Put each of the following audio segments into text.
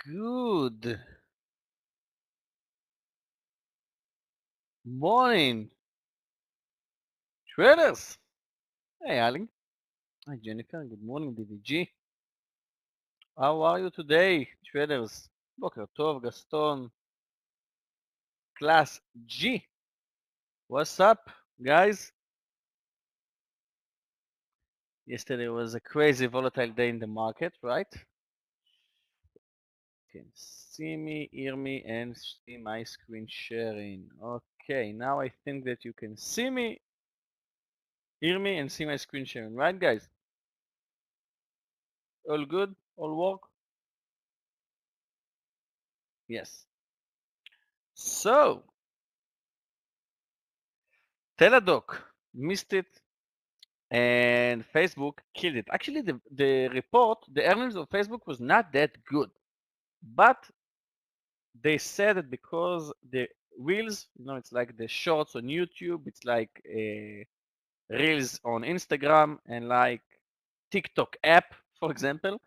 Good morning, traders. Hey, Ali. Hi, Jennifer. Good morning, DVG. How are you today, traders? Boker Tov, Gaston, Class G. What's up, guys? Yesterday was a crazy volatile day in the market, right? You can see me, hear me, and see my screen sharing. Okay, now I think that you can see me, hear me, and see my screen sharing, right, guys? All good? All work? Yes. So, TDOC missed it, and Facebook killed it. Actually, the report, the earnings of Facebook was not that good, but they said that because the reels, it's like the shorts on YouTube, it's like reels on Instagram, and like TikTok app, for example.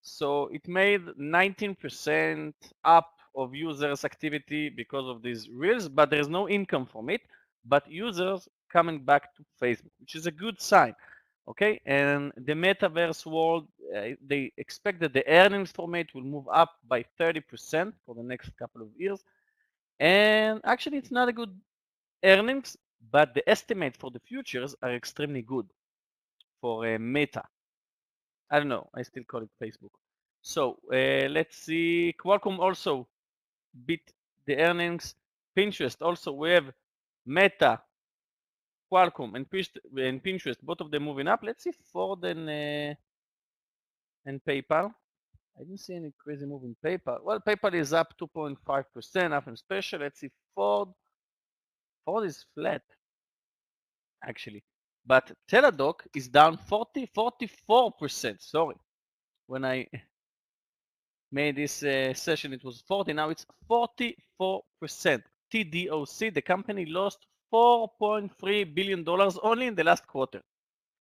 So it made 19% up of users' activity because of these reels, but there's no income from it. But users coming back to Facebook, which is a good sign. Okay, and the metaverse world, they expect that the earnings from it will move up by 30% for the next couple of years. And actually, it's not a good earnings, but the estimates for the futures are extremely good for Meta. I don't know. I still call it Facebook. So let's see. Qualcomm also beat the earnings. Pinterest also. We have Meta, Qualcomm, and Pinterest. Both of them moving up. Let's see Ford and PayPal. I didn't see any crazy move in PayPal. Well, PayPal is up 2.5%. Nothing special. Let's see Ford. Ford is flat actually, but Teladoc is down 44%. Sorry, when I made this session, it was 40. Now it's 44%. TDOC, the company lost $4.3 billion only in the last quarter.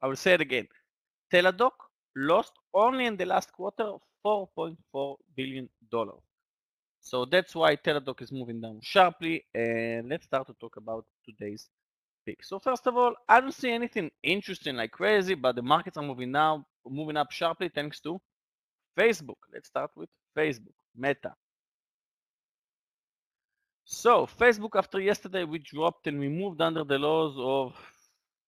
I will say it again. Teladoc lost only in the last quarter $4.4 billion. So that's why Teladoc is moving down sharply. And let's start to talk about today's pick. So first of all, I don't see anything interesting like crazy, but the markets are moving up sharply thanks to Facebook. Let's start with Facebook, Meta. So Facebook, after yesterday, we dropped and we moved under the lows of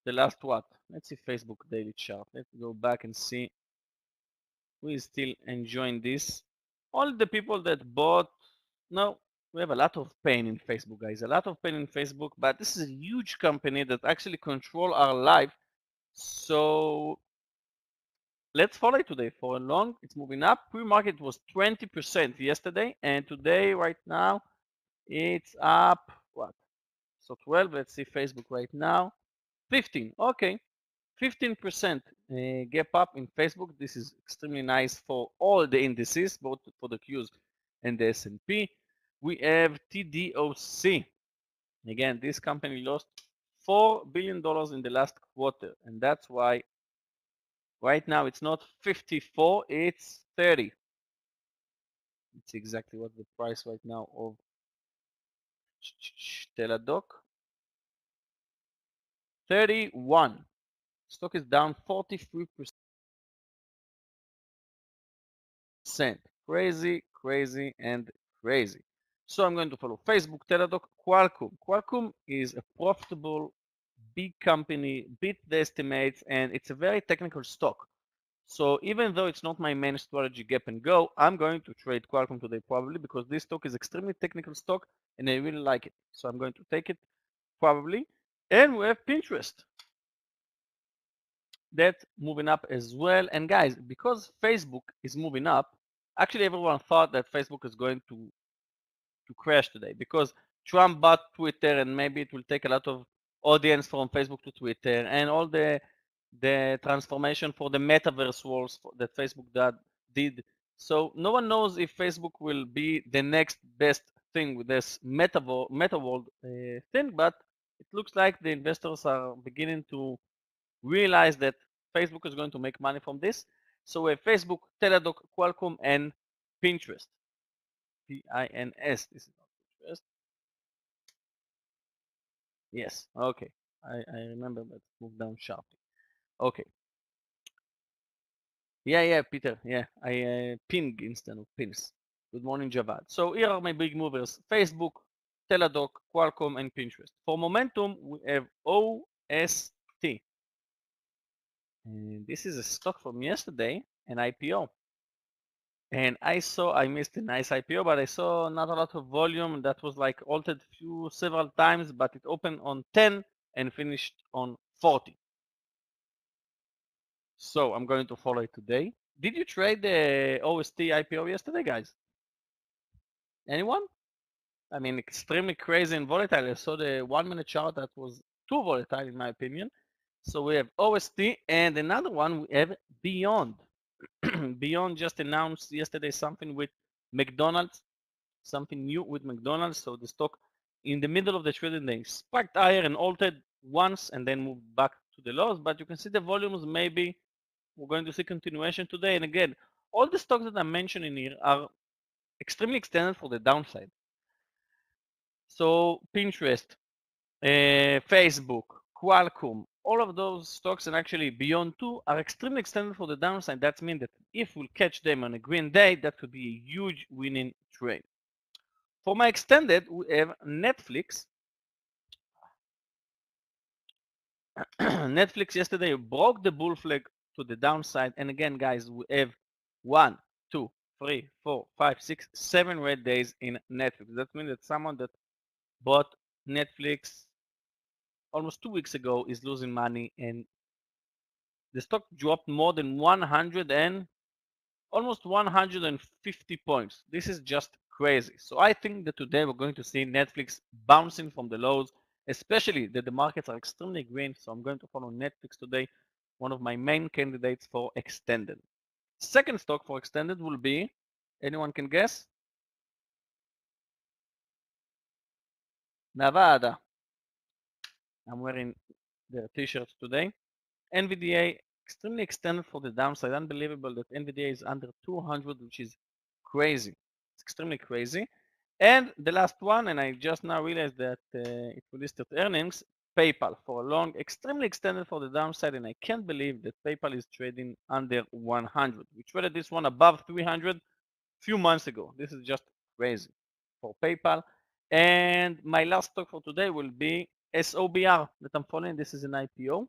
the last what? Let's see Facebook daily chart. Let's go back and see who is still enjoying this. All the people that bought, no, we have a lot of pain in Facebook, guys. A lot of pain in Facebook, but this is a huge company that actually control our life. So let's follow it today for a long. It's moving up. Pre-market was 20% yesterday, and today, right now, it's up what? So 12. Let's see Facebook right now. 15. Okay, 15% gap up in Facebook. This is extremely nice for all the indices, both for the Qs and the S&P. We have TDOC. Again, this company lost $4 billion in the last quarter, and that's why right now it's not 54, it's 30. It's exactly what the price right now of Teladoc. 31. Stock is down 43%. Crazy, crazy, and crazy. So I'm going to follow Facebook, Teladoc, Qualcomm. Qualcomm is a profitable, big company, beat the estimates, and it's a very technical stock. So even though it's not my main strategy gap and go, I'm going to trade Qualcomm today probably because this stock is extremely technical stock and I really like it. So I'm going to take it probably. And we have Pinterest. That's moving up as well. And guys, because Facebook is moving up, actually everyone thought that Facebook is going to crash today because Trump bought Twitter and maybe it will take a lot of audience from Facebook to Twitter and all the transformation for the metaverse worlds that Facebook did. So no one knows if Facebook will be the next best thing with this meta world thing, but it looks like the investors are beginning to realize that Facebook is going to make money from this. So we have Facebook, Teladoc, Qualcomm, and Pinterest. P-I-N-S. This is not Pinterest. Yes, okay. I remember that. Move down sharply. Okay. Yeah, Peter. Yeah, I ping instead of pins. Good morning, Javad. So here are my big movers: Facebook, Teladoc, Qualcomm, and Pinterest. For momentum, we have OST. And this is a stock from yesterday, an IPO. And I missed a nice IPO, but I saw not a lot of volume. That was like altered several times, but it opened on 10 and finished on 40. So I'm going to follow it today. Did you trade the OST IPO yesterday, guys? Anyone? I mean, extremely crazy and volatile. I saw the 1 minute chart that was too volatile, in my opinion. So we have OST, and another one we have Beyond. Beyond just announced yesterday something with McDonald's, something new with McDonald's. So the stock in the middle of the trading day spiked higher and altered once and then moved back to the lows. But you can see the volumes, maybe we're going to see continuation today. And again, all the stocks that I'm mentioning here are extremely extended for the downside. So Pinterest, Facebook, Qualcomm, all of those stocks, and actually Beyond 2 are extremely extended for the downside. That means that if we'll catch them on a green day, that could be a huge winning trade. For my extended, we have Netflix. Netflix yesterday broke the bull flag to the downside. And again, guys, we have 1, 2, 3, 4, 5, 6, 7 red days in Netflix. That means that someone that bought Netflix almost 2 weeks ago is losing money, and the stock dropped more than 100 and almost 150 points. This is just crazy. So I think that today we're going to see Netflix bouncing from the lows, especially that the markets are extremely green. So I'm going to follow Netflix today, one of my main candidates for extended. Second stock for extended will be, anyone can guess? Nevada. I'm wearing their t-shirts today. NVDA extremely extended for the downside. Unbelievable that NVDA is under 200, which is crazy. It's extremely crazy. And the last one, and I just now realized that it listed earnings, PayPal for a long, extremely extended for the downside, and I can't believe that PayPal is trading under 100. We traded this one above 300 a few months ago. This is just crazy for PayPal. And my last stock for today will be SOBR that I'm following. This is an IPO.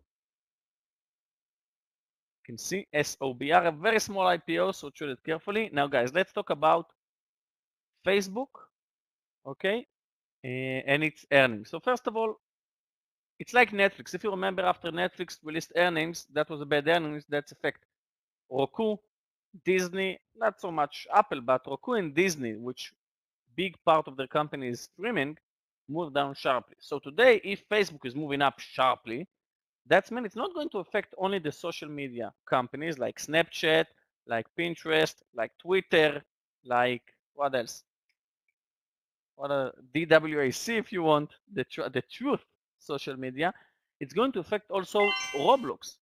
Can see SOBR, a very small IPO, so treat it carefully. Now, guys, let's talk about Facebook, okay, and its earnings. So first of all, it's like Netflix. If you remember, after Netflix released earnings, that was a bad earnings. That's effect Roku, Disney, not so much Apple, but Roku and Disney, which big part of their company is streaming, moved down sharply. So today, if Facebook is moving up sharply, that means it's not going to affect only the social media companies like Snapchat, like Pinterest, like Twitter, like what else? What a DWAC if you want, the truth social media. It's going to affect also Roblox.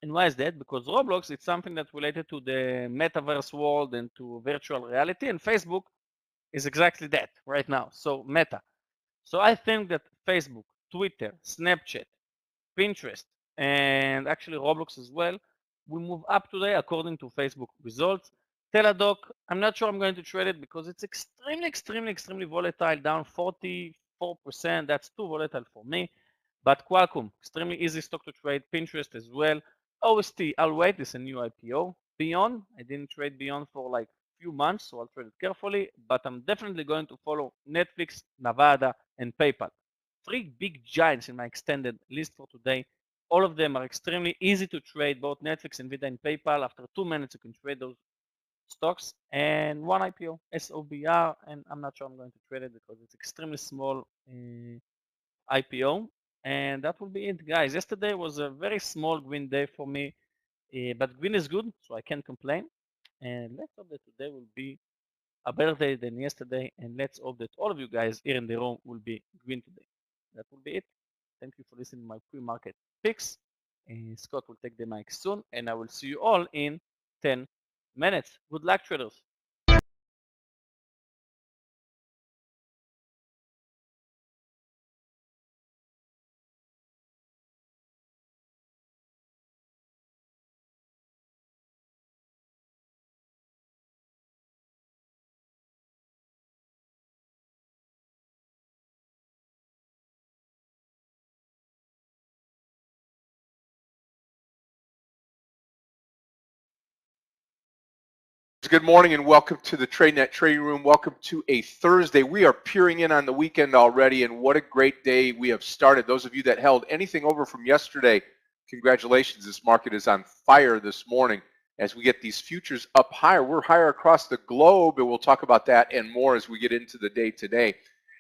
And why is that? Because Roblox is something that's related to the metaverse world and to virtual reality, and Facebook is exactly that right now. So Meta. So I think that Facebook, Twitter, Snapchat, Pinterest, and actually Roblox as well, will move up today according to Facebook results. Teladoc, I'm not sure I'm going to trade it because it's extremely volatile, down 44%. That's too volatile for me. But Qualcomm, extremely easy stock to trade. Pinterest as well. OST, I'll wait. It's a new IPO. Beyond, I didn't trade Beyond for like few months, so I'll trade it carefully. But I'm definitely going to follow Netflix, Nevada, and PayPal. Three big giants in my extended list for today. All of them are extremely easy to trade, both Netflix, Nvidia, and PayPal. After 2 minutes, you can trade those stocks. And one IPO, SOBR, and I'm not sure I'm going to trade it because it's extremely small IPO. And that will be it, guys. Yesterday was a very small green day for me, but green is good, so I can't complain. And let's hope that today will be a better day than yesterday. And let's hope that all of you guys here in the room will be green today. That will be it. Thank you for listening to my pre-market picks. Scott will take the mic soon, and I will see you all in 10 minutes. Good luck, traders. good morning and welcome to the Tradenet Trading Room. Welcome to a Thursday. We are peering in on the weekend already, and what a great day we have started. Those of you that held anything over from yesterday, congratulations. This market is on fire this morning as we get these futures up higher. We're higher across the globe, and we'll talk about that and more as we get into the day today.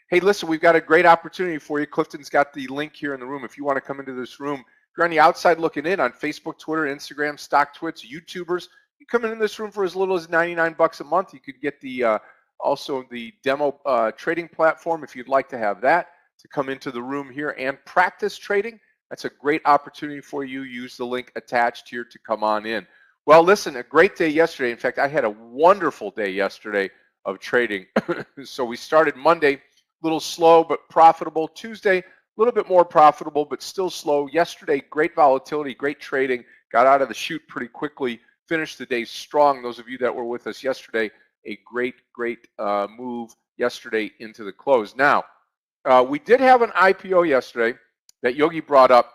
Hey, listen, we've got a great opportunity for you. Clifton's got the link here in the room. If you want to come into this room, if you're on the outside looking in on Facebook, Twitter, Instagram, StockTwits, YouTubers, you come in this room for as little as 99 bucks a month. You could get the also the demo trading platform if you'd like to have that to come into the room here and practice trading. That's a great opportunity for you. Use the link attached here to come on in. Well, listen, a great day yesterday. In fact, I had a wonderful day yesterday of trading. So we started Monday a little slow but profitable. Tuesday, a little bit more profitable but still slow. Yesterday, great volatility, great trading. Got out of the chute pretty quickly. Finished the day strong. Those of you that were with us yesterday, a great move yesterday into the close. Now, we did have an IPO yesterday that Yogi brought up,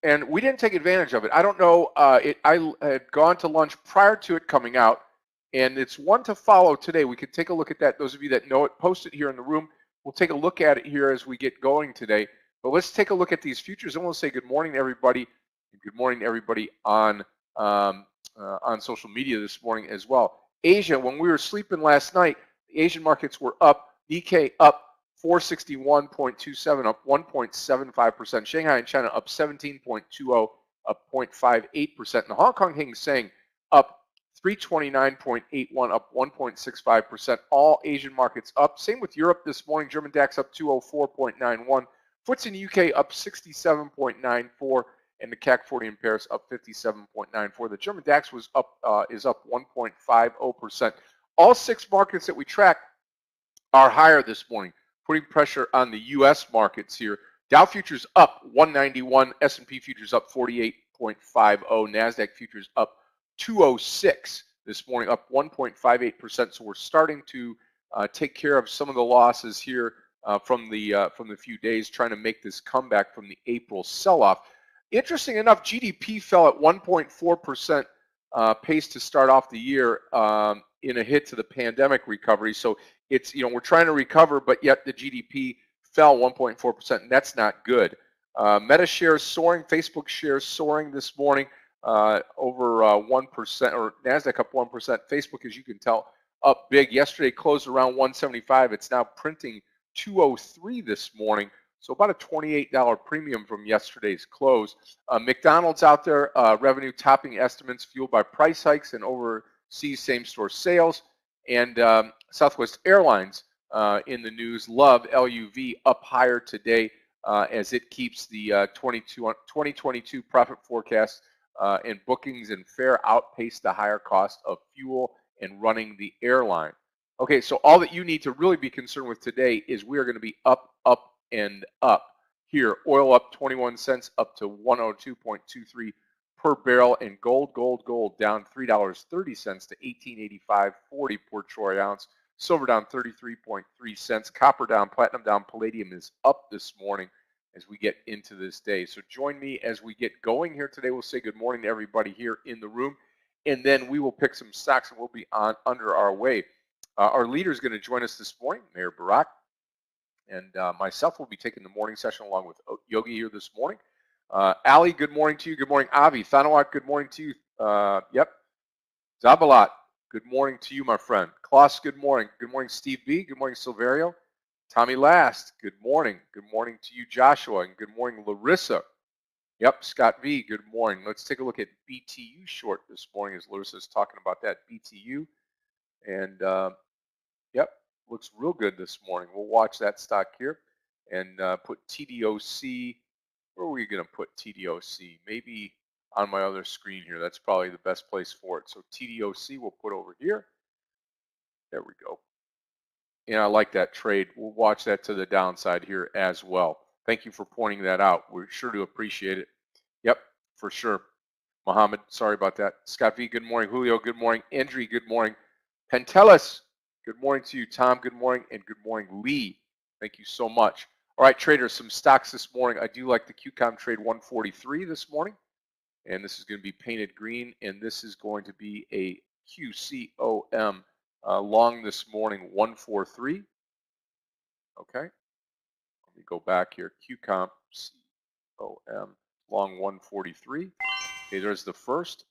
and we didn't take advantage of it. I don't know. I had gone to lunch prior to it coming out, and it's one to follow today. We could take a look at that. Those of you that know it, post it here in the room. We'll take a look at it here as we get going today. But let's take a look at these futures, and we'll say good morning to everybody, and good morning to everybody on social media this morning as well. Asia, when we were sleeping last night, the Asian markets were up. Nikkei up 461.27, up 1.75%. Shanghai and China up 17.20, up 0.58%. And the Hong Kong Hang Seng up 329.81, up 1.65%. All Asian markets up. Same with Europe this morning. German DAX up 204.91. FTSE in the UK up 67.94. And the CAC 40 in Paris up 57.94. The German DAX was up, is up 1.50%. All six markets that we track are higher this morning, putting pressure on the U.S. markets here. Dow futures up 191, S&P futures up 48.50, NASDAQ futures up 206 this morning, up 1.58%. So we're starting to take care of some of the losses here from the few days, trying to make this comeback from the April sell-off. Interesting enough, GDP fell at 1.4% pace to start off the year in a hit to the pandemic recovery. So it's, we're trying to recover, but yet the GDP fell 1.4%, and that's not good. Meta shares soaring, Facebook shares soaring this morning over 1%, or NASDAQ up 1%. Facebook, as you can tell, up big. Yesterday closed around 175. It's now printing 203 this morning. So about a $28 premium from yesterday's close. McDonald's out there, revenue topping estimates fueled by price hikes and overseas same-store sales. And Southwest Airlines in the news, LUV up higher today as it keeps the 2022 profit forecast and bookings and fare outpace the higher cost of fuel and running the airline. Okay, so all that you need to really be concerned with today is we are going to be up, and up here. Oil up 21 cents up to 102.23 per barrel, and gold down $3.30 to 1885.40 per troy ounce. Silver down 33.3 cents. Copper down, platinum down, palladium is up this morning as we get into this day. So join me as we get going here today. We'll say good morning to everybody here in the room, and then we will pick some stocks and we'll be under our way. Our leader is going to join us this morning, Meir Barak. And myself will be taking the morning session along with Yogi here this morning. Ali, good morning to you. Good morning, Avi. Thanawat, good morning to you. Yep. Zabalat, good morning to you, my friend. Klaus, good morning. Good morning, Steve B. Good morning, Silverio. Tommy Last, good morning. Good morning to you, Joshua. And good morning, Larissa. Yep, Scott V, good morning. Let's take a look at BTU short this morning as Larissa is talking about that. BTU. And, yep. Looks real good this morning. We'll watch that stock here and put TDOC. Where are we going to put TDOC? Maybe on my other screen here. That's probably the best place for it. So TDOC we'll put over here. There we go. And I like that trade. We'll watch that to the downside here as well. Thank you for pointing that out. We're sure to appreciate it. Yep, for sure. Mohammed, sorry about that. Scott V, good morning. Julio, good morning. Andri, good morning. Pentelis, good morning to you. Tom, good morning. And good morning, Lee. Thank you so much. All right, traders, some stocks this morning. I do like the QCOM trade 143 this morning. And this is going to be painted green. And this is going to be a QCOM long this morning, 143. Okay. Let me go back here. QCOM long 143. Okay, there's the first.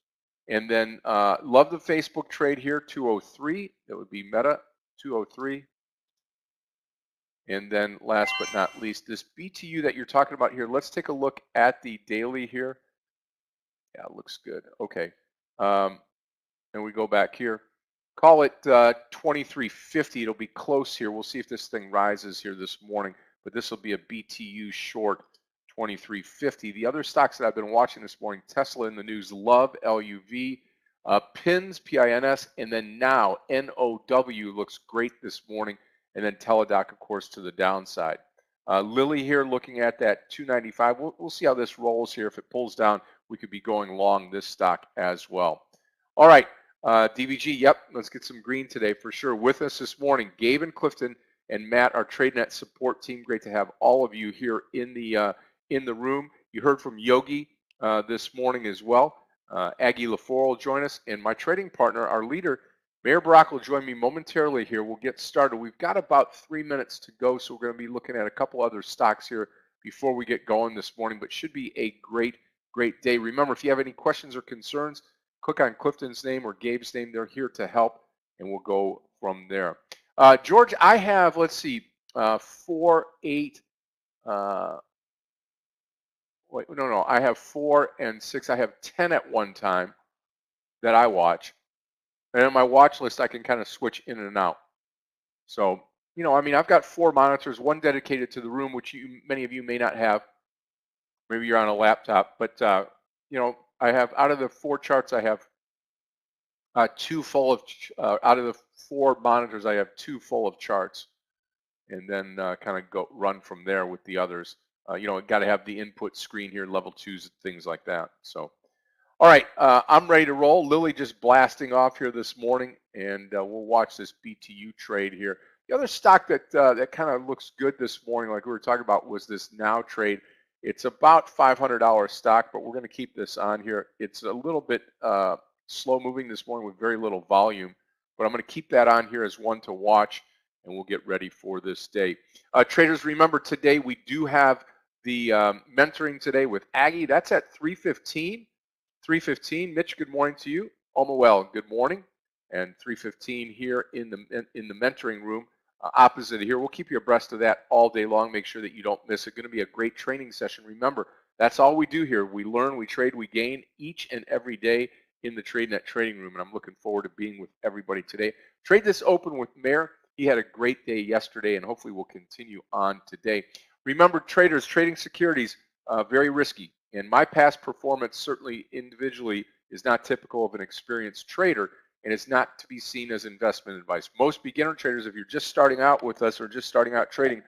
And then love the Facebook trade here, 203. That would be Meta, 203. And then last but not least, this BTU that you're talking about here, let's take a look at the daily here. Yeah, it looks good. Okay. And we go back here. Call it 2350. It'll be close here. We'll see if this thing rises here this morning, but this will be a BTU short 2350. The other stocks that I've been watching this morning, Tesla in the news, LUV, LUV, PINS, PINS, and then now NOW looks great this morning, and then TeleDoc, of course, to the downside. Lilly here looking at that 295. We'll see how this rolls here. If it pulls down, we could be going long this stock as well. All right, DVG, yep, let's get some green today for sure. With us this morning, Gabe and Clifton and Matt, our TradeNet support team. Great to have all of you here in the room. You heard from Yogi this morning as well. Aggie LaFleur will join us, and my trading partner, our leader, Meir Barak, will join me momentarily here. We'll get started. We've got about 3 minutes to go, so we're going to be looking at a couple other stocks here before we get going this morning, but should be a great day. Remember, if you have any questions or concerns, click on Clifton's name or Gabe's name. They're here to help, and we'll go from there. George, I have, let's see, 4, 8, wait, no, I have 4 and 6. I have 10 at one time that I watch. And on my watch list, I can kind of switch in and out. So, you know, I mean, I've got 4 monitors, one dedicated to the room, which many of you may not have. Maybe you're on a laptop, but, you know, I have, out of the 4 charts, I have 2 full of, out of the 4 monitors, I have 2 full of charts, and then kind of run from there with the others. You know, got to have the input screen here, level 2s, things like that. So, all right, I'm ready to roll. Lily just blasting off here this morning, and we'll watch this BTU trade here. The other stock that that kind of looks good this morning, like we were talking about, was this Now trade. It's about $500 stock, but we're going to keep this on here. It's a little bit slow moving this morning with very little volume, but I'm going to keep that on here as one to watch, and we'll get ready for this day. Traders, remember today we do have the mentoring today with Aggie. That's at 3:15. 3:15. Mitch, good morning to you. Omanuel, good morning. And 3:15 here in the mentoring room opposite here. We'll keep you abreast of that all day long. Make sure that you don't miss it. Going to be a great training session. Remember, that's all we do here. We learn, we trade, we gain each and every day in the Tradenet trading room, and I'm looking forward to being with everybody today. Trade This Open with Meir. He had a great day yesterday, and hopefully we'll continue on today. Remember, traders, trading securities, very risky. And my past performance, certainly individually, is not typical of an experienced trader, and it's not to be seen as investment advice. Most beginner traders, if you're just starting out with us or just starting out trading,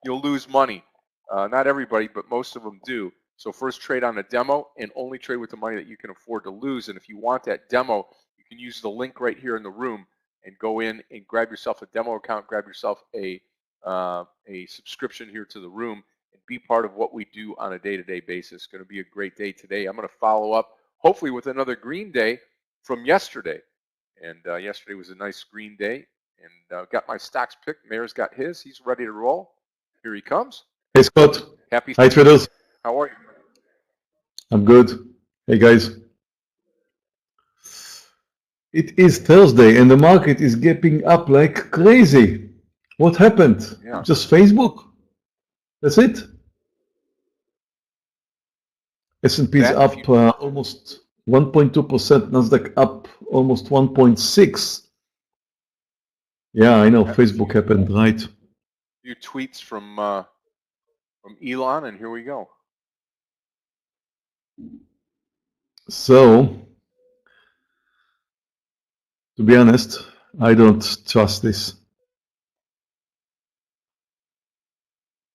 you'll lose money. Not everybody, but most of them do. So first trade on a demo and only trade with the money that you can afford to lose. And if you want that demo, you can use the link right here in the room and go in and grab yourself a demo account, grab yourself a subscription here to the room, and be part of what we do on a day-to-day basis. It's going to be a great day today. I'm going to follow up hopefully with another green day from yesterday. And yesterday was a nice green day, and got my stocks picked. Meir's got his. He's ready to roll. Here he comes. Hey, Scott. Happy. Hi, traders. How are you? I'm good. Hey, guys. It is Thursday, and the market is gapping up like crazy. What happened? Yeah. Just Facebook? That's it? S&P is up almost 1.2%. NASDAQ up almost 1.6%. Yeah, I know. Facebook happened, right? A few tweets from Elon, and here we go. So, to be honest, I don't trust this.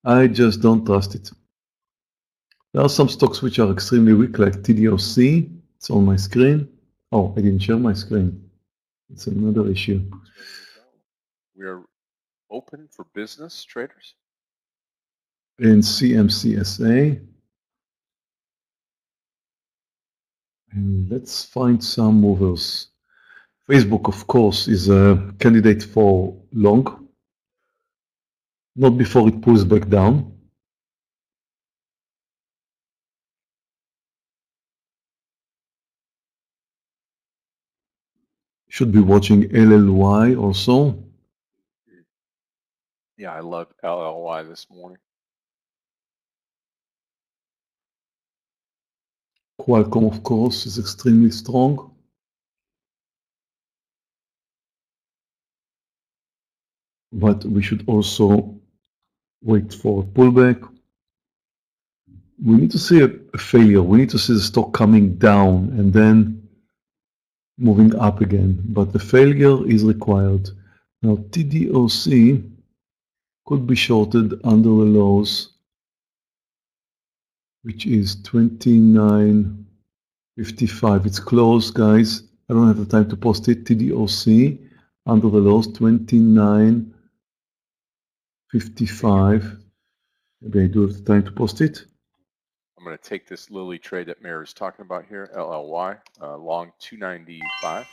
I just don't trust it. There are some stocks which are extremely weak, like TDOC. It's on my screen. Oh, I didn't share my screen. It's another issue. We are open for business, traders. In CMCSA. And let's find some movers. Facebook, of course, is a candidate for long, not before it pulls back down. Should be watching LLY also. Yeah, I love LLY this morning. Qualcomm, of course, is extremely strong. But we should also wait for a pullback. We need to see a failure. We need to see the stock coming down and then moving up again. But the failure is required. Now, TDOC could be shorted under the lows, which is 29.55. It's close, guys. I don't have the time to post it. TDOC under the lows, 29.55. Maybe I do have the time to post it. I'm going to take this Lily trade that Meir is talking about here, LLY, long 295.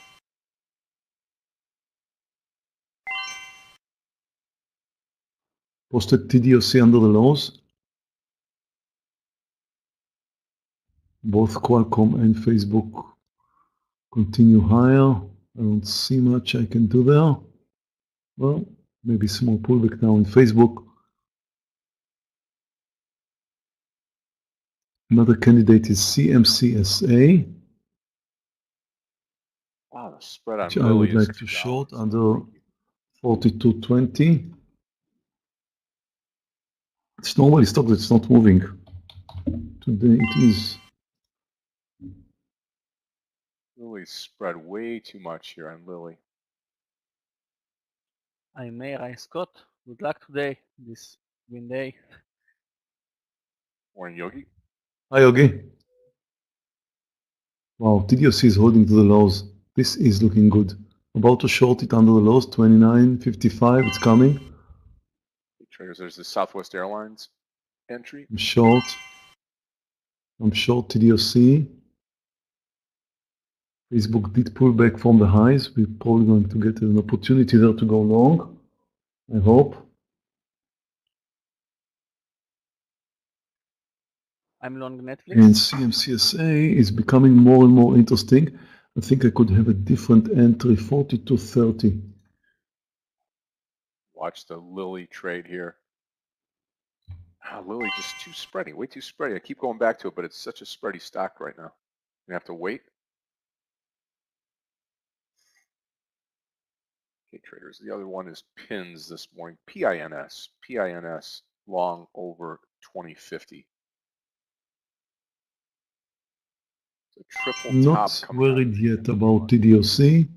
Posted TDOC under the lows. Both Qualcomm and Facebook continue higher. I don't see much I can do there. Well, maybe small pullback now in Facebook. Another candidate is CMCSA, Wow, the spread on which I Lily would is like to $2. short under 42.20. It's normally stock that's not moving. Today it is. Lily's spread way too much here on Lily. I'm Meir. Hi, Scott. Good luck today, this win day. Morning, Yogi. Hi, Yogi. Wow, TDOC is holding to the lows. This is looking good. About to short it under the lows, 29.55. It's coming. Traders, there's the Southwest Airlines entry. I'm short. I'm short TDOC. Facebook did pull back from the highs. We're probably going to get an opportunity there to go long, I hope. I'm long Netflix. And CMCSA is becoming more and more interesting. I think I could have a different entry, 42.30. Watch the Lily trade here. Lily just too spready, way too spready. I keep going back to it, but it's such a spready stock right now. You have to wait. Okay, traders. The other one is PINS this morning. PINS. PINS long over 2050. It's a triple top Not coming worried on. yet about TDOC.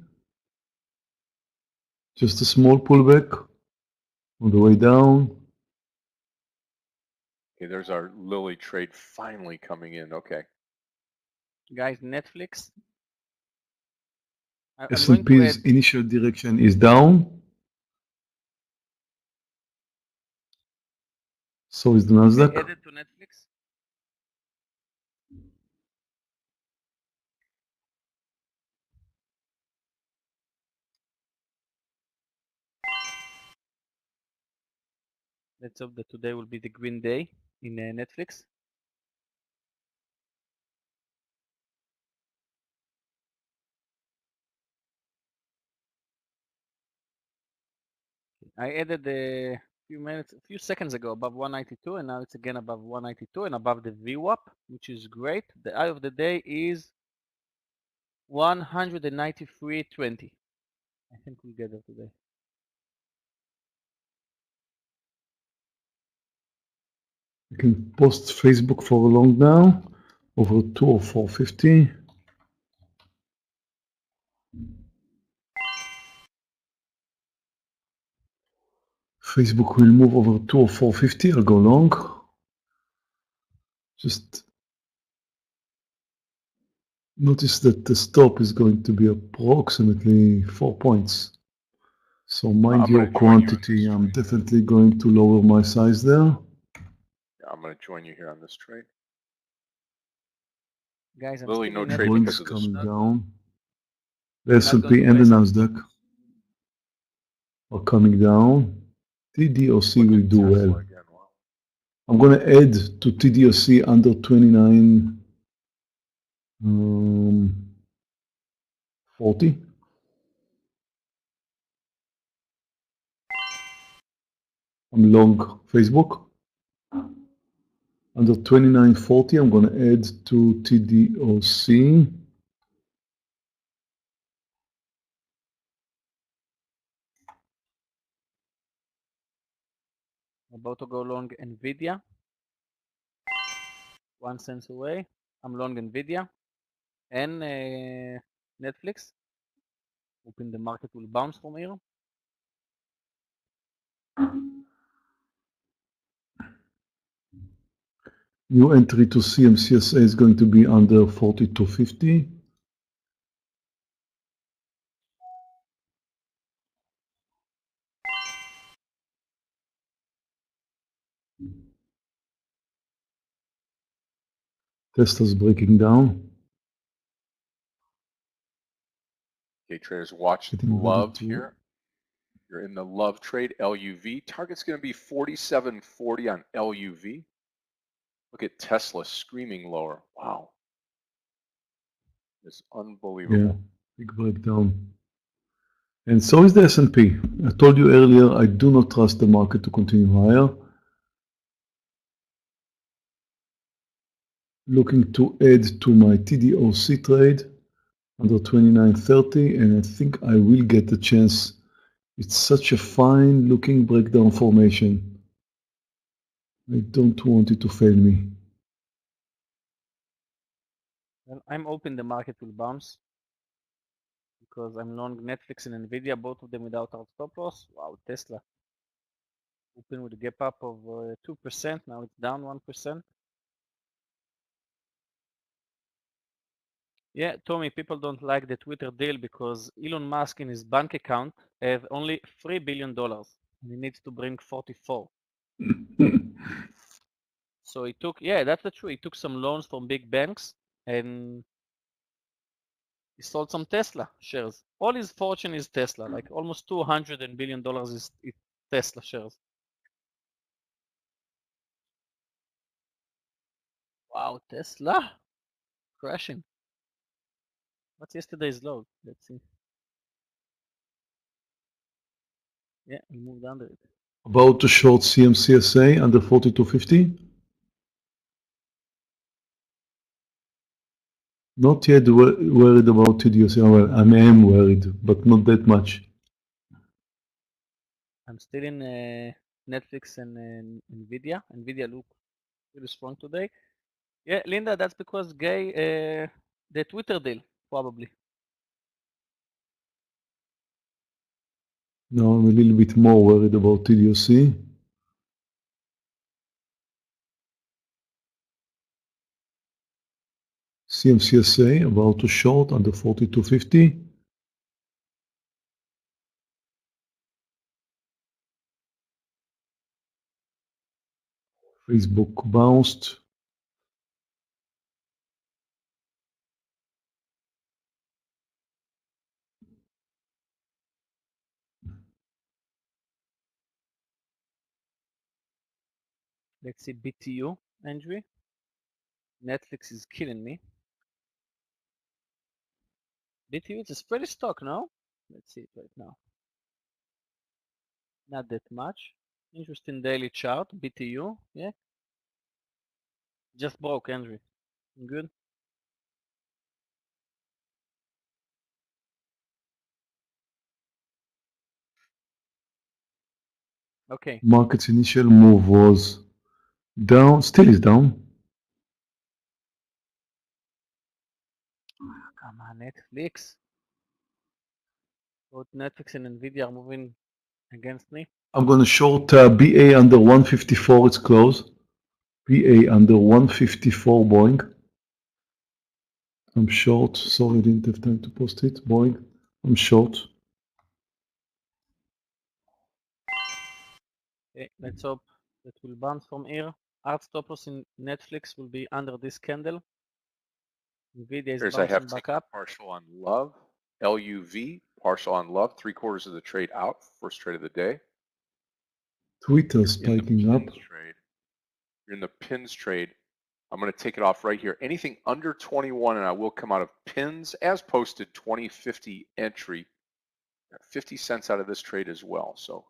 Just a small pullback on the way down. Okay, there's our Lily trade finally coming in. Okay. Guys, Netflix. I'm going to S&P's add. initial direction is down. So is the NASDAQ. Added to Netflix. Let's hope that today will be the green day in Netflix. I added a few seconds ago above 192, and now it's again above 192 and above the VWAP, which is great. The eye of the day is 193.20. I think we'll get there today. You can post Facebook for a long now, over 204.50. Facebook will move over 204.50. I'll go long. Just notice that the stop is going to be approximately 4 points. So mind your quantity. I'm definitely going to lower my size there. Yeah, I'm going to join you here on this trade. Guys, I'm Lily, still no in trade Netflix. because of this. Coming down. The S&P and the NASDAQ are coming down. TDOC will do well. Again. Wow. I'm going to add to TDOC under 29 40. I'm long Facebook. Under 29.40, I'm going to add to TDOC. About to go long NVIDIA. 1 cent away. I'm long NVIDIA and Netflix. Hoping the market will bounce from here. New entry to CMCSA is going to be under 42.50. Tesla's breaking down. Okay, traders, watch Getting LUV ready here. You're in the LUV trade, LUV. Target's going to be 47.40 on LUV. Look at Tesla screaming lower. Wow. It's unbelievable. Yeah, big breakdown. And so is the S&P. I told you earlier, I do not trust the market to continue higher. Looking to add to my TDOC trade under 29.30, and I think I will get a chance. It's such a fine looking breakdown formation. I don't want it to fail me. Well, I'm hoping the market will bounce because I'm long Netflix and NVIDIA, both of them without our stop loss. Wow, Tesla. Open with a gap up of 2%. Now it's down 1%. Yeah, Tommy, people don't like the Twitter deal because Elon Musk in his bank account has only $3 billion. And he needs to bring 44. So he took, yeah, that's the truth. He took some loans from big banks and he sold some Tesla shares. All his fortune is Tesla, like almost $200 billion is Tesla shares. Wow, Tesla crashing. What's yesterday's low? Let's see. Yeah, he moved under it. About to short CMCSA under 42.50. Not yet worried about TDOC. Well, I am worried, but not that much. I'm still in Netflix and NVIDIA. NVIDIA look really strong today. Yeah, Linda, that's because Gay, the Twitter deal, probably. Now I'm a little bit more worried about TDOC. CMCSA about to short under 42.50. Facebook bounced. Let's see BTU entry. Netflix is killing me. BTU is a spready stock, no? Let's see it right now. Not that much. Interesting daily chart, BTU, yeah. Just broke entry. Good. Okay. Market's initial move was down, still is down. Come on, Netflix. Both Netflix and NVIDIA are moving against me. I'm going to short BA under 154, it's close. BA under 154 Boeing. I'm short, sorry, I didn't have time to post it. Boeing, I'm short. Okay, let's hope that will bounce from here. Hard stop loss in Netflix will be under this candle. NVIDIA is Here's I have bouncing back taken up. a partial on LUV LUV, partial on LUV, 3/4 of the trade out, first trade of the day. Twitter spiking up. You're in the pins trade. I'm going to take it off right here. Anything under 21, and I will come out of pins as posted 2050 entry. 50 cents out of this trade as well. So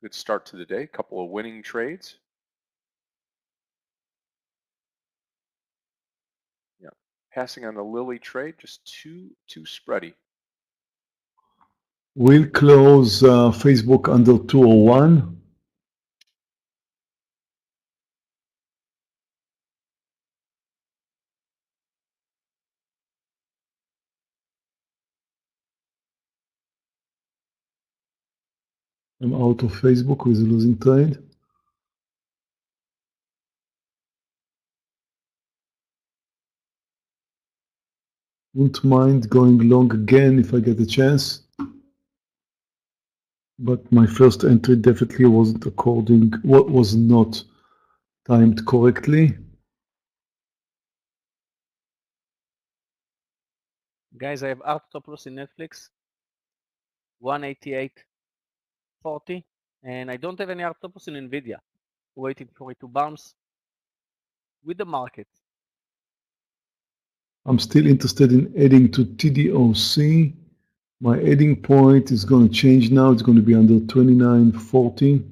good start to the day. Couple of winning trades. Yeah, passing on the Lily trade, just too spready. We'll close Facebook under 201. I'm out of Facebook with a losing trade. Wouldn't mind going long again if I get a chance. But my first entry definitely wasn't was not timed correctly. Guys, I have out stop loss in Netflix, 188.40, and I don't have any out stop loss in Nvidia. Waiting for it to bounce with the market. I'm still interested in adding to TDOC. My adding point is going to change now. It's going to be under 29.40.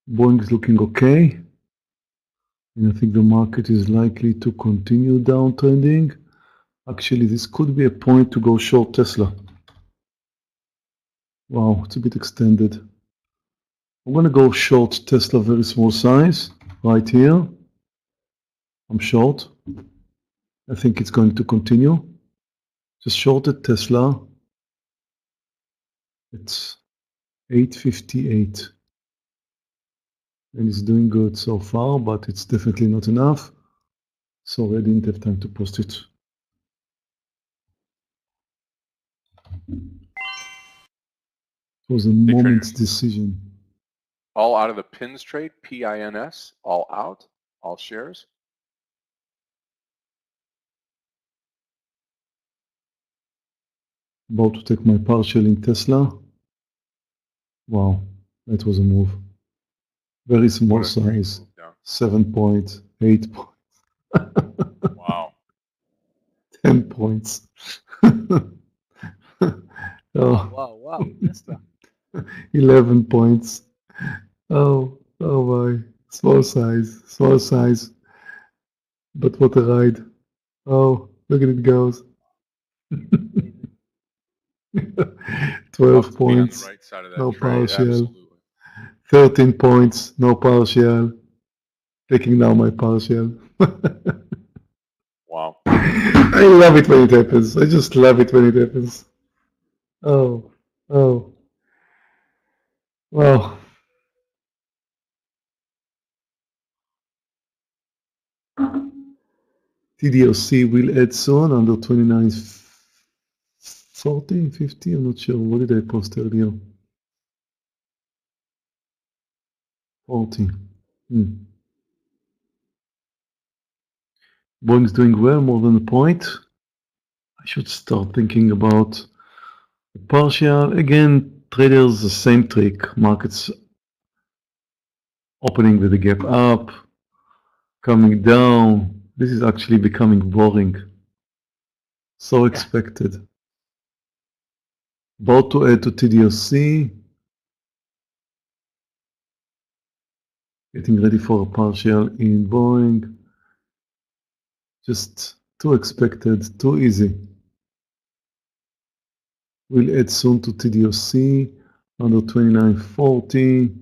Boeing is looking okay. And I think the market is likely to continue downtrending. Actually, this could be a point to go short Tesla. Wow, it's a bit extended. I'm going to go short Tesla, very small size, right here. I'm short. I think it's going to continue. Just shorted Tesla. It's 858. And it's doing good so far, but it's definitely not enough. So I didn't have time to post it. It was a moment's decision. All out of the pins trade, PINS, all out, all shares. About to take my partial in Tesla. Wow, that was a move. Very small size, 7.8 points. Wow. 10 points. Oh. Wow, Tesla. 11 points. Oh my. Small size. But what a ride. Oh, look at it goes. 12 points, Right side of that no trade, partial. absolutely. 13 points, no partial. Taking now my partial. Wow. I love it when it happens. I just love it when it happens. Oh. Wow. TDOC will add soon under 29.40, 50. I'm not sure. What did I post earlier? 40. Boeing's doing well, more than a point. I should start thinking about the partial. Again, traders, the same trick. Markets opening with a gap up, coming down. This is actually becoming boring. So expected. About to add to TDOC. Getting ready for a partial in Boeing. Just too expected, too easy. We'll add soon to TDOC under 29.40.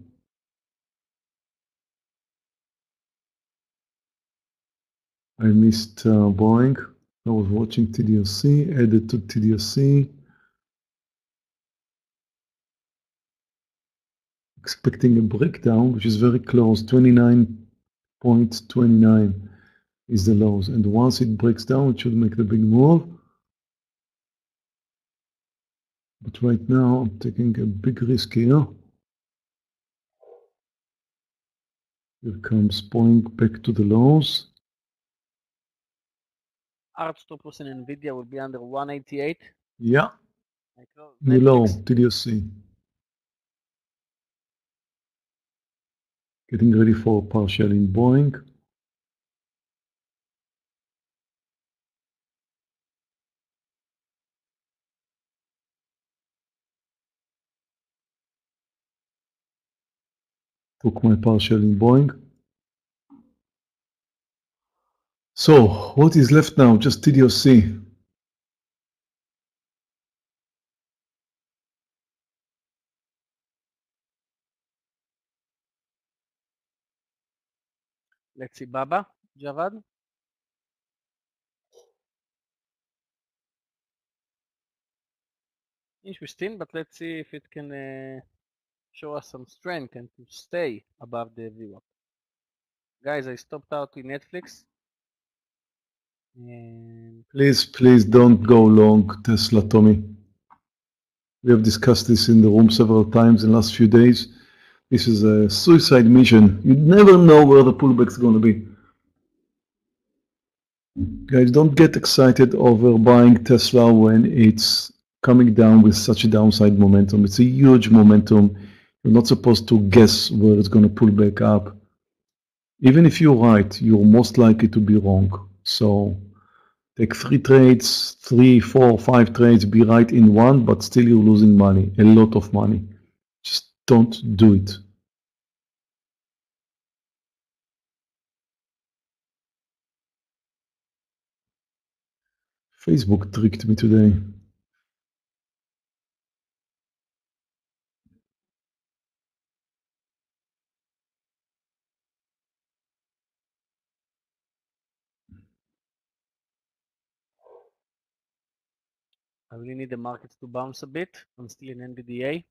I missed Boeing. I was watching TDOC, added to TDOC. Expecting a breakdown, which is very close. 29.29 is the lows. And once it breaks down, it should make the big move. But right now, I'm taking a big risk here. Here comes Boeing back to the lows. Hard stop loss in NVIDIA will be under 188. Yeah, I close new low, Netflix. TDOC. Getting ready for a partial in Boeing. Took my partial in Boeing. So what is left now? Just TDOC. Let's see, Baba, Javad. Interesting, but let's see if it can show us some strength and to stay above the VWAP. Guys, I stopped out in Netflix. And Please don't go long Tesla, Tommy. We have discussed this in the room several times in the last few days. This is a suicide mission. You never know where the pullback is going to be. Guys, don't get excited over buying Tesla when it's coming down with such a downside momentum. It's a huge momentum. You're not supposed to guess where it's going to pull back up. Even if you're right, you're most likely to be wrong. So take 3 trades, 3, 4, 5 trades, be right in one, but still you're losing money, a lot of money. Just don't do it. Facebook tricked me today. I really need the markets to bounce a bit. I'm still in NVDA.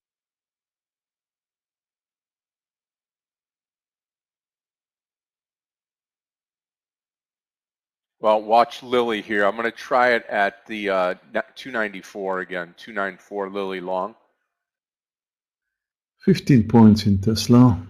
Well, watch Lily here. I'm going to try it at the 294 again, 294 Lily long. 15 points in Tesla.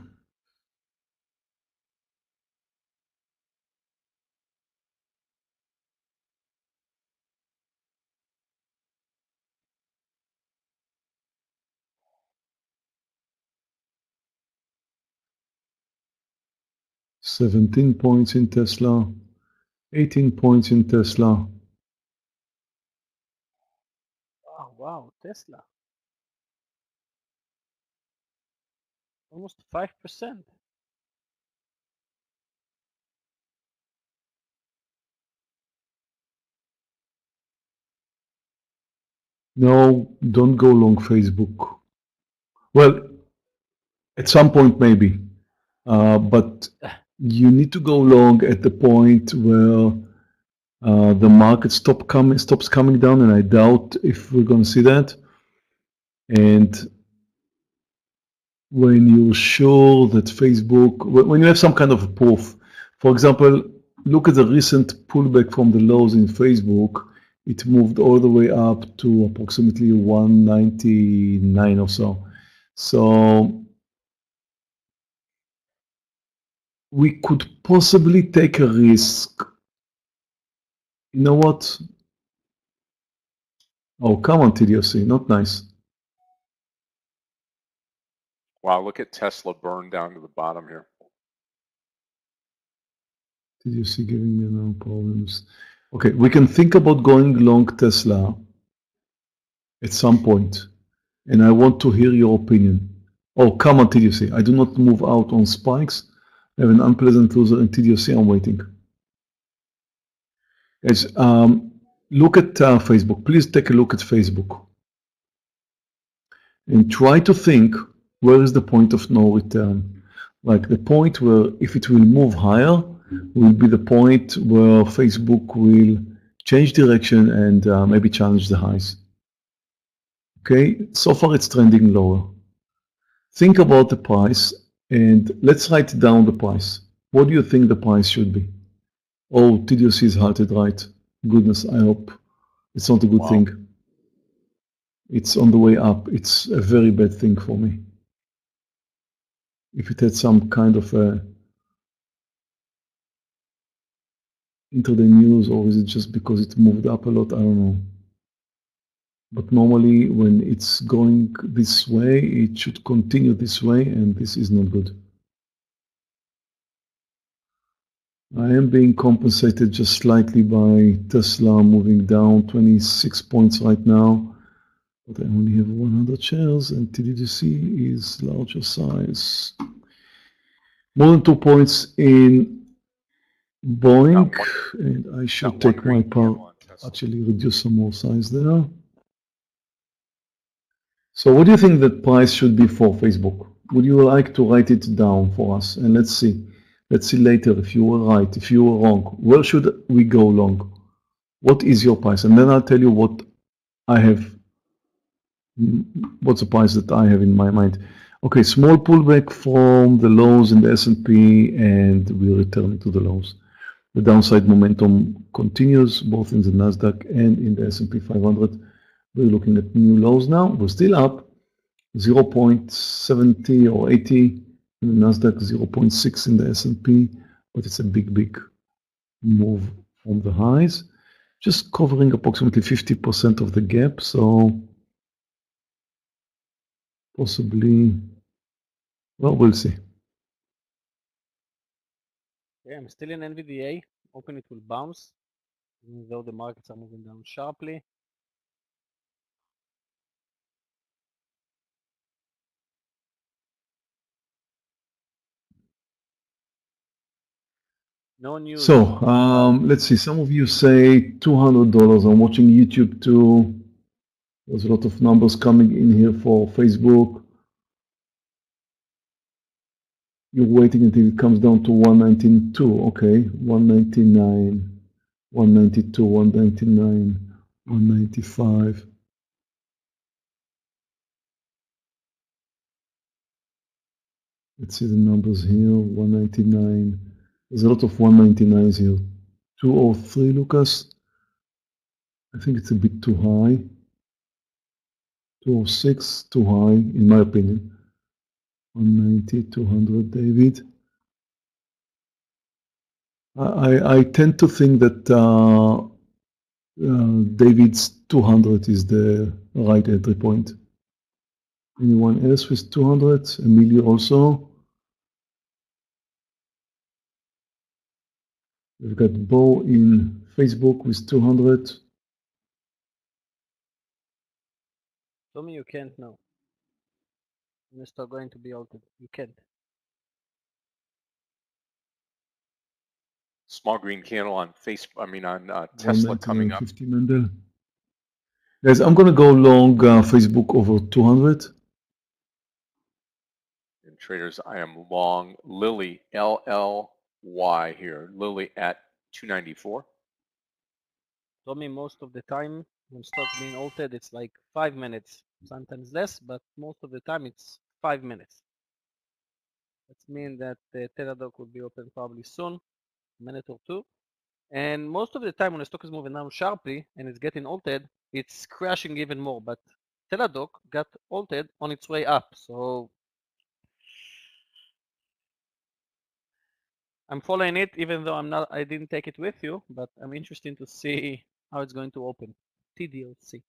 $17 points in Tesla. 18 points in Tesla. Oh, wow, Tesla. Almost 5%. No, don't go long Facebook. Well, at some point maybe, but you need to go long at the point where the market stops coming down, and I doubt if we're going to see that. And when you're sure that Facebook, when you have some kind of proof, for example, look at the recent pullback from the lows in Facebook. It moved all the way up to approximately 199 or so. So we could possibly take a risk. You know what? Oh, come on, TDOC, not nice. Wow, look at Tesla burn down to the bottom here. TDOC giving me no problems. Okay, we can think about going long Tesla at some point, and I want to hear your opinion. Oh, come on, TDOC. I do not move out on spikes. I have an unpleasant loser in TDOC. I'm waiting. Guys, look at Facebook. Please take a look at Facebook and try to think, where is the point of no return? Like the point where if it will move higher, will be the point where Facebook will change direction and maybe challenge the highs. Okay, so far it's trending lower. Think about the price and let's write down the price. What do you think the price should be? Oh, TDOC is halted, right? Goodness, I hope it's not a good thing. It's on the way up. It's a very bad thing for me. If it had some kind of a intraday news, or is it just because it moved up a lot? I don't know. But normally when it's going this way, it should continue this way, and this is not good. I am being compensated just slightly by Tesla moving down 26 points right now, but I only have 100 shares, and TDOC is larger size. More than 2 points in Boeing, and I should take my part, actually reduce some more size there. So what do you think the price should be for Facebook? Would you like to write it down for us? And let's see. Let's see later if you were right, if you were wrong. Where should we go long? What is your price? And then I'll tell you what I have, what's the price that I have in my mind. Okay, small pullback from the lows in the S&P, and we return to the lows. The downside momentum continues both in the NASDAQ and in the S&P 500. We're looking at new lows now. We're still up 0.70 or 80 in the NASDAQ, 0.6 in the S&P, but it's a big move from the highs. Just covering approximately 50% of the gap, so possibly, well, we'll see. Yeah, I'm still in NVDA. Hoping it will bounce, even though the markets are moving down sharply. No news. So let's see. Some of you say $200. I'm watching YouTube too. There's a lot of numbers coming in here for Facebook. You're waiting until it comes down to 119.2. Okay, 199, 192, 199, 195. Let's see the numbers here. 199. There's a lot of 199s here. 203, Lucas. I think it's a bit too high. 206, too high, in my opinion. 190, 200, David. I tend to think that David's 200 is the right entry point. Anyone else with 200? Emilio also. We've got Bo in Facebook with 200. Tell me you can't now. Mr. going to be altered. You can't. Small green candle on on Tesla coming up. 50 Mendel. Guys, I'm going to go long Facebook over 200. And traders, I am long Lily, LLY here. Lily at 294. Told me most of the time when stocks being altered, it's like 5 minutes, sometimes less, but most of the time it's 5 minutes. That means that the TDOC will be open probably soon, a minute or two. And most of the time when the stock is moving down sharply and it's getting altered, it's crashing even more. But TDOC got altered on its way up, so I'm following it, even though I didn't take it with you, but I'm interested to see how it's going to open. TDOC.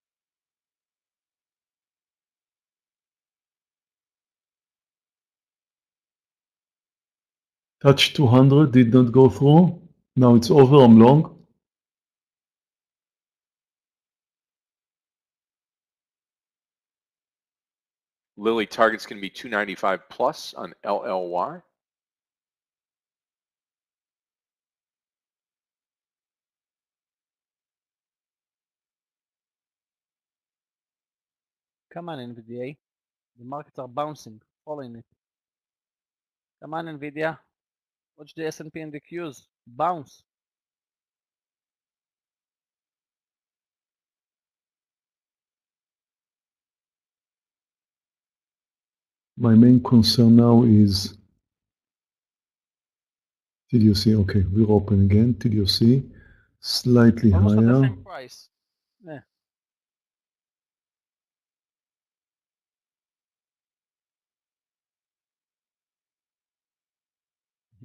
Touch 200, did not go through. Now it's over, I'm long. Lily target's going to be 295 plus on LLY. Come on, NVDA. The markets are bouncing, following it. Come on, NVIDIA. Watch the S&P and the Qs. Bounce. My main concern now is TDOC. Okay, we're open again. TDOC slightly Almost at the higher. same price. Yeah.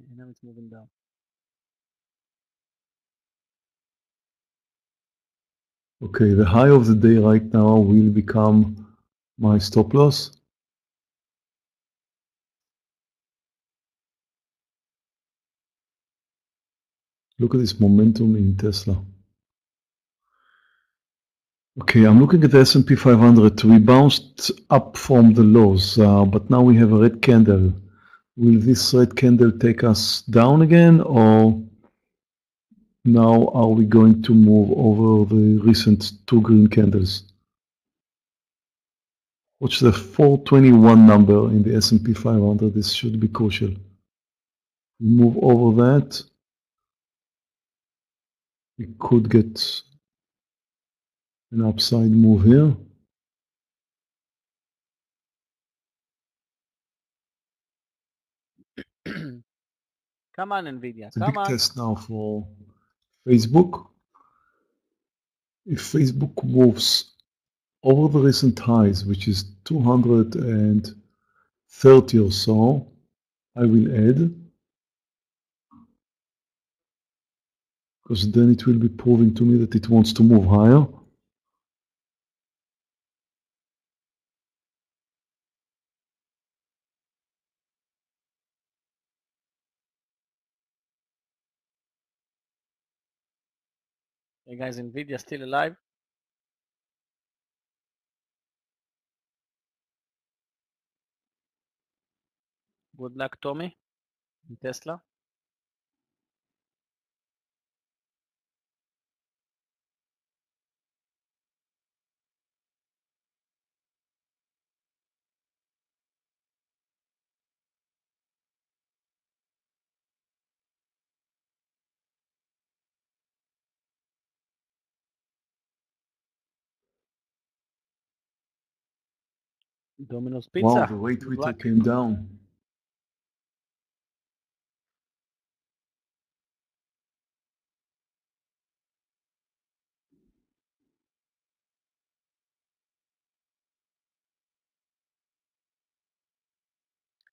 and now it's moving down. Okay, the high of the day right now will become my stop loss. Look at this momentum in Tesla. Okay, I'm looking at the S&P 500. We bounced up from the lows, but now we have a red candle. Will this red candle take us down again, or now are we going to move over the recent two green candles? Watch the 421 number in the S&P 500. This should be crucial. We move over that. We could get an upside move here. Come on, NVIDIA, It's a come big on. test now for Facebook. If Facebook moves over the recent highs, which is 230 or so, I will add, because then it will be proving to me that it wants to move higher. Hey guys, NVIDIA still alive? Good luck, Tommy, in Tesla. Domino's Pizza. Wow, the way Good Twitter luck. came down.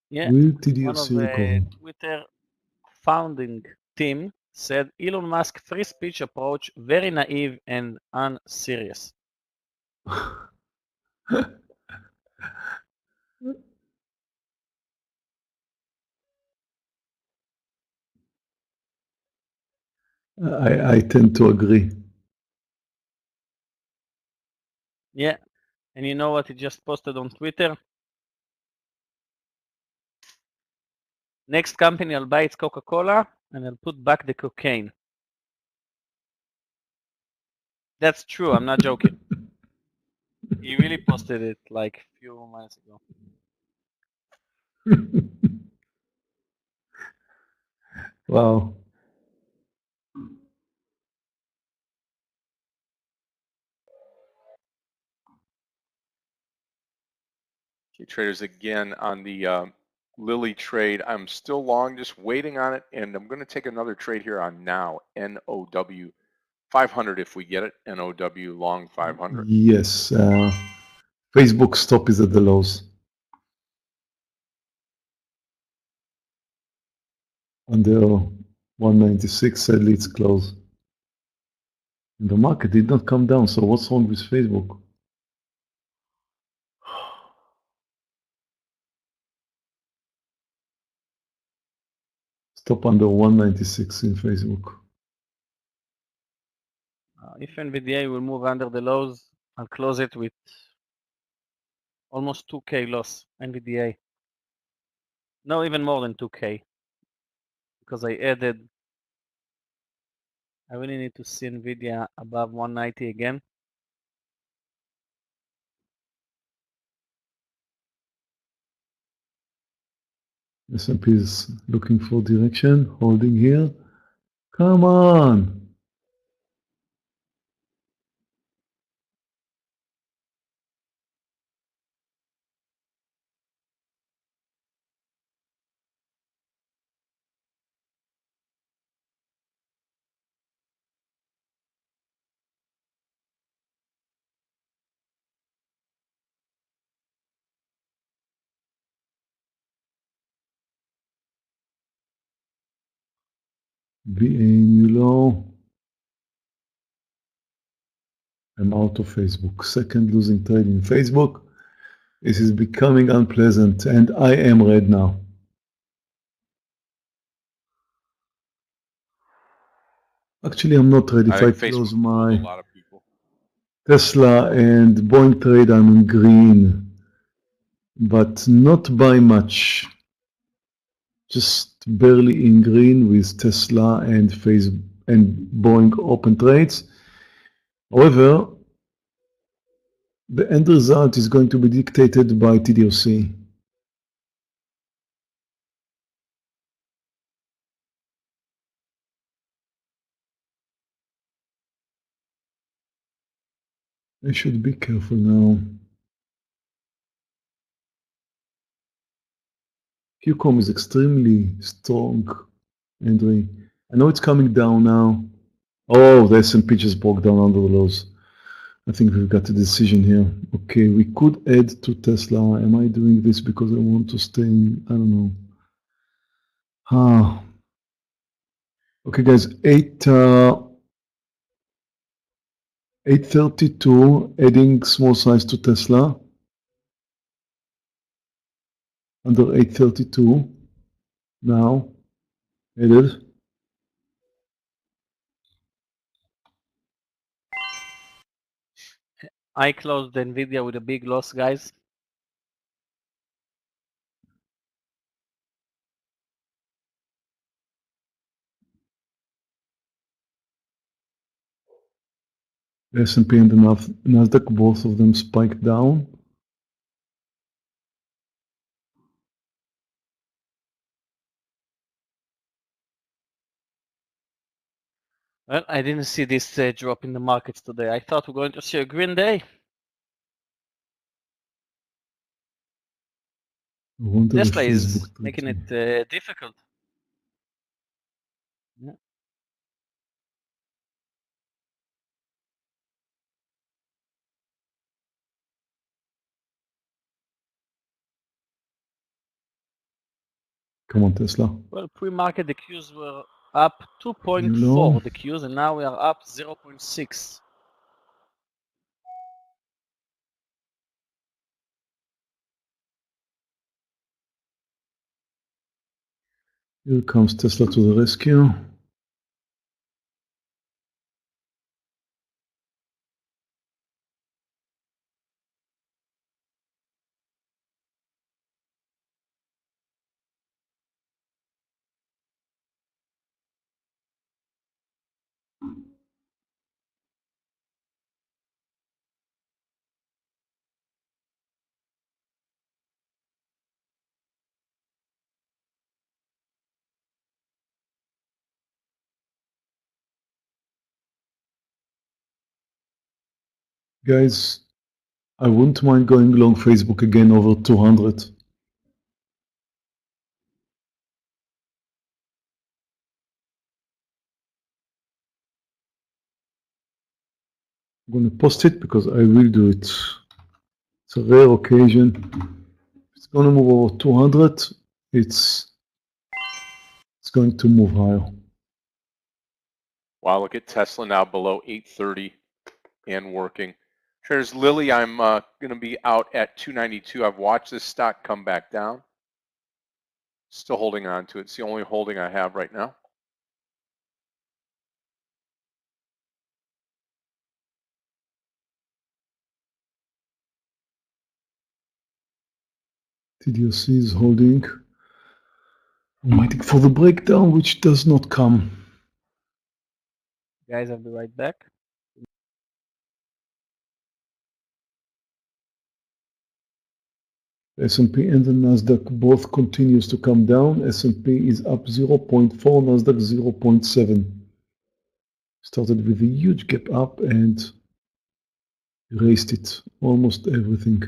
Yeah, Will one of TDOC the recover? Twitter founding team said Elon Musk free speech approach very naive and unserious. I tend to agree. Yeah, and you know what he just posted on Twitter? Next company I'll buy it's Coca-Cola and I'll put back the cocaine. That's true, I'm not joking. He really posted it like a few months ago. Wow. Okay, traders, again on the Lilly trade, I'm still long, just waiting on it, and I'm going to take another trade here on now, NOW 500 if we get it, NOW long 500. Yes. Facebook stop is at the lows. Under 196, sadly it's closed. And the market did not come down, so what's wrong with Facebook? Stop under 196 in Facebook. If NVDA will move under the lows, I'll close it with almost 2K loss, NVDA. No, even more than 2K. Because I really need to see NVIDIA above 190 again. S&P is looking for direction, holding here. Come on. VA new low. I'm out of Facebook. Second losing trade in Facebook. This is becoming unpleasant, and I am red now. Actually, I'm not red. If I think close Facebook fooled my a lot of people. Tesla and Boeing trade, I'm in green, but not by much. Just barely in green with Tesla and Facebook and Boeing open trades. However, the end result is going to be dictated by TDOC. I should be careful now. QCOM is extremely strong, Andre. I know it's coming down now. Oh, the S&P just broke down under the lows. I think we've got a decision here. Okay, we could add to Tesla. Am I doing this because I want to stay in? I don't know. Okay, guys, 832, adding small size to Tesla. Under 832. Now, added. I closed the Nvidia with a big loss, guys. The S&P and the NASDAQ, both of them spiked down. Well, I didn't see this drop in the markets today. I thought we're going to see a green day. I wonder if Tesla is Facebook making trades it difficult. Yeah. Come on, Tesla. Well, pre-market the Qs were up New 2.4 low. the Qs, and now we are up 0.6. Here comes Tesla to the rescue. Guys, I wouldn't mind going long Facebook again over 200. I'm going to post it because I will do it. It's a rare occasion. It's going to move over 200. It's going to move higher. Wow, look at Tesla now below 830 and working. Traders, Lilly, I'm going to be out at 292. I've watched this stock come back down. Still holding on to it. It's the only holding I have right now. TDOC is holding. I'm waiting for the breakdown, which does not come. Guys, I'll be right back. S&P and the NASDAQ both continues to come down. S&P is up 0.4, NASDAQ 0.7. Started with a huge gap up and erased it, almost everything.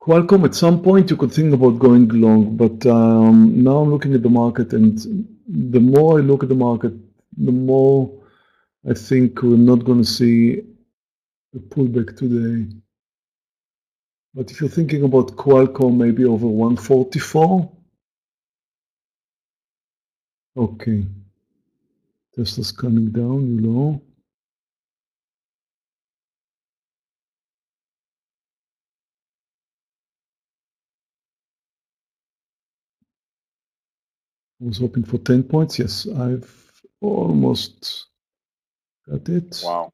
Qualcomm, at some point you could think about going long, but now I'm looking at the market, and the more I look at the market, the more I think we're not going to see a pullback today. But if you're thinking about Qualcomm, maybe over 144. Okay. Tesla's coming down, you know. I was hoping for 10 points. Yes, I've almost got it. Wow.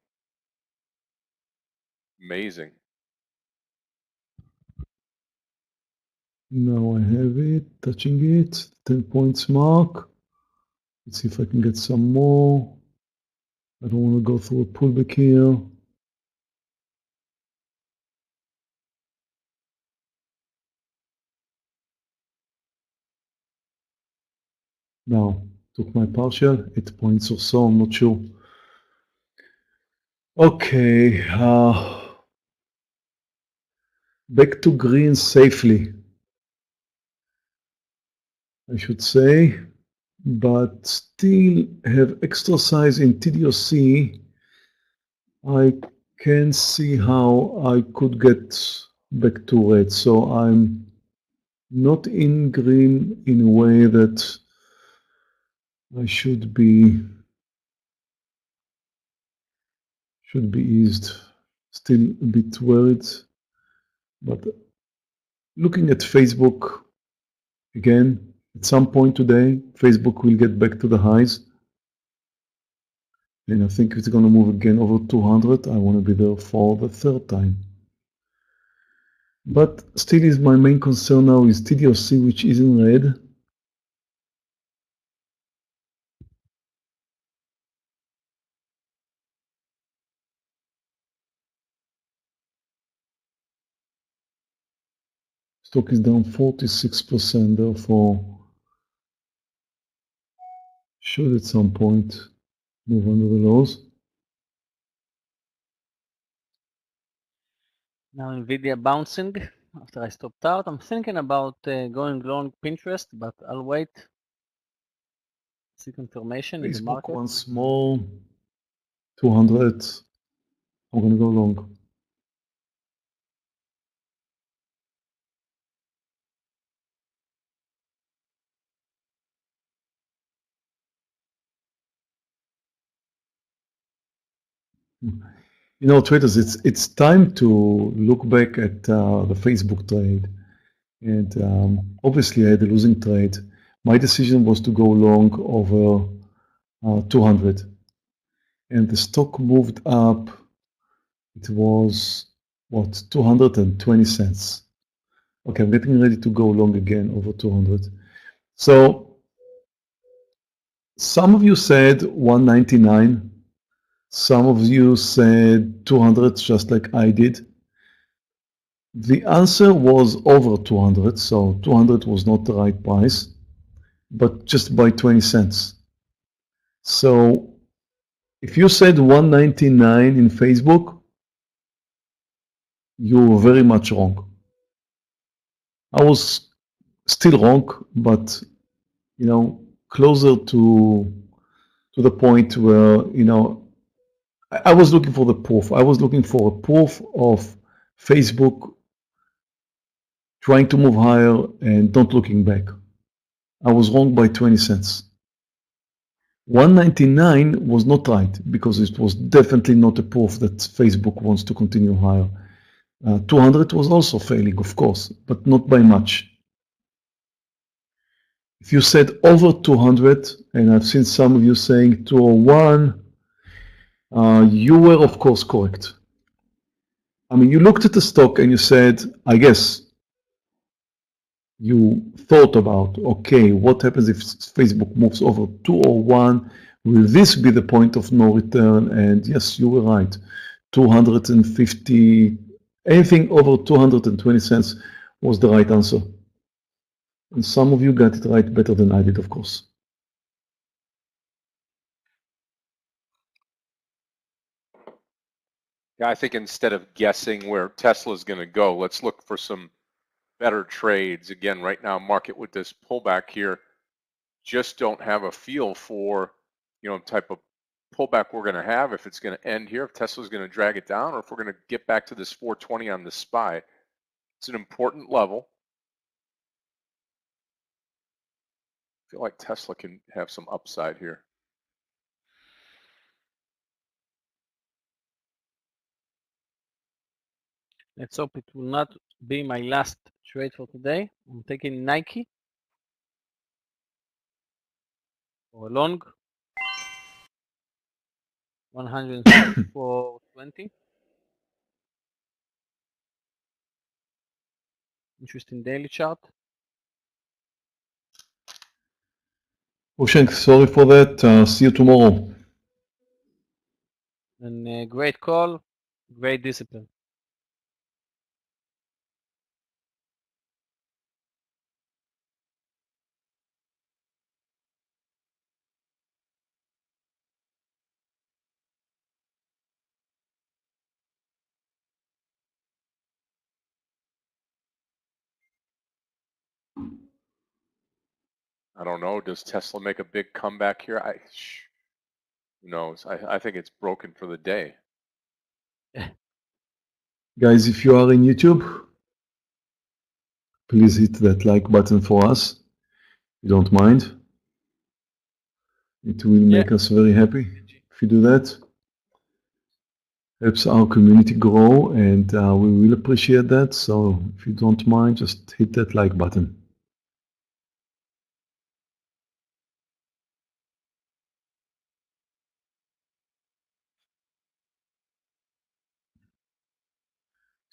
Amazing. Now I have it, touching it, 10 points mark. Let's see if I can get some more. I don't want to go through a pullback here. Now, took my partial, 8 points or so, I'm not sure. Okay, back to green safely, I should say, but still have extra size in TDOC. I can see how I could get back to red, so I'm not in green in a way that I should be eased. Still a bit worried, but looking at Facebook again, at some point today, Facebook will get back to the highs. And I think it's going to move again over 200. I want to be there for the third time. But still is my main concern now is TDOC, which is in red. Stock is down 46%, therefore should at some point move under the lows. Now Nvidia bouncing after I stopped out. I'm thinking about going long Pinterest, but I'll wait. See confirmation in the Facebook market. once more, 200. I'm going to go long. You know, traders, it's time to look back at the Facebook trade. And obviously, I had a losing trade. My decision was to go long over 200. And the stock moved up. It was, what, 220 cents. Okay, I'm getting ready to go long again over 200. So some of you said 199. Some of you said 200, just like I did. The answer was over 200, so 200 was not the right price, but just by 20 cents. So if you said 199 in Facebook, you were very much wrong. I was still wrong, but you know, closer to the point where, you know, I was looking for the proof. I was looking for a proof of Facebook trying to move higher and not looking back. I was wrong by 20 cents. 199 was not right because it was definitely not a proof that Facebook wants to continue higher. 200 was also failing, of course, but not by much. If you said over 200, and I've seen some of you saying 201, you were, of course, correct. I mean, you looked at the stock and you said, I guess, you thought about, okay, what happens if Facebook moves over 201? Will this be the point of no return? And yes, you were right. 250, anything over 220 cents was the right answer. And some of you got it right better than I did, of course. Yeah, I think instead of guessing where Tesla's going to go, let's look for some better trades. Again, right now, market with this pullback here, just don't have a feel for, you know, type of pullback we're going to have, if it's going to end here, if Tesla's going to drag it down, or if we're going to get back to this 420 on the SPY. It's an important level. I feel like Tesla can have some upside here. Let's hope it will not be my last trade for today. I'm taking Nike for a long 164.20. Interesting daily chart. Ushenk, sorry for that. See you tomorrow. And great call, great discipline. I don't know. Does Tesla make a big comeback here? Who knows? I think it's broken for the day. Guys, if you are in YouTube, please hit that like button for us. If you don't mind. It will make us very happy if you do that. Helps our community grow, and we will appreciate that. So if you don't mind, just hit that like button.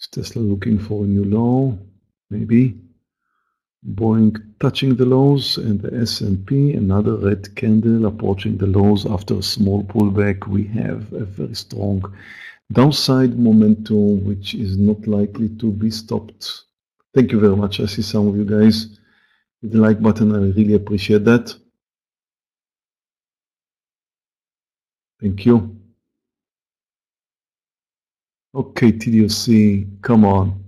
Is Tesla looking for a new low? Maybe. Boeing touching the lows, and the S&P, another red candle approaching the lows after a small pullback. We have a very strong downside momentum, which is not likely to be stopped. Thank you very much. I see some of you guys hit the like button. I really appreciate that. Thank you. Okay, TDOC, come on.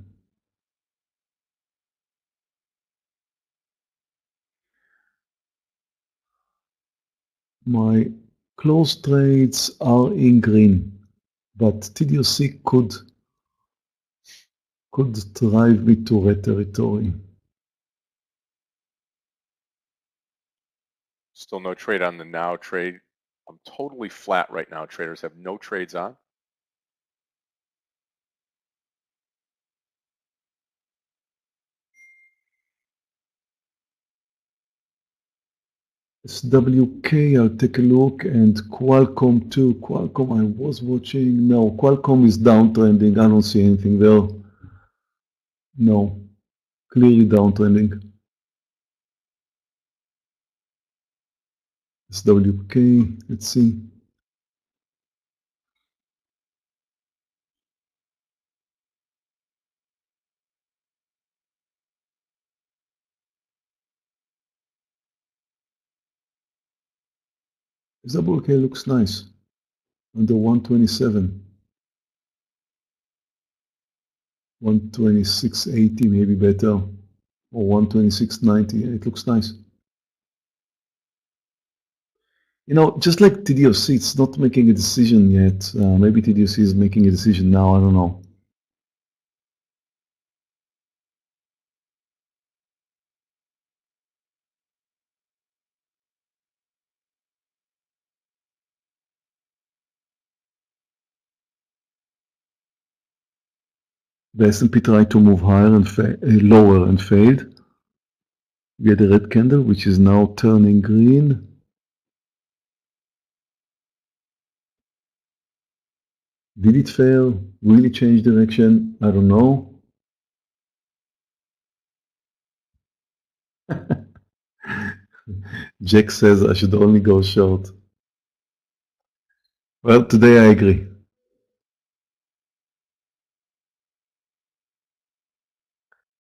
My close trades are in green, but TDOC could drive me to red territory. Still no trade on the now trade. I'm totally flat right now. Traders have no trades on. SWK, I'll take a look, and Qualcomm too. Qualcomm, I was watching. No, Qualcomm is downtrending. I don't see anything there. No, clearly downtrending. SWK, let's see. SWK looks nice. Under 127. 126.80 maybe better, or 126.90. It looks nice. You know, just like TDOC, it's not making a decision yet. Maybe TDOC is making a decision now. I don't know. The S&P tried to move higher and lower and failed. We had a red candle, which is now turning green. Did it fail? Really change direction? I don't know. Jack says I should only go short. Well, today I agree.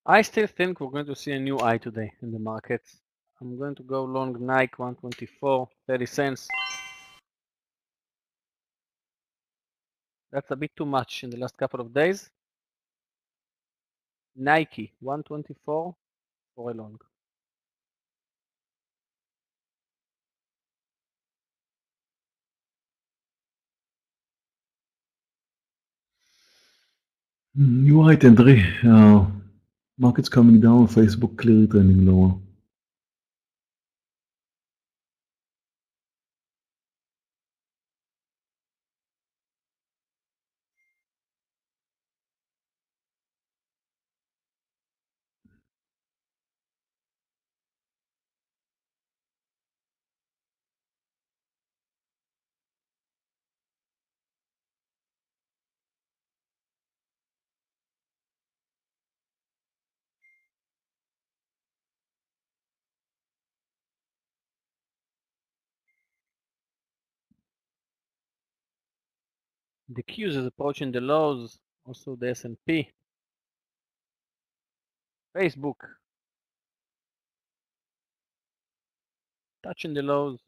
I still think we're going to see a new high today in the markets. I'm going to go long Nike 124, 30 cents. That's a bit too much in the last couple of days. Nike 124 for a long. You're right, Andre. Market's coming down, Facebook clearly trending lower. The Qs is approaching the lows, also the S&P. Facebook touching the lows.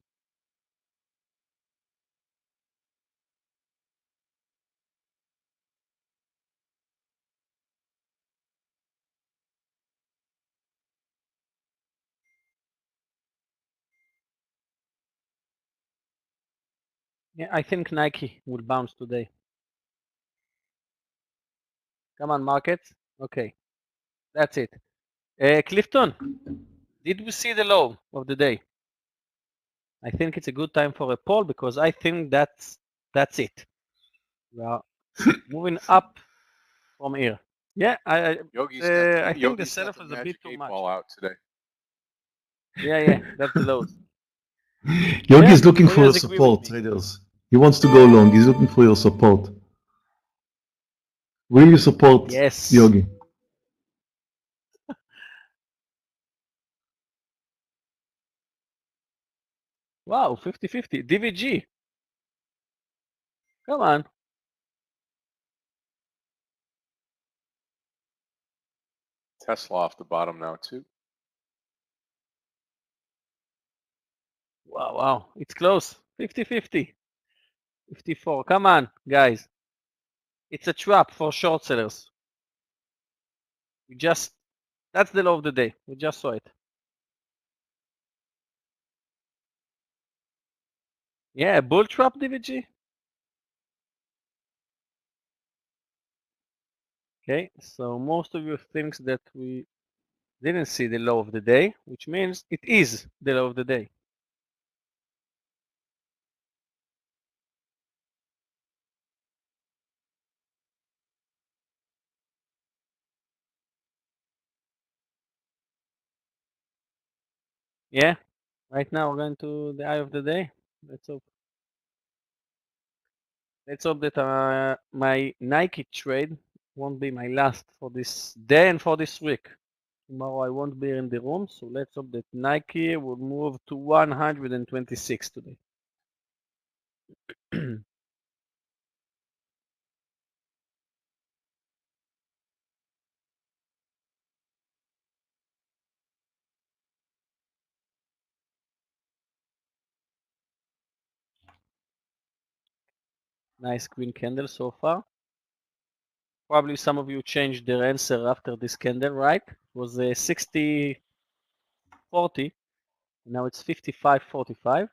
Yeah, I think Nike will bounce today. Come on, markets. Okay, that's it. Clifton, did we see the low of the day? I think it's a good time for a poll because I think that's it. We are moving up from here. Yeah, I think the setup is a bit too much. Ball out today. Yeah, that's the lows. Yogi is Yeah, looking for your traders agree with support, me. traders. He wants to go long. He's looking for your support. Will you support Yes. Yogi? Wow, 50-50. DVG. Come on. Tesla off the bottom now too. Wow. It's close. 50-50. 54. Come on, guys. It's a trap for short sellers. That's the low of the day. We just saw it. Yeah, bull trap DVG. Okay, so most of you thinks that we didn't see the low of the day, which means it is the low of the day. Yeah, right now we're going to the eye of the day. Let's hope. Let's hope that my Nike trade won't be my last for this day and for this week. Tomorrow I won't be in the room, so let's hope that Nike will move to 126 today. Nice green candle so far. Probably some of you changed their answer after this candle, right? It was 60-40. Now it's 55-45.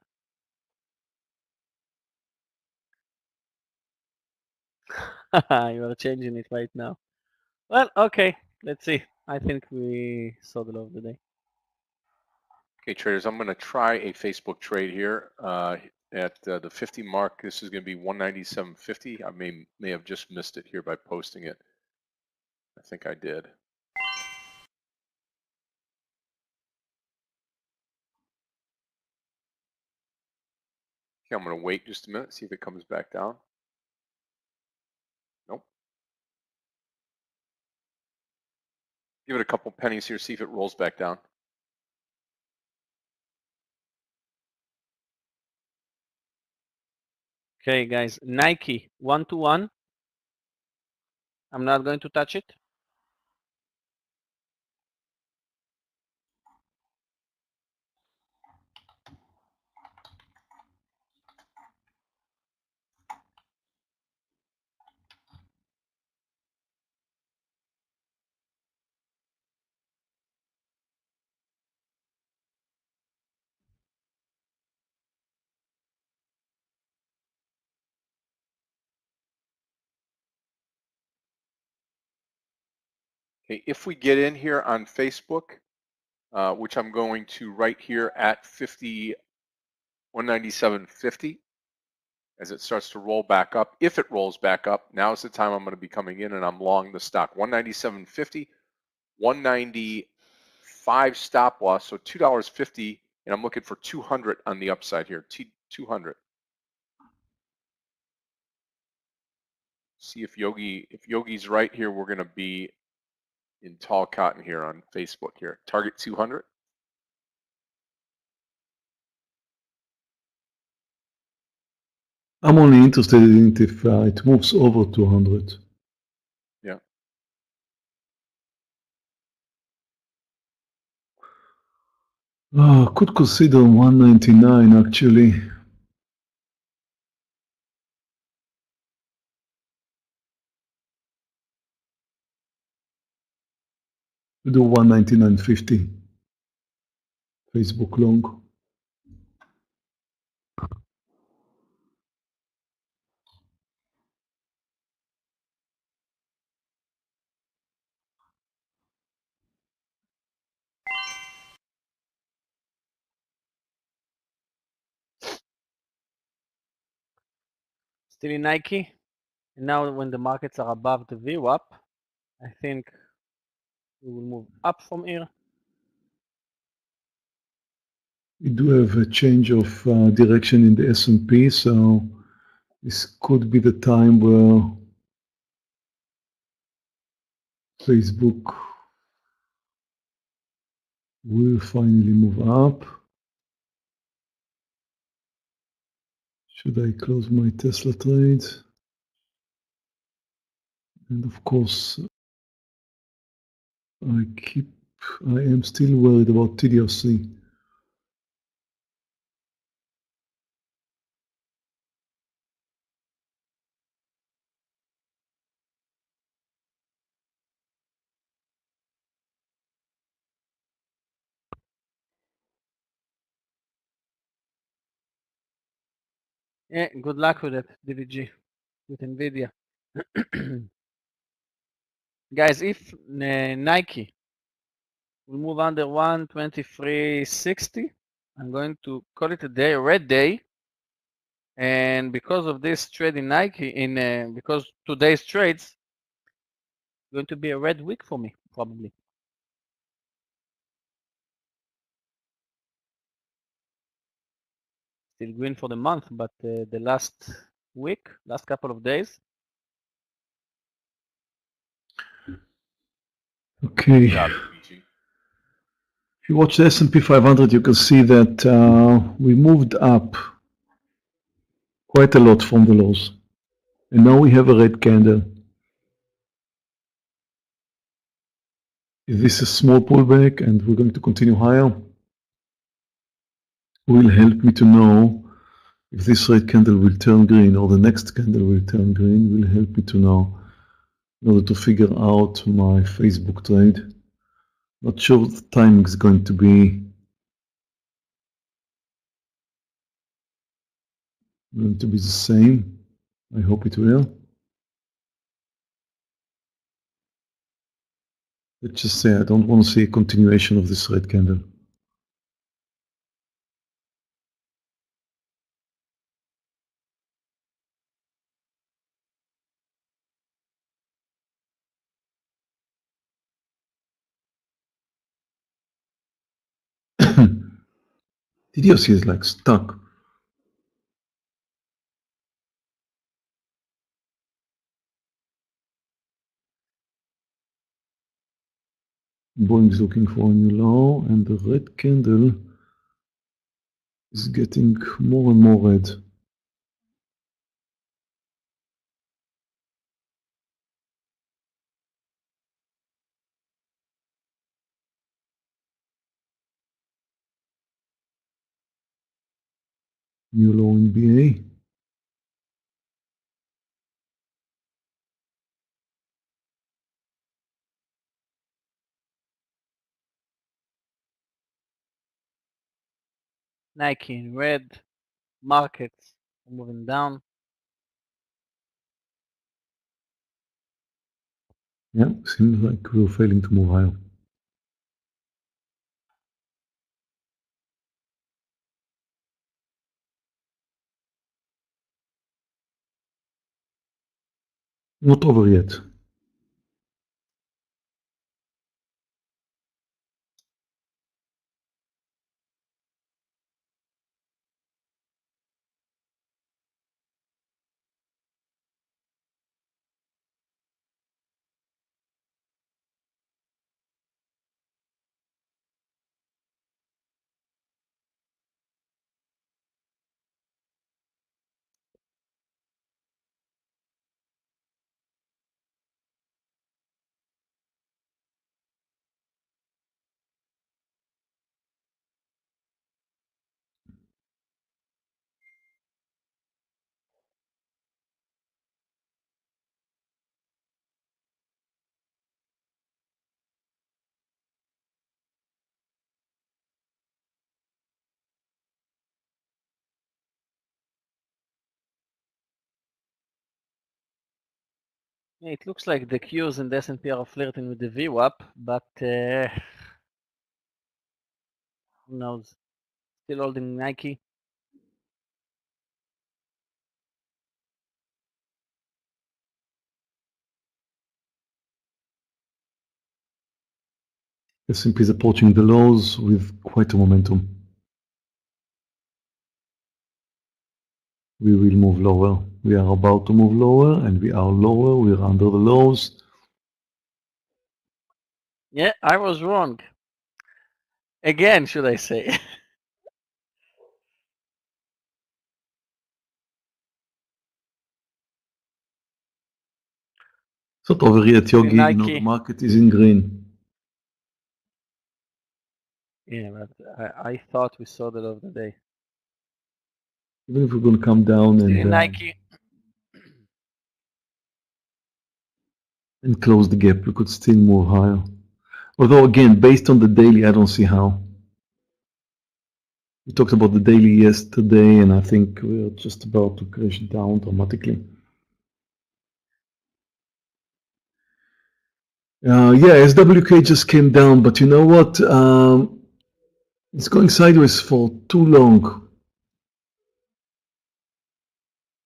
You are changing it right now. Well, okay. Let's see. I think we saw the low of the day. Okay, traders, I'm going to try a Facebook trade here at the 50 mark. This is going to be 197.50. I may have just missed it here by posting it. I think I did. Okay, I'm going to wait just a minute, see if it comes back down. Nope. Give it a couple pennies here, see if it rolls back down. Okay, guys. Nike 1-to-1. I'm not going to touch it. Okay, if we get in here on Facebook, which I'm going to right here at 197.50, as it starts to roll back up. If it rolls back up, now is the time I'm going to be coming in and I'm long the stock. 197.50, 195 stop loss, so $2.50, and I'm looking for 200 on the upside here. 200. See if Yogi's right here. We're going to be in tall cotton here on Facebook here. Target 200. I'm only interested in it if it moves over 200. Yeah. Could consider 199 actually. Do 199.50. Facebook long. Still in Nike. And now when the markets are above the VWAP, I think we will move up from here. We do have a change of direction in the S&P, so this could be the time where Facebook will finally move up. Should I close my Tesla trades? And of course, I am still worried about TDOC. Yeah, good luck with it, DVG, with NVIDIA. Guys, if Nike will move under 123.60, I'm going to call it a day, a red day. And because of this trade in Nike, because today's trades, going to be a red week for me, probably. Still green for the month, but the last couple of days. Okay. Yeah, If you watch the S&P 500, you can see that we moved up quite a lot from the lows. And now we have a red candle. Is this a small pullback and we're going to continue higher? Will help me to know if this red candle will turn green or the next candle will turn green. Will help me to know in order to figure out my Facebook trade. Not sure what the timing is going to be. Going to be the same. I hope it will. Let's just say I don't want to see a continuation of this red candle. TDOC is like stuck. Boeing is looking for a new low, and the red candle is getting more and more red. New low in BA. Nike in red, markets moving down. Yeah, seems like we're failing to move higher. Not over yet. It looks like the Qs and the S&P are flirting with the VWAP, but who knows? Still holding Nike. S&P is approaching the lows with quite a momentum. We will move lower. We are about to move lower, and we are lower. We are under the lows. Yeah, I was wrong. Again, should I say? So over here at Yogi, you know, Nike. the market is in green. Yeah, but I thought we saw that of the day. Even if we're going to come down Nike. and close the gap, we could still move higher. Although again, based on the daily, I don't see how. We talked about the daily yesterday, and I think we're just about to crash down dramatically. Yeah, SWK just came down, but you know what? It's going sideways for too long.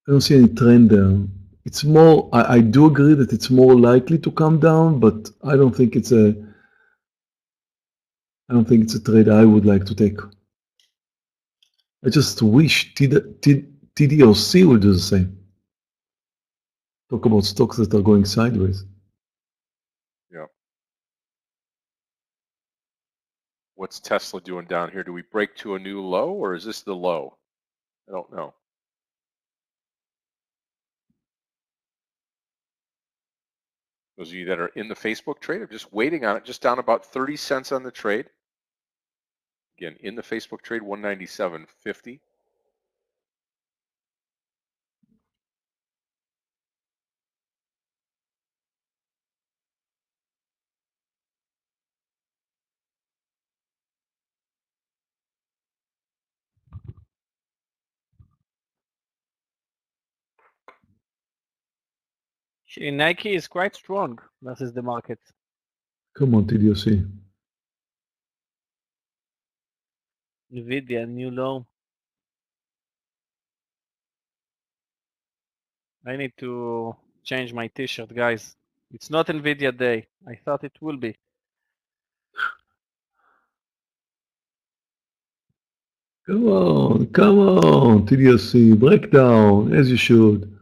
I don't see any trend there. It's more, I do agree that it's more likely to come down, but I don't think it's a trade I would like to take. I just wish TDOC would do the same. Talk about stocks that are going sideways. Yeah. What's Tesla doing down here? Do we break to a new low, or is this the low? I don't know. Those of you that are in the Facebook trade are just waiting on it, just down about 30 cents on the trade. Again, in the Facebook trade, 197.50. Nike is quite strong versus the market. Come on, TDOC. Nvidia, new low. I need to change my t-shirt, guys. It's not Nvidia day. I thought it will be. Come on, TDOC, breakdown, as you should.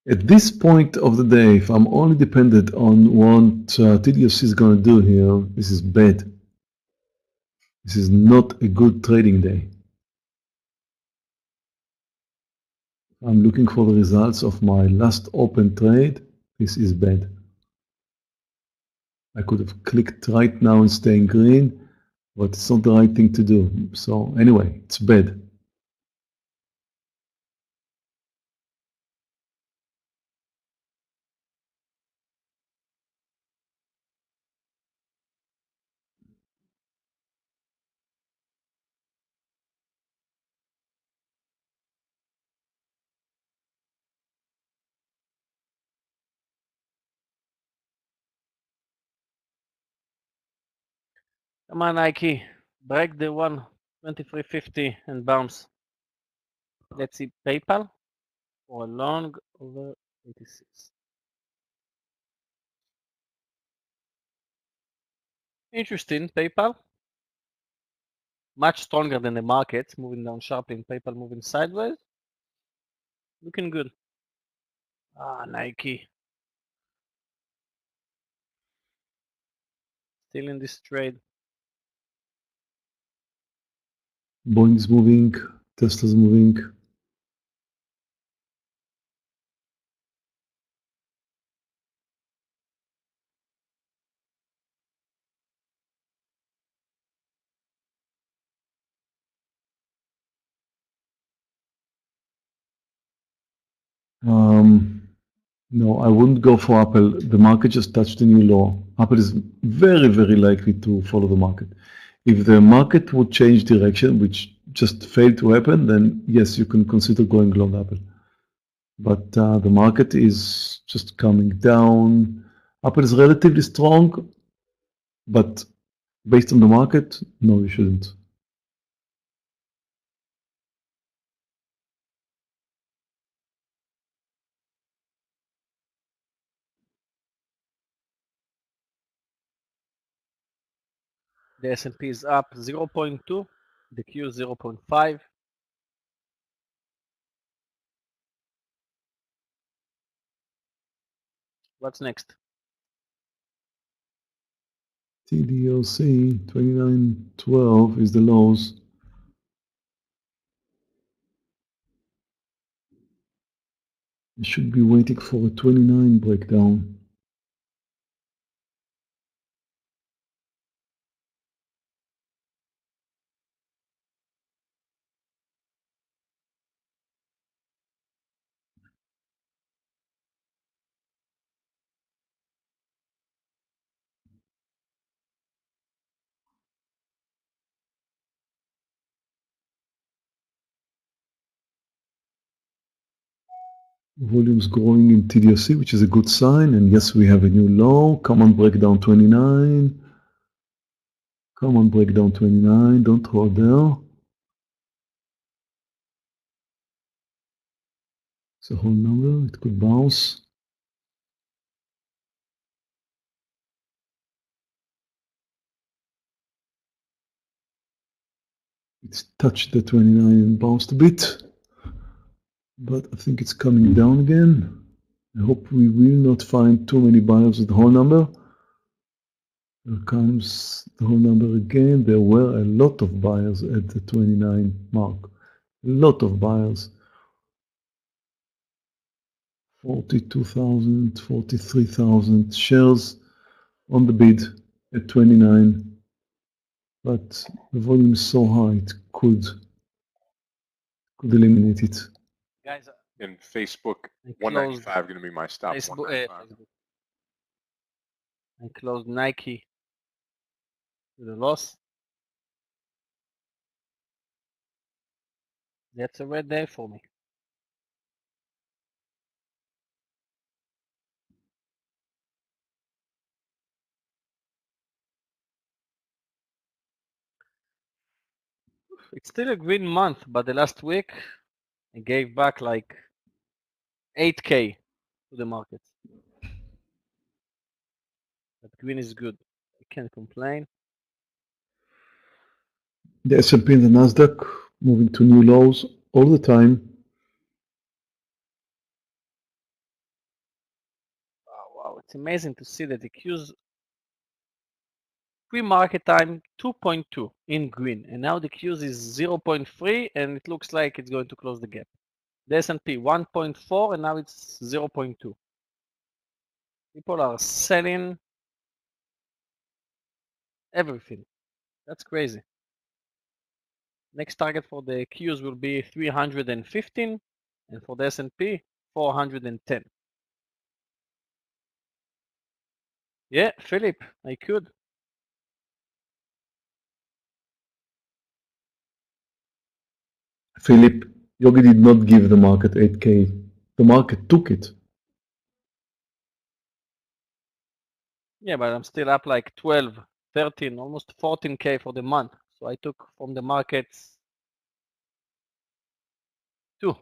At this point of the day, if I'm only dependent on what TDOC is going to do here, this is bad. This is not a good trading day. I'm looking for the results of my last open trade. This is bad. I could have clicked right now and stay in green, but it's not the right thing to do. So anyway, it's bad. Come on, Nike. Break the 123.50 and bounce. Let's see PayPal for a long over 86. Interesting, PayPal. Much stronger than the market, moving down sharply, and PayPal moving sideways. Looking good. Ah, Nike. Still in this trade. Boeing's moving, Tesla's moving. No, I wouldn't go for Apple. The market just touched a new low. Apple is very, very likely to follow the market. If the market would change direction, which just failed to happen, then yes, you can consider going long Apple. But the market is just coming down. Apple is relatively strong, but based on the market, no, you shouldn't. The S&P is up 0.2, the Q 0.5. What's next? TDOC 2912 is the lows. You should be waiting for a 29 breakdown. Volumes growing in TDOC, which is a good sign. And yes, we have a new low. Come on, break down 29. Come on, break down 29. Don't hold there. It's a whole number. It could bounce. It's touched the 29 and bounced a bit. But I think it's coming down again. I hope we will not find too many buyers with the whole number. Here comes the whole number again. There were a lot of buyers at the 29 mark. A lot of buyers. 42,000, 43,000 shares on the bid at 29. But the volume is so high, it could eliminate it. Guys, And Facebook, I 195 going to be my stop. Facebook, 195. I closed Nike with a loss. That's a red day for me. It's still a green month, but the last week I gave back like 8K to the market. But green is good. I can't complain. The S&P and the NASDAQ moving to new lows all the time. Wow, it's amazing to see that the Q's pre-market time 2.2 in green, and now the Q's is 0.3, and it looks like it's going to close the gap. The S&P 1.4, and now it's 0.2. People are selling everything. That's crazy. Next target for the Qs will be 315, and for the S&P 410. Yeah, Philip, I could. Philip, Yogi did not give the market 8K. The market took it. Yeah, but I'm still up like 12, 13, almost 14K for the month. So I took from the markets 2.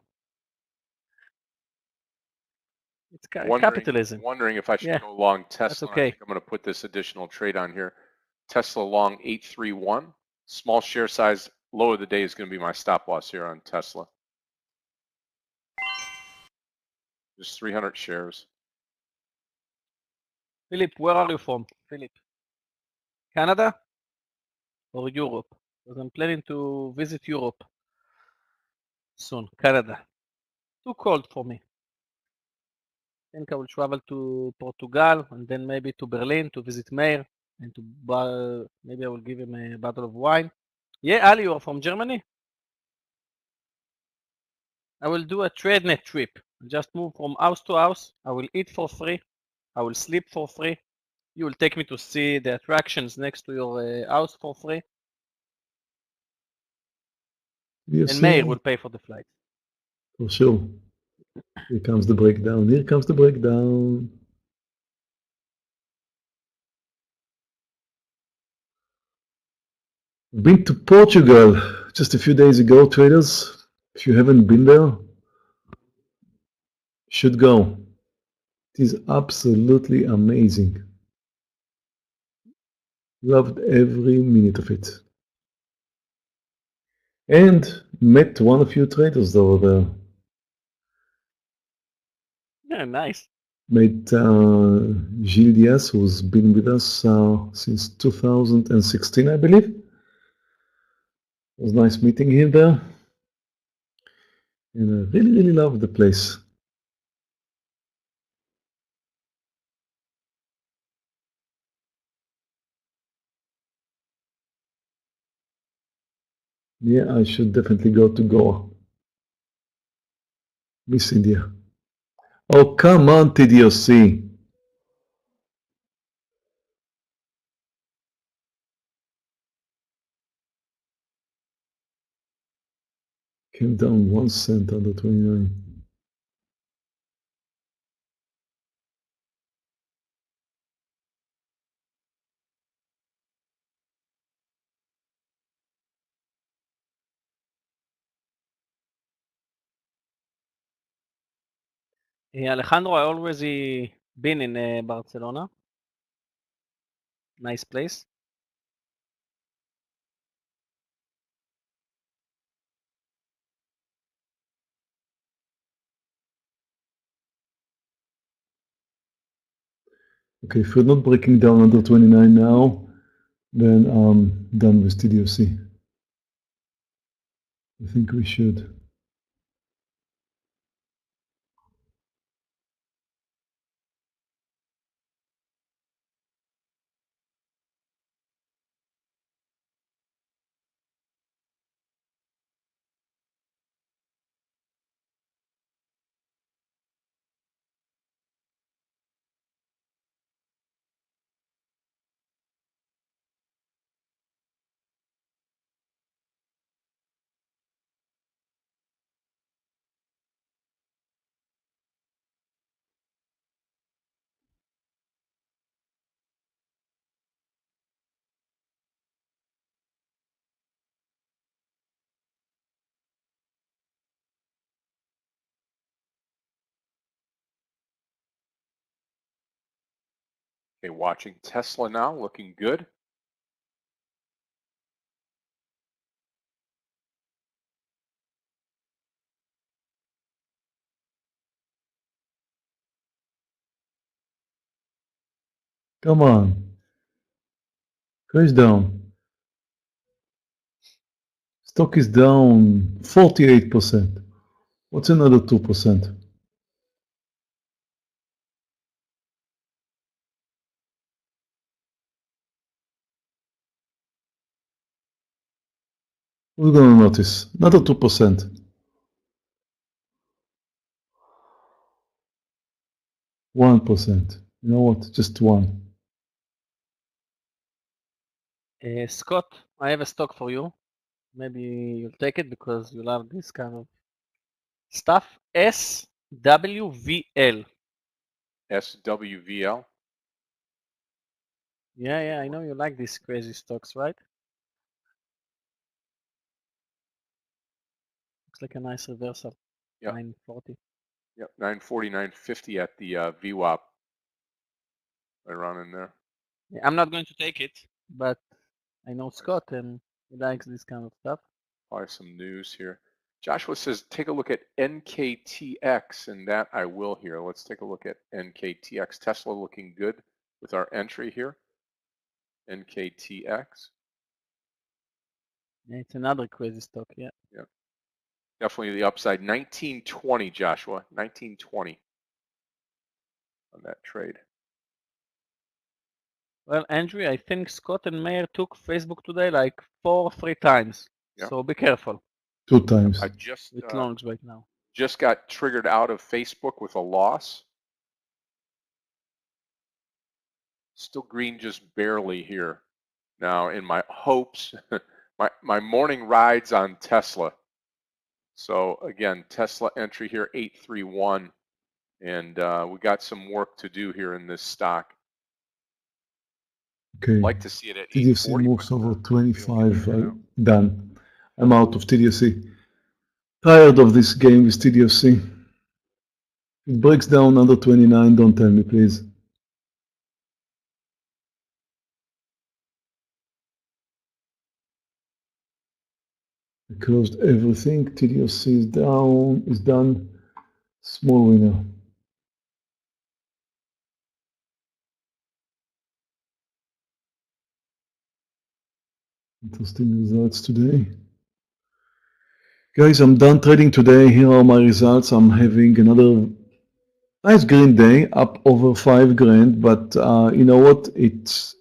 It's capitalism. Wondering if I should Yeah, go long Tesla. that's okay. I think I'm going to put this additional trade on here. Tesla long 831. Small share size, low of the day is going to be my stop loss here on Tesla. Just 300 shares. Philip, where are you from? Philip, Canada or Europe? Because I'm planning to visit Europe soon. Canada. Too cold for me. I think I will travel to Portugal and then maybe to Berlin to visit Meir and to maybe I will give him a bottle of wine. Yeah, Ali, you are from Germany? I will do a Tradenet trip. Just move from house to house. I will eat for free. I will sleep for free. You will take me to see the attractions next to your house for free. And Meir will pay for the flight. For sure. Here comes the breakdown. Here comes the breakdown. Been to Portugal just a few days ago, traders. If you haven't been there, should go. It is absolutely amazing. Loved every minute of it. And met one of you traders over there. Yeah, nice. Met Gilles Diaz, who's been with us since 2016, I believe. It was nice meeting him there. And I really, really loved the place. Yeah, I should definitely go to Goa. Miss India. Oh, come on, TDOC. Came down 1 cent under 29. Alejandro, I already been in Barcelona. Nice place. Okay, if we're not breaking down under 29 now, then I'm done with TDOC. I think we should. Okay, watching Tesla now, looking good. Come on. Goes down. Stock is down 48%. What's another 2%? Who's going to notice? Another 2%. 1%. You know what? Just 1. Scott, I have a stock for you. Maybe you'll take it because you love this kind of stuff. SWVL. SWVL. Yeah, I know you like these crazy stocks, right? Looks like a nice reversal. Yep. 940. Yep. 940, 950 at the VWAP. Right around in there. Yeah, I'm not going to take it, but I know Scott and he likes this kind of stuff. Probably some news here. Joshua says, take a look at NKTX, and that I will here. Let's take a look at NKTX. Tesla looking good with our entry here. NKTX. Yeah, it's another crazy stock, yeah. Yep. Definitely the upside. 1920, Joshua. 1920 on that trade. Well, Andrew, I think Scott and Meir took Facebook today like 4 or 3 times. Yep. So be careful 2 times. I just with longs right now. just got triggered out of Facebook with a loss. Still green just barely here. Now in my hopes, my morning rides on Tesla. So again, Tesla entry here 831, and we got some work to do here in this stock. Okay. I'd like to see it at TDOC 840. moves over We don't 25. get there now. Done. I'm out of TDOC. Tired of this game with TDOC. It breaks down under 29. Don't tell me, please. I closed everything. TDOC is down. Is done. Small winner. Interesting results today. Guys, I'm done trading today. Here are my results. I'm having another nice green day, up over 5 grand, but you know what? It's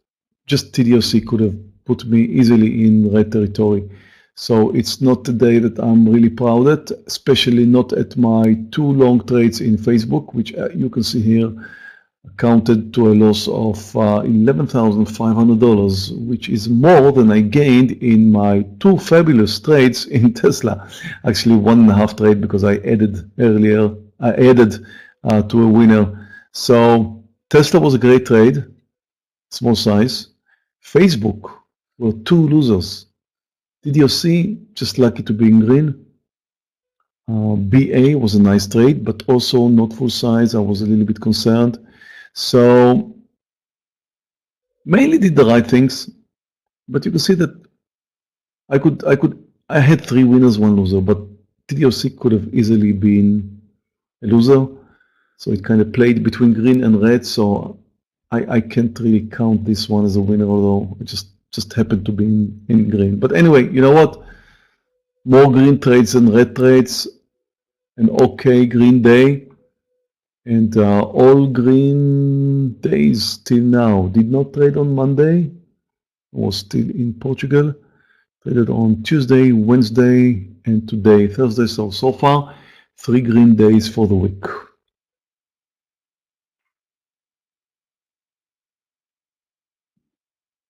just TDOC could have put me easily in red territory. So it's not the day that I'm really proud at, especially not at my 2 long trades in Facebook, which you can see here accounted to a loss of $11,500, which is more than I gained in my 2 fabulous trades in Tesla. Actually, 1.5 trade because I added earlier, to a winner. So Tesla was a great trade, small size. Facebook were 2 losers. TDOC, just lucky to be in green. BA was a nice trade, but also not full size. I was a little bit concerned. So mainly did the right things, but you can see that I had 3 winners, 1 loser, but TDOC could have easily been a loser. So it kind of played between green and red. So I can't really count this one as a winner, although it just happened to be in green. But anyway, you know what? More green trades than red trades. An okay green day. And all green days till now. Did not trade on Monday. Was still in Portugal. Traded on Tuesday, Wednesday, and today, Thursday. So far, 3 green days for the week.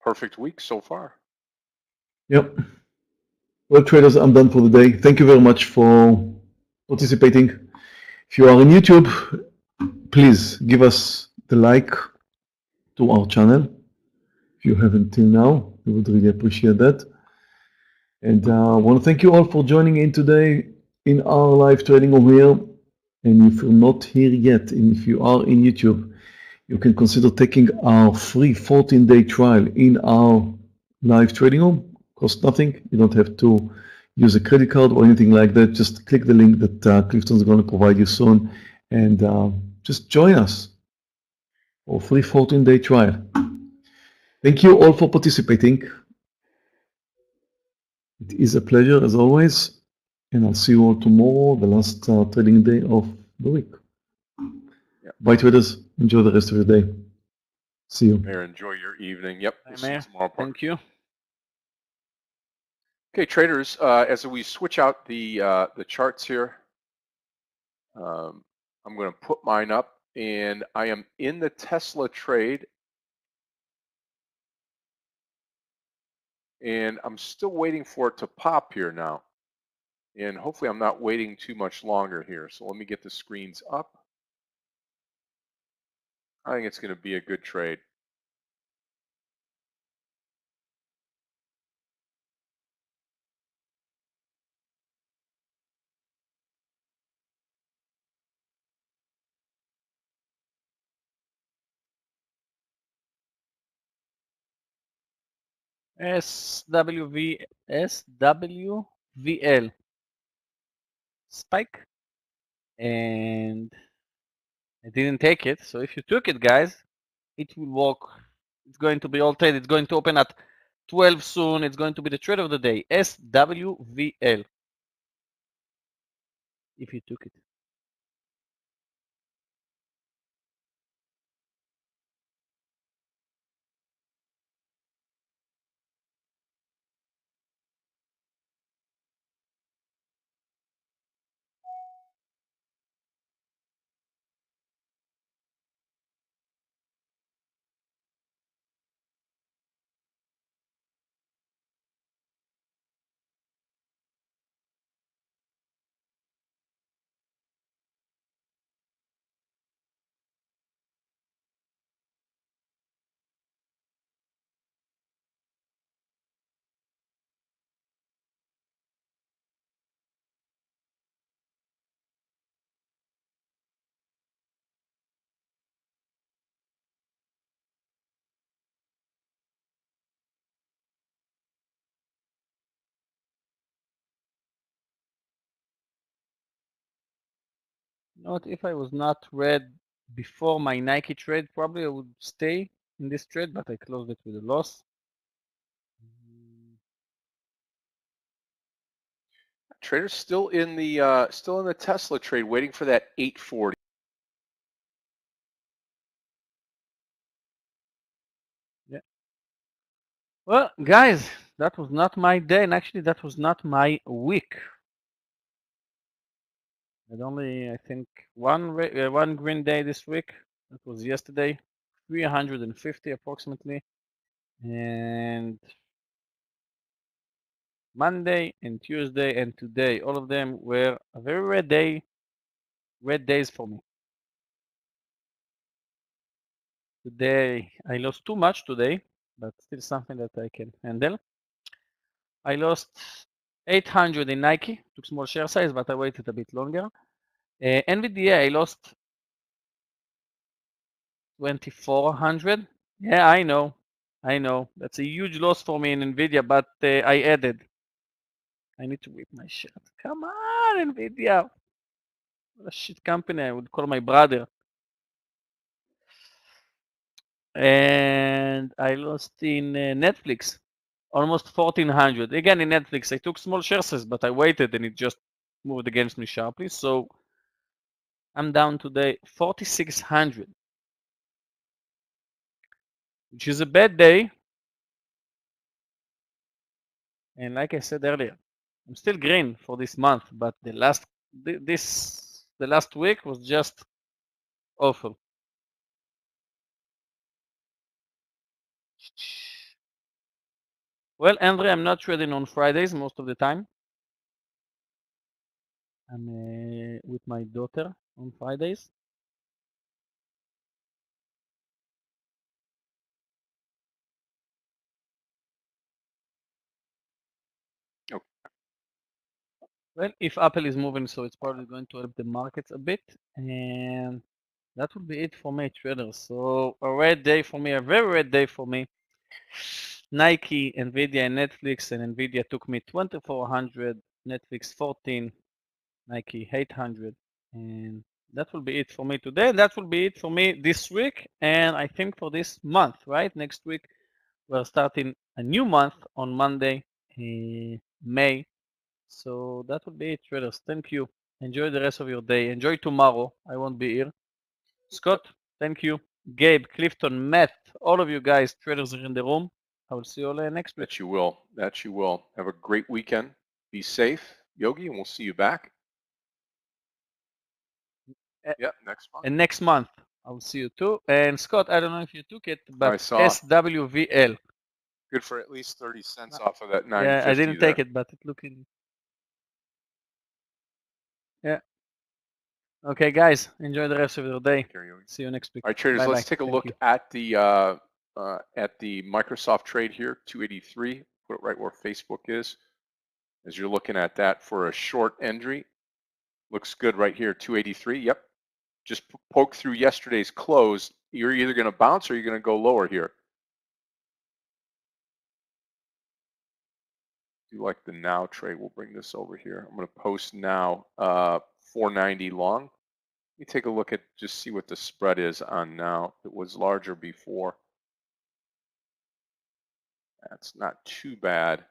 Perfect week so far. Yep. Well, traders, I'm done for the day. Thank you very much for participating. If you are on YouTube, please give us the like to our channel. If you haven't till now, we would really appreciate that. And I want to thank you all for joining in today in our live trading room here. And if you're not here yet, and if you are in YouTube, you can consider taking our free 14-day trial in our live trading room. Costs nothing. You don't have to use a credit card or anything like that. Just click the link that Clifton is going to provide you soon, and just join us for a free 14-day trial. Thank you all for participating. It is a pleasure as always, and I'll see you all tomorrow, the last trading day of the week. Yep. Bye, traders. Enjoy the rest of your day. See you. Meir, enjoy your evening. Yep. Bye, We'll see you Meir. tomorrow. Thank you. Okay, traders, as we switch out the charts here, I'm going to put mine up, and I am in the Tesla trade, and I'm still waiting for it to pop here now, and hopefully I'm not waiting too much longer here. So let me get the screens up. I think it's going to be a good trade. SWVL spike, and I didn't take it. So if you took it, guys, it will work. It's going to be all trade. It's going to open at 12 soon. It's going to be the trade of the day. SWVL. If you took it. Not if I was not red before my Nike trade, probably I would stay in this trade, but I closed it with a loss. Trader's still in the Tesla trade, waiting for that 840. Yeah. Well, guys, that was not my day, and actually that was not my week. I had only, I think, one green day this week. That was yesterday, 350 approximately, and Monday and Tuesday and today, all of them were a very red days for me. Today, I lost too much today, but still something that I can handle. I lost 800 in Nike, took small share size, but I waited a bit longer. NVDA, I lost 2,400. Yeah, I know. That's a huge loss for me in NVIDIA, but I added. I need to whip my shirt. Come on, NVIDIA. What a shit company, I would call my brother. And I lost in Netflix, almost 1,400. Again, in Netflix, I took small shares, but I waited and it just moved against me sharply. So I'm down today 4,600, which is a bad day. And like I said earlier, I'm still green for this month, but the last week was just awful. Well, Andre, I'm not trading on Fridays most of the time. I'm with my daughter on Fridays. Okay. Well, if Apple is moving, so it's probably going to help the markets a bit. And that would be it for me, traders. So a red day for me, a very red day for me. Nike, Nvidia, and Netflix, and Nvidia took me 2,400, Netflix 14, Nike 800, and that will be it for me today. That will be it for me this week, and I think for this month, right? Next week we're starting a new month on Monday, May. So that will be it, traders. Thank you. Enjoy the rest of your day. Enjoy tomorrow. I won't be here. Scott, thank you. Gabe, Clifton, Matt, all of you guys, traders are in the room. I will see you all next week. That you will. That you will. Have a great weekend. Be safe, Yogi, and we'll see you back. Yep, next month. And next month, I will see you too. And Scott, I don't know if you took it, but I saw. SWVL. Good for at least 30 cents off of that 950 Yeah, I didn't there. take it, but it looking. Yeah. Okay, guys, enjoy the rest of your day. See you next week. All right, traders, Bye-bye. let's take a look at the Microsoft trade here, 283. Put it right where Facebook is. As you're looking at that for a short entry, looks good right here, 283. Yep, just poke through yesterday's close. You're either going to bounce or you're going to go lower here. you like the now trade, we'll bring this over here. I'm going to post now 490 long. Let me take a look at, just see what the spread is on now. It was larger before. That's not too bad.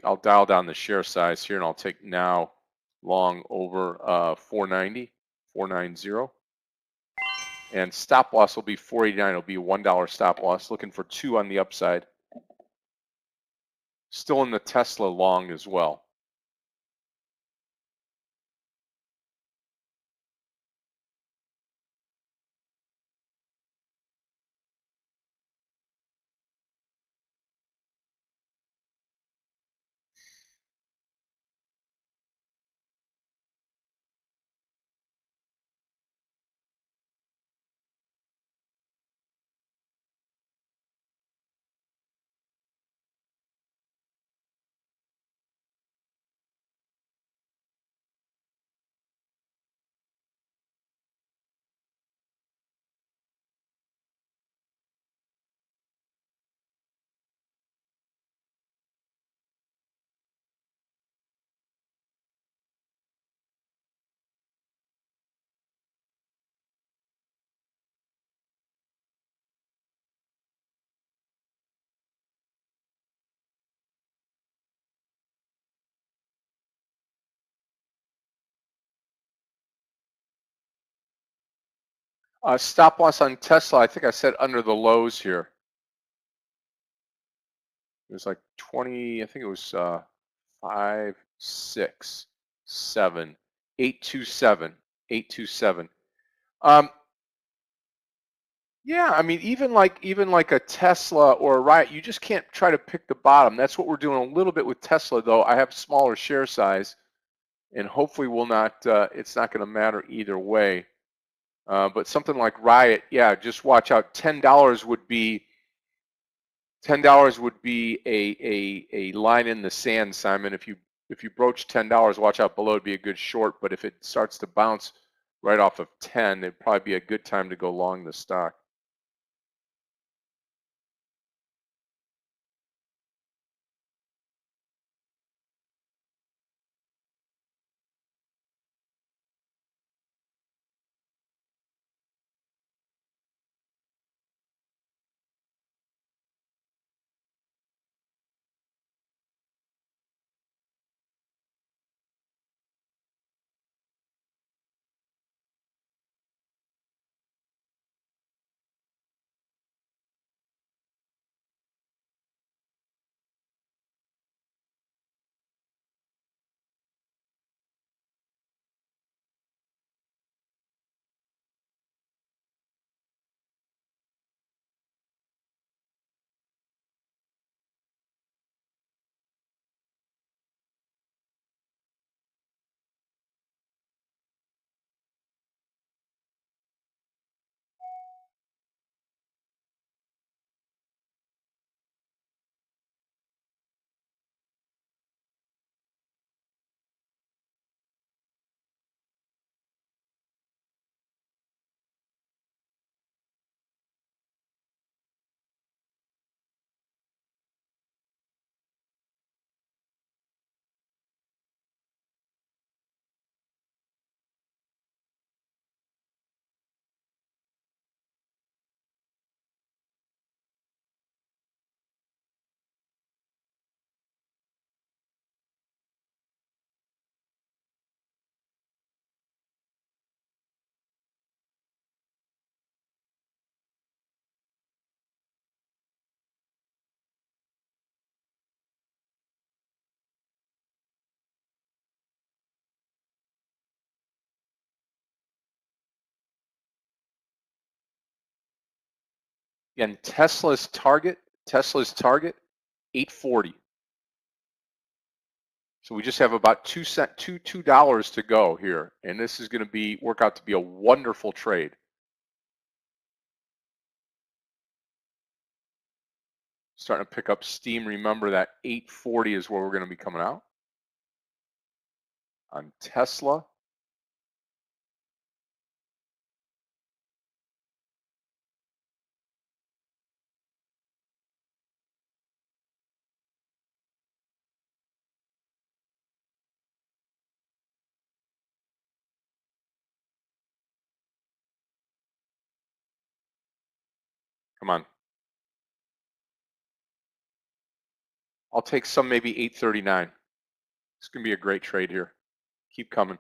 I'll dial down the share size here, and I'll take now long over 490, 490. And stop loss will be 489. It'll be a $1 stop loss. Looking for 2 on the upside. Still in the Tesla long as well. Stop loss on Tesla, I think I said under the lows here. It was like 20, I think it was 5, 6, 7, 827, 827. Yeah, I mean, even like a Tesla or a Riot, you just can't try to pick the bottom. That's what we're doing a little bit with Tesla, though. I have smaller share size, and hopefully will not. It's not going to matter either way. But something like Riot, yeah, just watch out. $10 would be a line in the sand, Simon. If you broach $10, watch out below. It'd be a good short. But if it starts to bounce right off of 10, it'd probably be a good time to go long the stock. And Tesla's target, 840. So we just have about $2 to go here, and this is going to work out to be a wonderful trade. Starting to pick up steam. Remember that 840 is where we're going to be coming out on Tesla. Come on. I'll take some maybe 839. It's going to be a great trade here. Keep coming.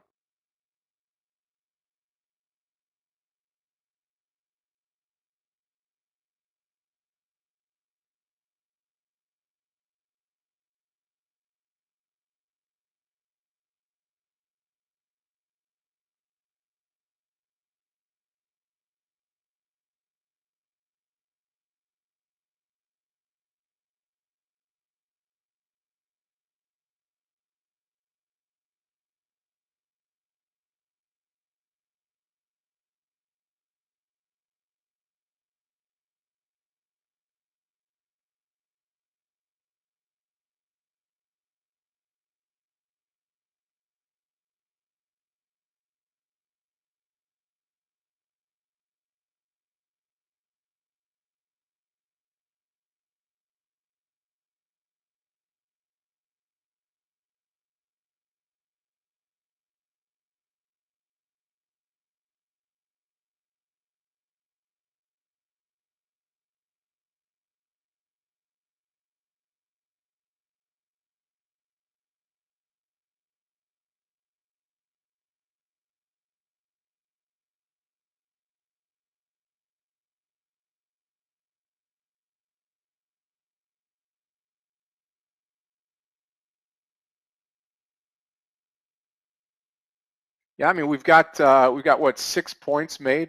Yeah, I mean, we've got what, 6 points made.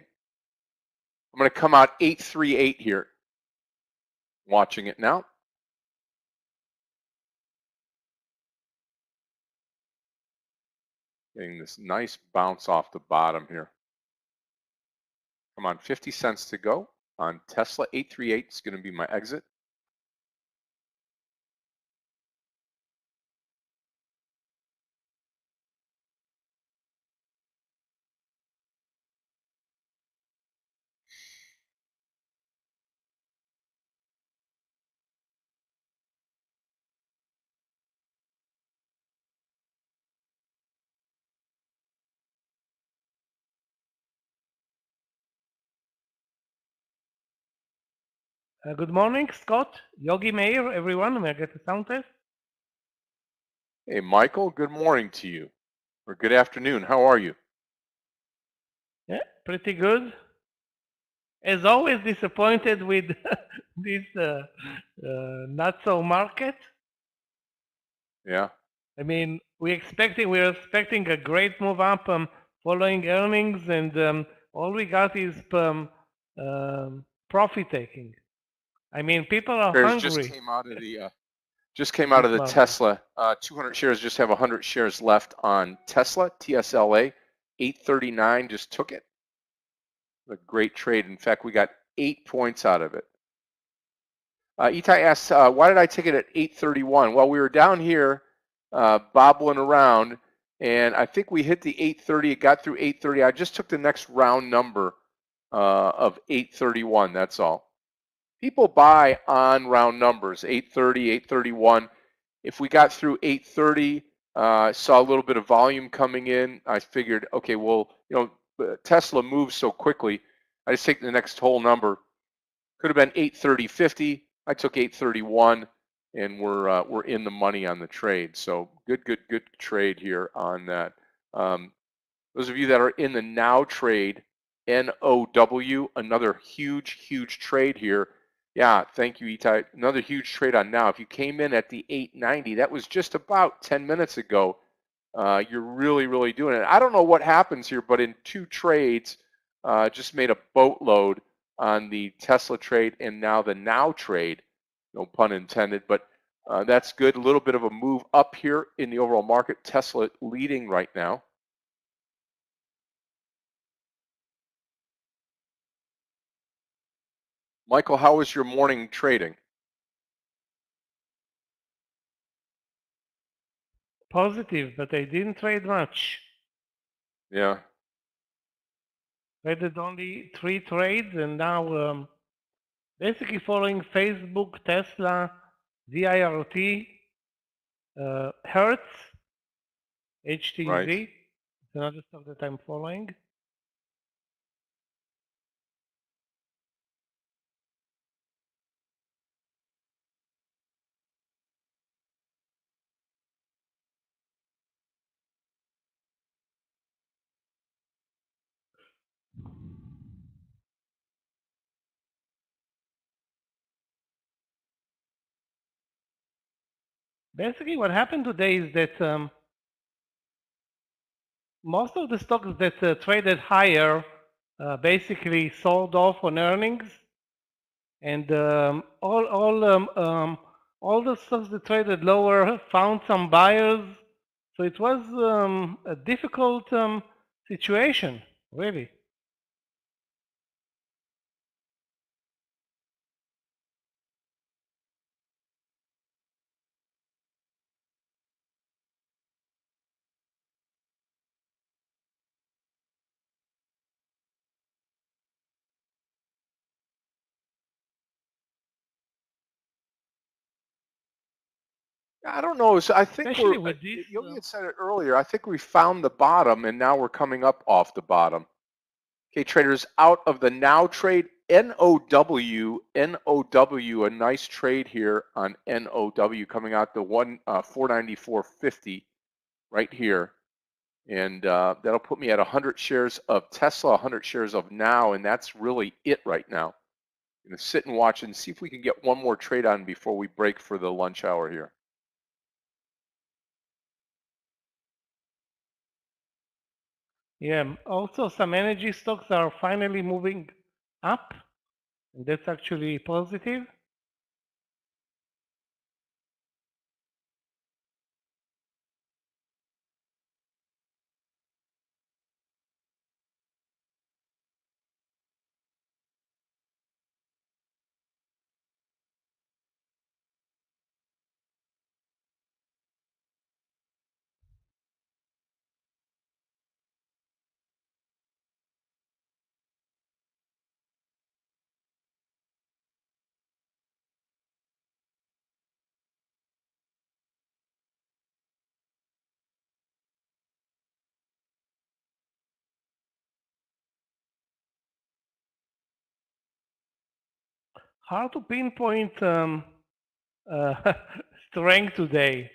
I'm going to come out 838 here. Watching it now. Getting this nice bounce off the bottom here. Come on, 50 cents to go on Tesla. 838 is going to be my exit. Good morning, Scott, Yogi, Meir, everyone. May I get a sound test? Hey, Michael, good morning to you. Or good afternoon. How are you? Yeah, pretty good. As always, disappointed with this not so market. Yeah. I mean, we're expecting a great move up following earnings, and all we got is profit taking. I mean, people are Shares hungry. just came out of the Market. Tesla. 200 shares just have 100 shares left on Tesla. TSLA 839 just took it. A great trade. In fact, we got 8 points out of it. Itai asks, why did I take it at 831? Well, we were down here bobbling around, and I think we hit the 830. It got through 830. I just took the next round number of 831. That's all. People buy on round numbers, 830, 831. If we got through 830, saw a little bit of volume coming in, I figured, okay, well, Tesla moves so quickly. I just take the next whole number. Could have been 830.50. I took 831, and we're in the money on the trade. So good trade here on that. Those of you that are in the now trade, NOW, another huge trade here. Yeah, thank you, Itai. Another huge trade on now. If you came in at the 890, that was just about 10 minutes ago. You're really doing it. I don't know what happens here, but in 2 trades, just made a boatload on the Tesla trade and now the now trade. No pun intended, but that's good. A little bit of a move up here in the overall market. Tesla leading right now. Michael, how was your morning trading? Positive, but I didn't trade much. Yeah. Traded only 3 trades, and now basically following Facebook, Tesla, VIRT, Hertz, HTZ. Right. It's another stuff that I'm following. Basically, what happened today is that most of the stocks that traded higher basically sold off on earnings, and all the stocks that traded lower found some buyers. So it was a difficult situation, really. I don't know. I think Especially with this. Yogi had said it earlier. I think we found the bottom and now we're coming up off the bottom. Okay, traders, out of the now trade, NOW, a nice trade here on NOW coming out to 494.50 right here. And that'll put me at 100 shares of Tesla, 100 shares of Now, and that's really it right now. I'm going to sit and watch and see if we can get one more trade on before we break for the lunch hour here. Yeah, also some energy stocks are finally moving up, and that's actually positive. Hard to pinpoint strength today.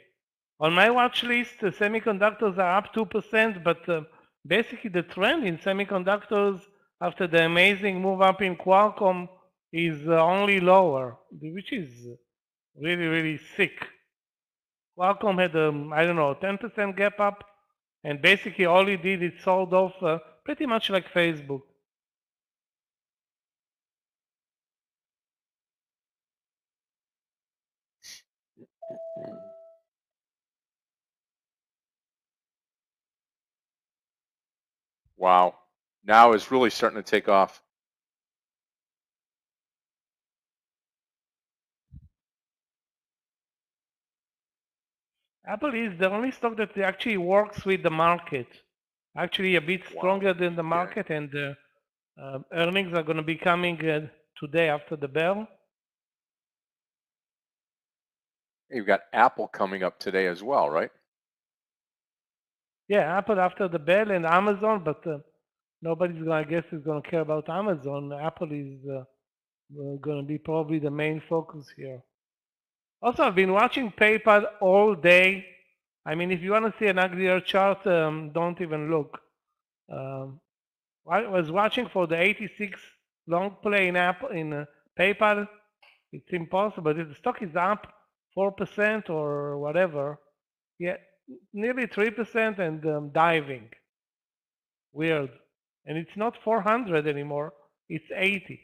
On my watch list, the semiconductors are up 2%, but basically the trend in semiconductors after the amazing move up in Qualcomm is only lower, which is really, really sick. Qualcomm had, I don't know, 10% gap up, and basically all it did is sold off pretty much like Facebook. Wow. Now is really starting to take off. Apple is the only stock that actually works with the market, actually a bit stronger than the market, and earnings are going to be coming today after the bell. You've got Apple coming up today as well, right? Yeah, Apple after the bell and Amazon, but nobody's going, I guess, is going to care about Amazon. Apple is going to be probably the main focus here. Also, I've been watching PayPal all day. I mean, if you want to see an uglier chart, don't even look. I was watching for the 86 long play in PayPal. It's impossible. If the stock is up 4% or whatever, yeah, nearly 3% and diving. Weird. And it's not 400 anymore. It's 80.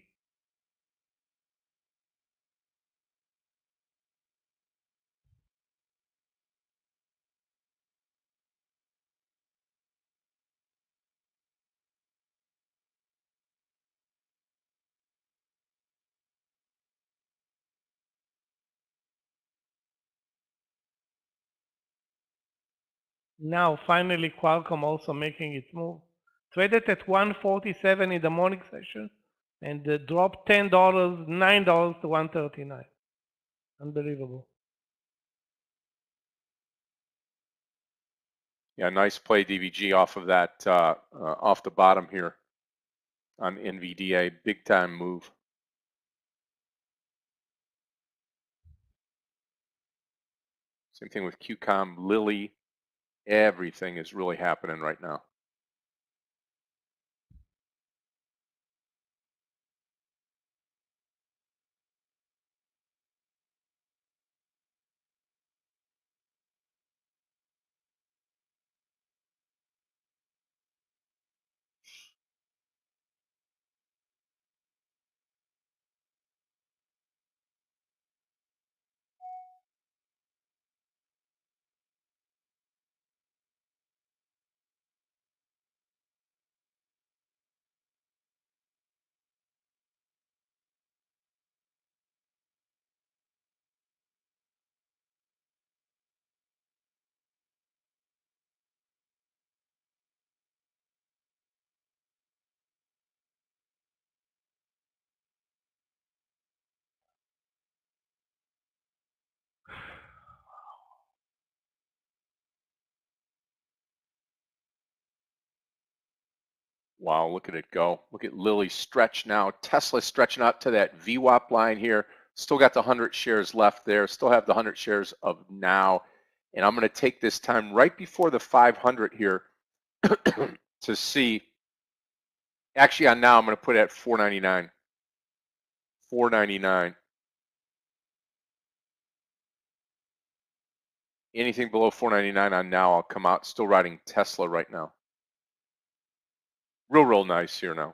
Now, finally, Qualcomm also making its move. Traded at 147 in the morning session and dropped $10, $9 to 139. Unbelievable. Yeah, nice play, DVG, off of that, off the bottom here on NVDA. Big time move. Same thing with QCOM, Lilly. Everything is really happening right now. Wow, look at it go. Look at Lilly stretch now. Tesla stretching out to that VWAP line here. Still got the 100 shares left there. Still have the 100 shares of now. And I'm going to take this time right before the 500 here to see. Actually, on now, I'm going to put it at 499. 499. Anything below 499 on now, I'll come out. Still riding Tesla right now. Real nice here now.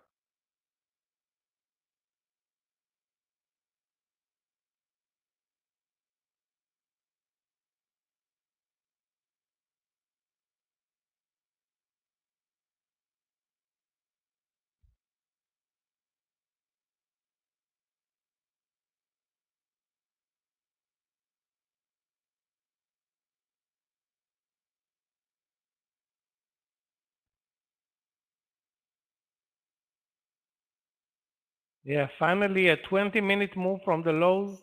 Yeah, finally a 20-minute move from the lows.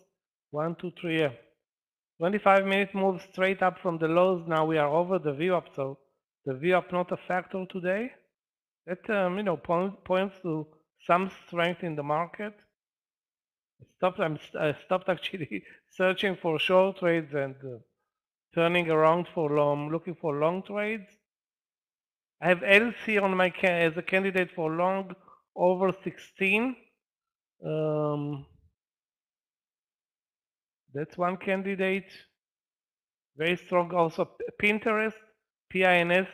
1, 2, 3, yeah. 25-minute move straight up from the lows. Now we are over the VWAP, so the VWAP not a factor today. That you know, points to some strength in the market. I stopped actually searching for short trades and turning around for looking for long trades. I have LC on my as a candidate for long over 16. That's one candidate. Very strong also Pinterest, PINS,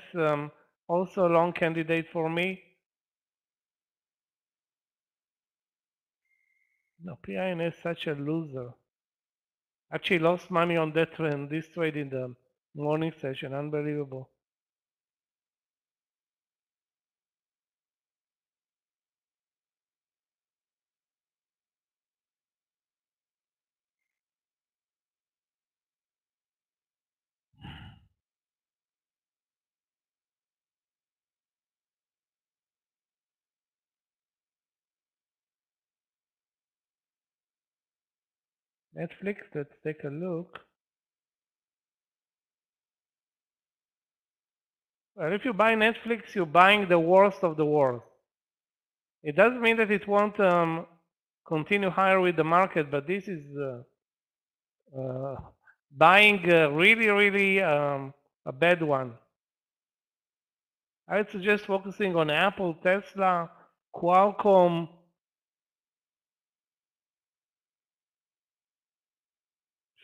also a long candidate for me. No, PINS such a loser. Actually lost money on that trend, this trade in the morning session, unbelievable. Netflix, let's take a look. Well, if you buy Netflix, you're buying the worst of the worst. It doesn't mean that it won't continue higher with the market, but this is buying really a bad one. I would suggest focusing on Apple, Tesla, Qualcomm,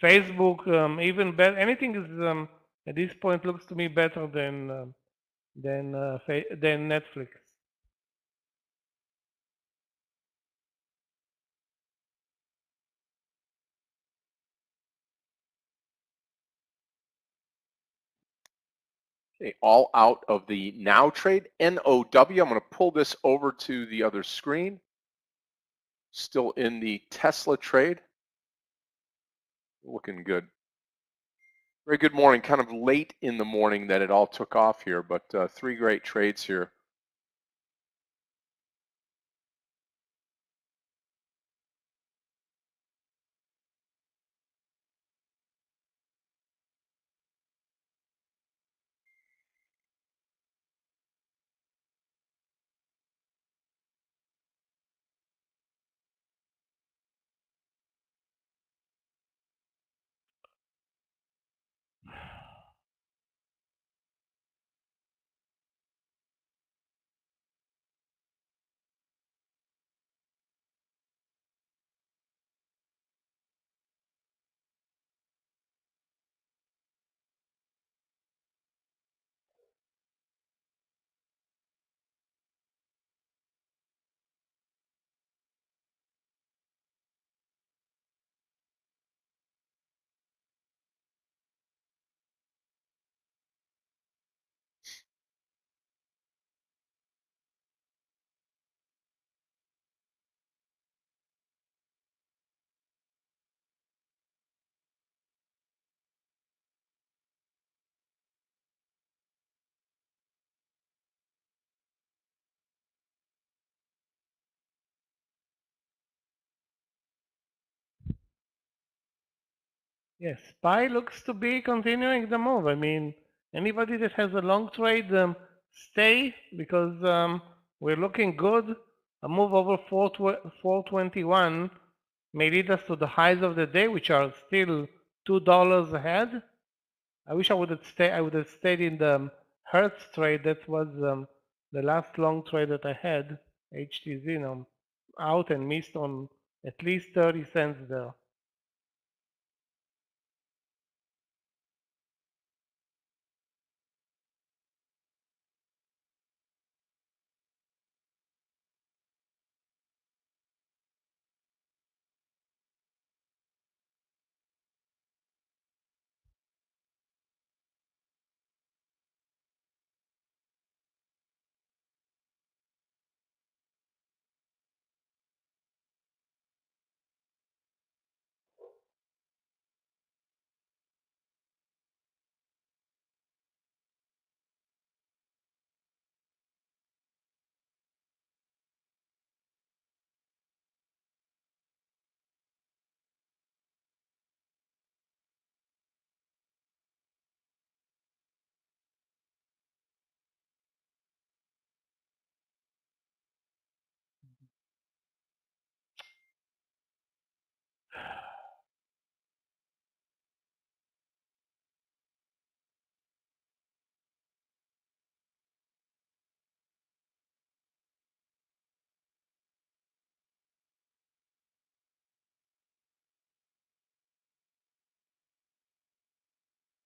Facebook, even better. Anything is at this point looks to me better than Netflix. Okay, all out of the now trade, NOW. I'm going to pull this over to the other screen. Still in the Tesla trade. Looking good. Very good morning. Kind of late in the morning that it all took off here, but 3 great trades here. Yes, SPY looks to be continuing the move. I mean, anybody that has a long trade, stay, because We're looking good. A move over 421 may lead us to the highs of the day, which are still $2 ahead. I wish I would have stayed in the Hertz trade. That was the last long trade that I had, HTZ. Now I'm out and missed on at least 30 cents there.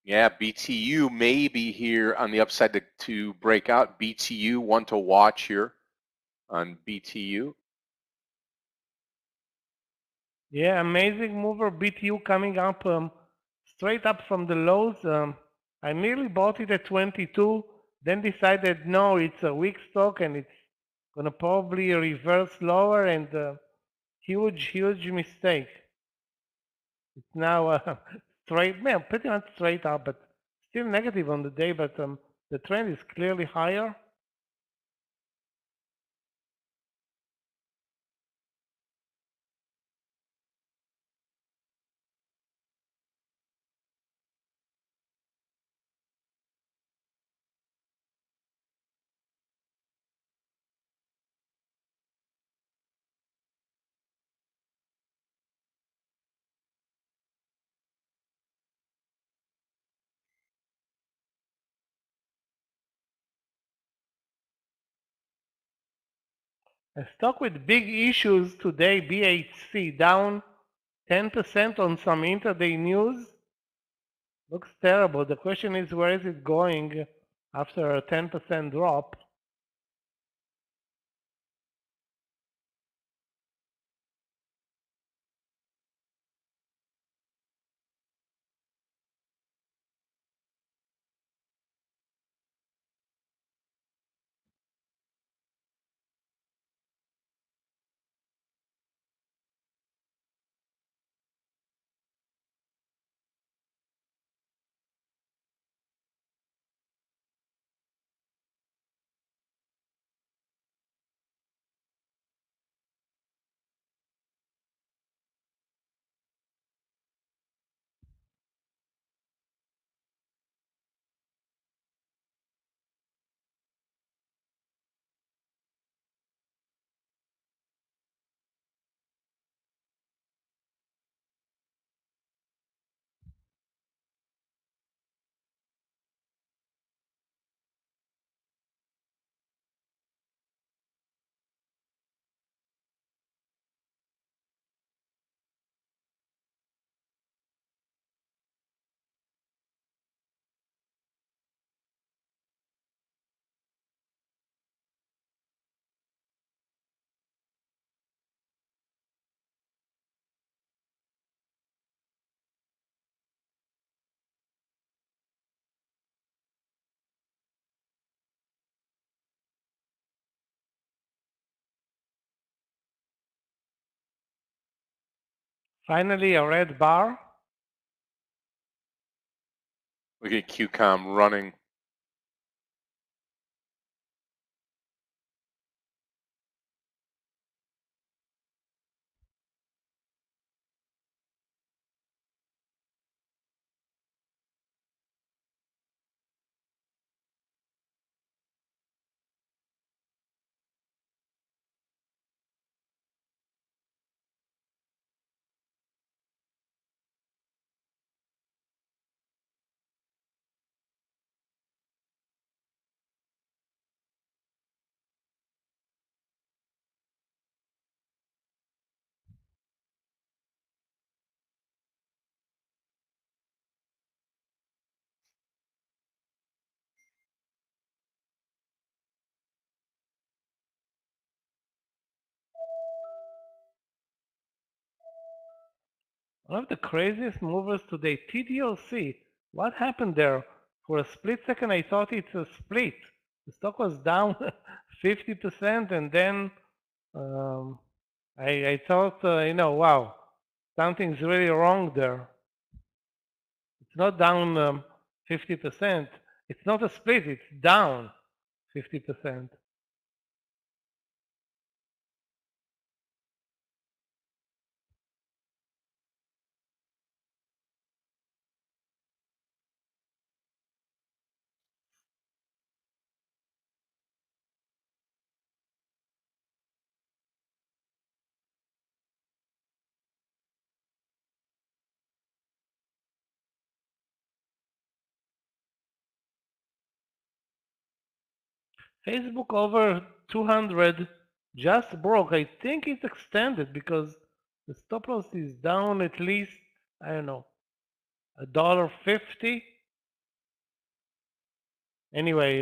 Yeah, BTU may be here on the upside to break out. BTU, one to watch here on BTU. Yeah, amazing mover BTU coming up straight up from the lows. I nearly bought it at 22, then decided no, it's a weak stock and it's gonna probably reverse lower, and huge mistake. It's now straight, man, pretty much straight up, but still negative on the day. But the trend is clearly higher. A stock with big issues today, BHC, down 10% on some intraday news. Looks terrible. The question is, where is it going after a 10% drop? Finally, a red bar. Look at QCOM running. One of the craziest movers today, TDOC. What happened there? For a split second, I thought it's a split. The stock was down 50%, and then I thought, wow, something's really wrong there. It's not down 50%. It's not a split, it's down 50%. Facebook over 200 just broke. I think it's extended because the stop loss is down at least, I don't know, $1.50. Anyway,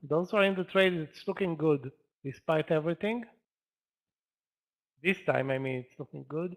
those are in the trade. It's looking good despite everything. This time, I mean, it's looking good.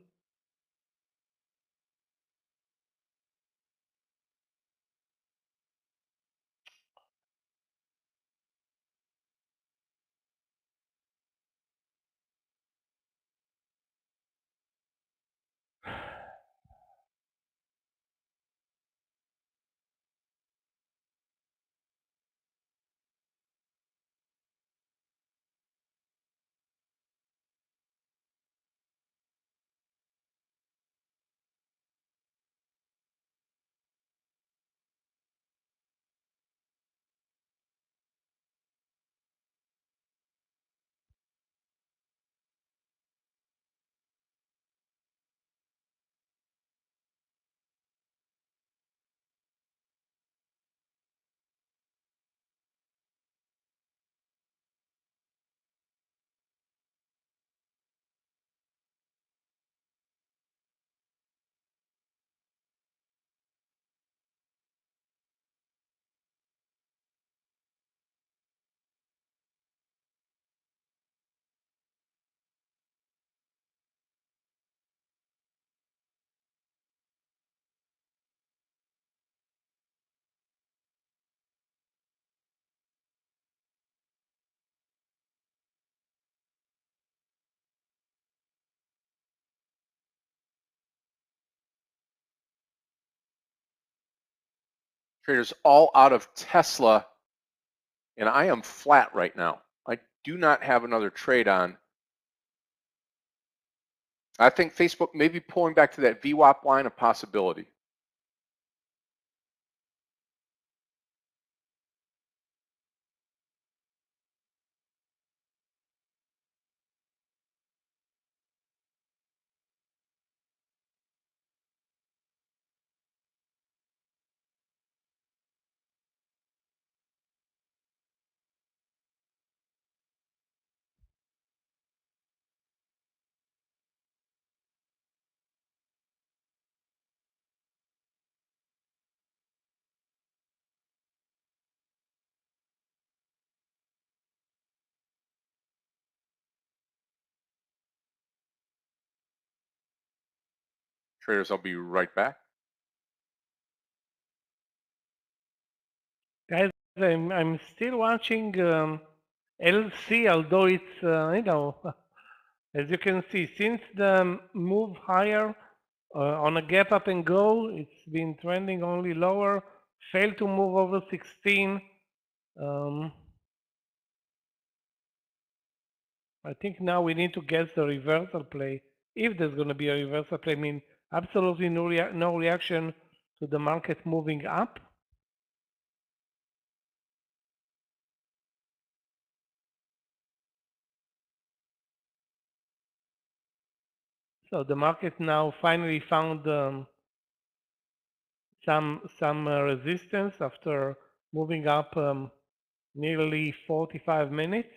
Traders all out of Tesla, and I am flat right now. I do not have another trade on. I think Facebook may be pulling back to that VWAP line, a possibility. Traders, I'll be right back. Guys, I'm still watching LC, although it's, as you can see, since the move higher on a gap up and go, it's been trending only lower, failed to move over 16. I think now we need to guess the reversal play. If there's going to be a reversal play, I mean, absolutely no reaction to the market moving up. So the market now finally found some resistance after moving up nearly 45 minutes.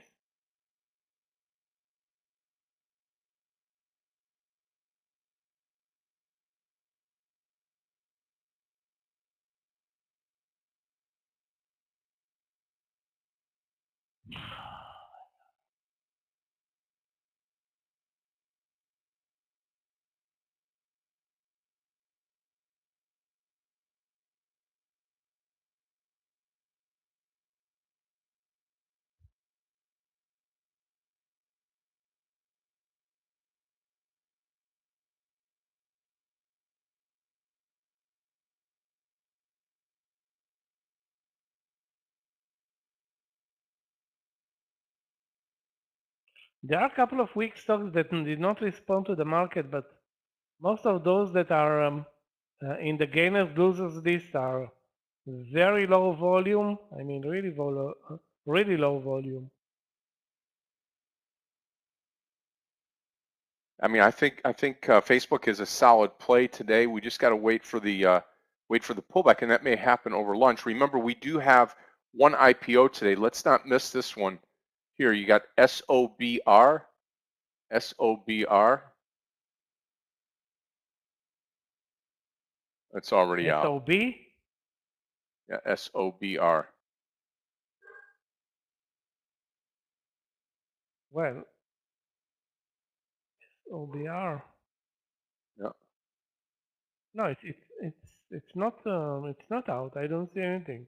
There are a couple of weak stocks that did not respond to the market, but most of those that are in the gainers losers list are very low volume. I mean, really low volume. I mean, I think Facebook is a solid play today. We just got to wait for the pullback, and that may happen over lunch. Remember, we do have one IPO today. Let's not miss this one. Here, you got SOBR. SOBR. That's already out. SOB? Yeah, SOBR. Well, OBR. Yeah. No, it's not out. I don't see anything.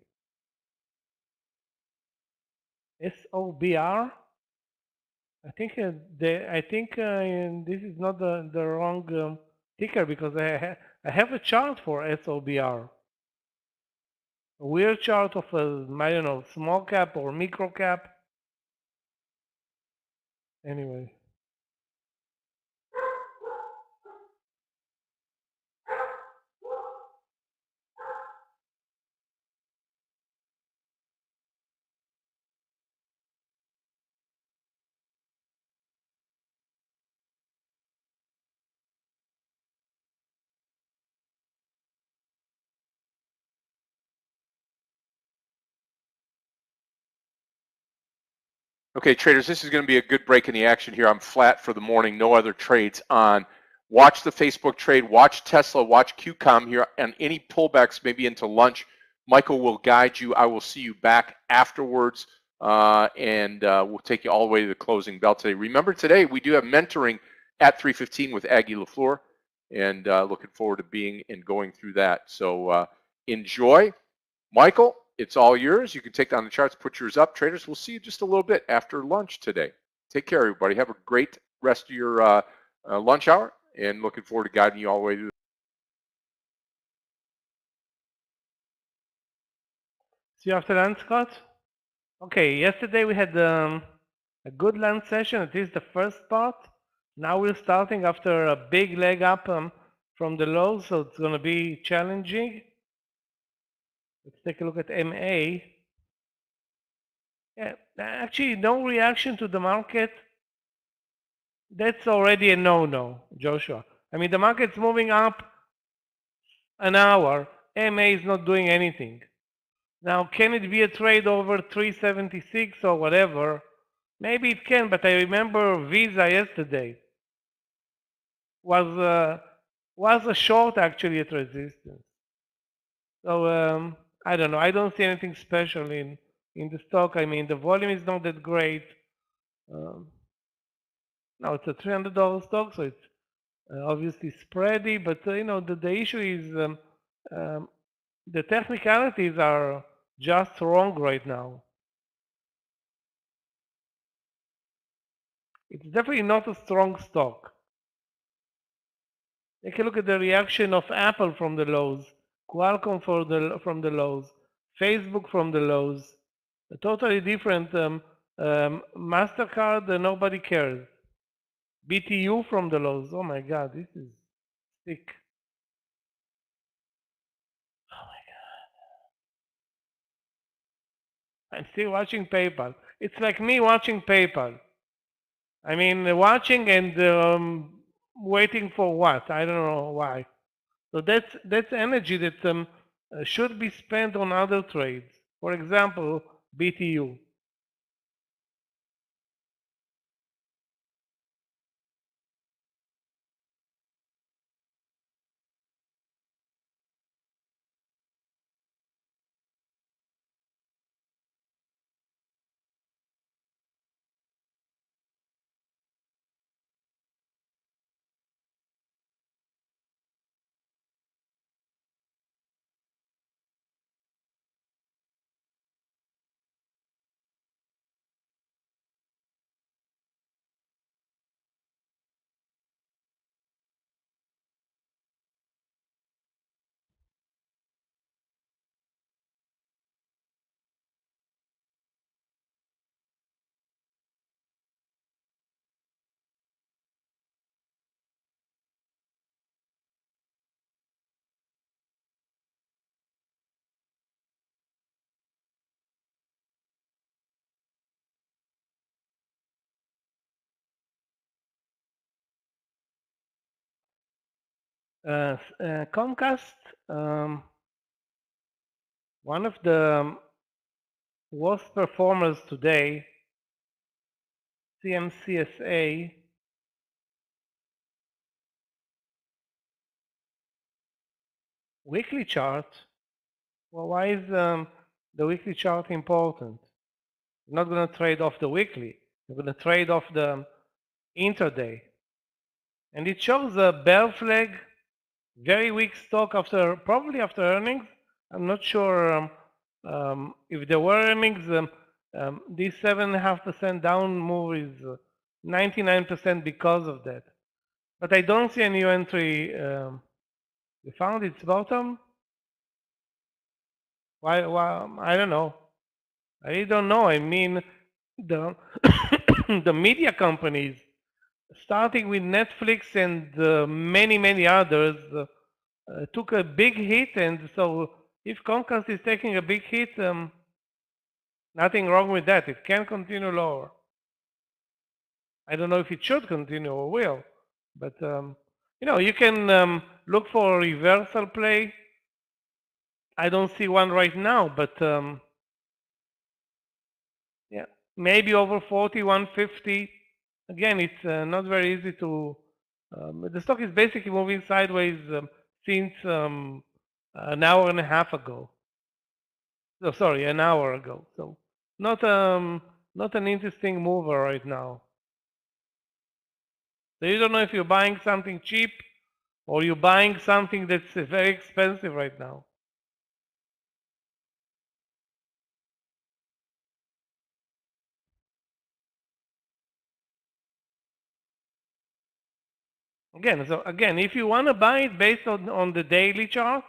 SOBR. I think this is not the wrong ticker because I have a chart for SOBR. A weird chart of a, I don't know, small cap or micro cap. Anyway. Okay, traders, this is going to be a good break in the action here. I'm flat for the morning, no other trades on. Watch the Facebook trade, watch Tesla, watch QCOM here, and any pullbacks maybe into lunch. Michael will guide you. I will see you back afterwards, and we'll take you all the way to the closing bell today. Remember, today we do have mentoring at 3:15 with Aggie LaFleur, and looking forward to being and going through that. So enjoy. Michael, it's all yours. You can take down the charts, put yours up. Traders, we'll see you just a little bit after lunch today. Take care, everybody. Have a great rest of your lunch hour, and looking forward to guiding you all the way through. See you after lunch, Scott? Okay, yesterday we had a good lunch session, at least the first part. Now we're starting after a big leg up from the low, so it's going to be challenging. Let's take a look at MA. Yeah, actually, no reaction to the market. That's already a no-no, Joshua. I mean, the market's moving up an hour. MA is not doing anything. Now, can it be a trade over 376 or whatever? Maybe it can, but I remember Visa yesterday was a short actually at resistance. So I don't know. I don't see anything special in the stock. I mean, the volume is not that great. Now it's a $300 stock, so it's obviously spready. But you know, the issue is the technicalities are just wrong right now. It's definitely not a strong stock. Take a look at the reaction of Apple from the lows, Qualcomm from the lows, Facebook from the lows. A totally different MasterCard, nobody cares. BTU from the lows. Oh my God, this is sick. Oh my God. I'm still watching PayPal. It's like me watching PayPal. I mean, watching and waiting for what? I don't know why. So that's energy that should be spent on other trades. For example, BTU. Comcast, one of the worst performers today, CMCSA, weekly chart. Well, why is the weekly chart important? You're not going to trade off the weekly. You're going to trade off the intraday. And it shows a bear flag, very weak stock probably after earnings. I'm not sure if there were earnings. This 7.5% down move is 99% because of that. But I don't see a new entry. You found its bottom? Why? I don't know. I really don't know. I mean, the the media companies, starting with Netflix and many others, took a big hit, and so if Comcast is taking a big hit, nothing wrong with that. It can continue lower. I don't know if it should continue or will, but you can look for a reversal play. I don't see one right now, but yeah, maybe over 41.50. Again, it's not very easy to. The stock is basically moving sideways since an hour and a half ago. So sorry, an hour ago. So not an interesting mover right now. So you don't know if you're buying something cheap or you're buying something that's very expensive right now. Again, if you want to buy it based on the daily chart,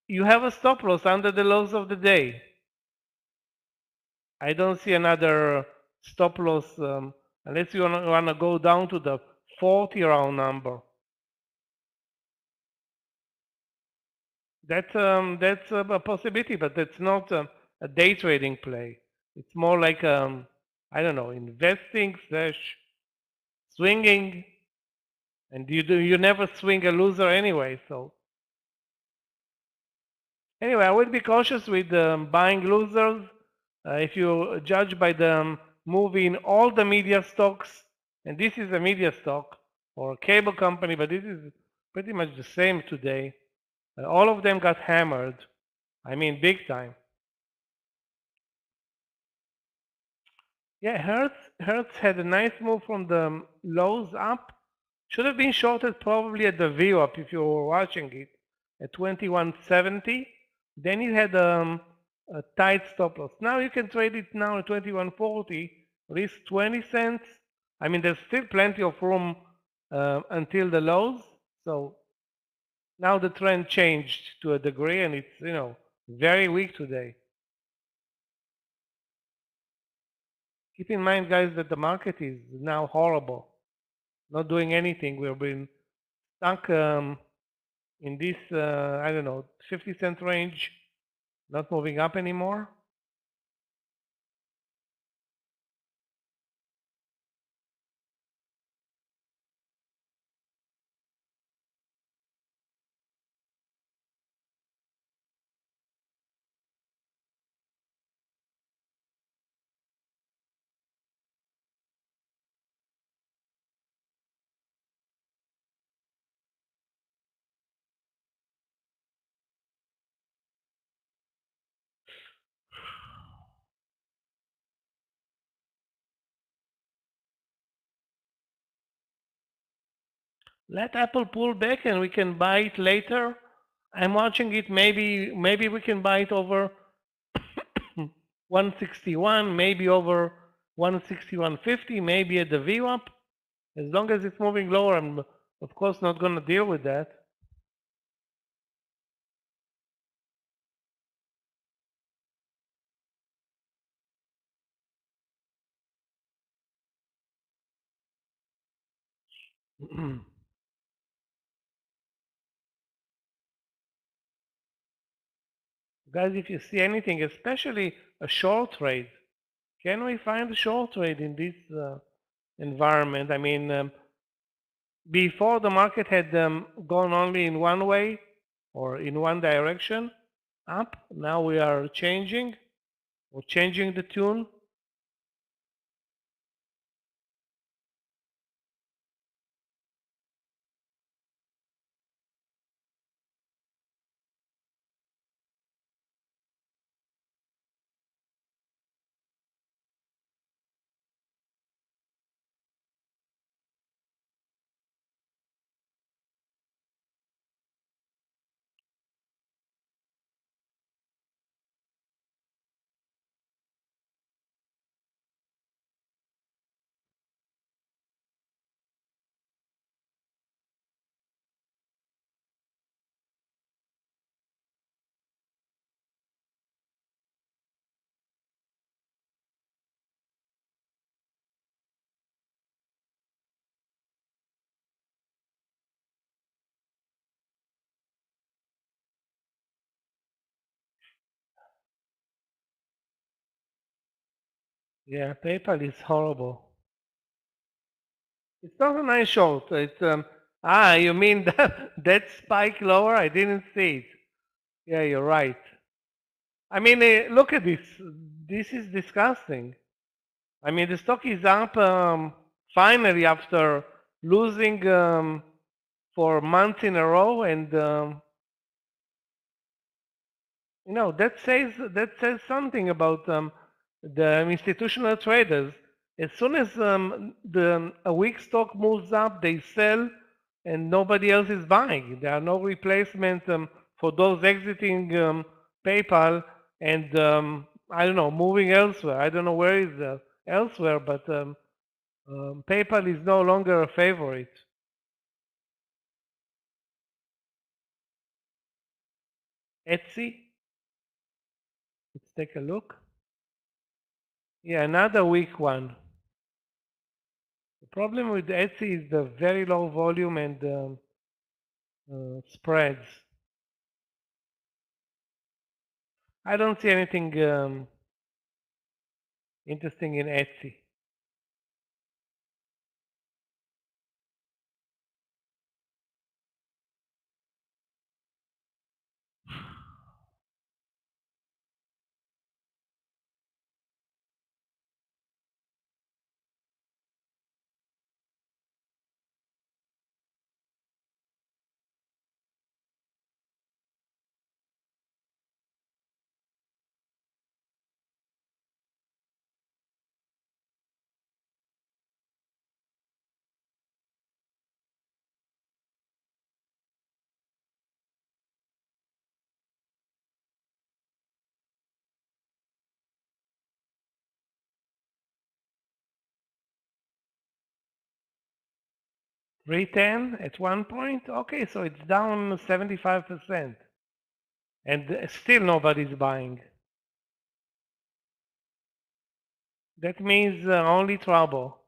you have a stop loss under the lows of the day. I don't see another stop loss unless you want to go down to the 40 round number. That's a possibility, but that's not a day trading play. It's more like I don't know, investing / swinging, and you never swing a loser anyway. So anyway, I would be cautious with buying losers. If you judge by the move in all the media stocks, and this is a media stock or a cable company, but this is pretty much the same today. All of them got hammered. I mean, big time. Yeah, Hertz had a nice move from the lows up. Should have been shorted probably at the VWAP if you were watching it at 2170. Then it had a tight stop loss. Now you can trade it now at 2140, risk 20 cents. I mean, there's still plenty of room until the lows. So now the trend changed to a degree, and it's very weak today. Keep in mind, guys, that the market is now horrible, not doing anything. We've been stuck in this, I don't know, 50-cent range, not moving up anymore. Let Apple pull back and we can buy it later. I'm watching it. Maybe we can buy it over 161, maybe over 161.50, maybe at the VWAP. As long as it's moving lower, I'm of course not going to deal with that. Guys, if you see anything, especially a short trade, can we find a short trade in this environment? I mean, before the market had gone only in one way or in one direction up. Now we are changing the tune. Yeah, PayPal is horrible. It's not a nice short. It's you mean that spike lower? I didn't see it. Yeah, you're right. I mean, look at this. This is disgusting. I mean, the stock is up finally after losing for months in a row, and you know that says something about the institutional traders. As soon as a weak stock moves up, they sell, and nobody else is buying. There are no replacements for those exiting PayPal and I don't know, moving elsewhere. I don't know where is elsewhere, but PayPal is no longer a favorite. Etsy, let's take a look. Yeah, another weak one. The problem with Etsy is the very low volume and spreads. I don't see anything interesting in Etsy. Return at one point, okay, so it's down 75%, and still nobody's buying. That means only trouble.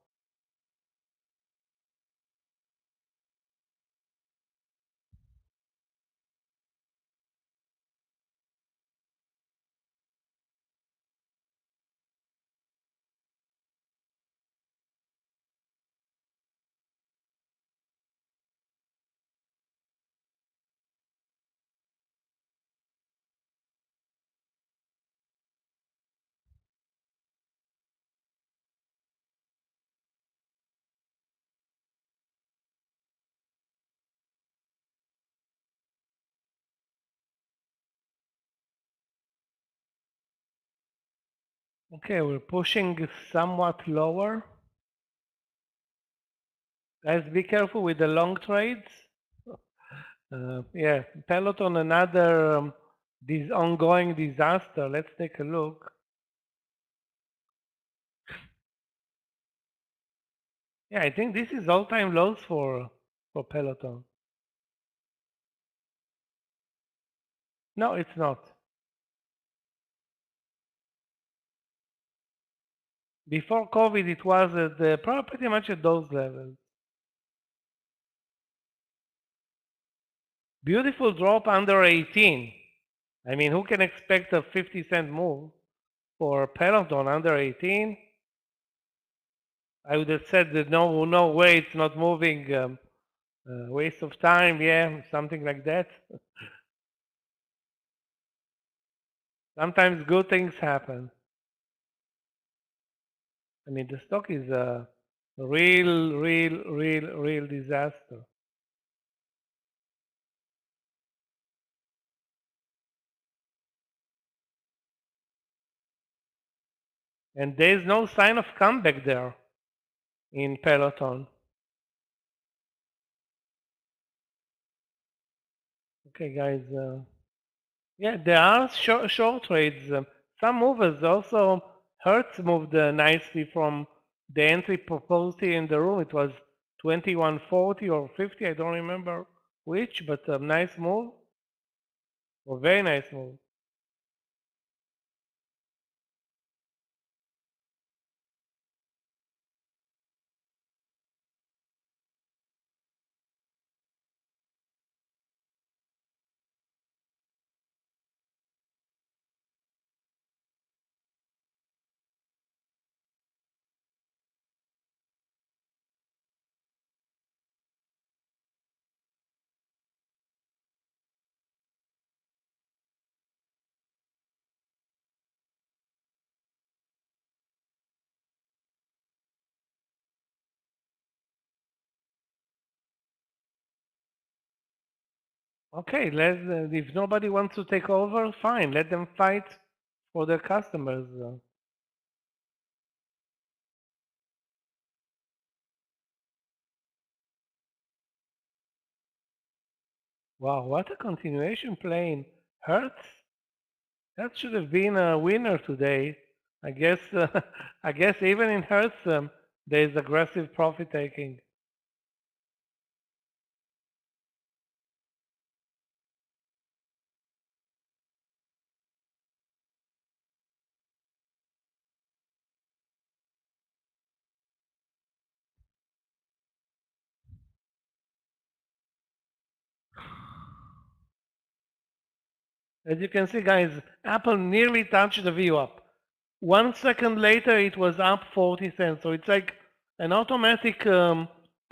Okay, we're pushing somewhat lower. Guys, be careful with the long trades. Yeah, Peloton, another this ongoing disaster. Let's take a look. Yeah, I think this is all-time lows for Peloton. No, it's not. Before COVID, it was at pretty much at those levels. Beautiful drop under 18. I mean, who can expect a 50-cent move for Peloton under 18? I would have said that no way it's not moving Waste of time, yeah, something like that. Sometimes good things happen. I mean, the stock is a real disaster. And there's no sign of comeback there in Peloton. Okay, guys. Yeah, there are short trades. Some movers also. Hertz moved nicely from the entry proposed here in the room. It was 2140 or 50. I don't remember which, but a nice move. A very nice move. Okay, if nobody wants to take over, fine. Let them fight for their customers. Wow, what a continuation play in Hertz. That should have been a winner today. I guess. I guess even in Hertz, there is aggressive profit taking. As you can see, guys, Apple nearly touched the VWAP. 1 second later, it was up 40 cents. So it's like an automatic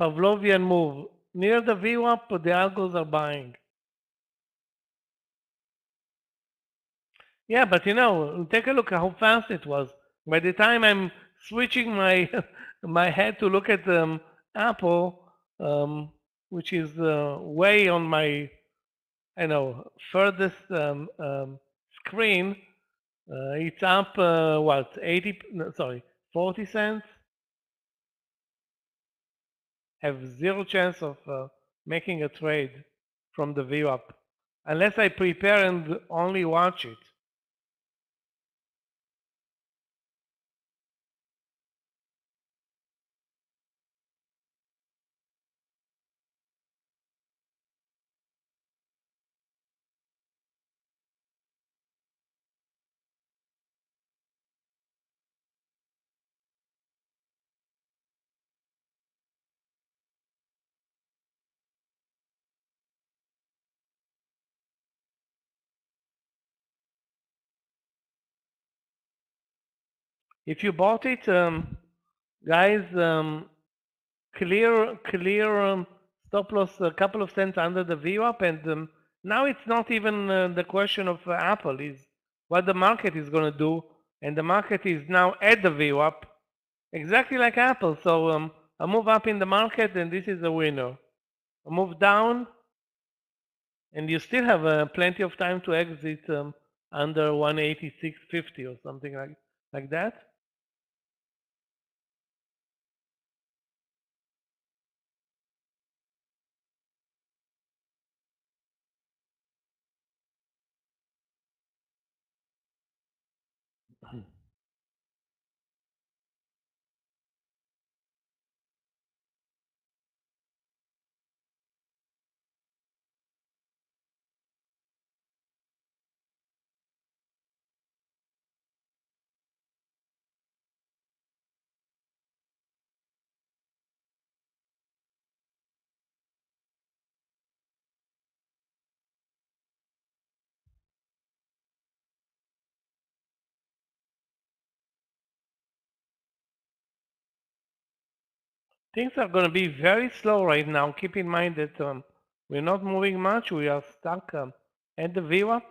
Pavlovian move. Near the VWAP, the algos are buying. Yeah, but you know, take a look at how fast it was. By the time I'm switching my my head to look at Apple, which is way on my, I know, furthest screen, it's up what 80? No, sorry, 40 cents. Have zero chance of making a trade from the view up unless I prepare and only watch it. If you bought it, guys, clear stop loss a couple of cents under the VWAP, and now it's not even the question of Apple, is what the market is going to do, and the market is now at the VWAP, exactly like Apple. So a move up in the market, and this is a winner. A move down, and you still have plenty of time to exit under 186.50 or something like that. Things are going to be very slow right now. Keep in mind that we're not moving much. We are stuck at the VWAP.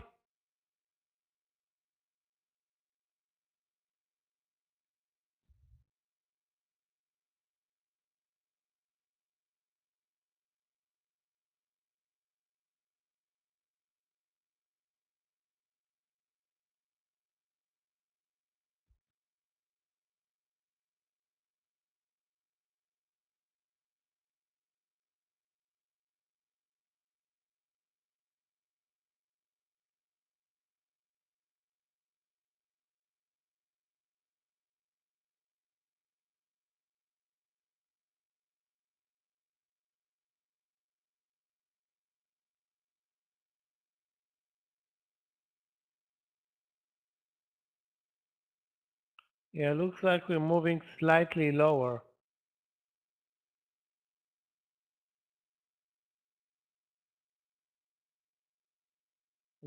Yeah, looks like we're moving slightly lower.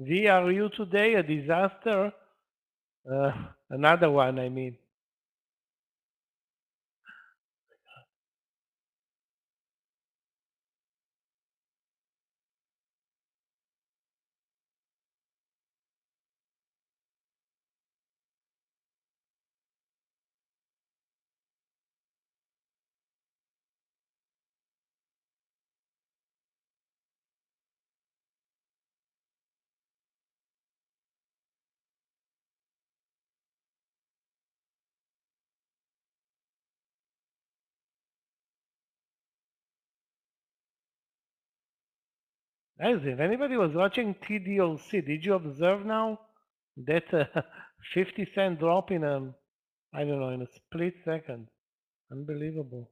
VRU today, a disaster. Another one, I mean. As if anybody was watching TDOC, did you observe now that 50-cent drop in a, I don't know, in a split second? Unbelievable.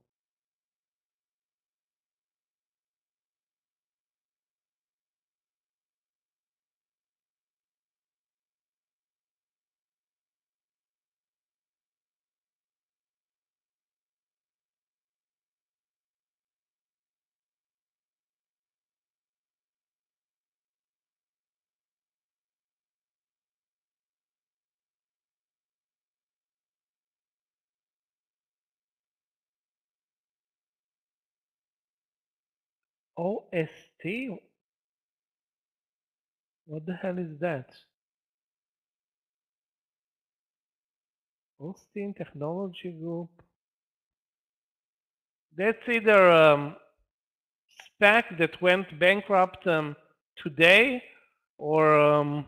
OST? What the hell is that? Austin Technology Group. That's either SPAC that went bankrupt today or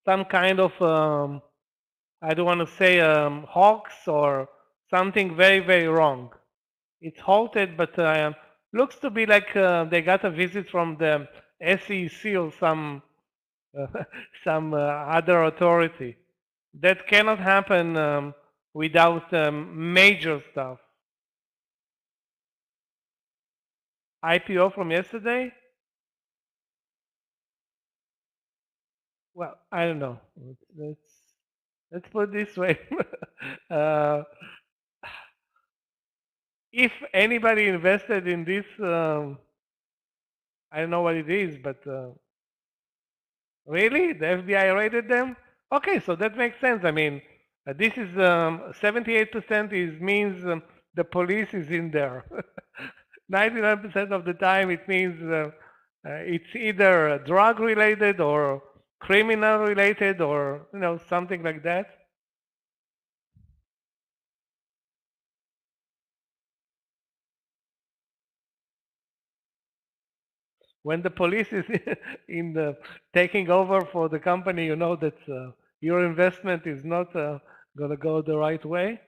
some kind of, I don't want to say hoax or something very, very wrong. It's halted, but looks to be like they got a visit from the SEC or some other authority. That cannot happen without major stuff. IPO from yesterday? Well, I don't know. Let's put it this way. If anybody invested in this, I don't know what it is, but really, the FBI raided them. Okay, so that makes sense. I mean, this is 78% is means the police is in there. 99% of the time, it means it's either drug related or criminal related or something like that. When the police is in the taking over for the company, you know that your investment is not going to go the right way.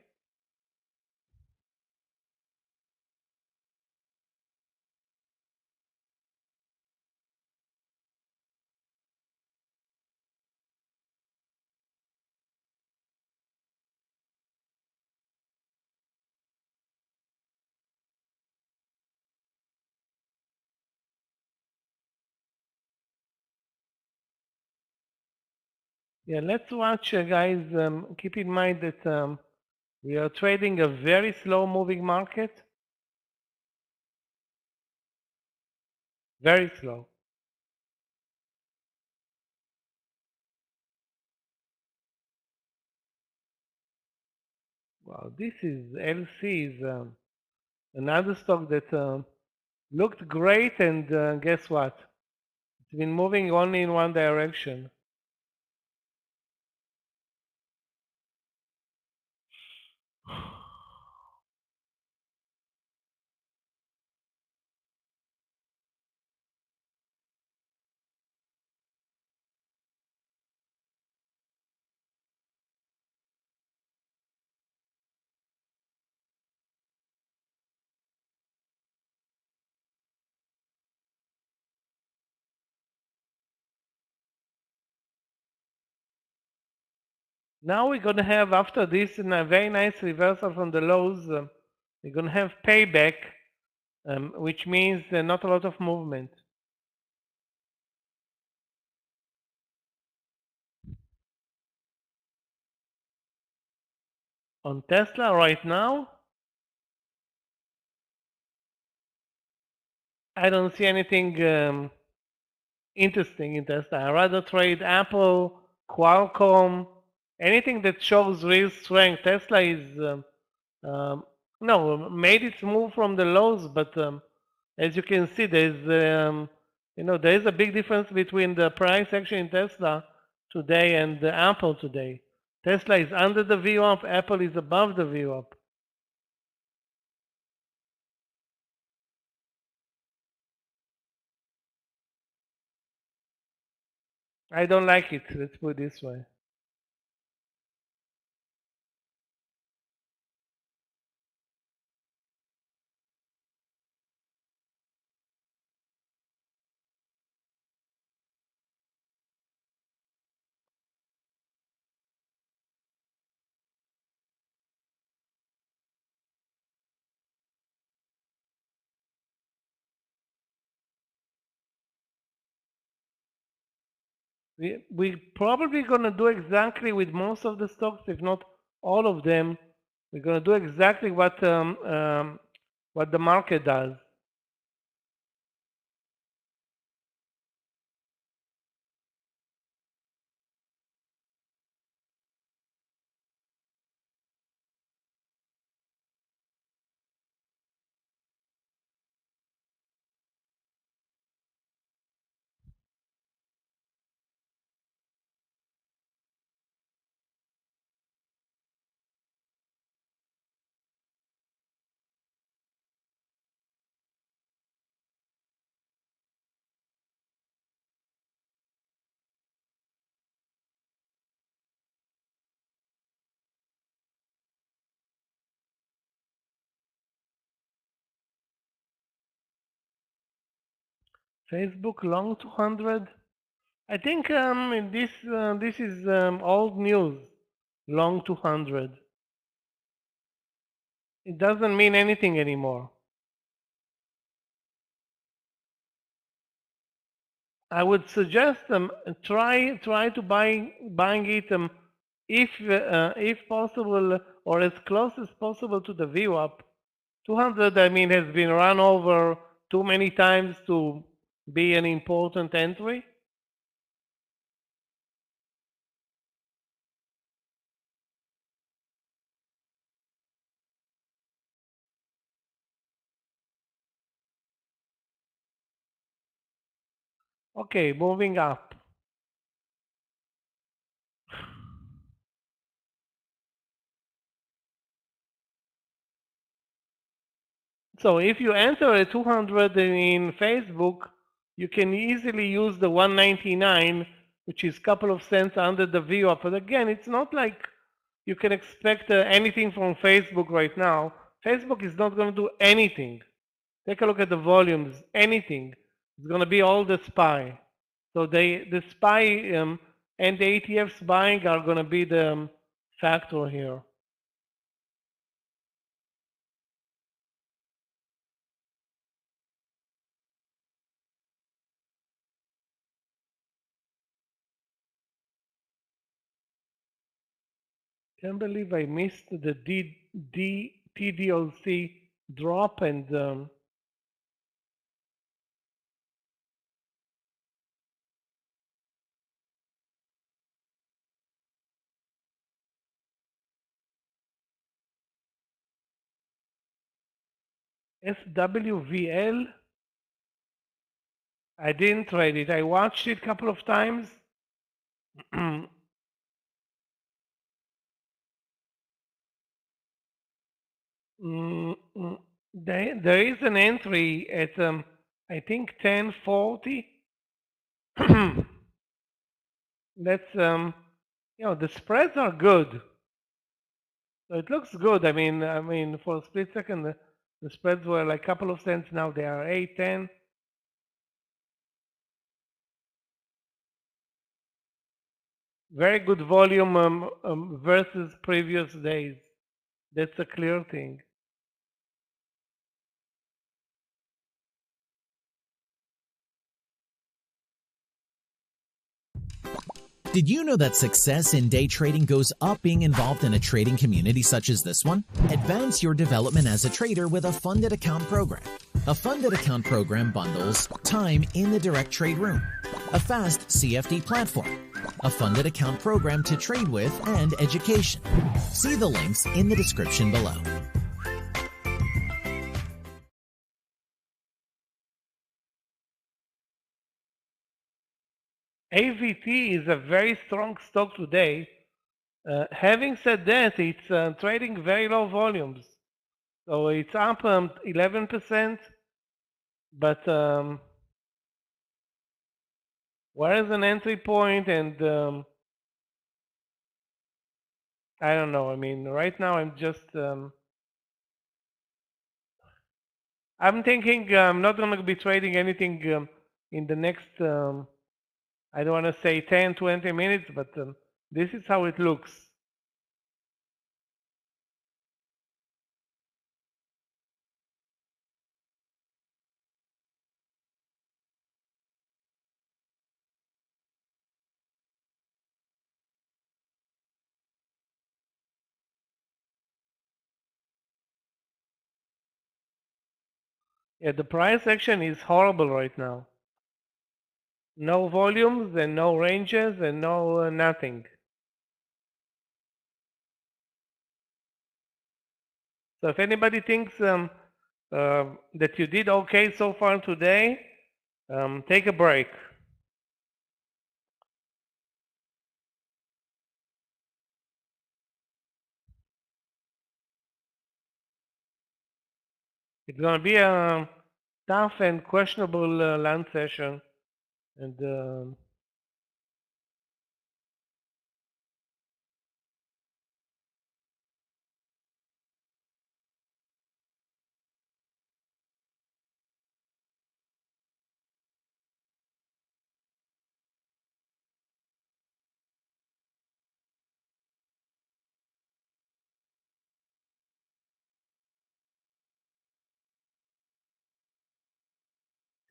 Yeah, let's watch, guys. Keep in mind that we are trading a very slow moving market. Very slow. Wow, this is LC is Another stock that looked great, and guess what? It's been moving only in one direction. Now we're going to have, after this, a very nice reversal from the lows. We're going to have payback, which means not a lot of movement. On Tesla right now, I don't see anything interesting in Tesla. I rather trade Apple, Qualcomm, anything that shows real strength. Tesla is no, made its move from the lows, but as you can see, there's there is a big difference between the price action in Tesla today and the Apple today. Tesla is under the VWAP, Apple is above the VWAP. I don't like it, let's put it this way. We probably gonna do exactly with most of the stocks, if not all of them. We're gonna do exactly what the market does. Facebook long 200. I think this is old news. Long 200. It doesn't mean anything anymore. I would suggest try to buying it if possible, or as close as possible to the VWAP. 200, I mean, has been run over too many times to be an important entry. Okay, moving up. So if you enter a 200 in Facebook, you can easily use the 199, which is a couple of cents under the VWAP. But again, it's not like you can expect anything from Facebook right now. Facebook is not going to do anything. Take a look at the volumes. Anything. It's going to be all the SPY. So the SPY and the ETFs buying are going to be the factor here. Can't believe I missed the TDOC drop, and SWVL. I didn't trade it. I watched it a couple of times. There is an entry at I think 1040. That's the spreads are good. So it looks good. I mean for a split second the spreads were like a couple of cents. Now they are 8, 10. Very good volume versus previous days. That's a clear thing. Did you know that success in day trading goes up being involved in a trading community such as this one? Advance your development as a trader with a funded account program. A funded account program bundles time in the direct trade room, a fast CFD platform, a funded account program to trade with, and education. See the links in the description below. AVT is a very strong stock today. Having said that, it's trading very low volumes. So it's up 11%, but where is an entry point? And I don't know. I mean, right now I'm just I'm thinking I'm not going to be trading anything in the next I don't want to say 10, 20 minutes, but this is how it looks. Yeah, the price action is horrible right now. No volumes and no ranges and no nothing. So if anybody thinks that you did okay so far today, take a break. It's going to be a tough and questionable land session. And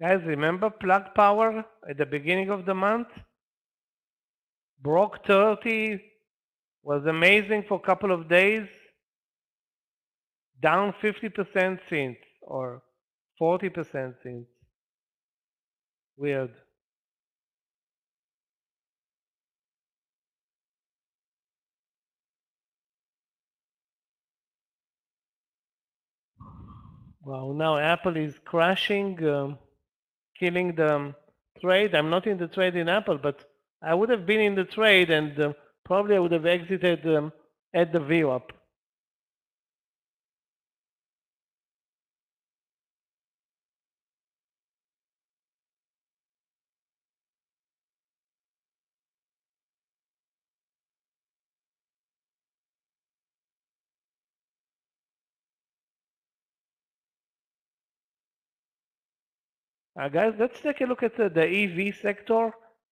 guys, remember plug power at the beginning of the month? Broke 30, was amazing for a couple of days, down 50% since, or 40% since. Weird. Wow, now Apple is crashing, killing the trade. I'm not in the trade in Apple, but I would have been in the trade and probably I would have exited at the VWAP. Guys, let's take a look at the EV sector,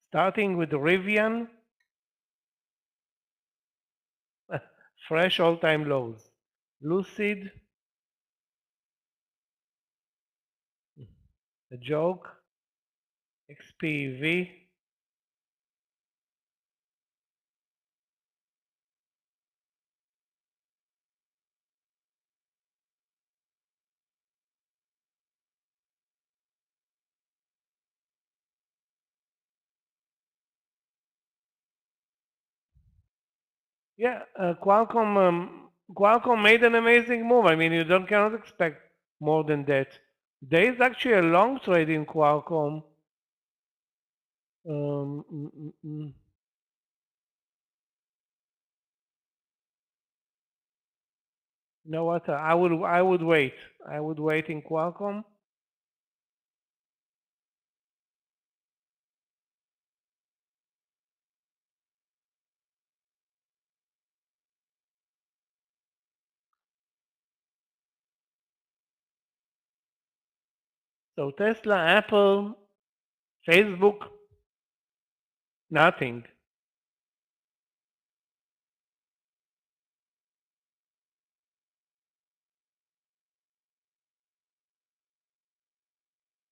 starting with Rivian. Fresh all-time lows. Lucid, a joke. XPEV. Yeah, Qualcomm made an amazing move. I mean, cannot expect more than that. There is actually a long trade in Qualcomm. You know what? I would wait. I would wait in Qualcomm. So Tesla, Apple, Facebook, nothing.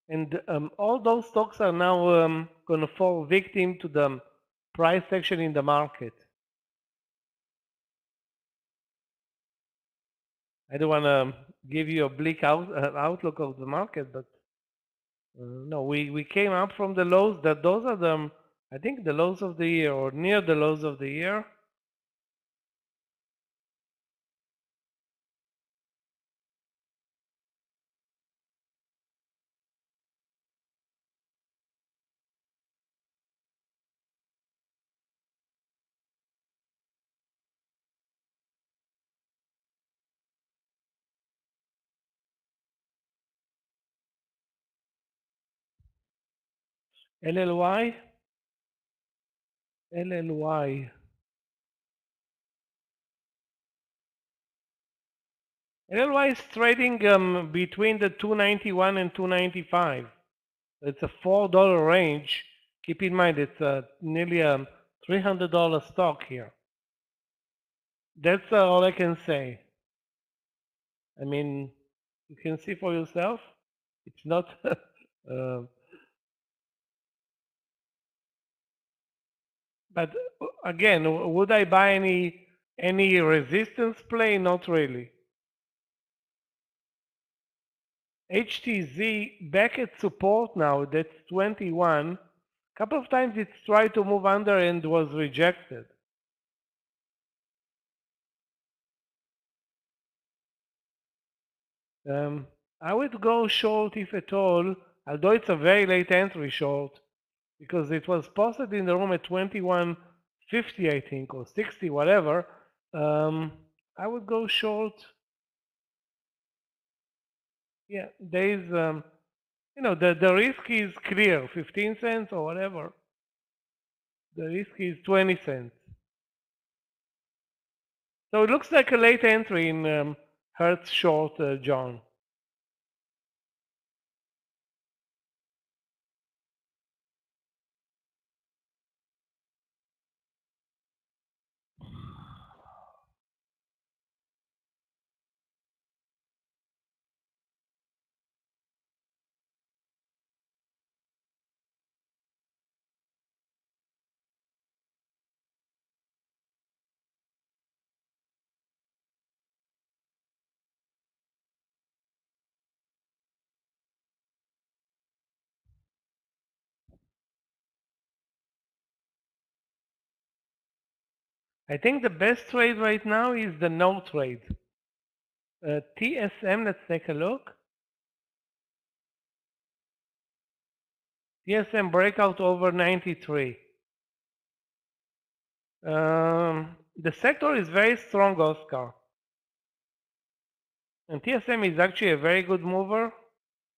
And all those stocks are now going to fall victim to the price action in the market. I don't want to give you a bleak outlook of the market, but no, we came up from the lows. Those are the, I think, the lows of the year or near the lows of the year. LLY. LLY. LLY is trading between the 291 and 295. It's a $4 range. Keep in mind it's nearly a $300 stock here. That's all I can say. I mean, you can see for yourself. It's not. But again, would I buy any resistance play? Not really. HTZ back at support now. That's 21. A couple of times it's tried to move under and was rejected. I would go short if at all, although it's a very late entry short, because it was posted in the room at 21.50, I think, or 60, whatever. I would go short. Yeah, there is, you know, the risk is clear, 15 cents or whatever. The risk is 20 cents. So it looks like a late entry in Hertz short, John. I think the best trade right now is the no trade. TSM, let's take a look. TSM breakout over 93. The sector is very strong, Oscar. And TSM is actually a very good mover.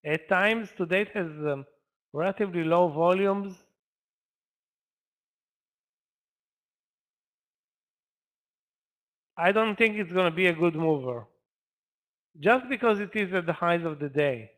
At times, today it has relatively low volumes. I don't think it's going to be a good mover, just because it is at the highs of the day.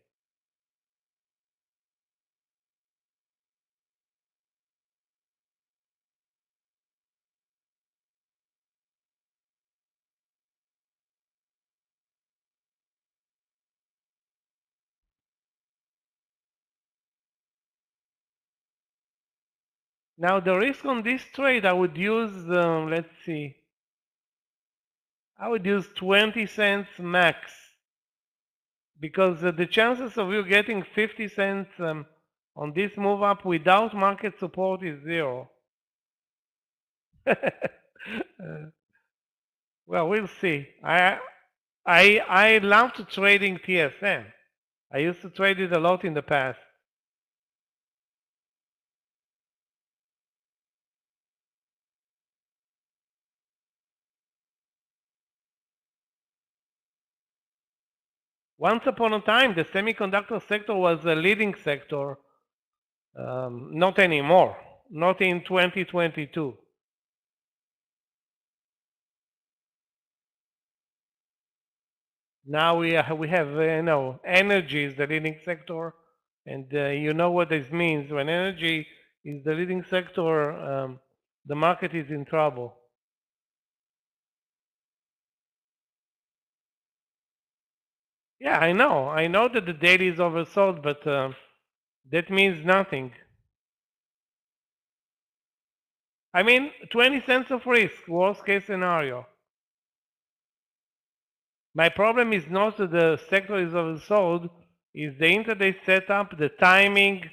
Now the risk on this trade, I would use, let's see, I would use 20 cents max, because the chances of you getting 50 cents on this move up without market support is 0. Well, we'll see. I love to trading TSM. I used to trade it a lot in the past. Once upon a time, the semiconductor sector was a leading sector. Not anymore. Not in 2022. Now we have energy is the leading sector, and you know what this means. When energy is the leading sector, the market is in trouble. Yeah, I know. I know that the daily is oversold, but that means nothing. I mean, 20 cents of risk, worst case scenario. My problem is not that the sector is oversold, is the intraday setup, the timing,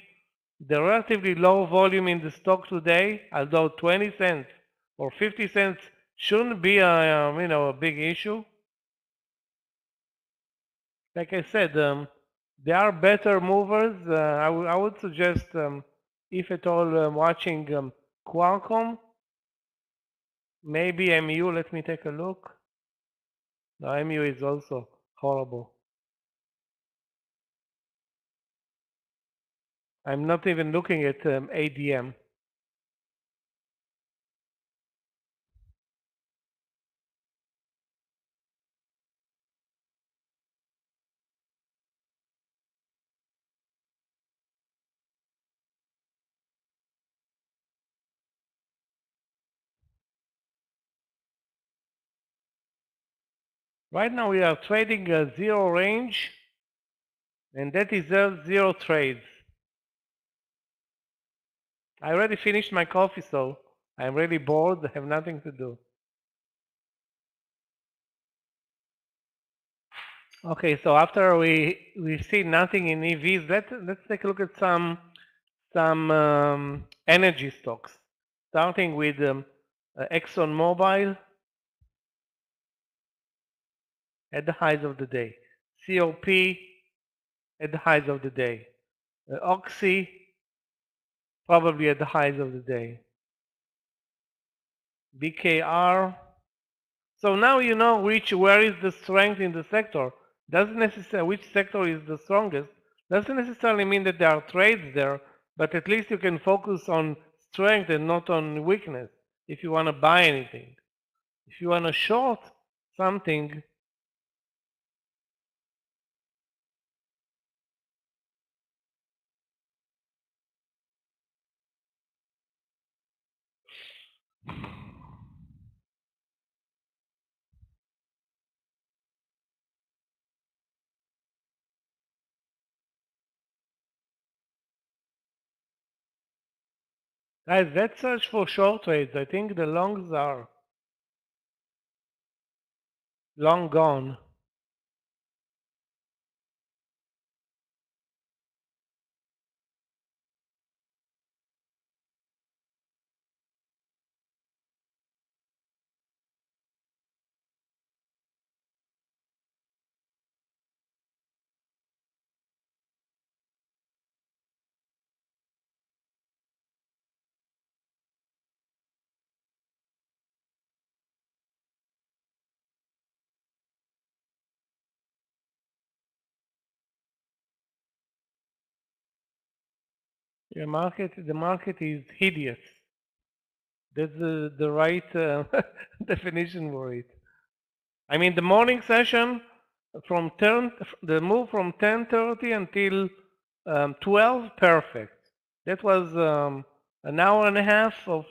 the relatively low volume in the stock today, although 20 cents or 50 cents shouldn't be a big issue. Like I said, there are better movers. I would suggest, if at all, watching Qualcomm, maybe MU. Let me take a look. No, MU is also horrible. I'm not even looking at ADM. Right now we are trading a zero range, and that deserves zero trades. I already finished my coffee, so I'm really bored. I have nothing to do. Okay, so after we see nothing in EVs, let's take a look at some energy stocks, starting with ExxonMobil at the highs of the day, COP at the highs of the day, Oxy probably at the highs of the day, BKR. So now you know where is the strength in the sector. Doesn't necessarily which sector is the strongest. Doesn't necessarily mean that there are trades there, but at least you can focus on strength and not on weakness if you want to buy anything. If you want to short something, guys, let's search for short trades. I think the longs are long gone. The market is hideous. That's the right definition for it. I mean, the morning session the move from 10:30 until 12, perfect. That was an hour and a half of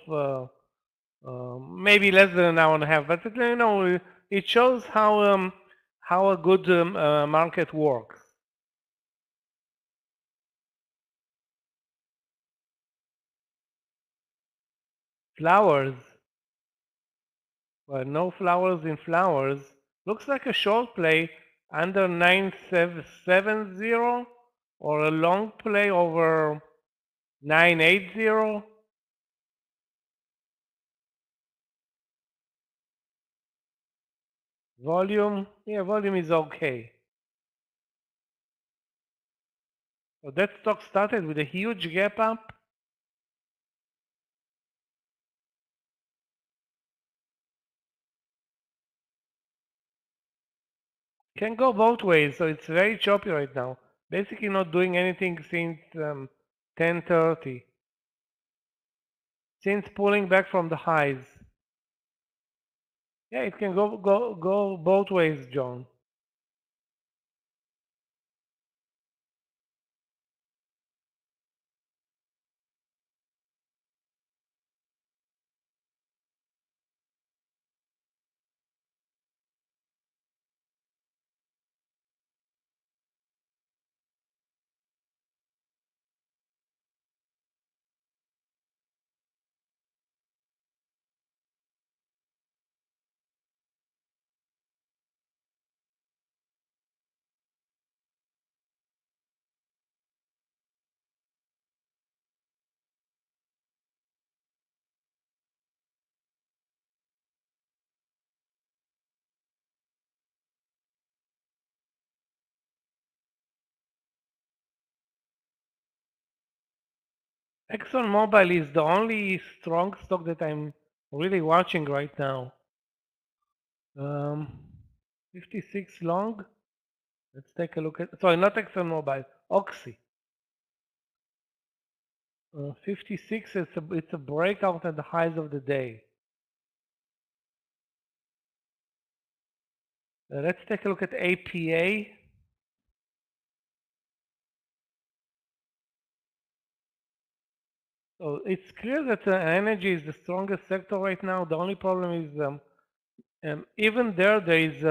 maybe less than an hour and a half, but it shows how a good market works. Flowers. Well, no flowers in flowers. Looks like a short play under 970 or a long play over 980. Volume, yeah, volume is okay. So that stock started with a huge gap up. Can go both ways, so it's very choppy right now. Basically not doing anything since 10:30. Since pulling back from the highs. Yeah, it can go both ways, John. ExxonMobil is the only strong stock that I'm really watching right now. 56 long. Let's take a look at, sorry, not ExxonMobil, Oxy. 56, it's a breakout at the highs of the day. Let's take a look at APA. So it's clear that energy is the strongest sector right now. The only problem is even there is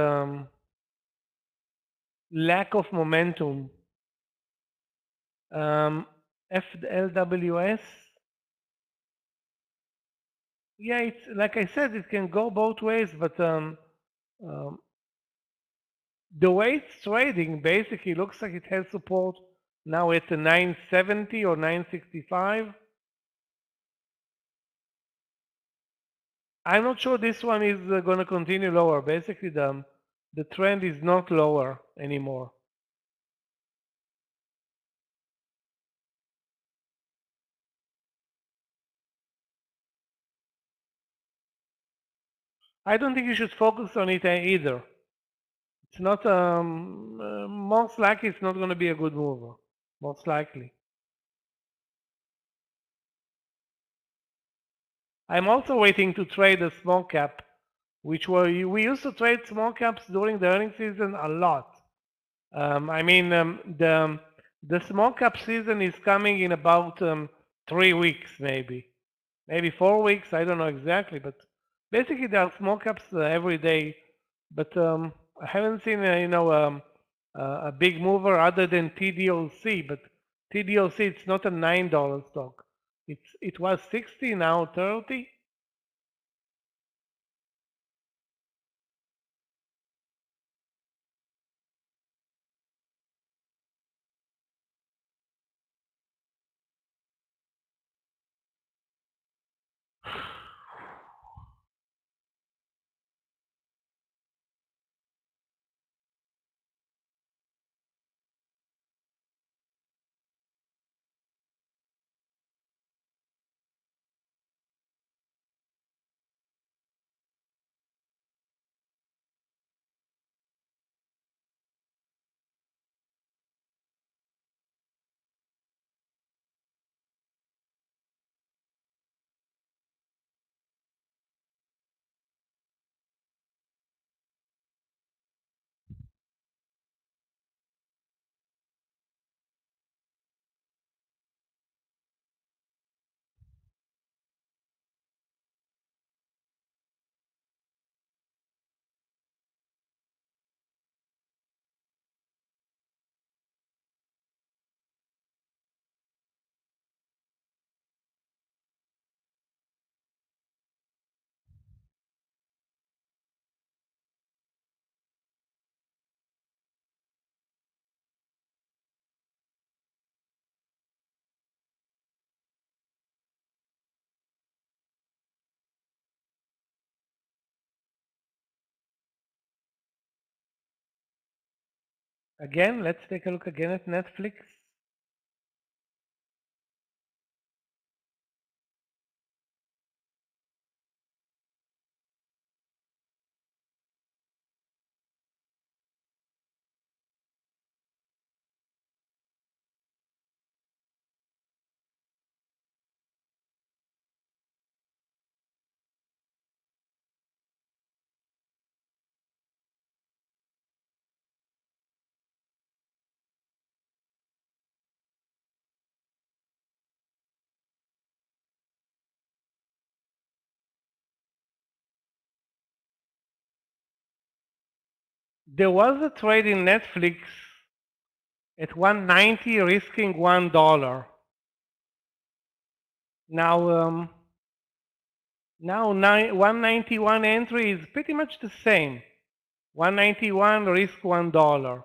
lack of momentum. FLWS, yeah, it's like I said, it can go both ways, but the way it's trading basically looks like it has support now at the 970 or 965. I'm not sure this one is going to continue lower. Basically, the trend is not lower anymore. I don't think you should focus on it either. It's not, most likely it's not going to be a good mover. Most likely. I'm also waiting to trade a small cap, which we used to trade small caps during the earnings season a lot. I mean, the small cap season is coming in about 3 weeks, maybe 4 weeks. I don't know exactly, but basically there are small caps every day. But I haven't seen a big mover other than TDOC. But TDOC, it's not a $9 stock. It was 60, now 30. Again, let's take a look again at Netflix. There was a trade in Netflix at 190, risking $1. Now, 191 entry is pretty much the same. 191 risk $1.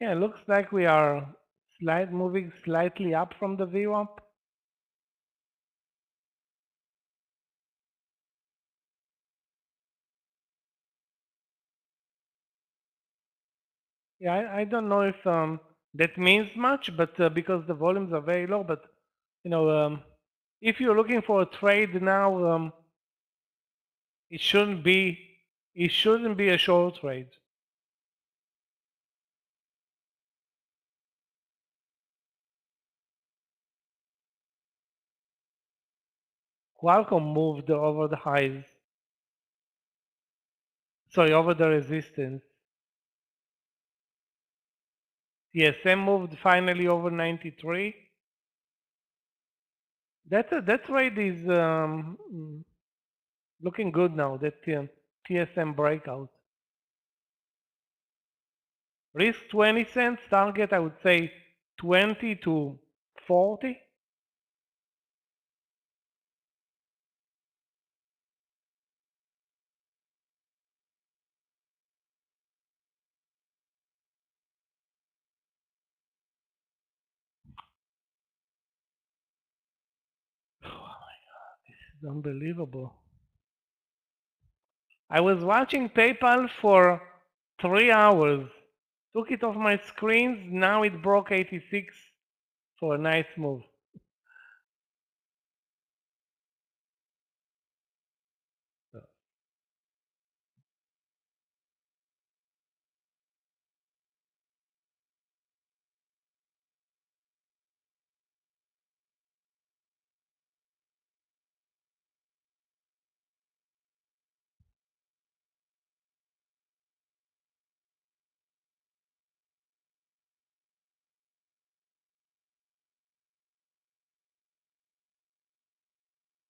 Yeah, it looks like we are moving slightly up from the VWAP. Yeah, I don't know if that means much, but because the volumes are very low. But you know, if you're looking for a trade now, it shouldn't be a short trade. Qualcomm moved over the highs. Sorry, over the resistance. TSM moved finally over 93. That trade is looking good now. That TSM breakout. Risk 20 cents. Target, I would say 20 to 40. Unbelievable. I was watching PayPal for 3 hours. Took it off my screens. Now it broke 86 for a nice move.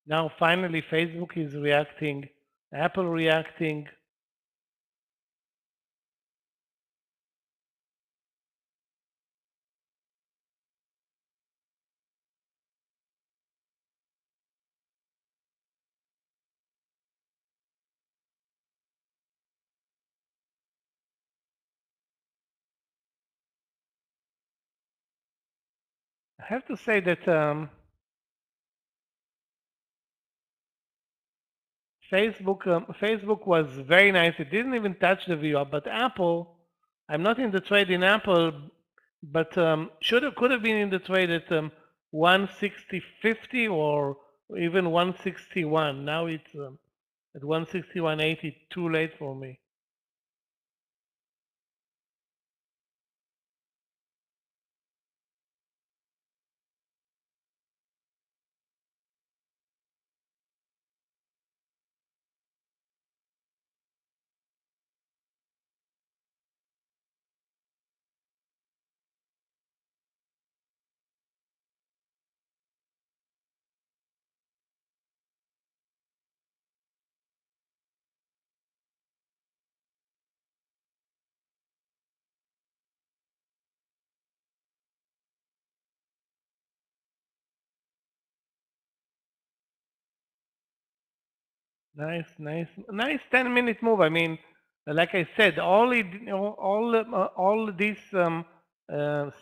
Now finally Facebook is reacting, Apple reacting. I have to say that Facebook was very nice. It didn't even touch the VWAP, but Apple, I'm not in the trade in Apple, but could have been in the trade at 160.50 or even 161. Now it's at 161.80. Too late for me. Nice, nice, nice 10-minute move. I mean, like I said, all this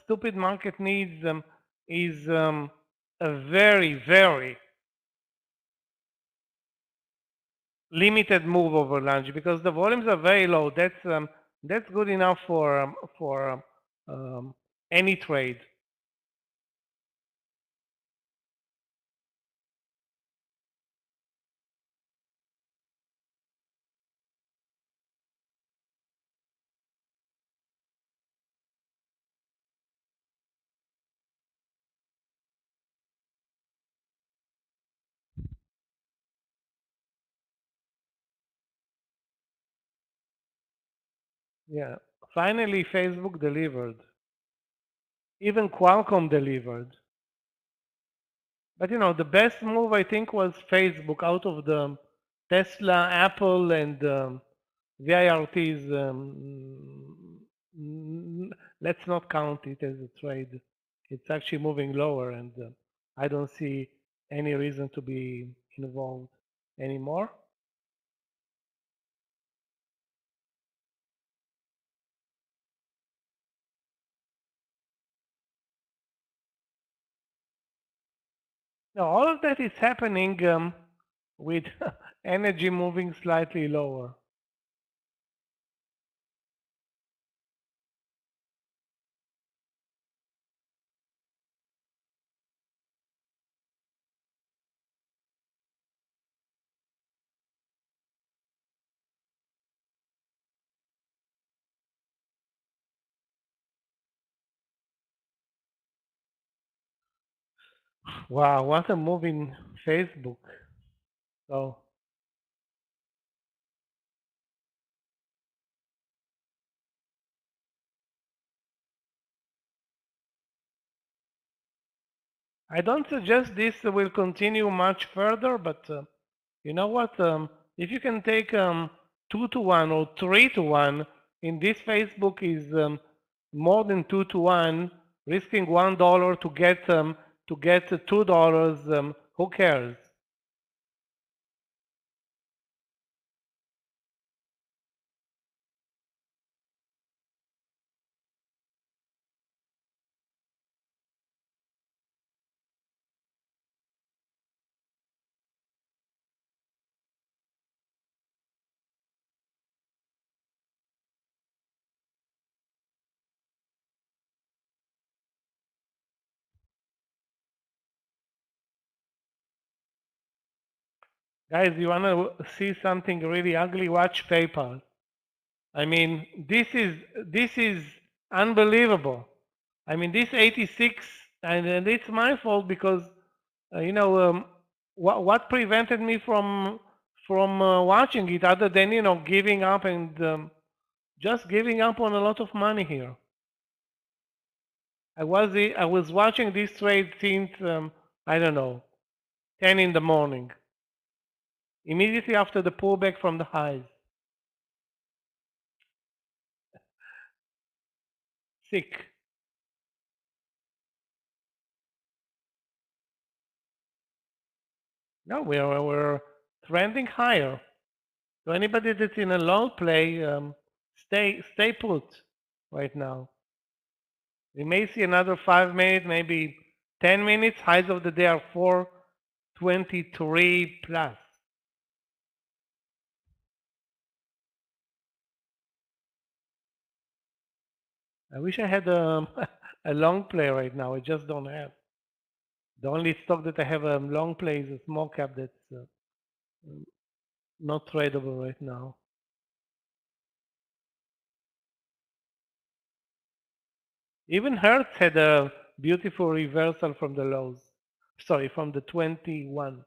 stupid market needs is a very, very limited move over lunch because the volumes are very low. That's good enough for any trade. Yeah. Finally, Facebook delivered. Even Qualcomm delivered. But you know, the best move I think was Facebook out of the Tesla, Apple, and VIRTs. Let's not count it as a trade. It's actually moving lower, and I don't see any reason to be involved anymore. Now, all of that is happening with energy moving slightly lower. Wow, what a move in Facebook. So I don't suggest this will continue much further, but you know what? If you can take 2 to 1 or 3 to 1, in this Facebook is more than 2 to 1, risking $1 to get $2. Who cares? Guys, you want to see something really ugly? Watch PayPal. I mean, this is unbelievable. I mean, this 86, and it's my fault because you know what prevented me from watching it other than you know giving up and just giving up on a lot of money here. I was watching this trade since I don't know 10 in the morning, immediately after the pullback from the highs. Sick. No, we're trending higher. So anybody that's in a long play, stay put right now. We may see another 5 minutes, maybe 10 minutes. Highs of the day are 423 plus. I wish I had a long play right now. I just don't have. The only stock that I have a long play is a small cap that's not tradable right now. Even Hertz had a beautiful reversal from the lows. Sorry, from the 21.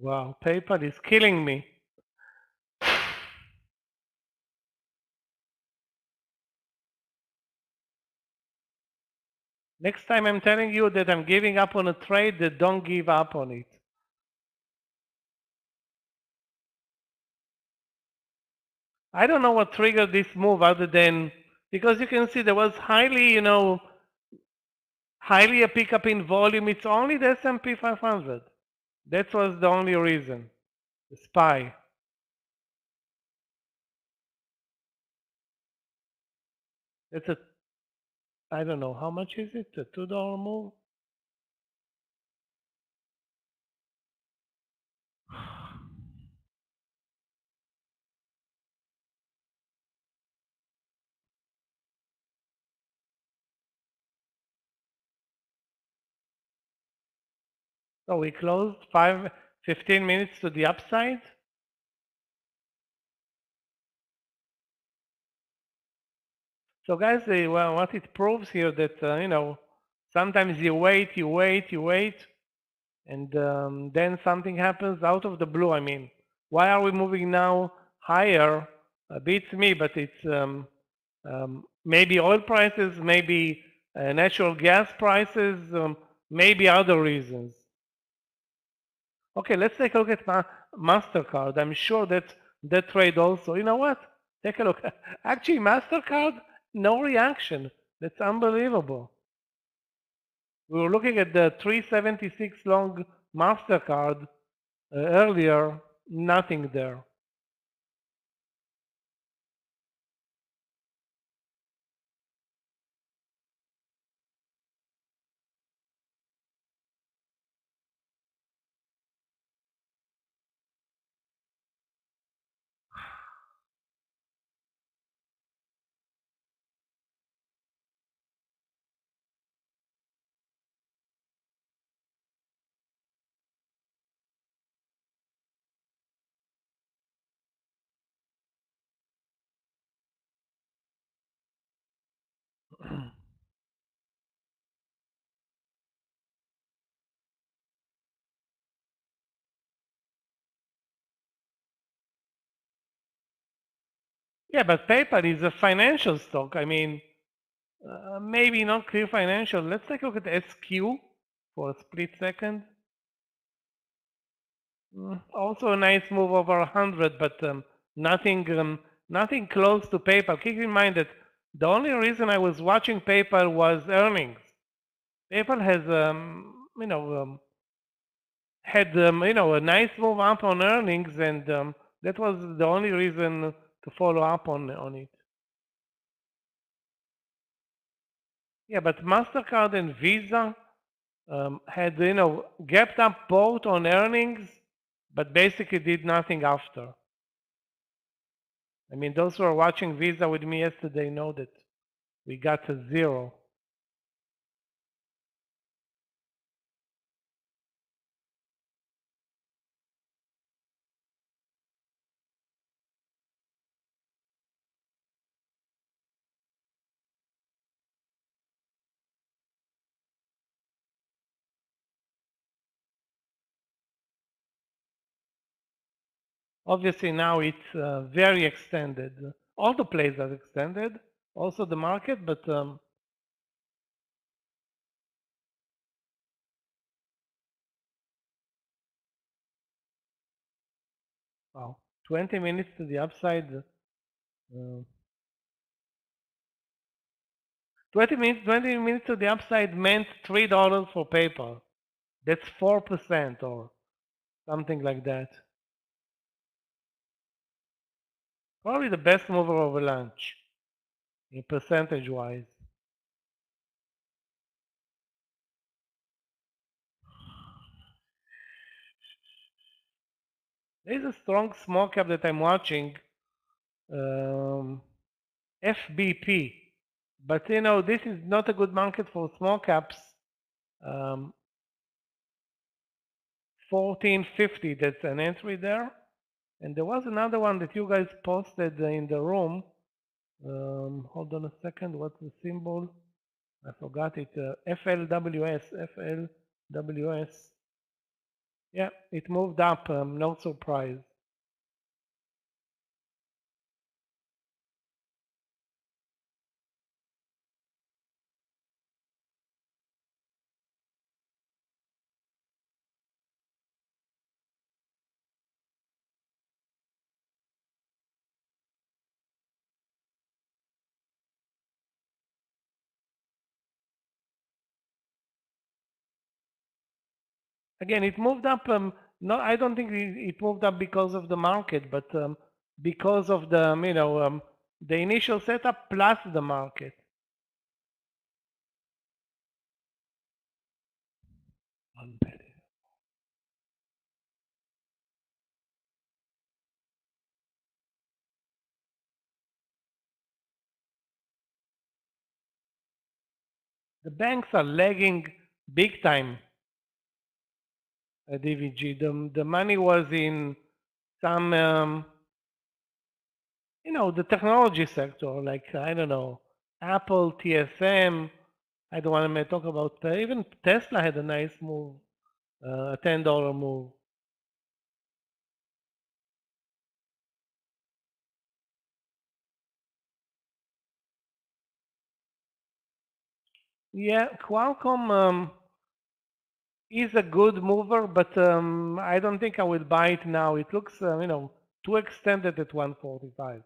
Wow, PayPal is killing me. Next time I'm telling you that I'm giving up on a trade, that don't give up on it. I don't know what triggered this move other than, because you can see there was highly, highly a pickup in volume. It's only the S&P 500. That was the only reason. The SPY. That's a, I don't know, how much is it? A $2 move? So we closed 15 minutes to the upside. So guys, well, what it proves here that, sometimes you wait, and then something happens out of the blue. I mean, why are we moving now higher? Beats me, but it's maybe oil prices, maybe natural gas prices, maybe other reasons. Okay, let's take a look at MasterCard. I'm sure that trade also. You know what? Take a look. Actually, MasterCard, no reaction. That's unbelievable. We were looking at the 376 long MasterCard earlier, nothing there. Yeah, but PayPal is a financial stock. I mean, maybe not clear financial. Let's take a look at SQ for a split second. Also a nice move over 100, but nothing close to PayPal. Keep in mind that the only reason I was watching PayPal was earnings. PayPal has, had a nice move up on earnings, and that was the only reason to follow up on it. Yeah, but MasterCard and Visa had gapped up both on earnings, but basically did nothing after. I mean, those who are watching Visa with me yesterday know that we got to zero. Obviously now it's very extended. All the plays are extended, also the market, but wow, 20 minutes to the upside. 20 minutes to the upside meant $3 for PayPal. That's 4% or something like that. Probably the best mover over lunch, in percentage-wise. There's a strong small cap that I'm watching, FBP. But this is not a good market for small caps. 1450, that's an entry there. And there was another one that you guys posted in the room. Hold on a second, what's the symbol? I forgot it. FLWS. Yeah, it moved up, no surprise. Again, it moved up. No, I don't think it moved up because of the market, but because of the the initial setup plus the market. The banks are lagging big time at DVG. The money was in some the technology sector, like I don't know, Apple, TSM. I don't want to talk about even Tesla had a nice move, a $10 move. Yeah, Qualcomm is a good mover, but I don't think I will buy it now. It looks too extended at 145.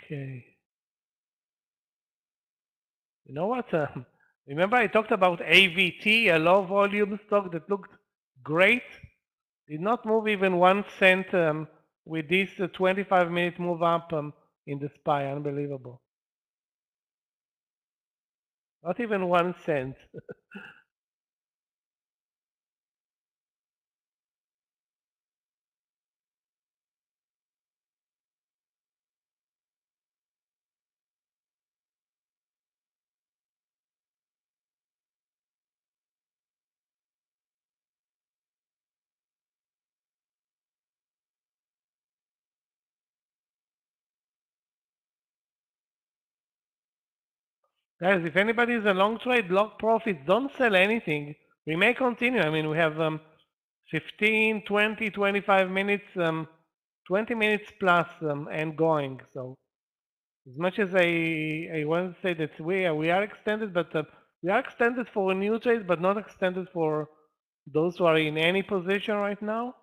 Okay. You know what? Remember I talked about AVT, a low volume stock that looked great? Did not move even 1 cent with this 25-minute move up in the SPY. Unbelievable. Not even 1 cent. Guys, if anybody is a long trade, lock profits, don't sell anything. We may continue. I mean, we have 15, 20, 25 minutes, 20 minutes plus and going. So as much as I want to say that we are extended, but we are extended for new trades, but not extended for those who are in any position right now.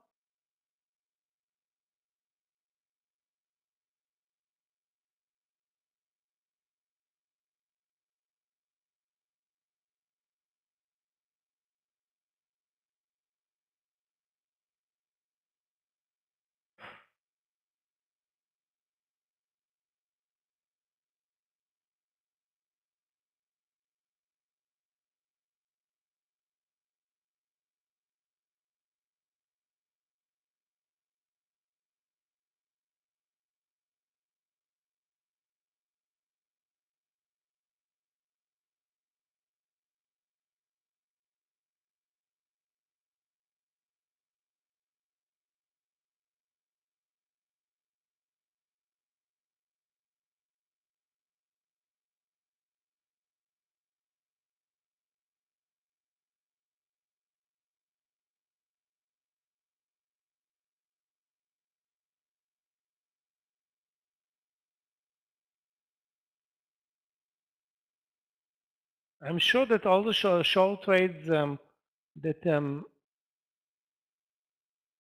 I'm sure that all the short trades that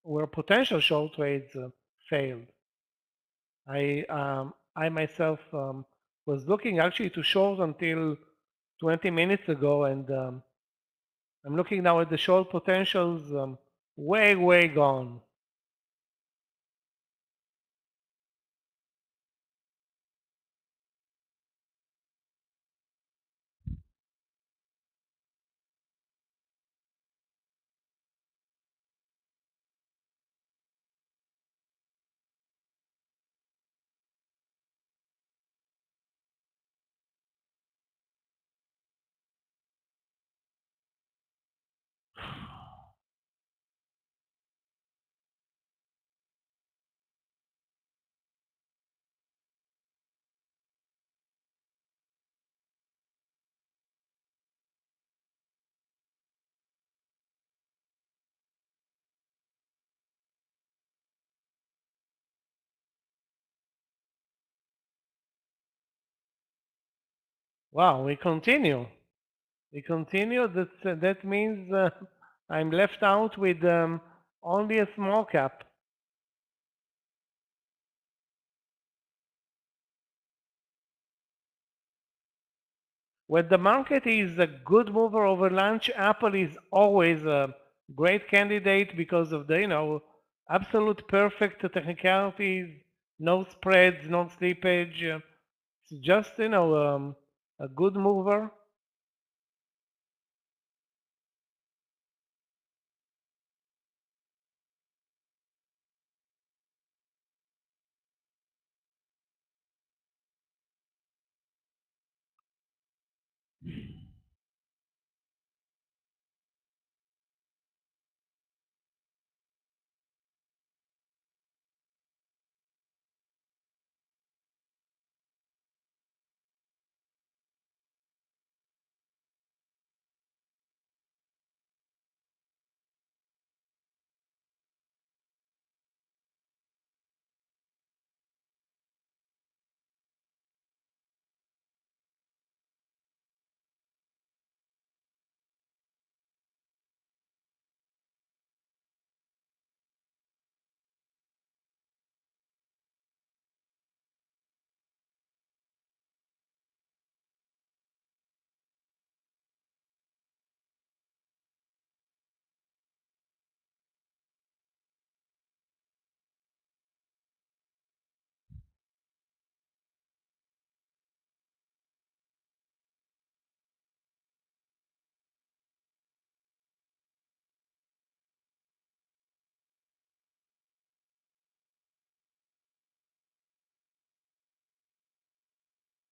were potential short trades failed. I myself was looking actually to short until 20 minutes ago, and I'm looking now at the short potentials, way gone. Wow, we continue. We continue. That means I'm left out with only a small cap. When the market is a good mover over lunch, Apple is always a great candidate because of the absolute perfect technicalities, no spreads, no slippage. It's just a good mover.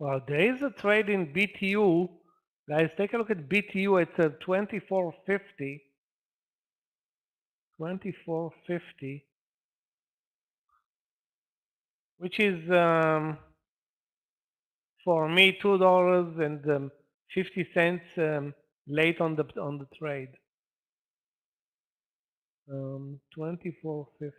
Well, there is a trade in BTU. Guys, take a look at BTU. It's at 24.50. 24.50, which is for me $2.50 late on the trade. 24.50.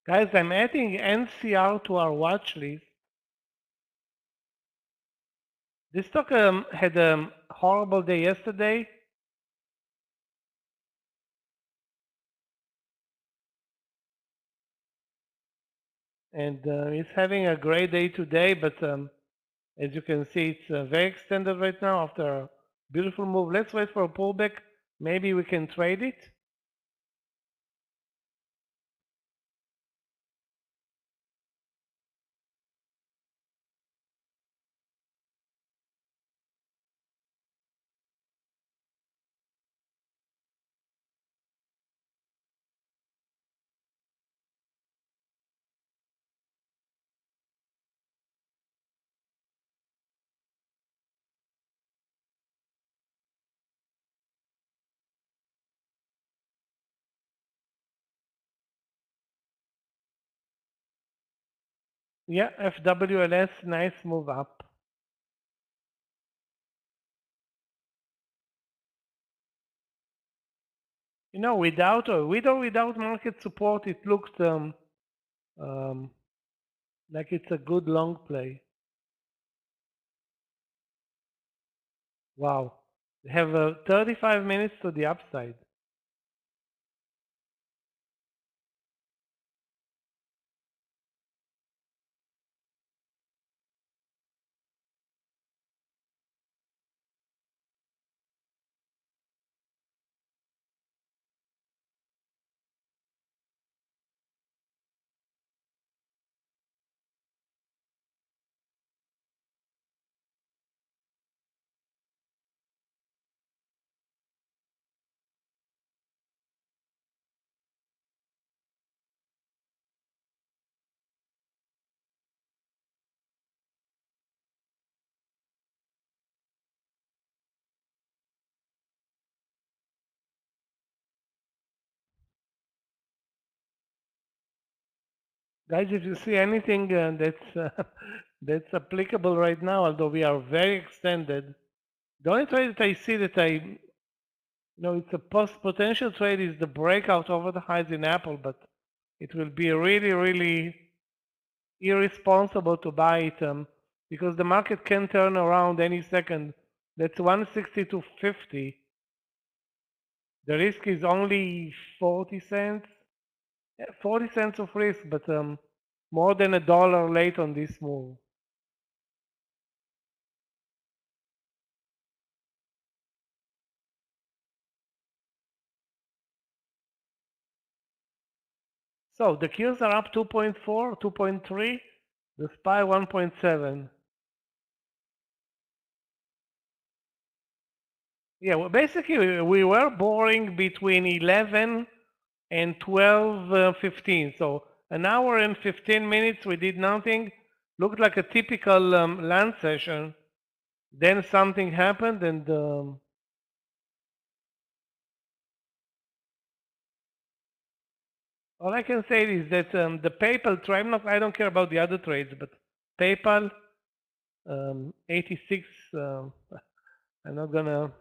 Guys, I'm adding NCR to our watch list. This stock had a horrible day yesterday. And it's having a great day today, but as you can see, it's very extended right now after a beautiful move. Let's wait for a pullback. Maybe we can trade it. Yeah, FWLS, nice move up. You know, with or without market support, it looks like it's a good long play. Wow, we have 35 minutes to the upside. Guys, if you see anything that's applicable right now, although we are very extended, the only trade that I see that it's a potential trade is the breakout over the highs in Apple, but it will be really, really irresponsible to buy it because the market can turn around any second. That's 162.50. The risk is only 40 cents. 40 cents of risk, but more than $1 late on this move. So the Qs are up 2.4, 2.3, the SPY 1.7. Yeah, well, basically we were boring between 11 and 12:15. So an hour and 15 minutes we did nothing. Looked like a typical land session. Then something happened, and all I can say is that the PayPal trade. I don't care about the other trades, but PayPal 86. I'm not gonna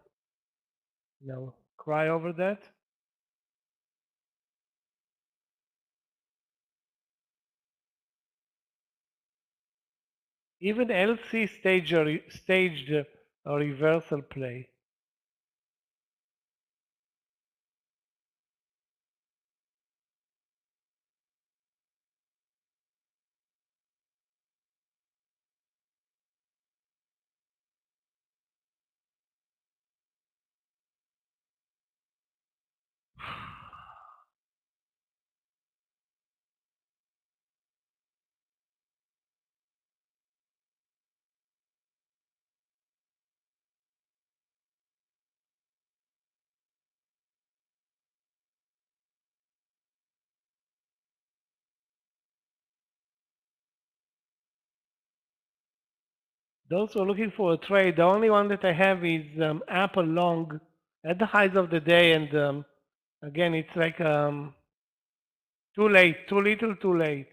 cry over that. Even LC staged a reversal play. Those who are looking for a trade, the only one that I have is Apple long at the highs of the day, and again, it's like too late, too little, too late.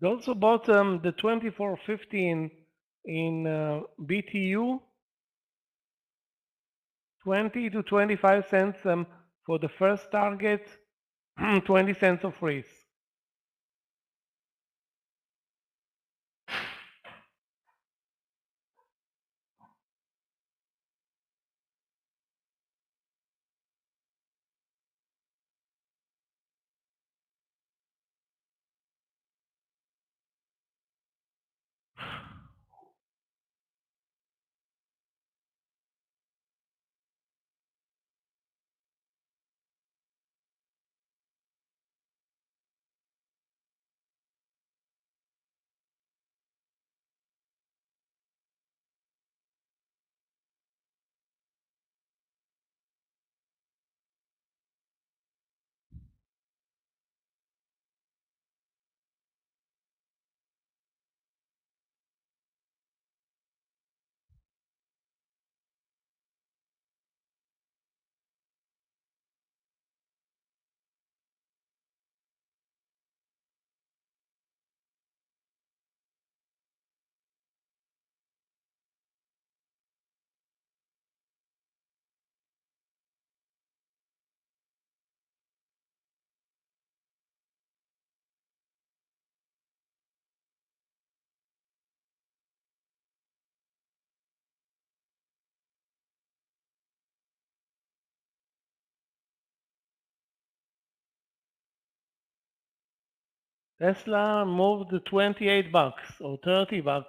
They also bought the 24.50 in BTU, 20 to 25 cents for the first target, 20 cents of risk. Tesla moved $28 or $30.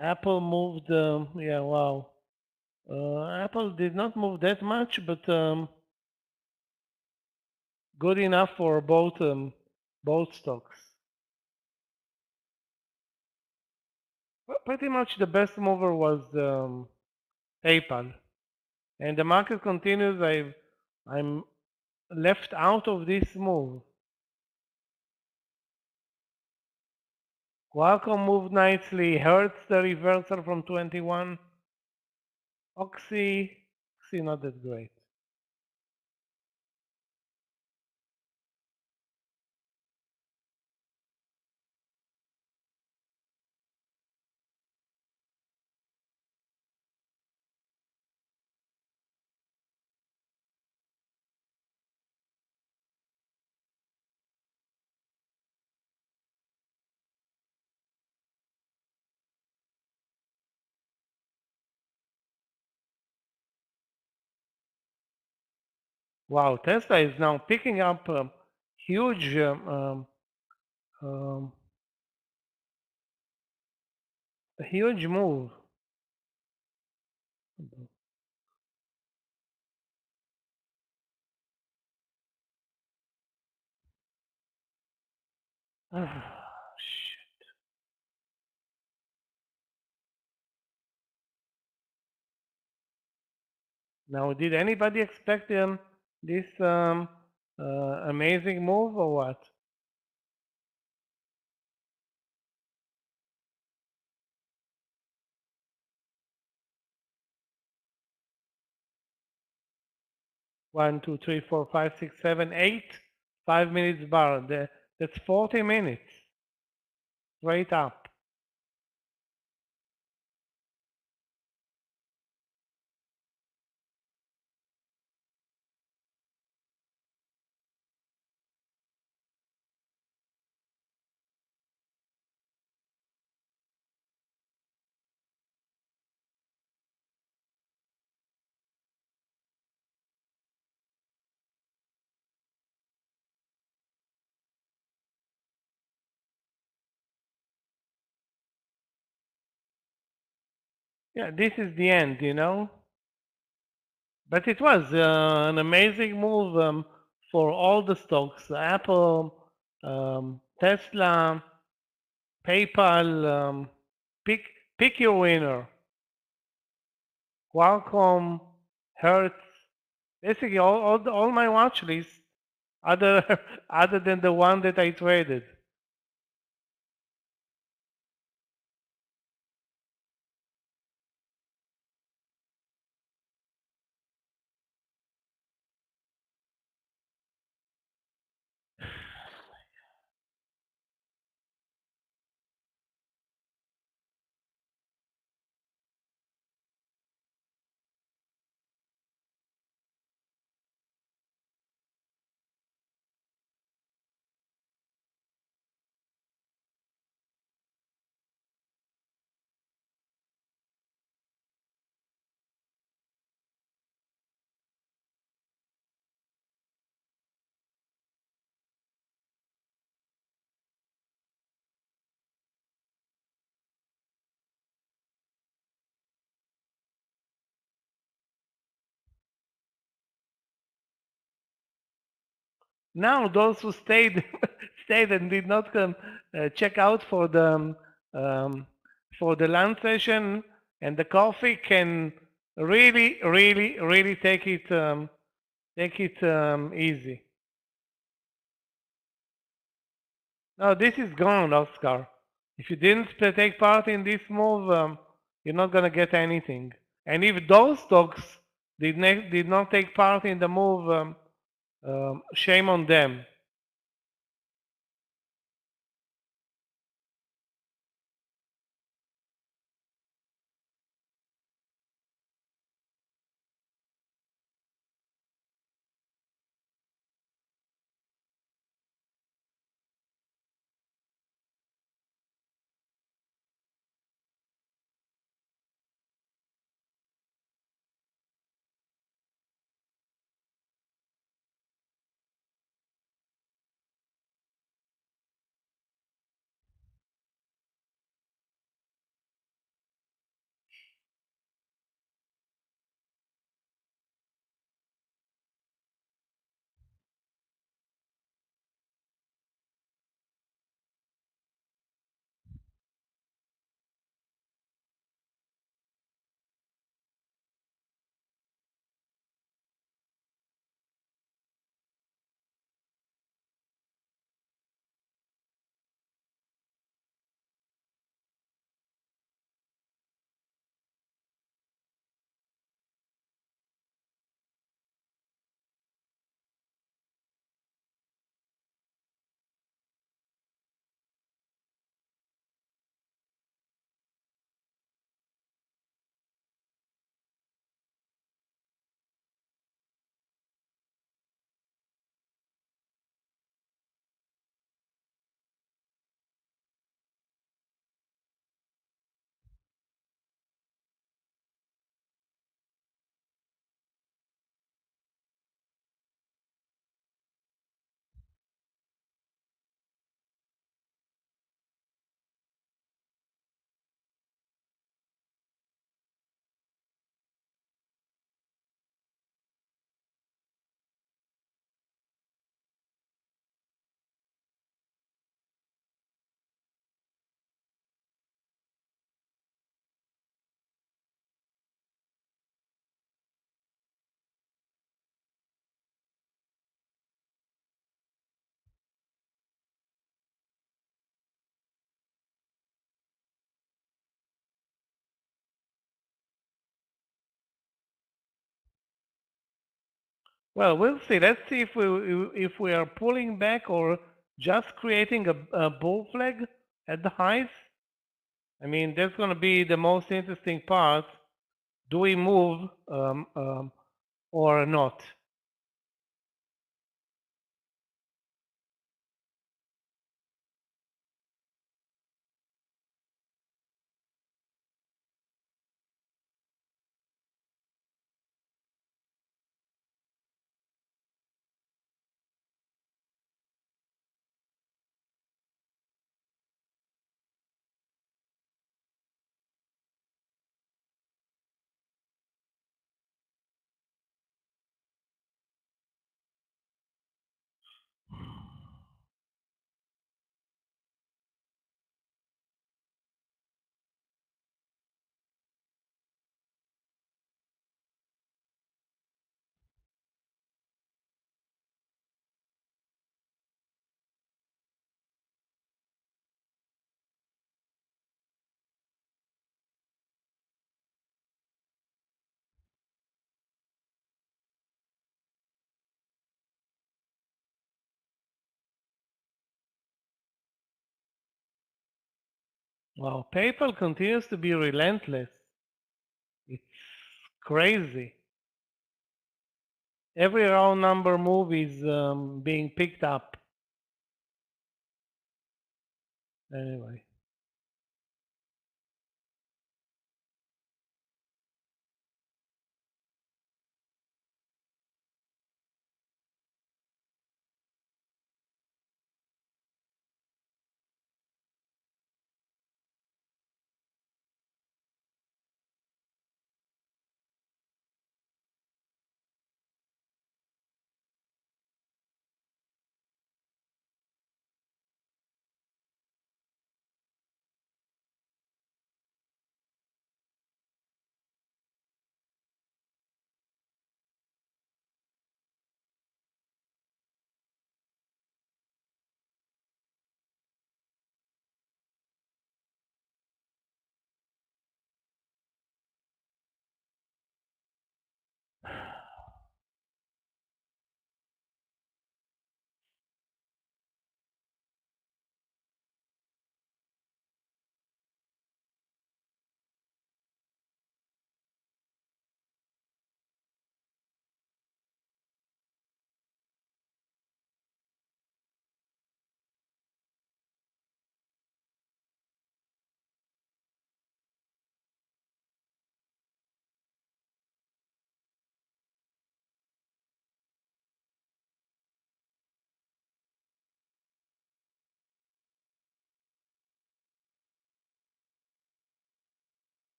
Apple moved, yeah, wow. Apple did not move that much, but good enough for both stocks. Well, pretty much the best mover was PayPal, and the market continues. I'm left out of this move. Qualcomm moved nicely. Hertz the reversal from 21. Oxy not that great. Wow, Tesla is now picking up huge a huge move. Shit. Now, did anybody expect this amazing move or what? One, two, three, four, five, six, seven, 8. 5 minutes bar. That's 40 minutes straight up. Yeah, this is the end, you know. But it was an amazing move for all the stocks: Apple, Tesla, PayPal. Pick your winner. Qualcomm, Hertz. Basically, all my watch list, other other than the one that I traded. Now, those who stayed stayed and did not check out for the lunch session and the coffee can really take it easy. No, this is gone, Oscar. If you didn't take part in this move, you're not gonna get anything. And if those stocks did not take part in the move, shame on them. Well, we'll see. Let's see if we are pulling back or just creating a bull flag at the highs. I mean, that's going to be the most interesting part. Do we move or not? Wow, PayPal continues to be relentless. It's crazy. Every round number move is being picked up. Anyway.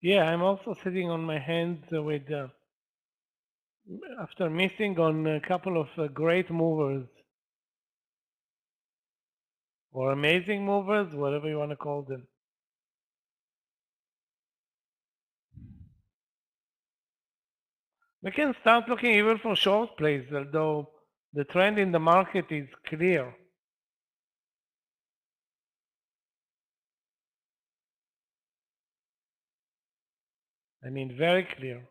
Yeah, I'm also sitting on my hands with after missing on a couple of great movers or amazing movers, whatever you want to call them. We can start looking even for short plays, although the trend in the market is clear. I mean, very clear.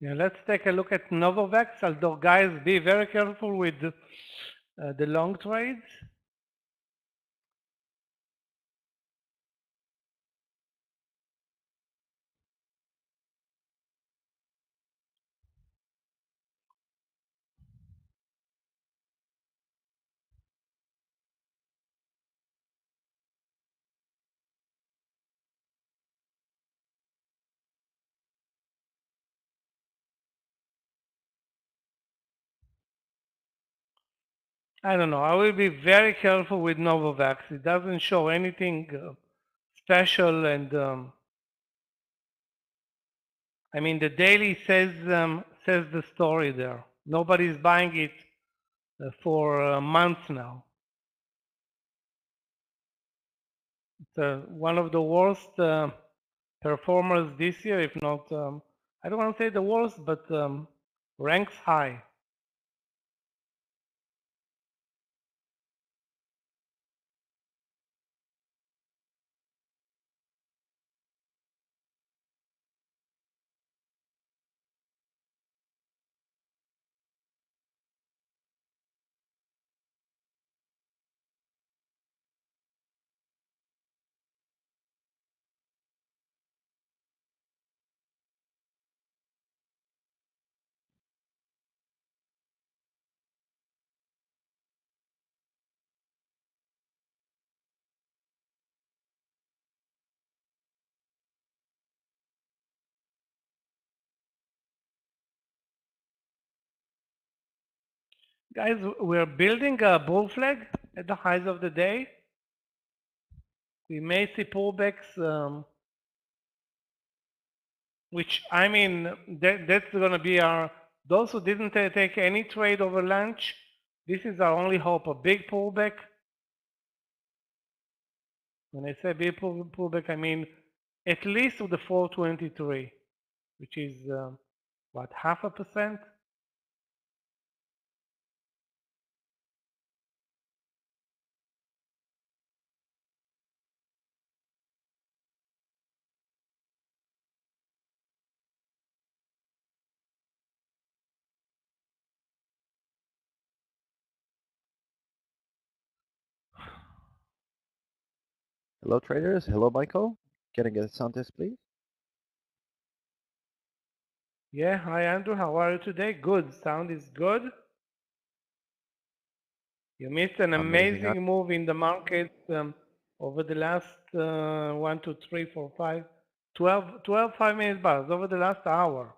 Yeah, let's take a look at Novavax. Although, guys, be very careful with the long trades. I don't know. I will be very careful with Novavax. It doesn't show anything special, and I mean the daily says the story there. Nobody's buying it for months now. It's one of the worst performers this year, if not, I don't want to say the worst, but ranks high. Guys, we're building a bull flag at the highs of the day. We may see pullbacks, which, I mean, that's going to be our, those who didn't take any trade over lunch, this is our only hope, a big pullback. When I say big pullback, I mean at least to the 423, which is, what, 0.5%? Hello, traders. Hello, Michael. Can I get a sound test, please? Yeah, hi Andrew, how are you today? Good, sound is good. You missed an Amazing. amazing move in the market over the last 1, 2, 3, 4, 5, 12 5-minute bars over the last hour.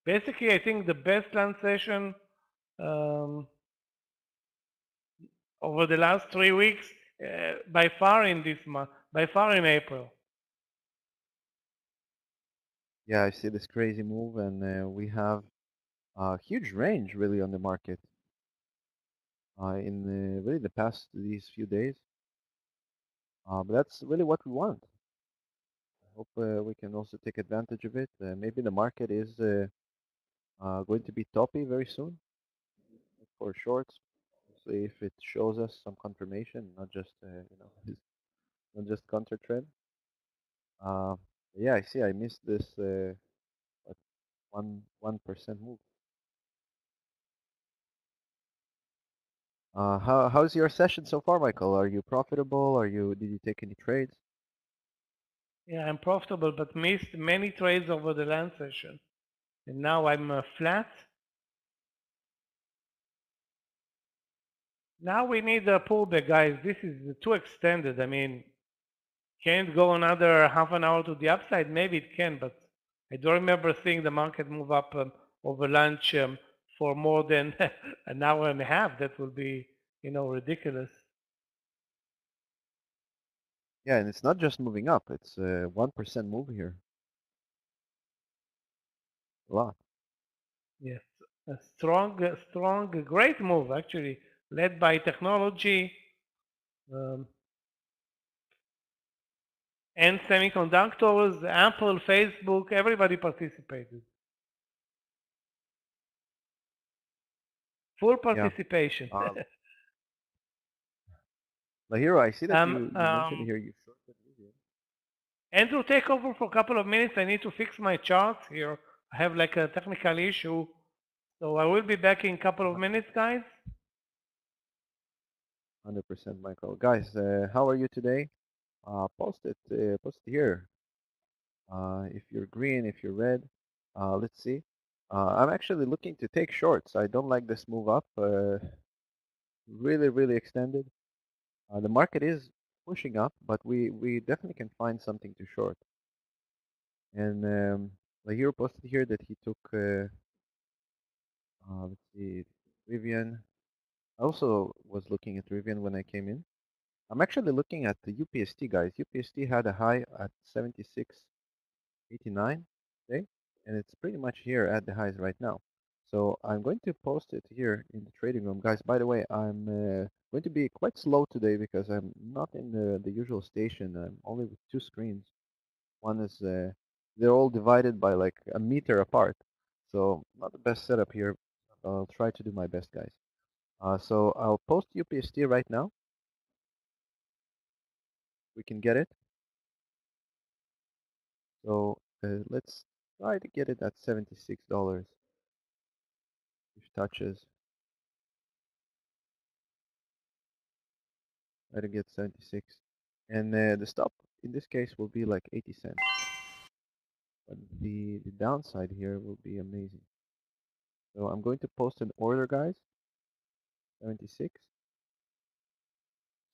Basically, I think the best land session over the last 3 weeks, by far in this month, by far in April. Yeah, I see this crazy move, and we have a huge range really on the market in really the past these few days. But that's really what we want. I hope we can also take advantage of it. Maybe the market is going to be toppy very soon for shorts. See if it shows us some confirmation, not just not just counter trend. Yeah, I see. I missed this what, 1% move. How's your session so far, Michael? Are you profitable? Did you take any trades? Yeah, I'm profitable, but missed many trades over the land session. And now I'm flat. Now we need a pullback, guys. This is too extended. I mean, can it go another half an hour to the upside? Maybe it can, but I don't remember seeing the market move up over lunch for more than an hour and a half. That will be, ridiculous. Yeah, and it's not just moving up. It's a 1% move here. A lot. Yes, a strong, great move actually, led by technology and semiconductors, Apple, Facebook, everybody participated. Full participation. Yeah. Lahiro, I see that you mentioned here you shorted Medium. Andrew, take over for a couple of minutes. I need to fix my charts here I have like a technical issue, so I will be back in a couple of minutes, guys. 100% Michael. Guys, how are you today? Post it here. If you're green, if you're red, let's see. I'm actually looking to take shorts. I don't like this move up. Really, really extended. The market is pushing up, but we definitely can find something to short. And the hero posted here that he took, let's see, Rivian. I also was looking at Rivian when I came in. I'm actually looking at the UPST, guys. UPST had a high at 76.89 today, and it's pretty much here at the highs right now. So I'm going to post it here in the trading room. Guys, by the way, I'm going to be quite slow today because I'm not in the usual station. I'm only with two screens. One is, they're all divided by like a meter apart. So not the best setup here. I'll try to do my best, guys. So I'll post UPST right now. We can get it. So let's try to get it at $76 if touches. Try to get 76. And the stop in this case will be like 80 cents. But the downside here will be amazing. So I'm going to post an order, guys. 76.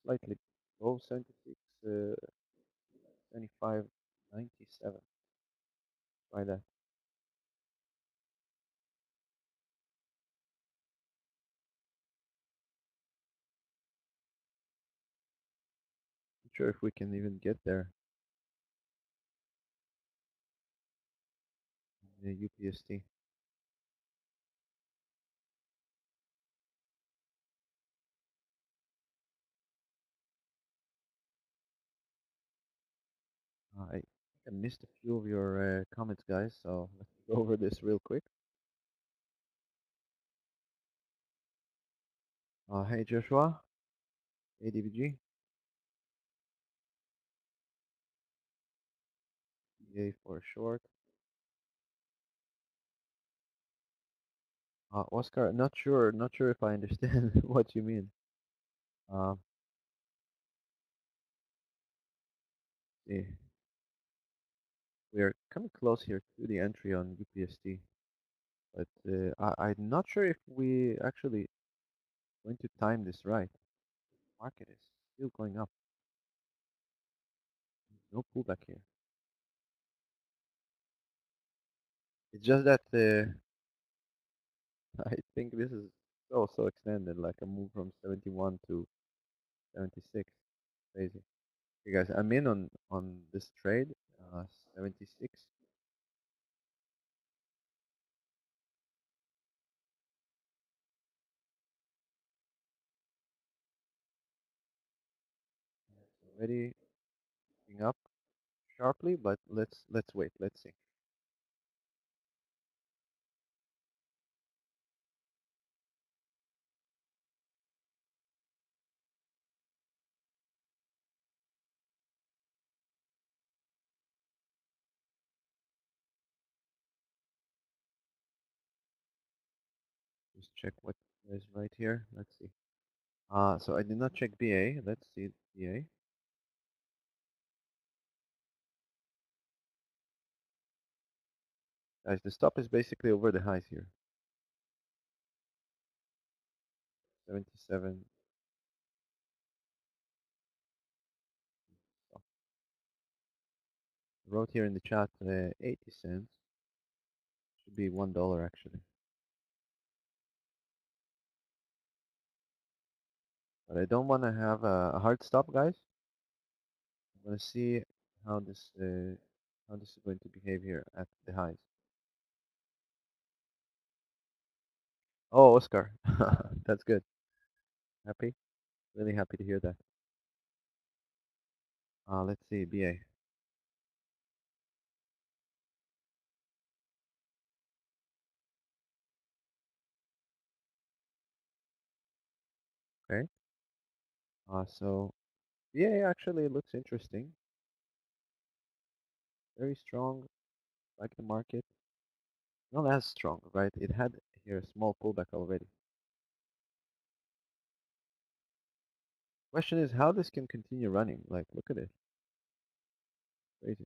Slightly below 76. 75.97. Try that. Not sure if we can even get there. The UPST. I think I missed a few of your comments, guys. So let's go over this real quick. Hey Joshua, ADVG, EA for short. Oscar, not sure if I understand what you mean. See, we are coming close here to the entry on UPST, but I'm not sure if we actually going to time this right. Market is still going up. No pullback here. It's just that I think this is so extended, like a move from 71 to 76. Crazy. Okay, guys, I'm in on this trade, 76. Already picking up sharply, but let's wait. Let's see. Just check what is right here. Let's see. So I did not check BA. Let's see BA. Guys, the stop is basically over the highs here. 77. So I wrote here in the chat 80 cents. Should be $1 actually. But I don't want to have a hard stop, guys. I'm going to see how this is going to behave here at the highs. Oh, Oscar, that's good. Happy, really happy to hear that. Let's see, BA. Okay. So BA actually looks interesting. Very strong, like the market. Not as strong, right? It had here a small pullback already. Question is how this can continue running. Like, look at it. Crazy.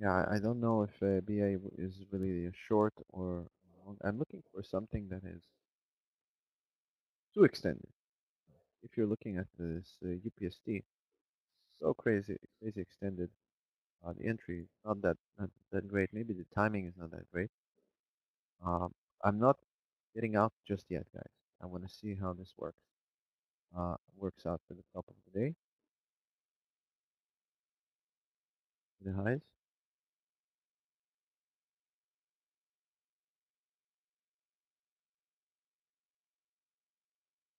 Yeah, I don't know if BA is really a short or long. I'm looking for something that is too extended. If you're looking at this UPST, so crazy extended. The entry is not that great. Maybe the timing is not that great. Um, I'm not getting out just yet, guys. I want to see how this works out for the top of the day, the highs.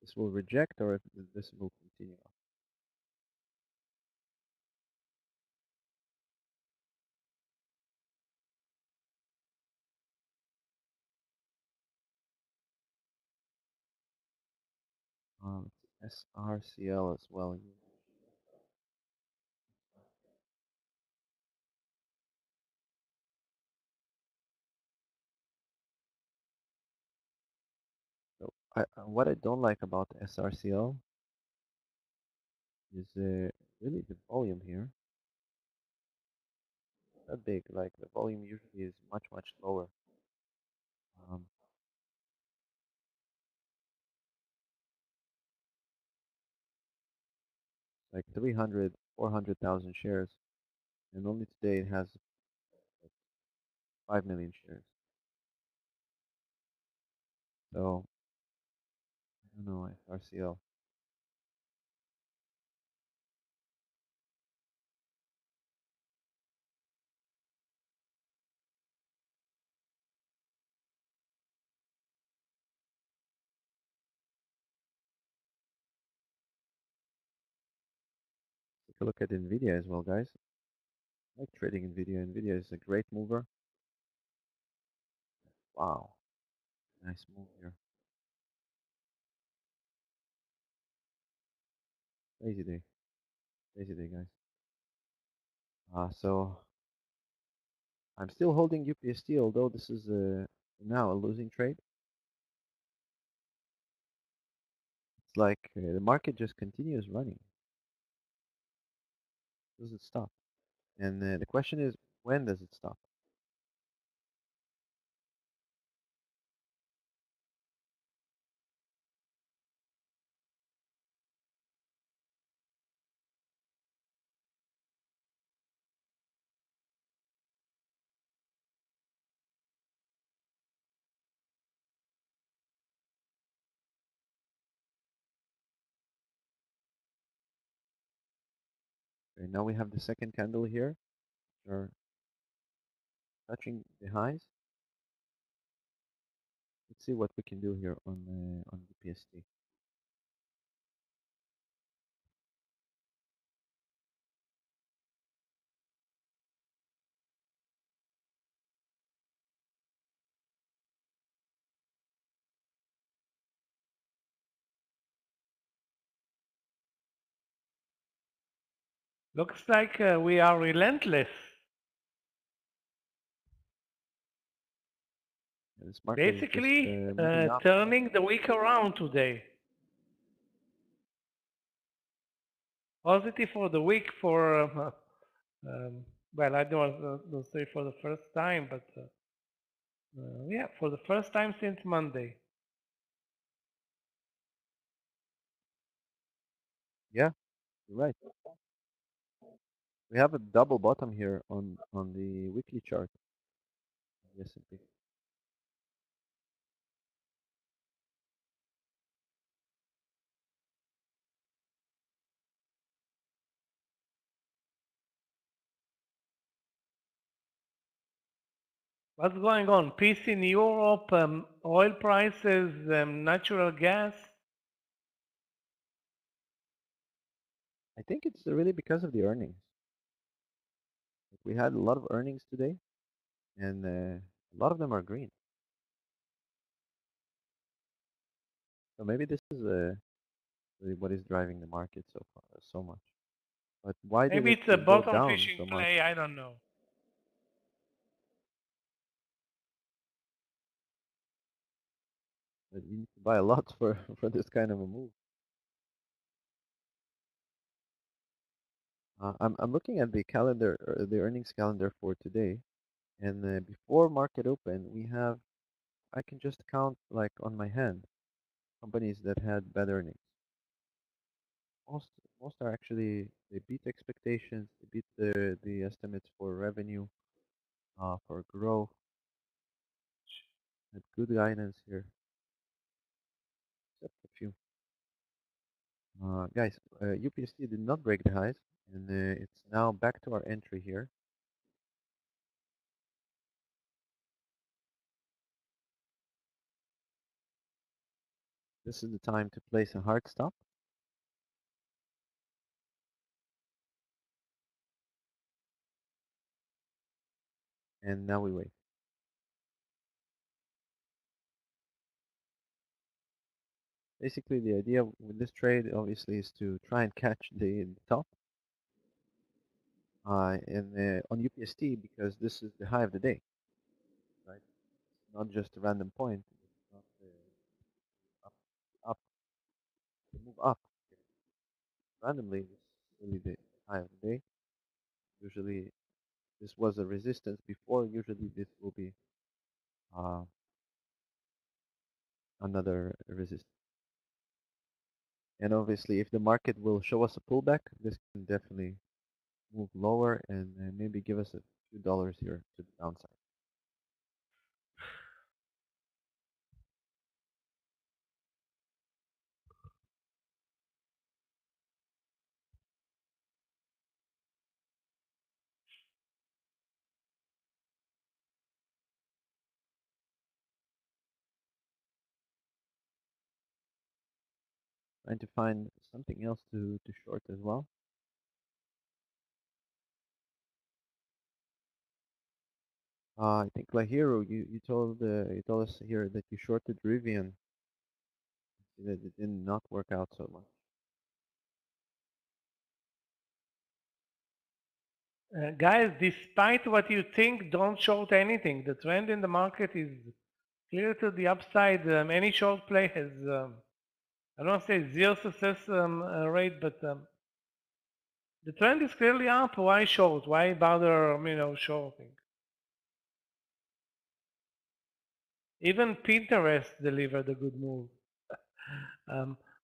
This will reject or if this will continue up. SRCL as well. So what I don't like about the SRCL is really the volume here. Not big, like the volume usually is much lower. Um, like 300, 400,000 shares, and only today it has 5 million shares. So I don't know, RCL. Take a look at Nvidia as well, guys. I like trading Nvidia. Nvidia is a great mover. Wow, nice move here. Crazy day, guys. So I'm still holding UPST, although this is now a losing trade. It's like the market just continues running. Does it stop? And the question is, when does it stop? Okay, now we have the second candle here. Are touching the highs. Let's see what we can do here on UPST. Looks like we are relentless. This market is just Basically, moving up. turning the week around today. Positive for the week for, well, I don't say for the first time, but yeah, for the first time since Monday. Yeah, you're right. We have a double bottom here on the weekly chart. The S&P. What's going on? Peace in Europe, oil prices, natural gas. I think it's really because of the earnings. We had a lot of earnings today, and a lot of them are green. So maybe this is really what is driving the market so far so much. But why did Maybe it it's a go bottom down fishing so much? play. I don't know. That you need to buy a lot for this kind of a move. I'm looking at the calendar, or the earnings calendar for today, and before market open, we have, I can just count like on my hand companies that had bad earnings. Most most are actually, they beat expectations, they beat the estimates for revenue, for growth, had good guidance here, except a few. Guys, UPST did not break the highs, and it's now back to our entry here. This is the time to place a hard stop. And now we wait. Basically, the idea with this trade obviously is to try and catch the top and on UPST, because this is the high of the day, right? It's not just a random point. It's not up, the move up randomly. This is really the high of the day. Usually, this was a resistance before. Usually, this will be uh, another resistance. And obviously, if the market will show us a pullback, this can definitely move lower and maybe give us a few dollars here to the downside. Trying to find something else to short as well. I think Lahiro, you told us here that you shorted Rivian, that it did not work out so much. Guys, despite what you think, don't short anything. The trend in the market is clear to the upside. Any short play has, I don't want to say zero success rate, but the trend is clearly up. Why short? Why bother, shorting? Even Pinterest delivered a good move.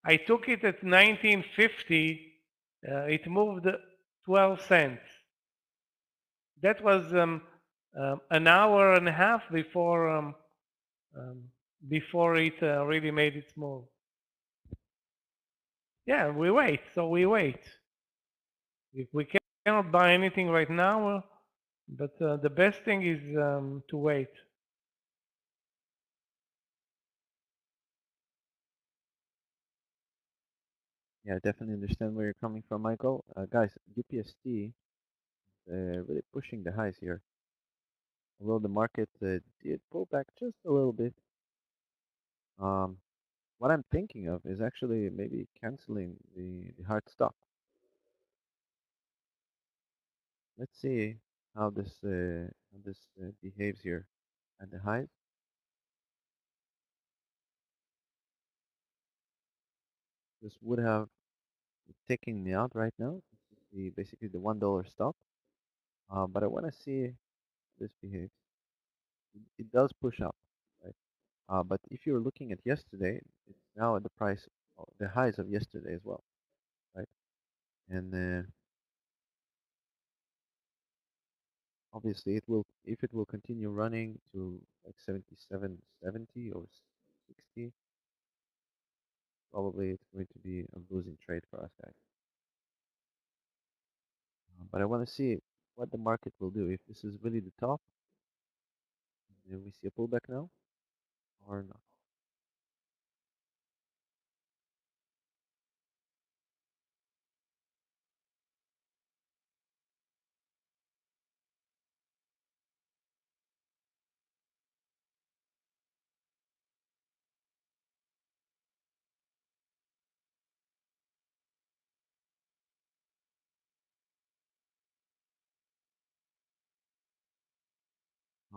I took it at 1950. It moved 12 cents. That was an hour and a half before it really made its move. Yeah, we wait. So we wait. If we cannot buy anything right now, but the best thing is to wait. Yeah, I definitely understand where you're coming from, Michael. Guys, UPST really pushing the highs here. Although the market did pull back just a little bit. What I'm thinking of is actually maybe canceling the hard stop. Let's see how this behaves here at the highs. This would have taken me out right now. This is basically the $1 stop. But I want to see how this behaves. It does push up, right? But if you're looking at yesterday, it's now at the price, the highs of yesterday as well, right? And obviously, if it will continue running to like 77.70 or 60, probably it's going to be a losing trade for us, guys. But I want to see what the market will do. If this is really the top, then we see a pullback now or not.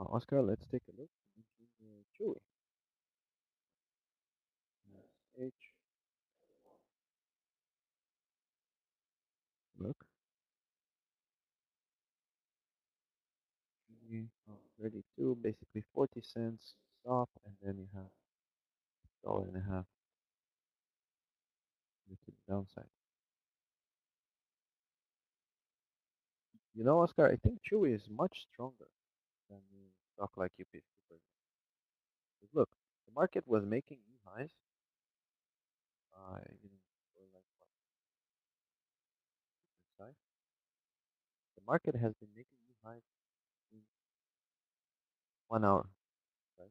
Oscar, let's take a look. Chewy. H. Look. 32, basically 40 cents stop, and then you have $1.50 to the downside. You know, Oscar, I think Chewy is much stronger than the stock like UPS. Look, the market was making new highs. For like what, side? The market has been making new highs in 1 hour, right?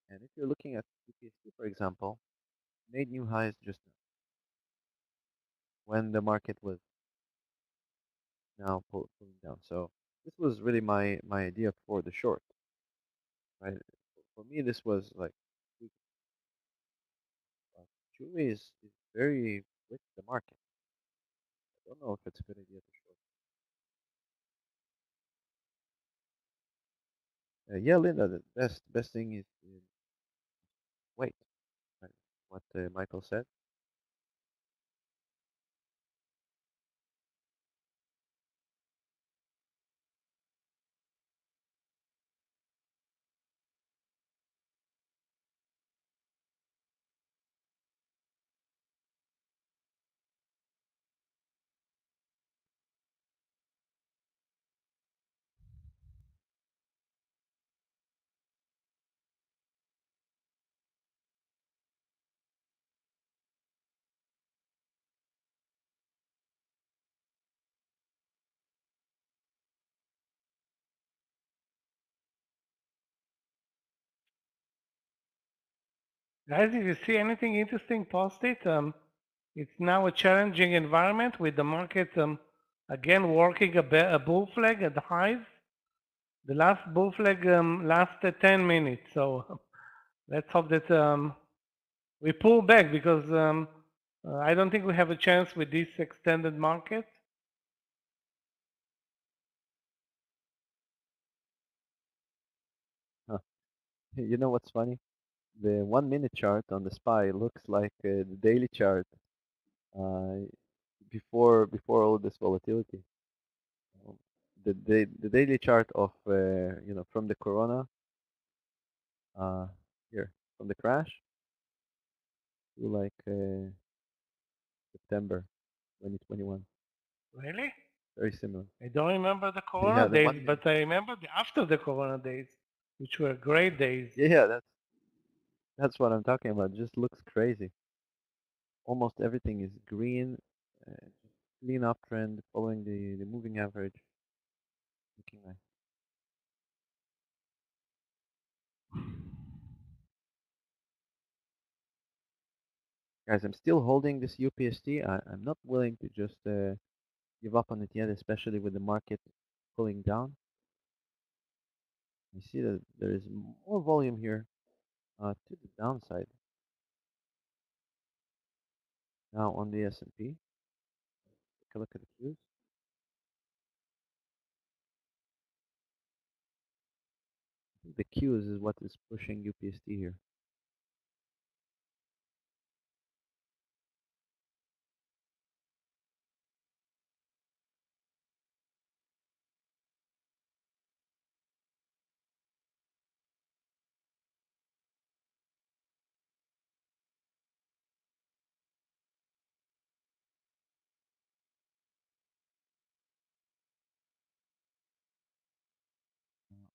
And if you're looking at UPST, for example, made new highs just now when the market was now pulling down. So this was really my idea for the short, right? For me, this was like Chewy is very with the market. I don't know if it's a good idea to short. Yeah, Linda, the best thing is wait. Right? What Michael said. Guys, if you see anything interesting, post it. It's now a challenging environment with the market again working a bull flag at the highs. The last bull flag lasted 10 minutes, so let's hope that we pull back because I don't think we have a chance with this extended market. Huh. You know what's funny? The 1 minute chart on the SPY looks like the daily chart uh, before all this volatility. Um, the daily chart of from the corona here from the crash to like September 2021. Really? Very similar. I don't remember the Yeah, Corona the days, 1 minute. but I remember the after the Corona days, which were great days. Yeah, that's what I'm talking about. It just looks crazy. Almost everything is green, uh, clean uptrend, following the moving average. Looking nice. Guys, I'm still holding this UPST. I'm not willing to just give up on it yet, especially with the market pulling down. You see that there is more volume here to the downside. Now on the S&P, take a look at the Qs. I think the Qs is what is pushing UPST here.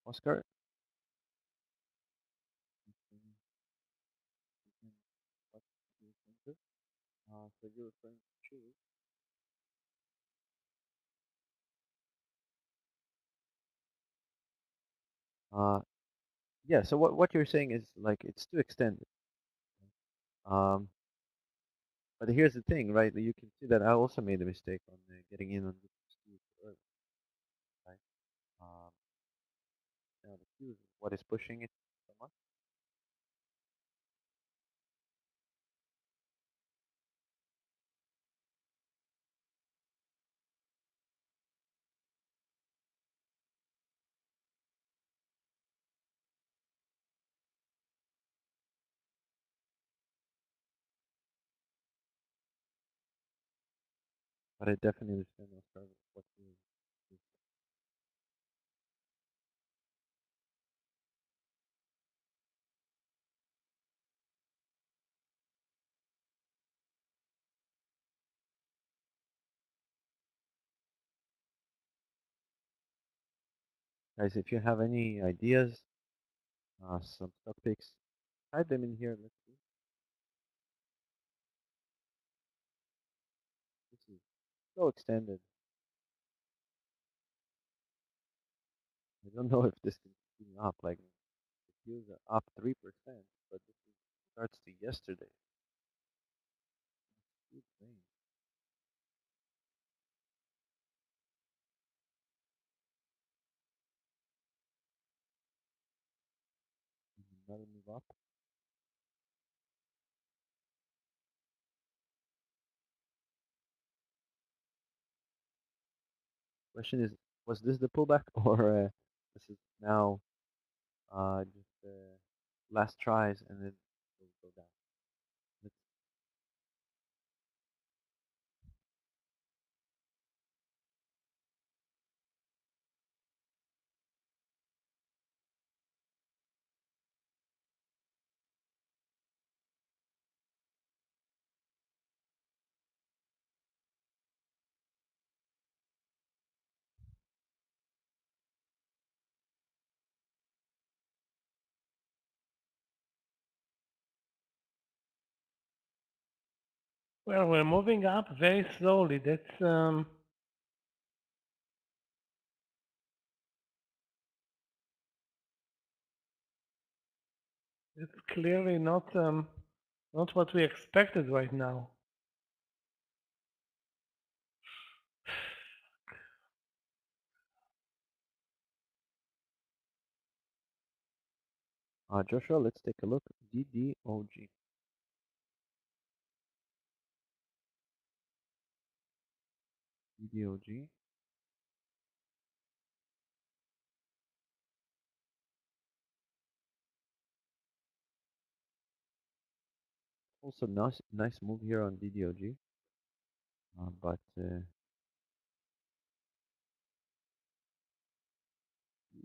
Oscar? What do you think? So you're referring to Chewy. Yeah, so what you're saying is like it's too extended. Um, but here's the thing, right? You can see that I also made a mistake on getting in on UPST early, right? Um, now the Q is what is pushing it so much. But I definitely understand what you. Guys, if you have any ideas, some stock picks, type them in here. Let's see. This is so extended. I don't know if this can continue up. Like the Qs are up 3%, but this is, starts to yesterday. Huge range. Another move up. Question is, was this the pullback or this is now just last tries and then will go down? Let's, Well, we're moving up very slowly. It's clearly not what we expected right now. Joshua, let's take a look. DDOG. DDOG. Also nice move here on DDOG. But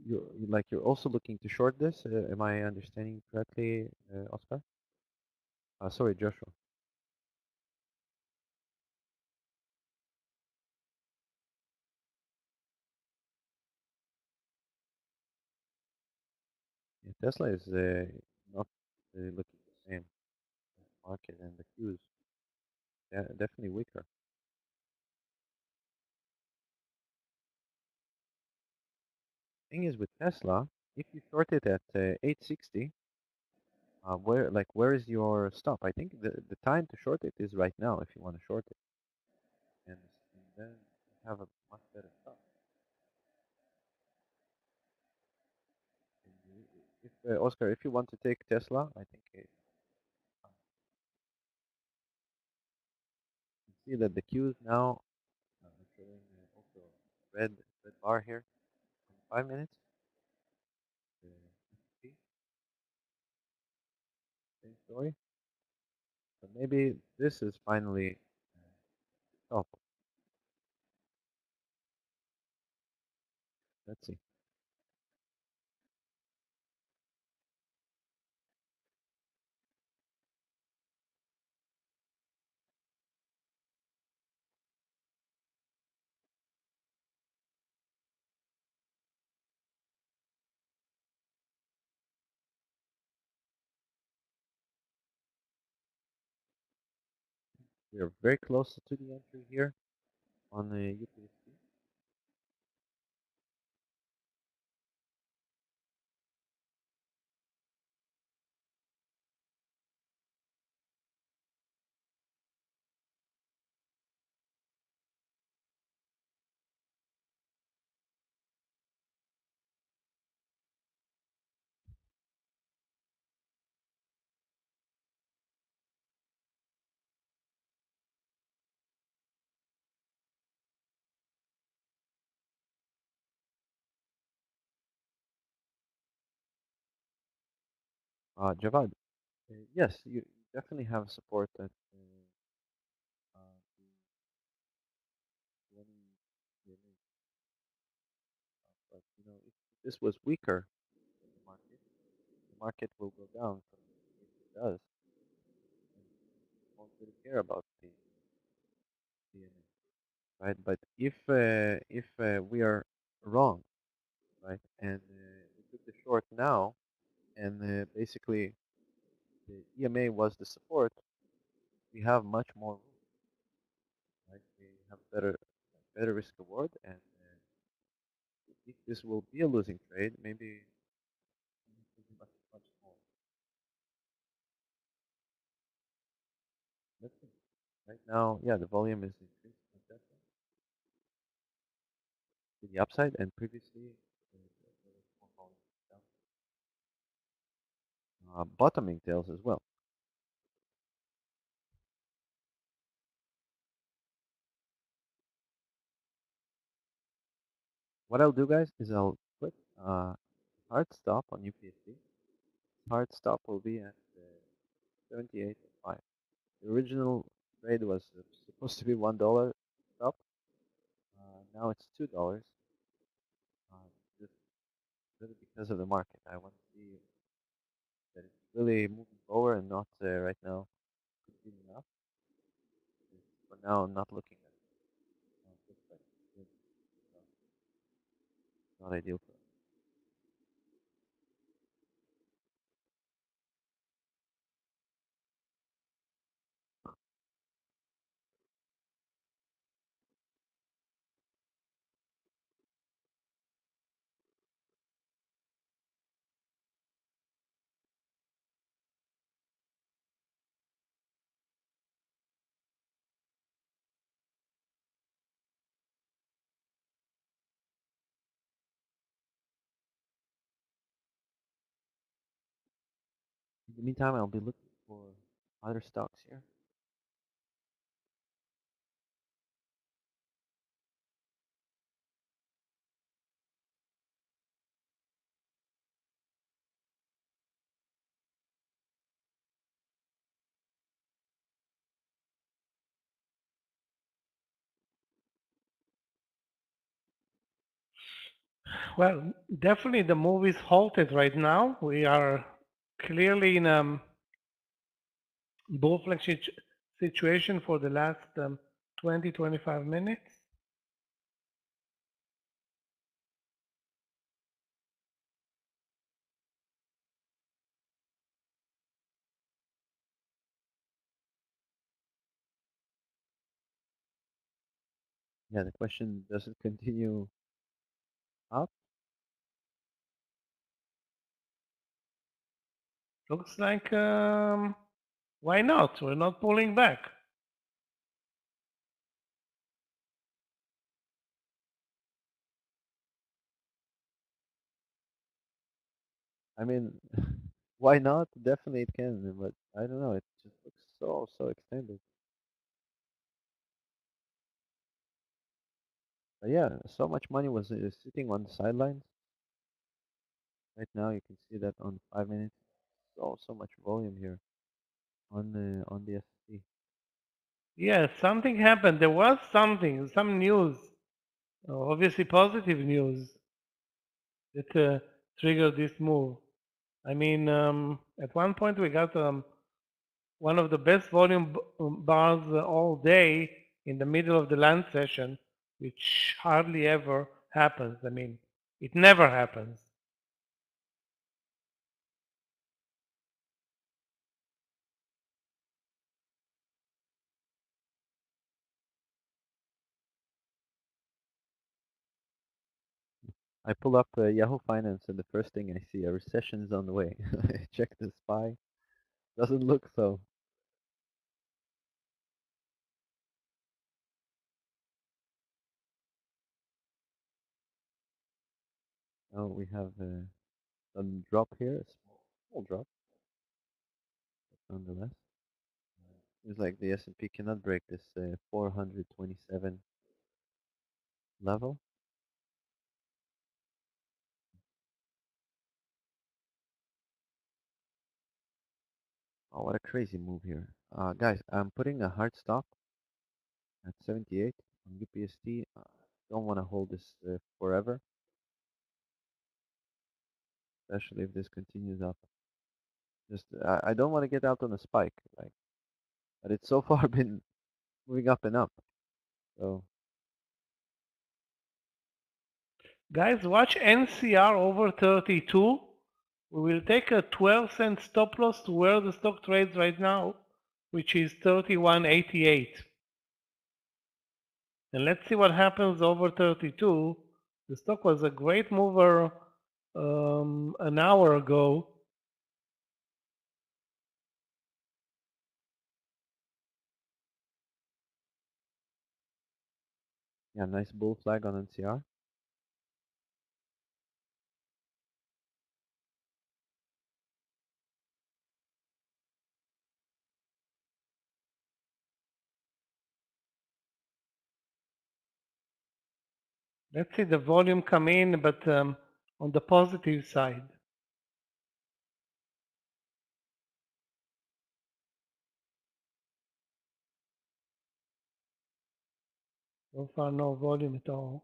you're also looking to short this. Am I understanding correctly, Oscar? Sorry, Joshua. Yeah, Tesla is not looking the same market, and the Q is definitely weaker. Thing is with Tesla, if you short it at 860, where is your stop? I think the time to short it is right now if you want to short it, and then you have a much better stop. If Oscar, if you want to take Tesla, I think you see that the Qs now showing also red bar here in 5 minutes. See, same story. But maybe this is finally top. Let's see. We are very close to the entry here on the UPSC. Javad, yes, you definitely have support at if this was weaker than the market will go down. From if it does, and won't really care about the DNA, right? But if we are wrong, right, and we took the short now, and basically the EMA was the support, we have much more room, right? We have better risk reward, and if this will be a losing trade, maybe it will be much more. Let's see. Right now, yeah, the volume is increasing to the upside, and previously there was more volume down. Bottoming tails as well. What I'll do, guys, is I'll put hard stop on UPSD. Hard stop will be at 78.5. The original trade was supposed to be $1 stop. Now it's $2. Just really because of the market. I want to see that it's really moving forward and not right now continuing up. For now, I'm not looking at it. Looks like it's not ideal for us. In the meantime, I'll be looking for other stocks here. Well, definitely the move is halted right now. We are clearly in a bull flag situation for the last 20-25 minutes. Yeah, the question doesn't continue up. Looks like why not? We're not pulling back. I mean, why not? Definitely it can, but I don't know. It just looks so extended. But yeah, so much money was sitting on the sidelines. Right now, you can see that on 5 minutes. So much volume here on the S&P. Yes, something happened. There was something, some news, obviously positive news that triggered this move. I mean, at one point we got one of the best volume bars all day in the middle of the land session, which hardly ever happens. I mean, it never happens. I pull up Yahoo Finance, and the first thing I see, a recession is on the way. I check the SPY. Doesn't look so. Oh, we have some drop here, a small drop, but nonetheless. Seems like the S&P cannot break this 427 level. Oh, what a crazy move here. Guys, I'm putting a hard stop at 78 on UPST. Don't want to hold this forever. especially if this continues up. Just I don't want to get out on a spike, like, but it's so far been moving up and up. So Guys, watch NCR over 32. We will take a 12-cent stop loss to where the stock trades right now, which is 31.88. And let's see what happens over 32. The stock was a great mover an hour ago. yeah, nice bull flag on NCR. Let's see the volume come in, but on the positive side. So far, no volume at all.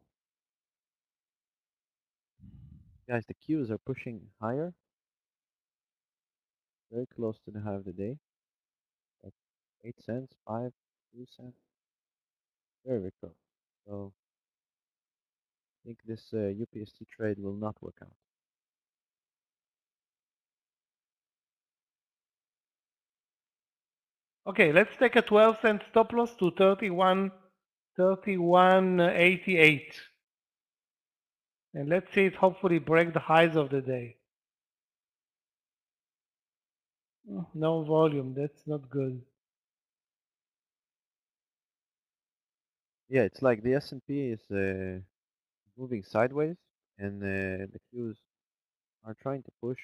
Guys, the Qs are pushing higher, very close to the high of the day. At 8 cents, 5, 2 cents, very close. So I think this UPST trade will not work out. Okay, let's take a 12-cent stop loss to 31.88. And let's see it hopefully break the highs of the day. No volume, that's not good. Yeah, it's like the S&P is moving sideways, and the Qs are trying to push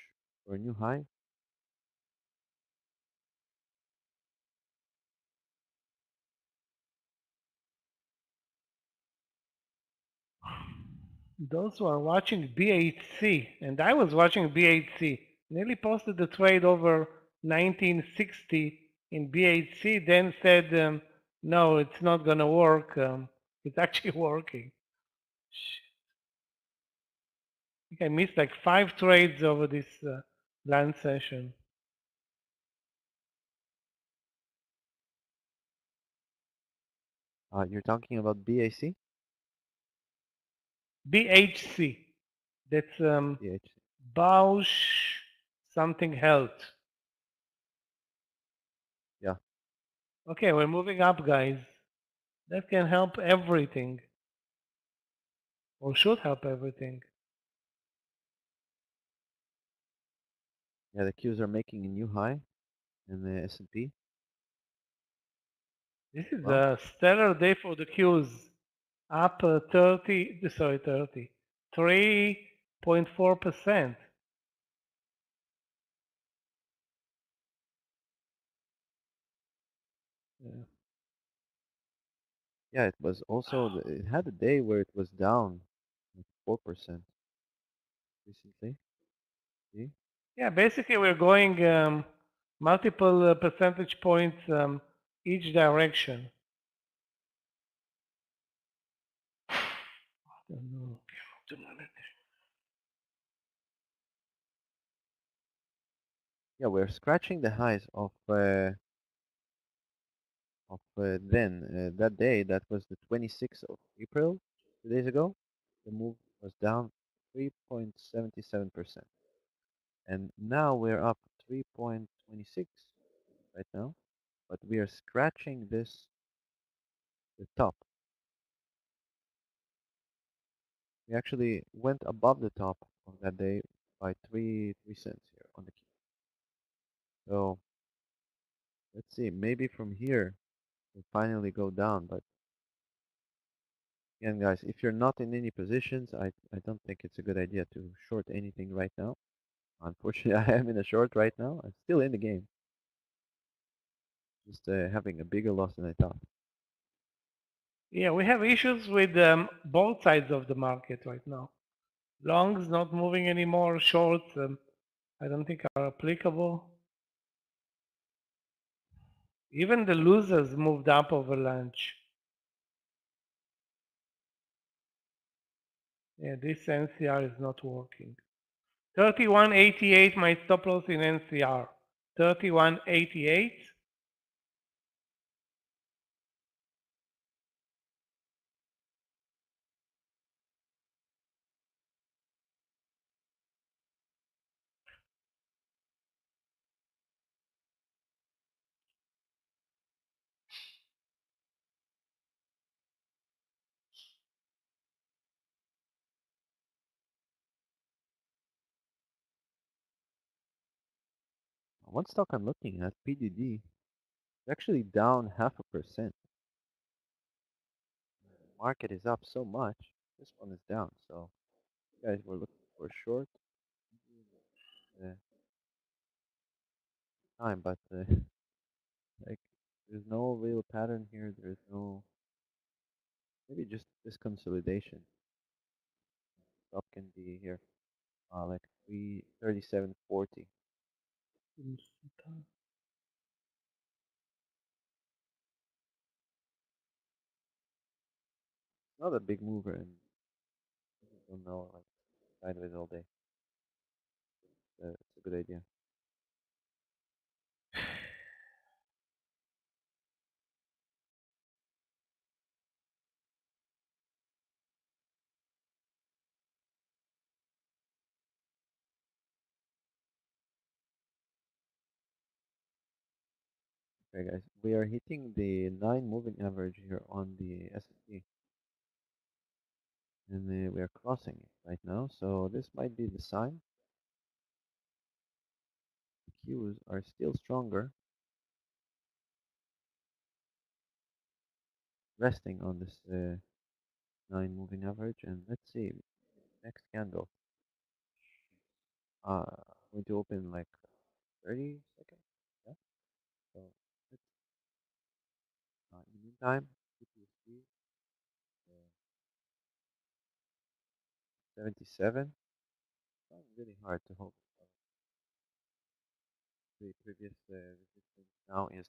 for a new high. Those who are watching BHC, and I was watching BHC, nearly posted the trade over 1960 in BHC, then said, no, it's not going to work. It's actually working. I think I missed like 5 trades over this land session. You're talking about BAC? BHC. That's BHC. Bausch something health. Yeah. Okay, we're moving up, guys. That can help everything. Or should help everything. Yeah, the Qs are making a new high in the S&P. This is Well, a stellar day for the Qs. Up 3.4%. yeah, it was also, it had a day where it was down like 4% recently. See? Yeah, basically we're going multiple percentage points each direction. Yeah, we're scratching the highs of that day. That was the 26th of April, 2 days ago. The move was down 3.77%, and now we're up 3.26 right now. But we are scratching the top. We actually went above the top of that day by 3 cents here on the key. So let's see, maybe from here we'll finally go down. But again, guys, if you're not in any positions, I don't think it's a good idea to short anything right now. Unfortunately, I am in a short right now. I'm still in the game. Just having a bigger loss than I thought. Yeah, we have issues with both sides of the market right now. Longs not moving anymore, shorts I don't think are applicable. Even the losers moved up over lunch. Yeah, this NCR is not working. 31.88 my stop loss in NCR. 31.88. One stock I'm looking at, PDD, is actually down 0.5%. Market is up so much. This one is down. So, you guys were looking for a short time, but like, there's no real pattern here. There's no, maybe just this consolidation. Stop can be here, like 337.40. Not a big mover, and I don't know, like sideways all day. It's a good idea. Okay, guys, we are hitting the 9 moving average here on the S&P, and we are crossing it right now. So this might be the sign. The Qs are still stronger, resting on this 9 moving average. And let's see, next candle. Going to open like 30 seconds. Yeah. So let's, in the meantime, TTC 77. Really hard to hold the previous resistance. Now is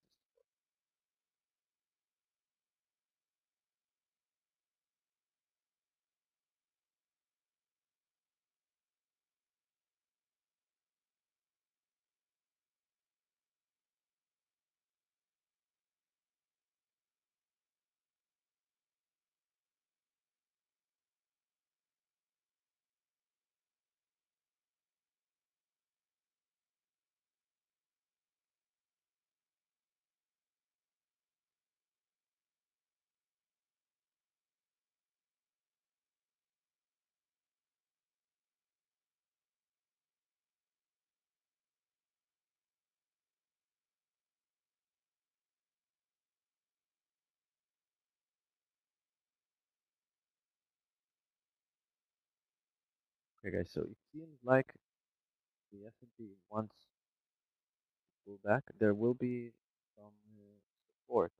okay, guys. So it seems like the S&P wants to pull back. There will be some support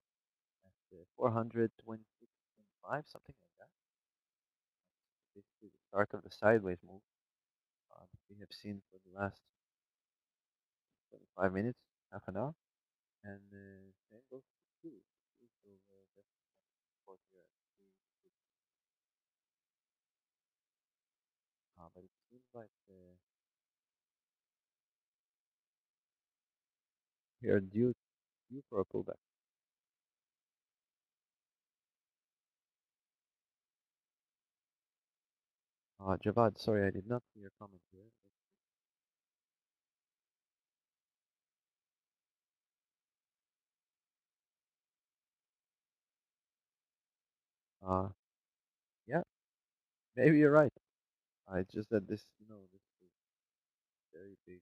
at 426.5, something like that. Basically, the start of the sideways move that we have seen for the last 25 minutes, half an hour, and same goes for two. So definitely support here at 360. But it seems like we are due for a pullback. Javad, sorry, I did not see your comment here. Yeah, maybe you're right. It's just that this, this is very big.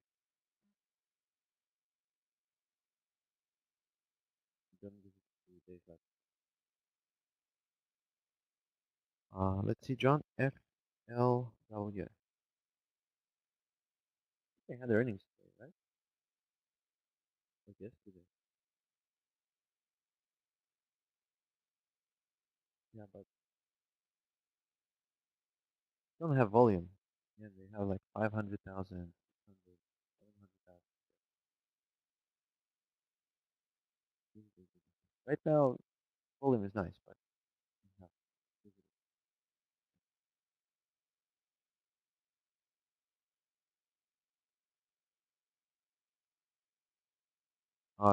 Don't give it 2 days left. Let's see, John FLW. They had their earnings today, right? Like yesterday. Yeah, but don't have volume. Yeah, they have like 500,000, 700,000. Right now, volume is nice, but yeah.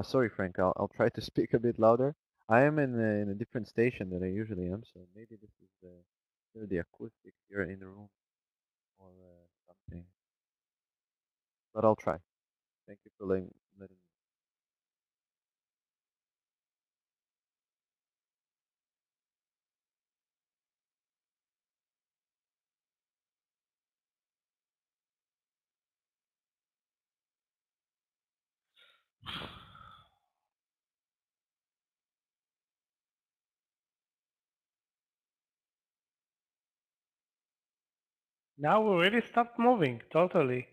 Sorry, Frank. I'll try to speak a bit louder. I am in a different station than I usually am, so maybe this is the acoustic here in the room or something. But I'll try. Thank you for letting me. Now we really stopped moving totally.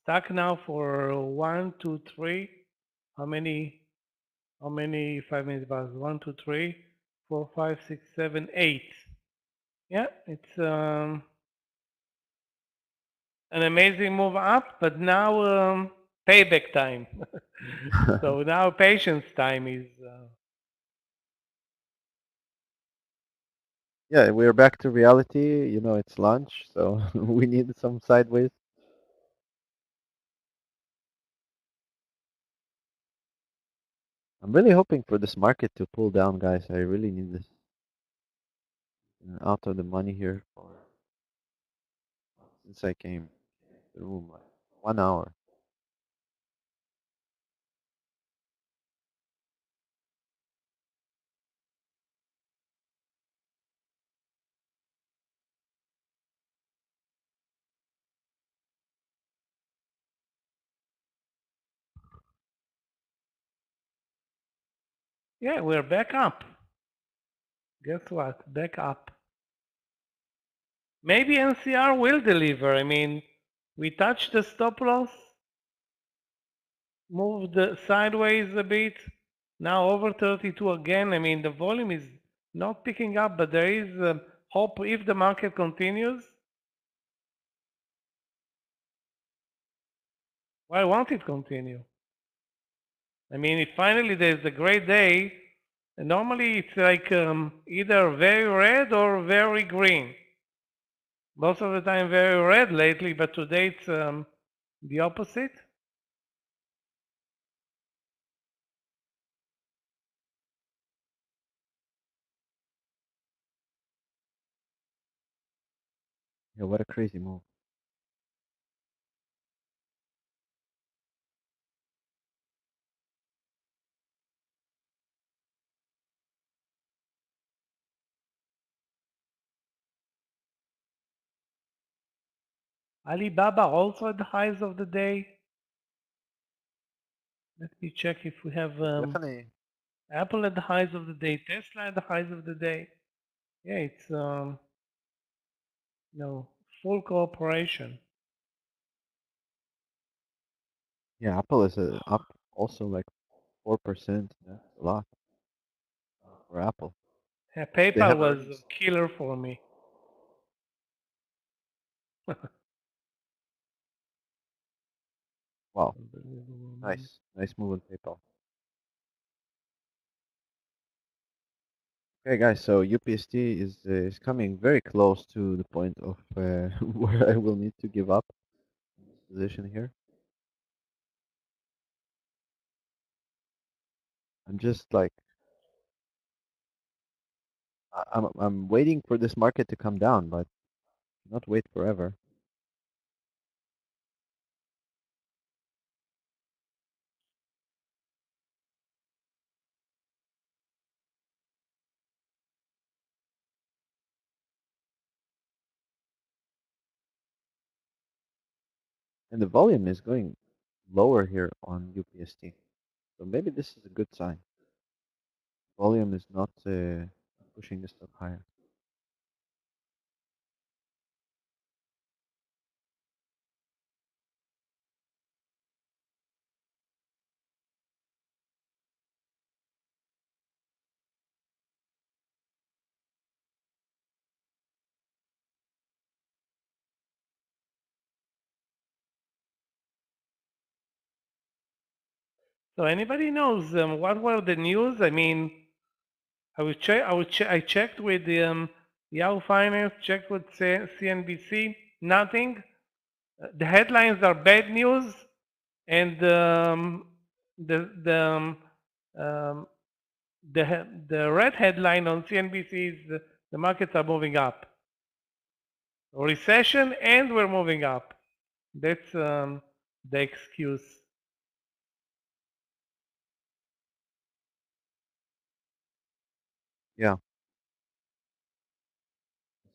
Stuck now for 1, 2, 3. How many 5 minutes bars? 1, 2, 3, 4, 5, 6, 7, 8. Yeah, it's an amazing move up, but now payback time. So now patience time is. Yeah, we're back to reality. You know, it's lunch, so we need some sideways. I'm really hoping for this market to pull down, guys. I really need this out of the money here for since I came to the room like 1 hour. Yeah, we're back up. Guess what? Back up. Maybe NCR will deliver. I mean, we touched the stop loss, moved sideways a bit. Now over 32 again. I mean, the volume is not picking up, but there is hope if the market continues. Why won't it continue? I mean, if finally there's a great day, and normally it's like either very red or very green. Most of the time very red lately, but today it's the opposite. Yeah, what a crazy move. Alibaba also at the highs of the day. Let me check if we have Definitely. Apple at the highs of the day, Tesla at the highs of the day. Yeah, it's no full cooperation. Yeah, Apple is up also like 4%. That's a lot for Apple. Yeah, They PayPal have was a earnings. killer for me. Wow, Unbelievable, man. nice move on PayPal. Okay, guys, so UPST is coming very close to the point of where I will need to give up this position here. I'm just like I'm waiting for this market to come down, but not wait forever. And the volume is going lower here on UPST, so maybe this is a good sign. Volume is not pushing the stock higher. So anybody knows what were the news? I mean, I checked with the Yahoo Finance, checked with CNBC, nothing. The headlines are bad news, and um, the red headline on CNBC is the markets are moving up. Recession and we're moving up. That's the excuse. Yeah,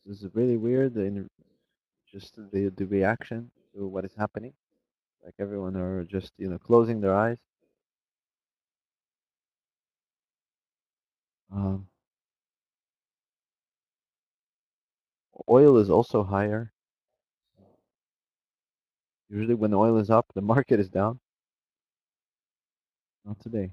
this is really weird. Just the reaction to what is happening. Like everyone are just closing their eyes. Um, Oil is also higher. Usually when oil is up, the market is down. Not today.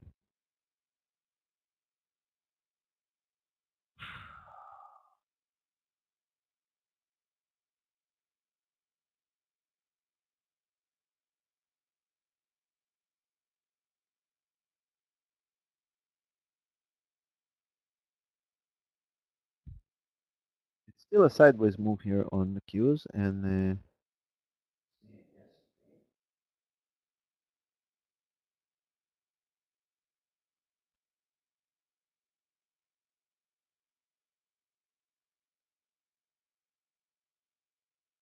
It's still a sideways move here on the Qs, and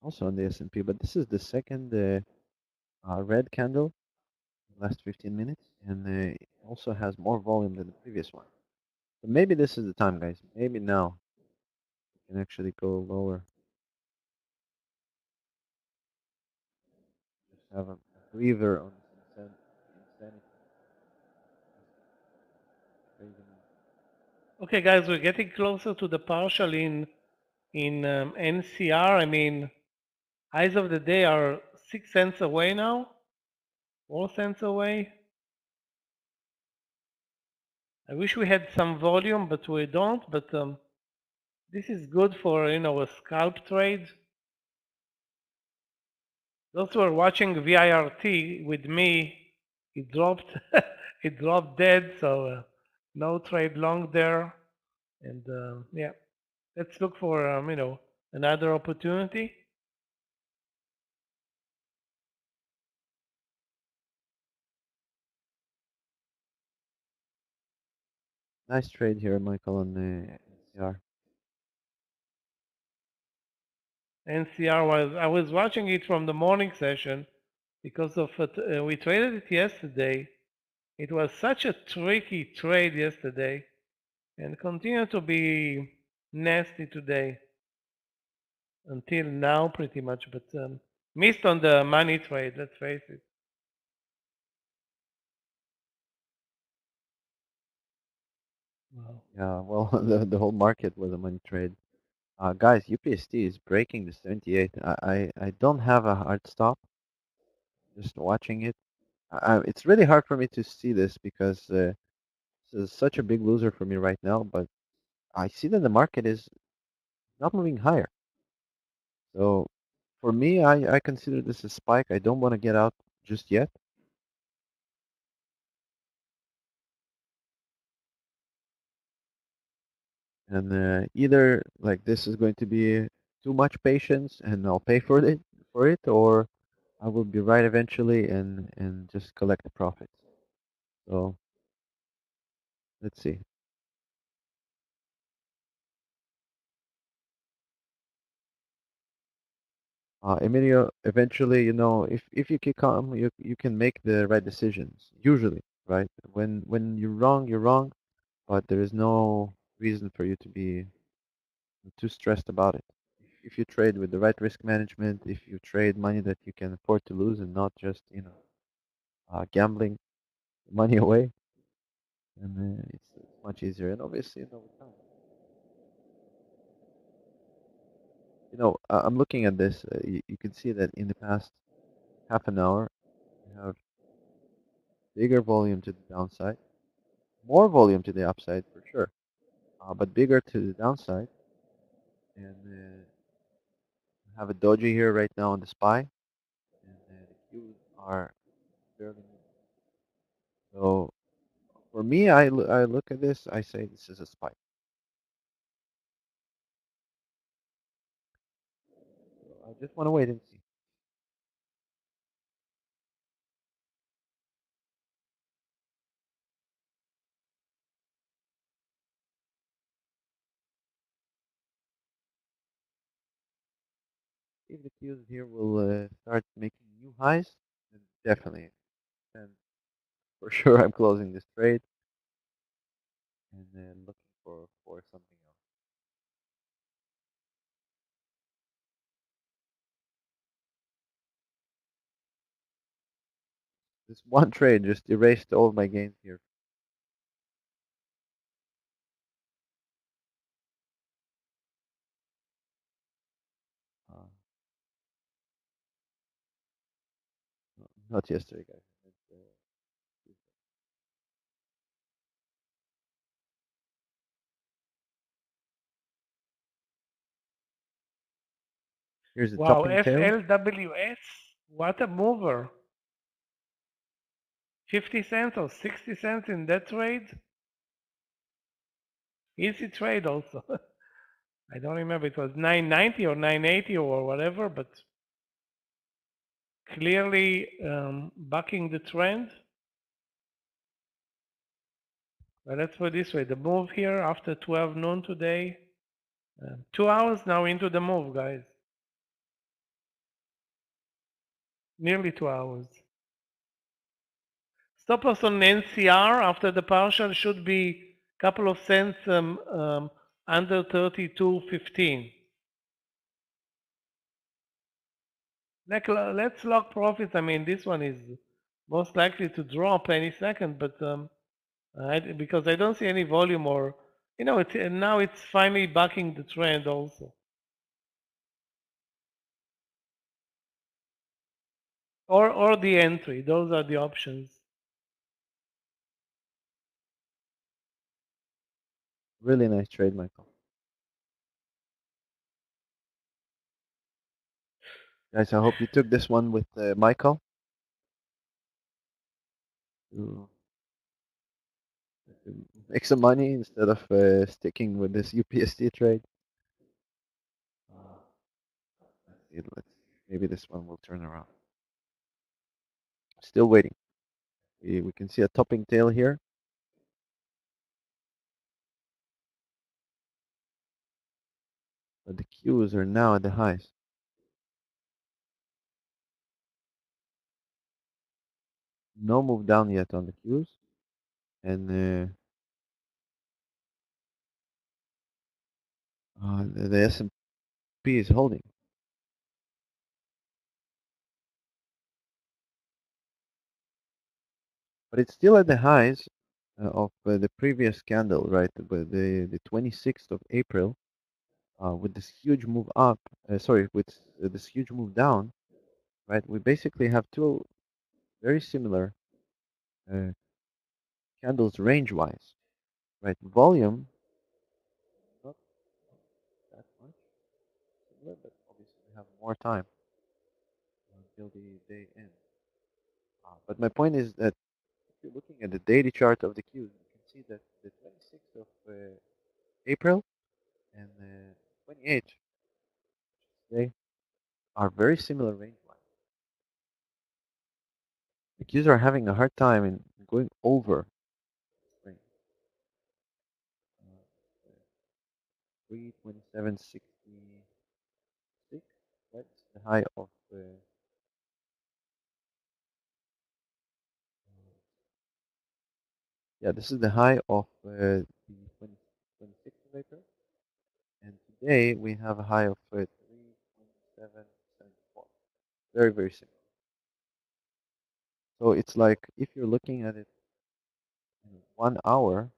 also on the S&P. But this is the second red candle last 15 minutes, and it also has more volume than the previous one. So maybe this is the time, guys. Maybe now we can actually go lower. Just have a breather on insanity. Okay, guys, we're getting closer to the partial in NCR. I mean, highs of the day are 6 cents away now, 4 cents away. I wish we had some volume, but we don't. But this is good for a scalp trade. Those who are watching VIRT with me, it dropped, it dropped dead. So no trade long there. And yeah, let's look for another opportunity. Nice trade here, Michael, on the NCR. NCR I was watching it from the morning session because of it, we traded it yesterday. It was such a tricky trade yesterday and continued to be nasty today until now pretty much, but missed on the money trade, let's face it. Wow. Yeah, well, the whole market was a money trade. Guys, UPST is breaking the 78. I don't have a hard stop. Just watching it. It's really hard for me to see this because this is such a big loser for me right now. But I see that the market is not moving higher. So for me, I consider this a spike. I don't want to get out just yet. And either like this is going to be too much patience and I'll pay for it, or I will be right eventually and just collect the profits. So let's see. Emilio, eventually, if you keep calm, you can make the right decisions. Usually, right? When you're wrong, you're wrong, but there is no reason for you to be too stressed about it. If you trade with the right risk management, if you trade money that you can afford to lose and not just, gambling money away, and it's much easier. And obviously, with time. I'm looking at this. You can see that in the past half an hour, we have bigger volume to the downside, more volume to the upside for sure, but bigger to the downside. And have a doji here right now on the SPY, and the Qs are barely moving. So for me, I look at this, I say this is a spike. So I just want to wait and see. Qs here will start making new highs, then definitely, and for sure I'm closing this trade and then looking for something else. This one trade just erased all of my gains here. Not yesterday, guys. Here's the Wow, topping tail. FLWS, what a mover. 50 cents or 60 cents in that trade? Easy trade also. I don't remember, it was 990 or 980 or whatever, but clearly bucking the trend. Well, let's put it this way, the move here after 12 noon today, 2 hours now into the move, guys. Nearly 2 hours. Stop loss on NCR after the partial should be a couple of cents under 32.15. Let's lock profits. I mean, this one is most likely to drop any second, but because I don't see any volume or, you know, now it's finally bucking the trend also. Or the entry. Those are the options. Really nice trade, Michael. Guys, I hope you took this one with Michael. To make some money instead of sticking with this UPST trade. Maybe this one will turn around. Still waiting. We can see a topping tail here. But the Qs are now at the highs. No move down yet on the Qs. And the S&P is holding. But it's still at the highs of the previous candle, right? The 26th of April, with this huge move up, with this huge move down, right? We basically have two very similar candles range-wise, right? Volume, not that much similar, but obviously we have more time until the day ends. But my point is that if you're looking at the daily chart of the Qs, you can see that the 26th of April and the 28th today are very similar range-wise. The Qs are having a hard time in going over this range. 327.66, right? It's the high of yeah, this is the high of the 26th of April, and today we have a high of 327.74. Very, very similar. So it's like if you're looking at it in 1 hour,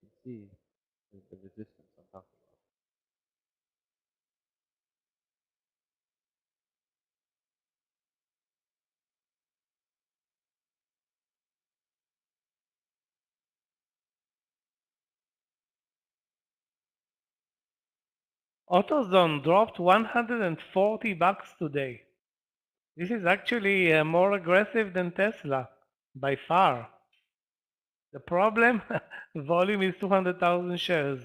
you can see the resistance I'm talking about. AutoZone dropped 140 bucks today. This is actually more aggressive than Tesla by far. The problem, volume is 200,000 shares.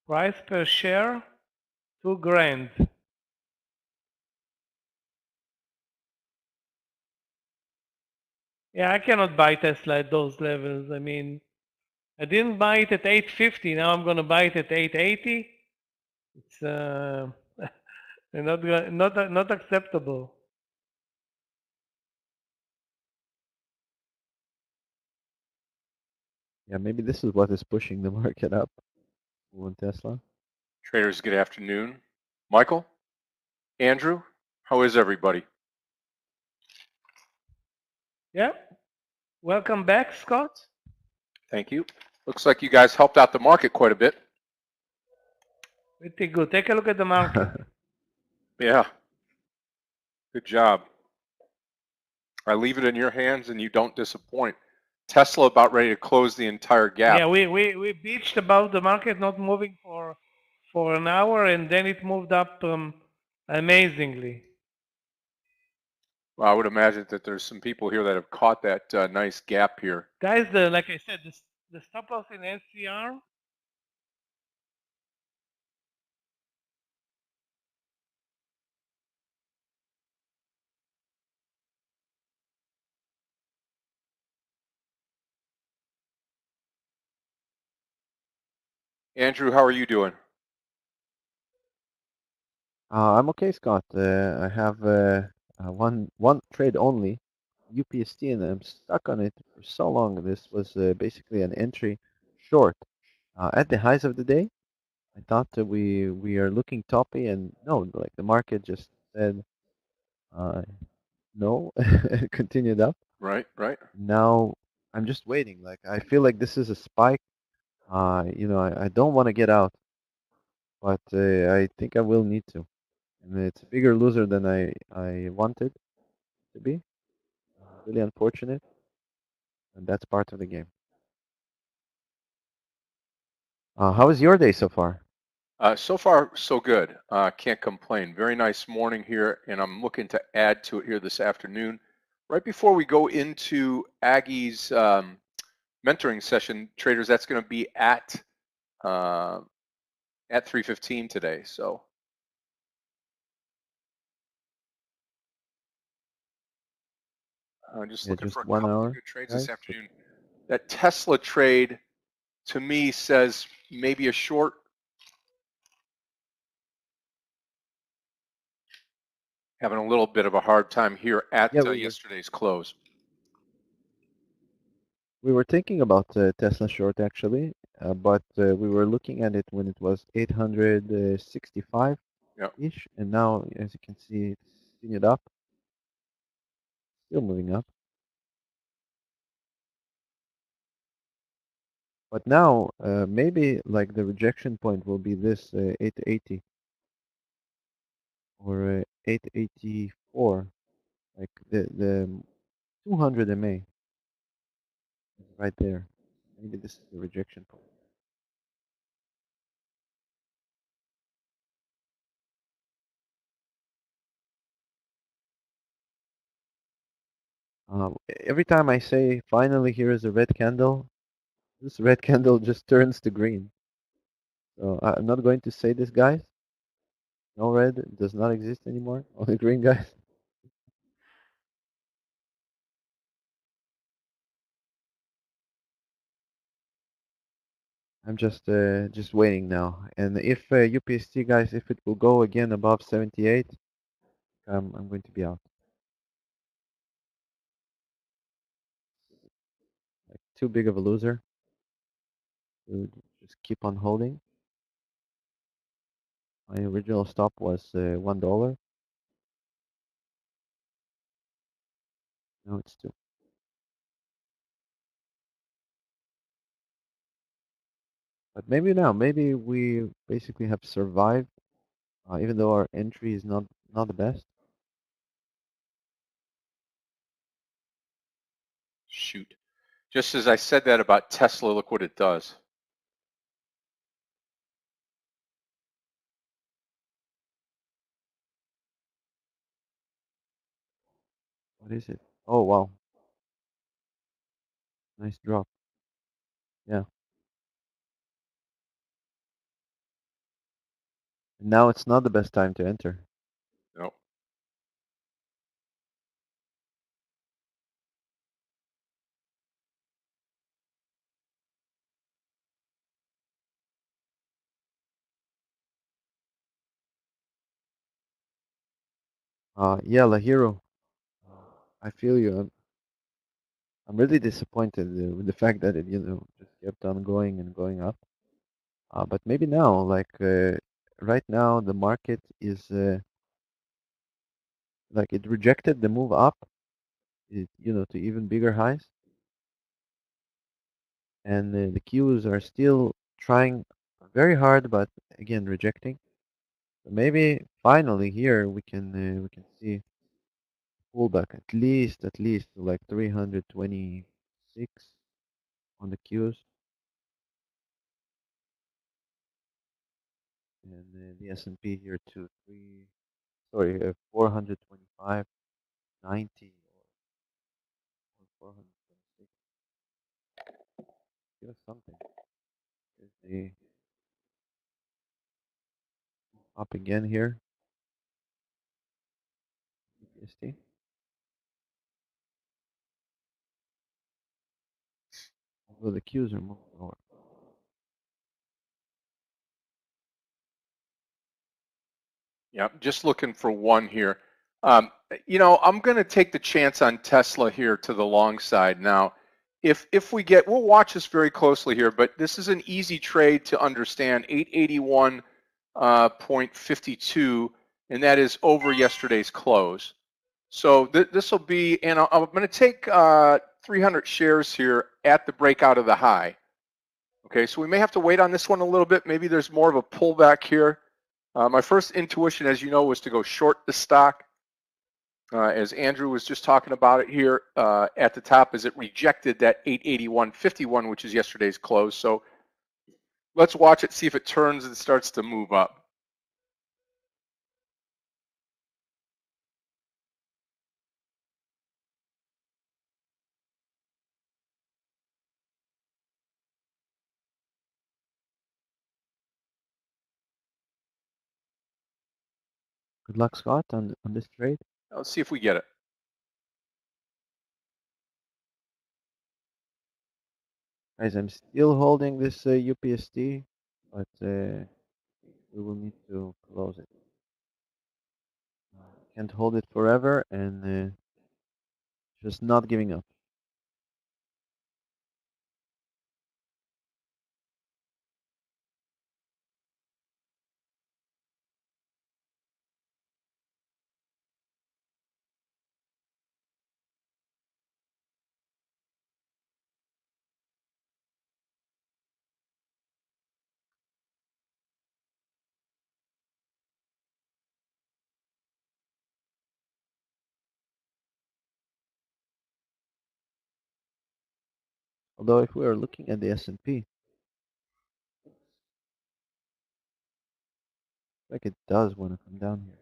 Price per share, $2,000. Yeah, I cannot buy Tesla at those levels. I mean, I didn't buy it at 850. Now I'm going to buy it at 880. It's and not acceptable. Yeah, maybe this is what is pushing the market up on Tesla. Traders, good afternoon. Michael, Andrew, how is everybody? Yeah. Welcome back, Scott. Thank you. Looks like you guys helped out the market quite a bit. Pretty good. Take a look at the market. Yeah. Good job. I leave it in your hands and you don't disappoint. Tesla about ready to close the entire gap. Yeah, we bitched about the market not moving for an hour, and then it moved up amazingly. Well, I would imagine that there's some people here that have caught that nice gap here. Guys, like I said, the stop loss in NCR. Andrew, how are you doing? I'm okay, Scott. I have one trade only, UPST, and I'm stuck on it for so long. This was basically an entry short at the highs of the day. I thought that we are looking toppy, and no, like the market just said no, and continued up. Right, right. Now I'm just waiting. Like I feel like this is a spike. I don't want to get out, but I think I will need to. And it's a bigger loser than I wanted to be. Really unfortunate, and that's part of the game. How was your day so far? So far, so good. Can't complain. Very nice morning here, and I'm looking to add to it here this afternoon. Right before we go into Aggie's mentoring session, traders, that's going to be at 3:15 today. So just Yeah, looking just for a 1 couple of hour, good trades guys. this afternoon. That Tesla trade, to me, says maybe a short. Having a little bit of a hard time here at Yeah, yesterday's close. we were thinking about Tesla short actually, but we were looking at it when it was 865 ish, and now as you can see, it's continued up, still moving up. But now maybe like the rejection point will be this 880 or 884, like the 200 MA is right there. Maybe this is the rejection point. Every time I say finally here is a red candle, this red candle just turns to green. So I'm not going to say this, guys. No red does not exist anymore. Only green, guys. I'm just waiting now. And if UPST, guys, if it will go again above 78, I'm going to be out. Like too big of a loser to just keep on holding. My original stop was $1. Now it's 2. But maybe now, maybe we basically have survived, even though our entry is not the best. Shoot. Just as I said that about Tesla, look what it does. What is it? Oh, wow. Nice drop. Yeah. And now it's not the best time to enter. No. Yeah, Lahiro, I feel you. I'm really disappointed with the fact that it, just kept on going and going up. But maybe now, like right now, the market is like it rejected the move up, to even bigger highs, and the Qs are still trying very hard, but again rejecting. So maybe finally here we can see pullback at least to like 326 on the Qs, and the S&P here to 425, 90 or 426. Give us something. Is the up again here, BST. Although the Qs are moving lower. Yeah, just looking for one here. I'm going to take the chance on Tesla here to the long side. Now, if we'll watch this very closely here, but this is an easy trade to understand. 881.52, and that is over yesterday's close. So this will be, and I'm going to take 300 shares here at the breakout of the high. Okay, so we may have to wait on this one a little bit. Maybe there's more of a pullback here. My first intuition, as you know, was to go short the stock. As Andrew was just talking about it here at the top, as it rejected that 881.51, which is yesterday's close. So let's watch it, see if it turns and starts to move up. Good luck, Scott, on this trade. Let's see if we get it. Guys, I'm still holding this UPST, but we will need to close it. Can't hold it forever, and just not giving up. Although if we are looking at the S&P, like it does want to come down here.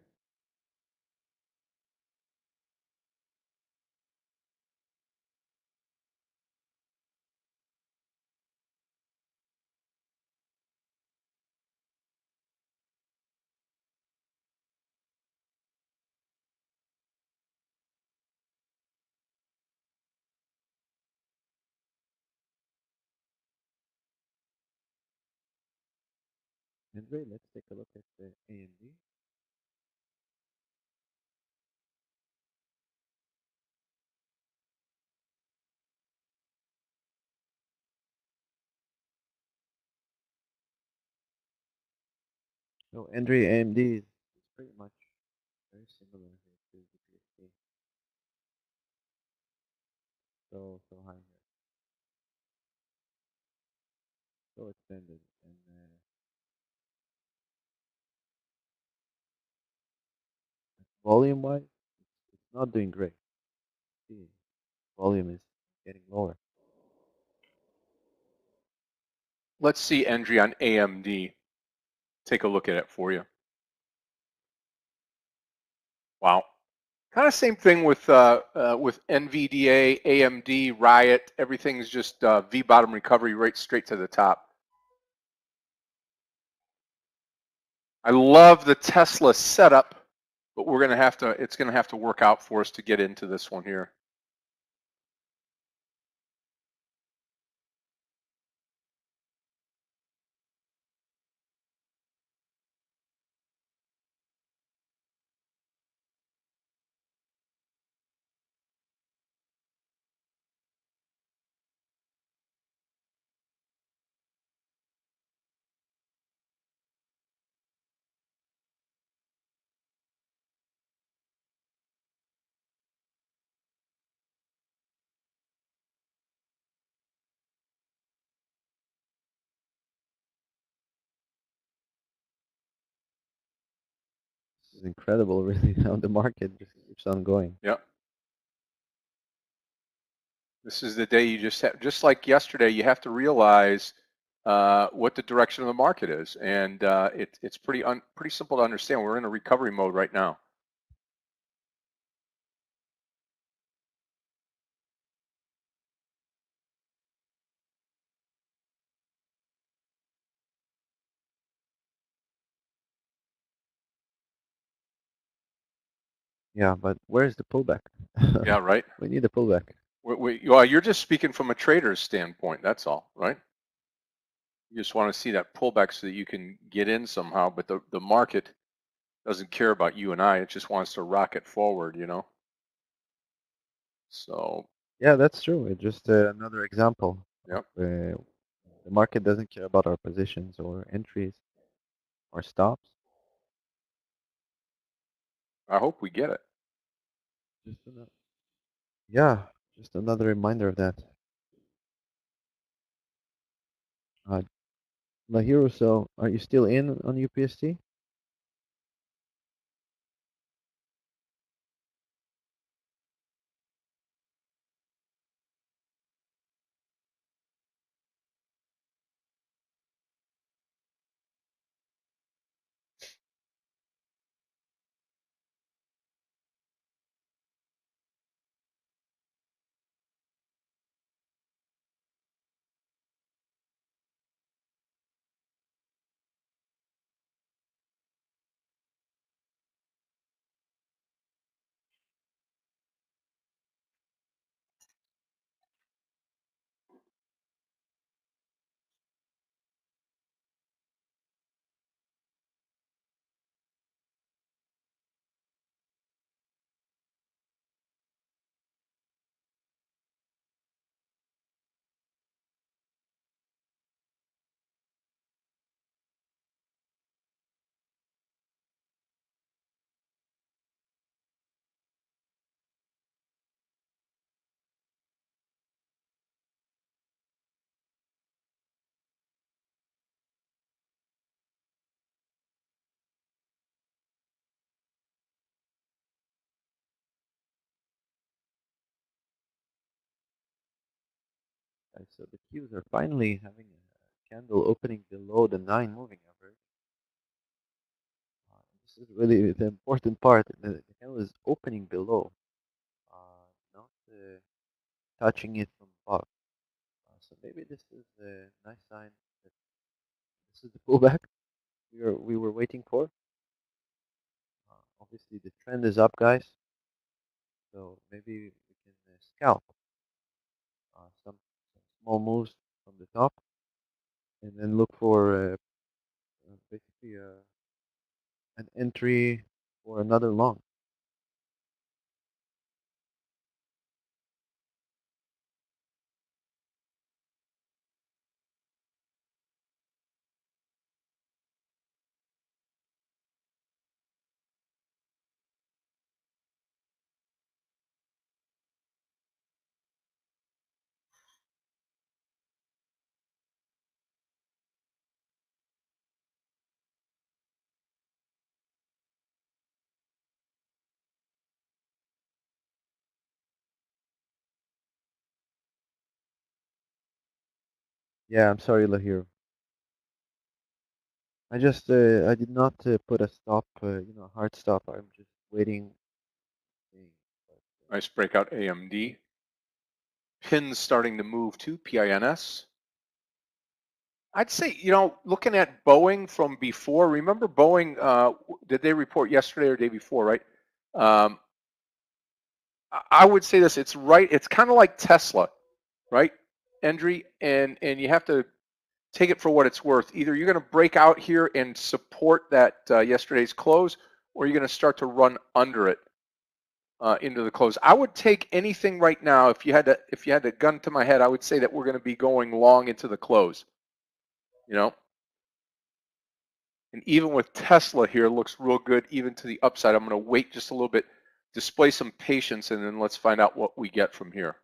Andre, let's take a look at the AMD. So Andre, AMD is pretty much very similar here to the PSP. So high here, so extended, and volume-wise, it's not doing great. See, volume is getting lower. Let's see entry on AMD. Take a look at it for you. Wow. Kind of same thing with NVDA, AMD, Riot. Everything's just V bottom recovery right straight to the top. I love the Tesla setup, but we're gonna have to. It's gonna have to work out for us to get into this one here. is incredible, really, how the market just keeps on going. Yep. This is the day you just have, just like yesterday, you have to realize what the direction of the market is, and it's pretty simple to understand. We're in a recovery mode right now. Yeah, but where's the pullback? Yeah, right. We need a pullback. Well, you're just speaking from a trader's standpoint. That's all, right? You just want to see that pullback so that you can get in somehow. But the market doesn't care about you and I. It just wants to rocket forward, you know. So Yeah, that's true. It's just another example. Yep. The market doesn't care about our positions or entries or stops. I hope we get it. Yeah, just another reminder of that. Mahiro, so are you still in on UPST? Okay, so the Qs are finally having a candle opening below the 9 moving average. This is really the important part. The candle is opening below, not touching it from above. So maybe this is a nice sign that this is the pullback we were waiting for. Obviously, the trend is up, guys. So maybe we can scalp some small moves from the top, and then look for basically an entry or another long. Yeah, I'm sorry, Lahir. I just I did not put a stop, hard stop. I'm just waiting. Nice breakout AMD. Pins starting to move to PINS. I'd say, looking at Boeing from before, remember Boeing, did they report yesterday or day before, right? I would say this, it's kind of like Tesla, right, Endry? And you have to take it for what it's worth. Either you're going to break out here and support that yesterday's close, or you're going to start to run under it into the close. I would take anything right now. If you had a gun to my head, I would say that we're going to be going long into the close. And even with Tesla here, looks real good even to the upside. I'm going to wait just a little bit, display some patience, and then let's find out what we get from here.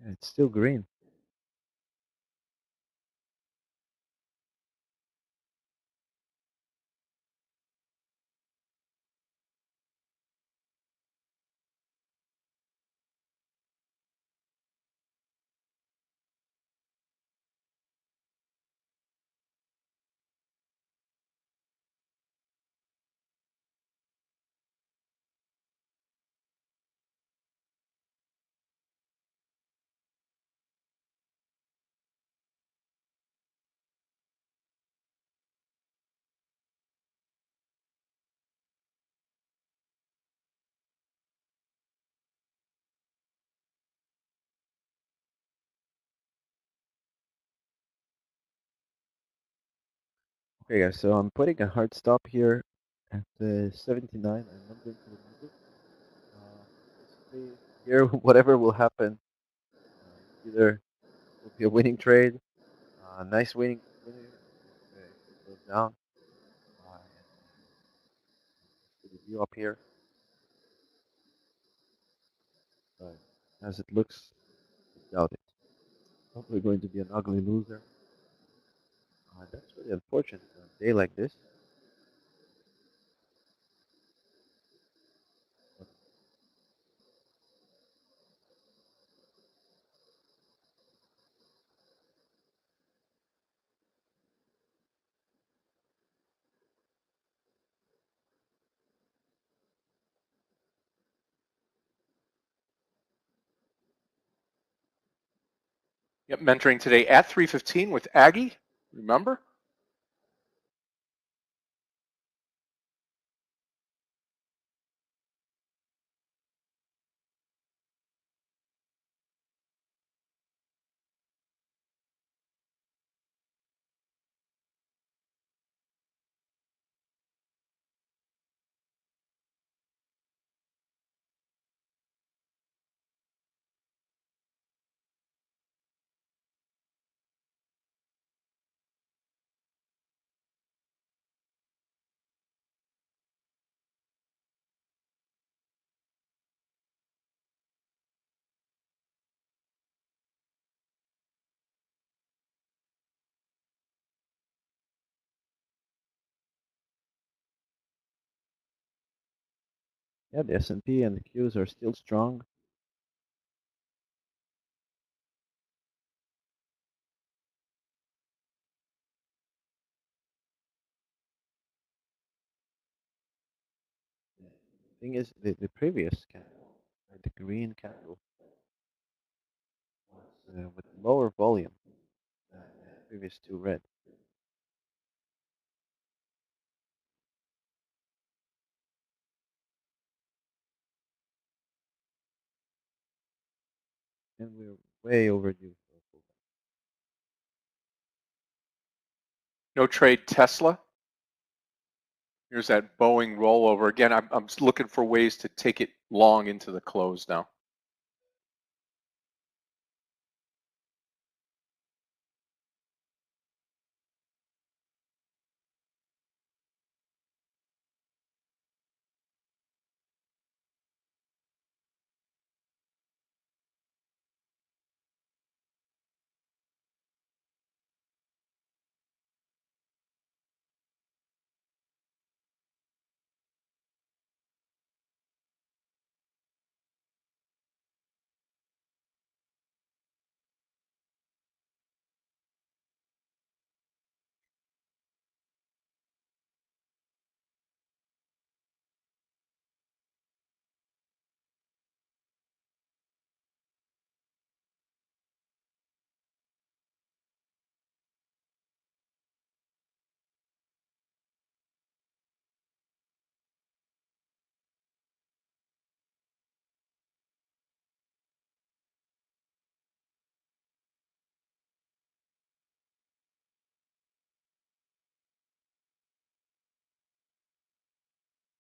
Yeah, it's still green. Okay, guys, so I'm putting a hard stop here at 79. I'm not going to remove it. Basically, here, whatever will happen, either will be a winning trade, nice winning if it goes down. And put the view up here, but as it looks, I doubt it. Probably going to be an ugly loser. That's really unfortunate on a day like this. Yep, mentoring today at 3:15 with Aggie. Remember? Yeah, the S&P and the Qs are still strong. The thing is, the previous candle, the green candle, was with lower volume than the previous two red. And we're way overdue for a pullback. No trade Tesla. Here's that Boeing rollover. Again, I'm looking for ways to take it long into the close now.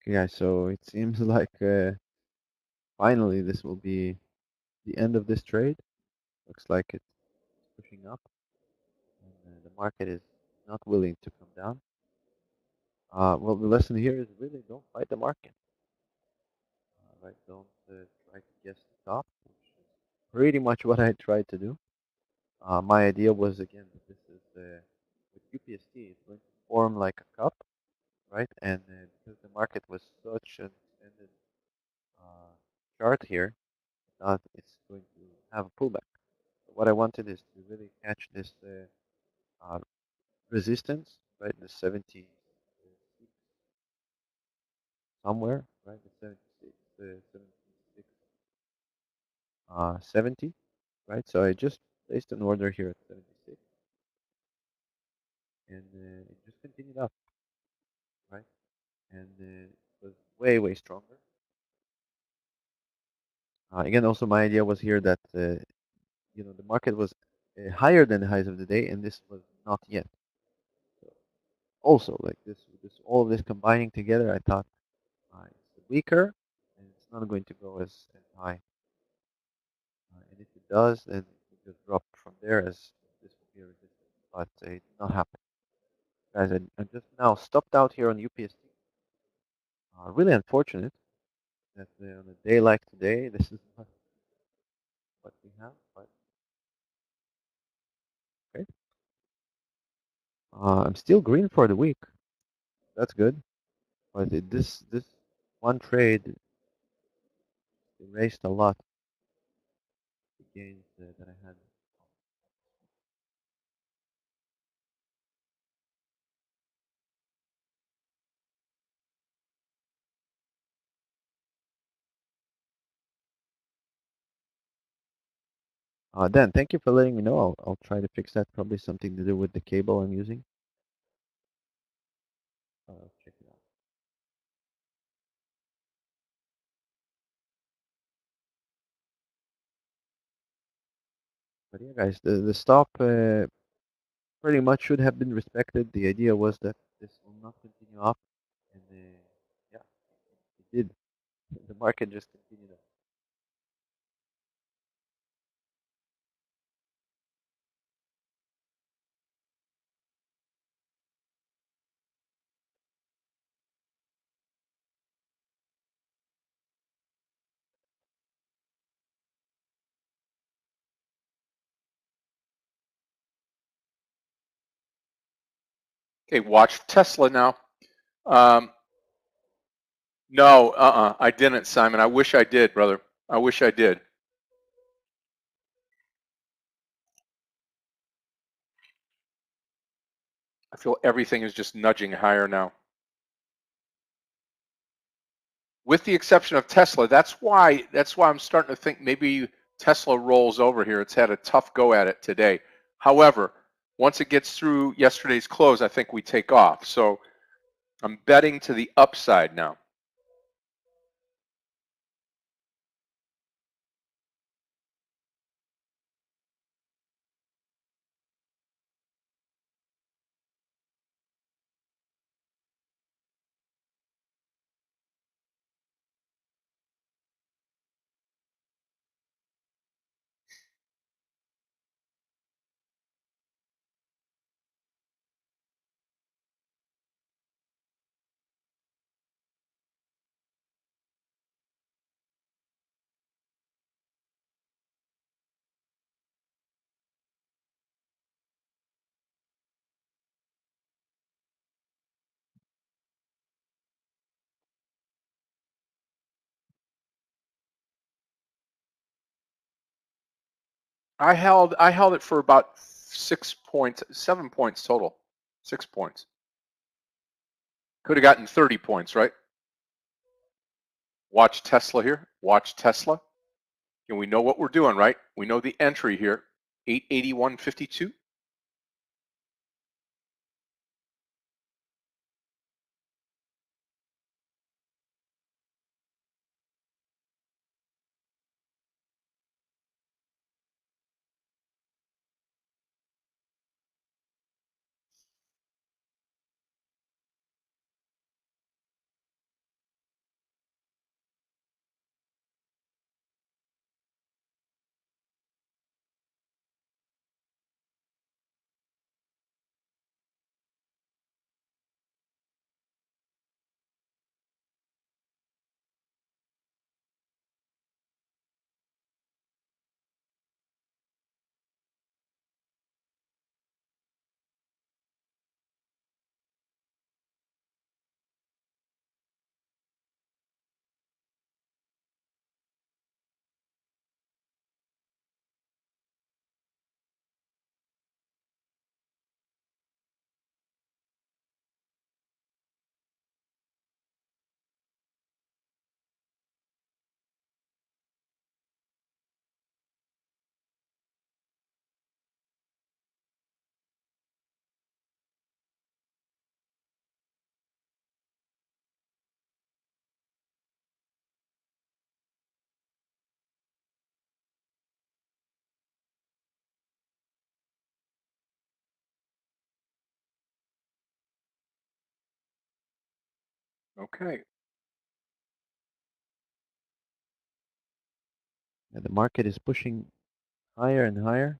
Okay, guys, so it seems like finally this will be the end of this trade. Looks like it's pushing up, and the market is not willing to come down. Well, the lesson here is really don't fight the market. Right? Don't try to guess the top, which is pretty much what I tried to do. My idea was, again, that this is with UPST, it's going to form like a cup, right? And because the market was such an extended chart here, it's going to have a pullback. So what I wanted is to really catch this resistance, right? The 70 somewhere, right? The 76, 76, 70, right? So I just placed an order here at 76, and it just continued up, right? And it was way, way stronger. Again, also my idea was here that the market was higher than the highs of the day, and this was not yet. So also, like all of this combining together, I thought it's weaker, and it's not going to go as high. And if it does, then it will just drop from there as this will be a resistance. But it did not happen. Guys, I just now stopped out here on UPST. Really unfortunate that on a day like today, this is not what we have. But okay, I'm still green for the week. That's good. But this one trade erased a lot of gains that I had. Dan, thank you for letting me know. I'll try to fix that. Probably something to do with the cable I'm using. Check it out. But yeah, guys, the stop pretty much should have been respected. The idea was that this will not continue up, and yeah, it did. The market just continued up. Okay, watch Tesla now. No, I didn't, Simon. I wish I did, brother. I wish I did. I feel everything is just nudging higher now. With the exception of Tesla, that's why I'm starting to think maybe Tesla rolls over here. It's had a tough go at it today. However, once it gets through yesterday's close, I think we take off. So I'm betting to the upside now. I held it for about 6 points, 7 points total. 6 points. Could have gotten 30 points, right? Watch Tesla here. Watch Tesla. And we know what we're doing, right? We know the entry here, 881.52. Okay. And the market is pushing higher and higher.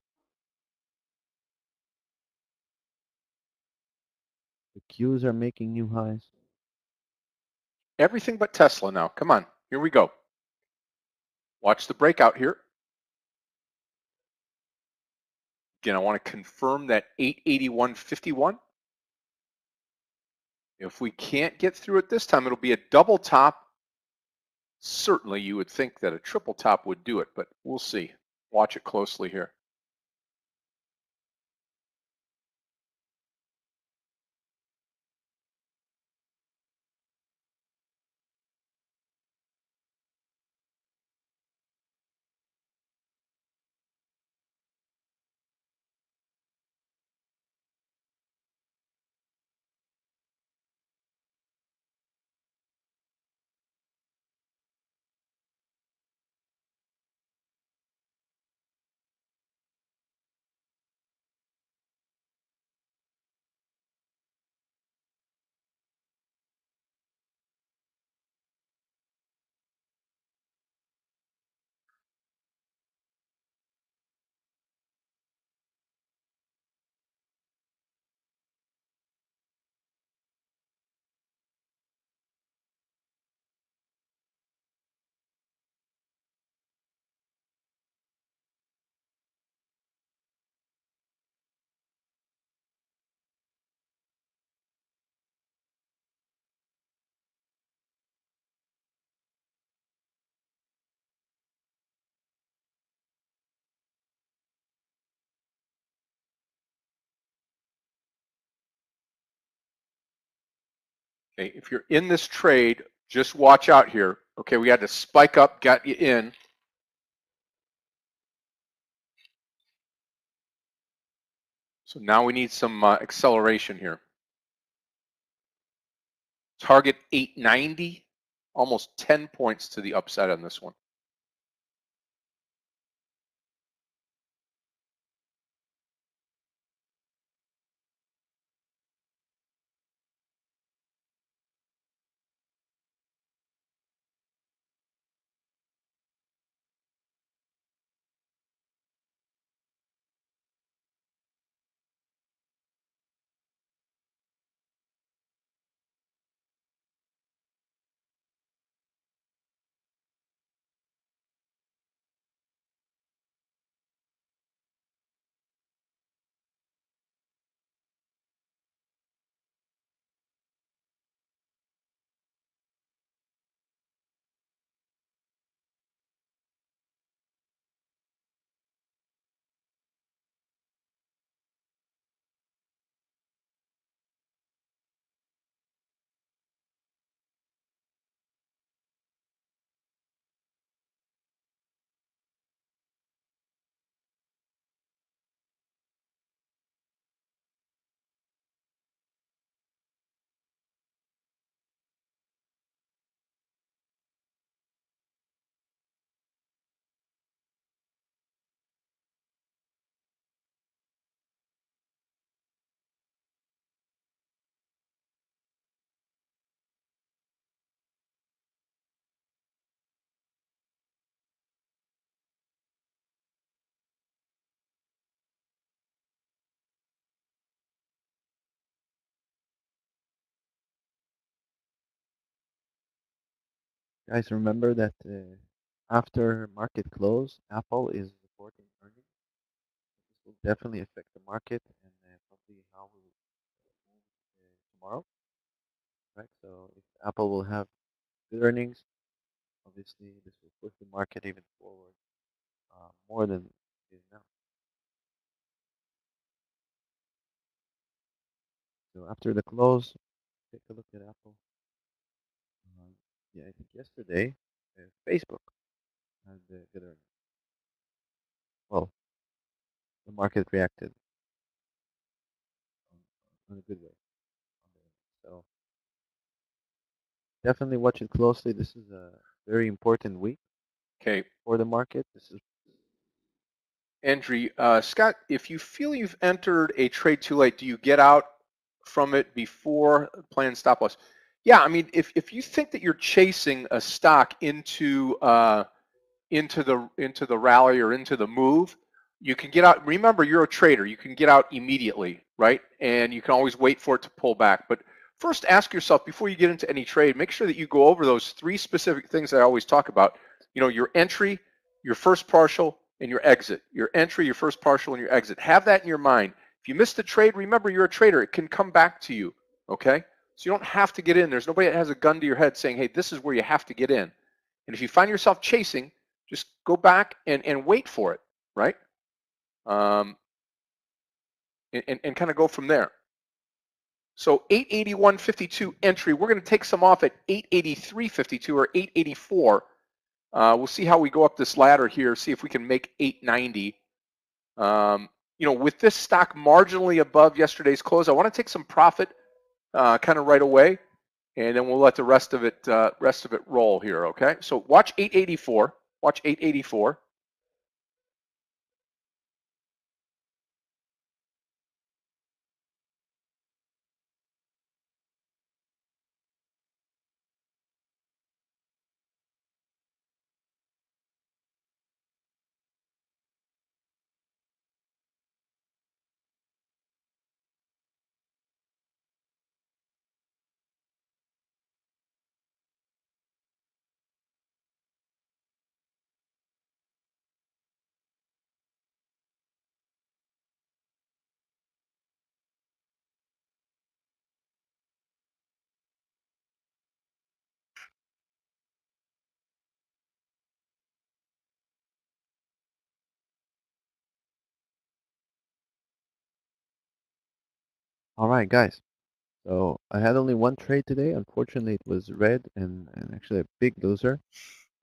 The Qs are making new highs. Everything but Tesla now. Come on. Here we go. Watch the breakout here. Again, I want to confirm that 881.51. If we can't get through it this time, it'll be a double top. Certainly you would think that a triple top would do it, but we'll see. Watch it closely here. Okay, if you're in this trade, just watch out here. Okay, we had to spike up, got you in. So now we need some acceleration here. Target 890, almost 10 points to the upside on this one. Guys, remember that after market close, Apple is reporting earnings. This will definitely affect the market and probably how we will move tomorrow, right? So if Apple will have good earnings, obviously this will push the market even forward more than it is now. So after the close, take a look at Apple. Yeah, I think yesterday, Facebook had good earnings. Well, the market reacted in a good way. So definitely watch it closely. This is a very important week Okay, for the market. This is entry. Scott, if you feel you've entered a trade too late, do you get out from it before planned stop loss? Yeah, I mean, if you think that you're chasing a stock into the rally or into the move, you can get out. Remember, you're a trader. You can get out immediately, right? And you can always wait for it to pull back. But first, ask yourself before you get into any trade. Make sure that you go over those three specific things I always talk about. You know, your entry, your first partial, and your exit. Your entry, your first partial, and your exit. Have that in your mind. If you miss the trade, remember you're a trader. It can come back to you. Okay, so you don't have to get in. There's nobody that has a gun to your head saying, "Hey, this is where you have to get in." And if you find yourself chasing, just go back and wait for it, right? And kind of go from there. So 881.52 entry. We're going to take some off at 883.52 or 884. We'll see how we go up this ladder here, see if we can make 890. You know, with this stock marginally above yesterday's close, I want to take some profit kind of right away, and then we'll let the rest of it roll here, okay? So watch 884. Watch 884. All right, guys. So I had only one trade today. Unfortunately, it was red and actually a big loser.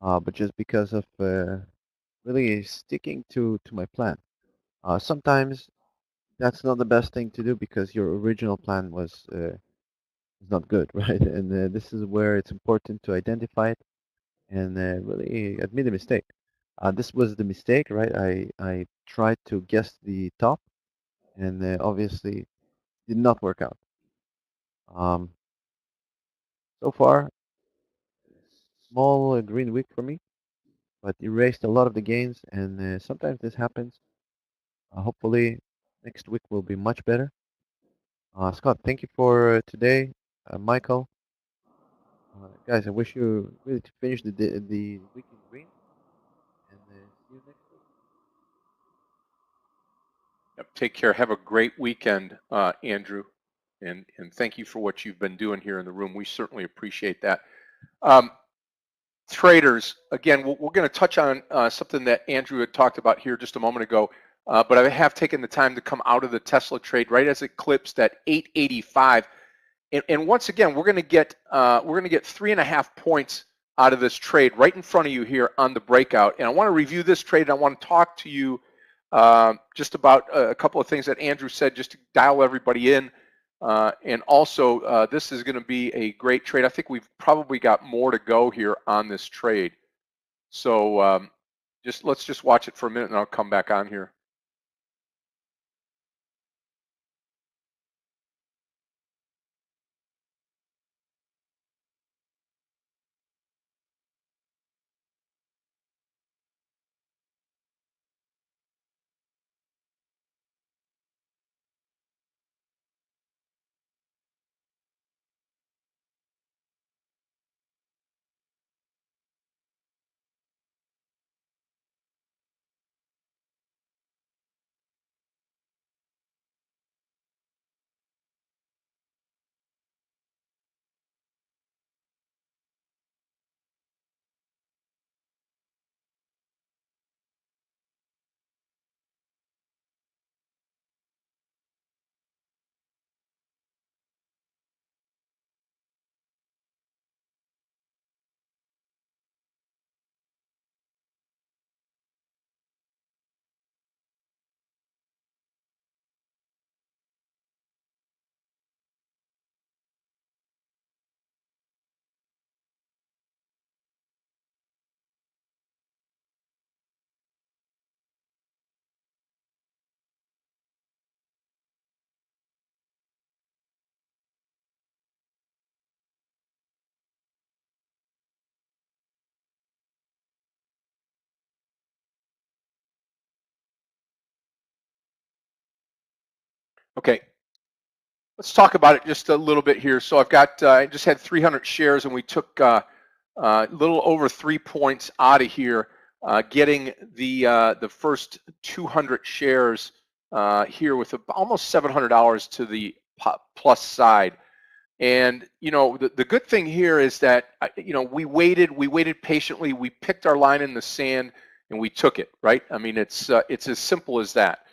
But just because of really sticking to my plan. Sometimes that's not the best thing to do because your original plan was not good, right? And this is where it's important to identify it and really admit a mistake. This was the mistake, right? I tried to guess the top and obviously did not work out. Um, so far, small green week for me, but erased a lot of the gains, and sometimes this happens. Hopefully, next week will be much better. Scott, thank you for today. Michael, guys, I wish you really to finish the week in green, and see you next week. Yep, take care. Have a great weekend, Andrew, and thank you for what you've been doing here in the room. We certainly appreciate that. Um, Traders, again, we're going to touch on something that Andrew had talked about here just a moment ago, but I have taken the time to come out of the Tesla trade right as it clips that 885, and once again, we're going to get 3.5 points out of this trade right in front of you here on the breakout. And I want to review this trade. And I want to talk to you just about a couple of things that Andrew said, just to dial everybody in. And also, this is going to be a great trade. I think we've probably got more to go here on this trade. So let's just watch it for a minute, and I'll come back on here. Okay, let's talk about it just a little bit here. So I've got, I just had 300 shares and we took a little over 3 points out of here, getting the first 200 shares here with almost $700 to the plus side. And you know, the good thing here is that you know, we waited patiently, we picked our line in the sand, and we took it, right? I mean, it's as simple as that.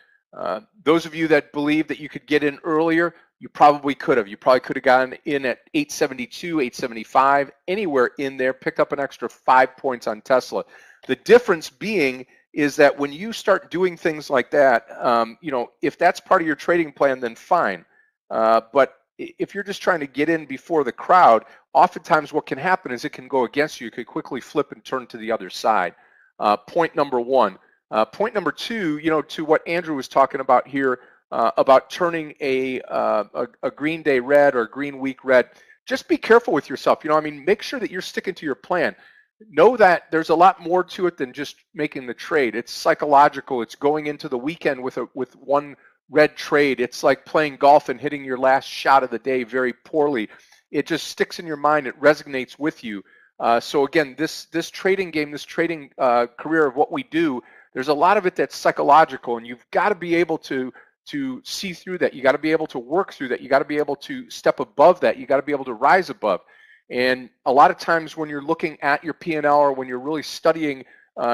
Those of you that believe that you could get in earlier, you probably could have. You probably could have gotten in at 872, 875, anywhere in there, picked up an extra 5 points on Tesla. The difference being is that when you start doing things like that, you know, if that's part of your trading plan, then fine. But if you're just trying to get in before the crowd, oftentimes what can happen is it can go against you. You could quickly flip and turn to the other side. Point number one. Point number two, you know, to what Andrew was talking about here, about turning a green day red or a green week red. Just be careful with yourself. You know, I mean, make sure that you're sticking to your plan. Know that there's a lot more to it than just making the trade. It's psychological. It's going into the weekend with one red trade. It's like playing golf and hitting your last shot of the day very poorly. It just sticks in your mind. It resonates with you. So again, this trading game, this trading career of what we do, there's a lot of it that's psychological, and you've got to be able to see through that. You got to be able to work through that. You got to be able to step above that. You got to be able to rise above. And a lot of times when you're looking at your P&L, or when you're really studying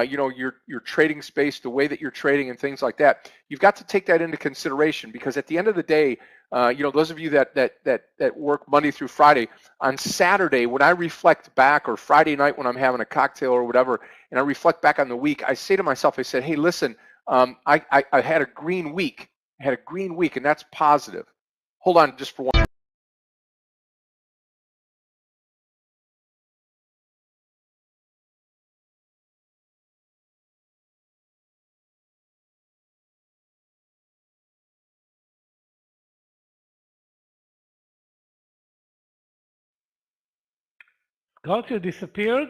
you know, your trading space, the way that you're trading and things like that, you've got to take that into consideration, because at the end of the day, you know, those of you that work Monday through Friday, on Saturday when I reflect back, or Friday night when I'm having a cocktail or whatever, and I reflect back on the week, I say to myself, I said, hey, listen, I had a green week. I had a green week, and that's positive. Hold on just for one. Scott, you disappeared?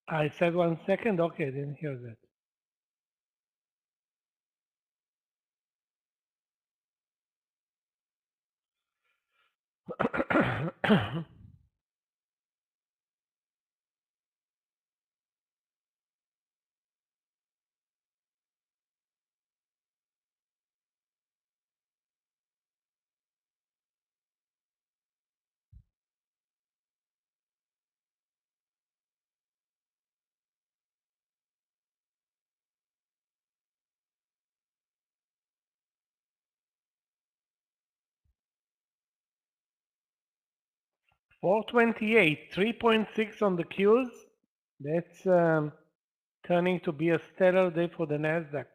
I said 1 second. Okay, I didn't hear that. 428, 3.6 on the Qs. That's turning to be a stellar day for the NASDAQ.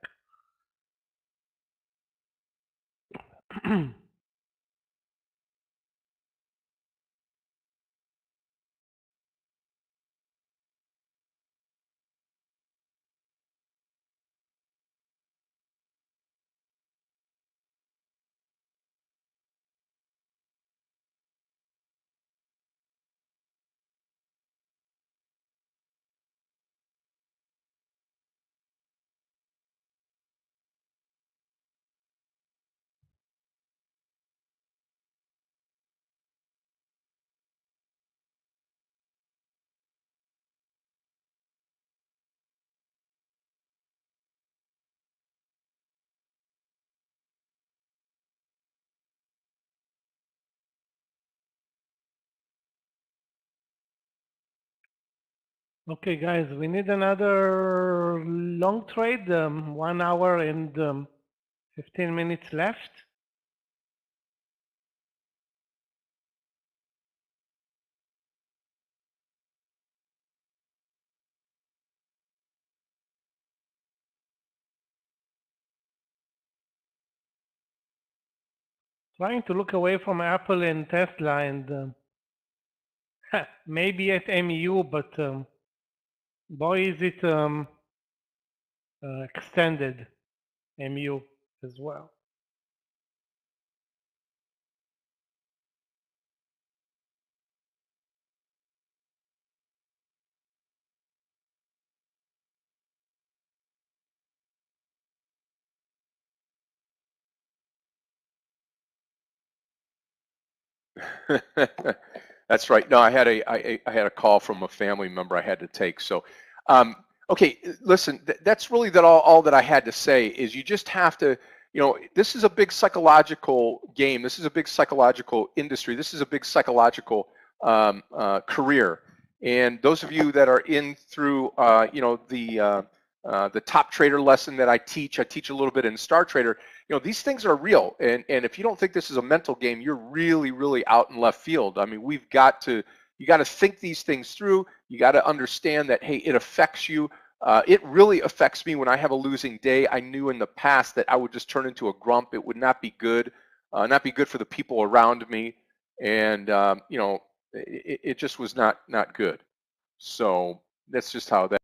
Okay, guys, we need another long trade, 1 hour and 15 minutes left. Trying to look away from Apple and Tesla and maybe at MU, but boy, is it extended MU as well. That's right. No, I had a call from a family member I had to take. So, okay, listen, that's really all that I had to say is you just have to, you know, this is a big psychological game. This is a big psychological industry. This is a big psychological career. And those of you that are in through, you know, the top trader lesson that I teach a little bit in Star Trader. You know, these things are real, and if you don't think this is a mental game, you're really out in left field. I mean, you got to think these things through. You got to understand that, hey, it affects you. It really affects me when I have a losing day. I knew in the past that I would just turn into a grump. It would not be good, not be good for the people around me, and you know, it just was not good. So that's just how that.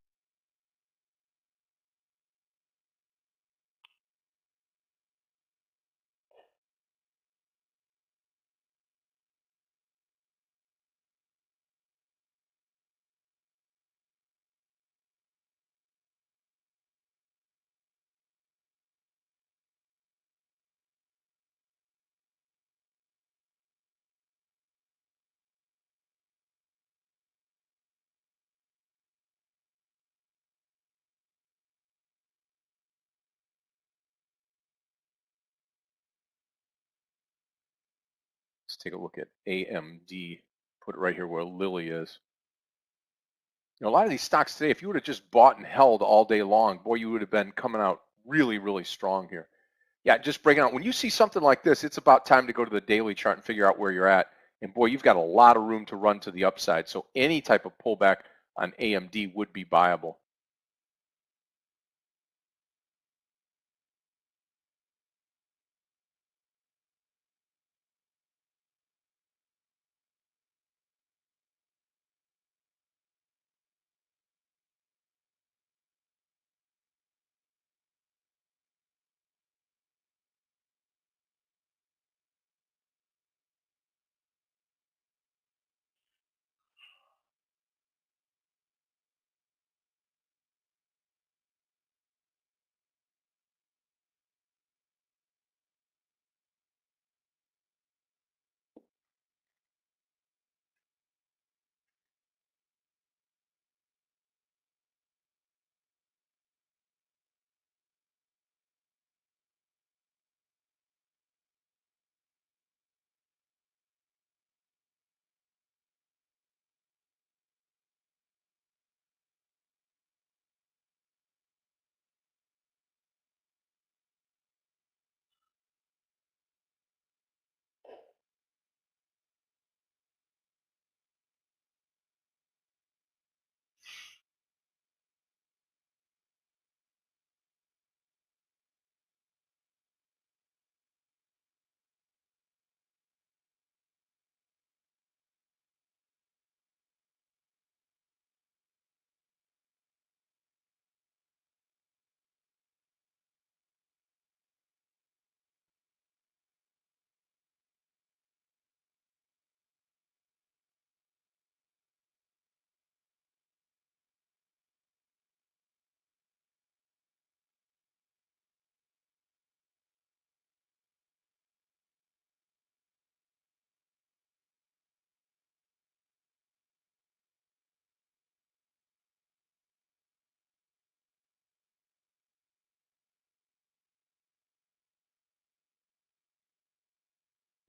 Let's take a look at AMD. Put it right here where Lily is. You know, a lot of these stocks today, if you would have just bought and held all day long, boy, you would have been coming out really strong here. Yeah, just breaking out. When you see something like this, it's about time to go to the daily chart and figure out where you're at. And boy, you've got a lot of room to run to the upside. So any type of pullback on AMD would be viable.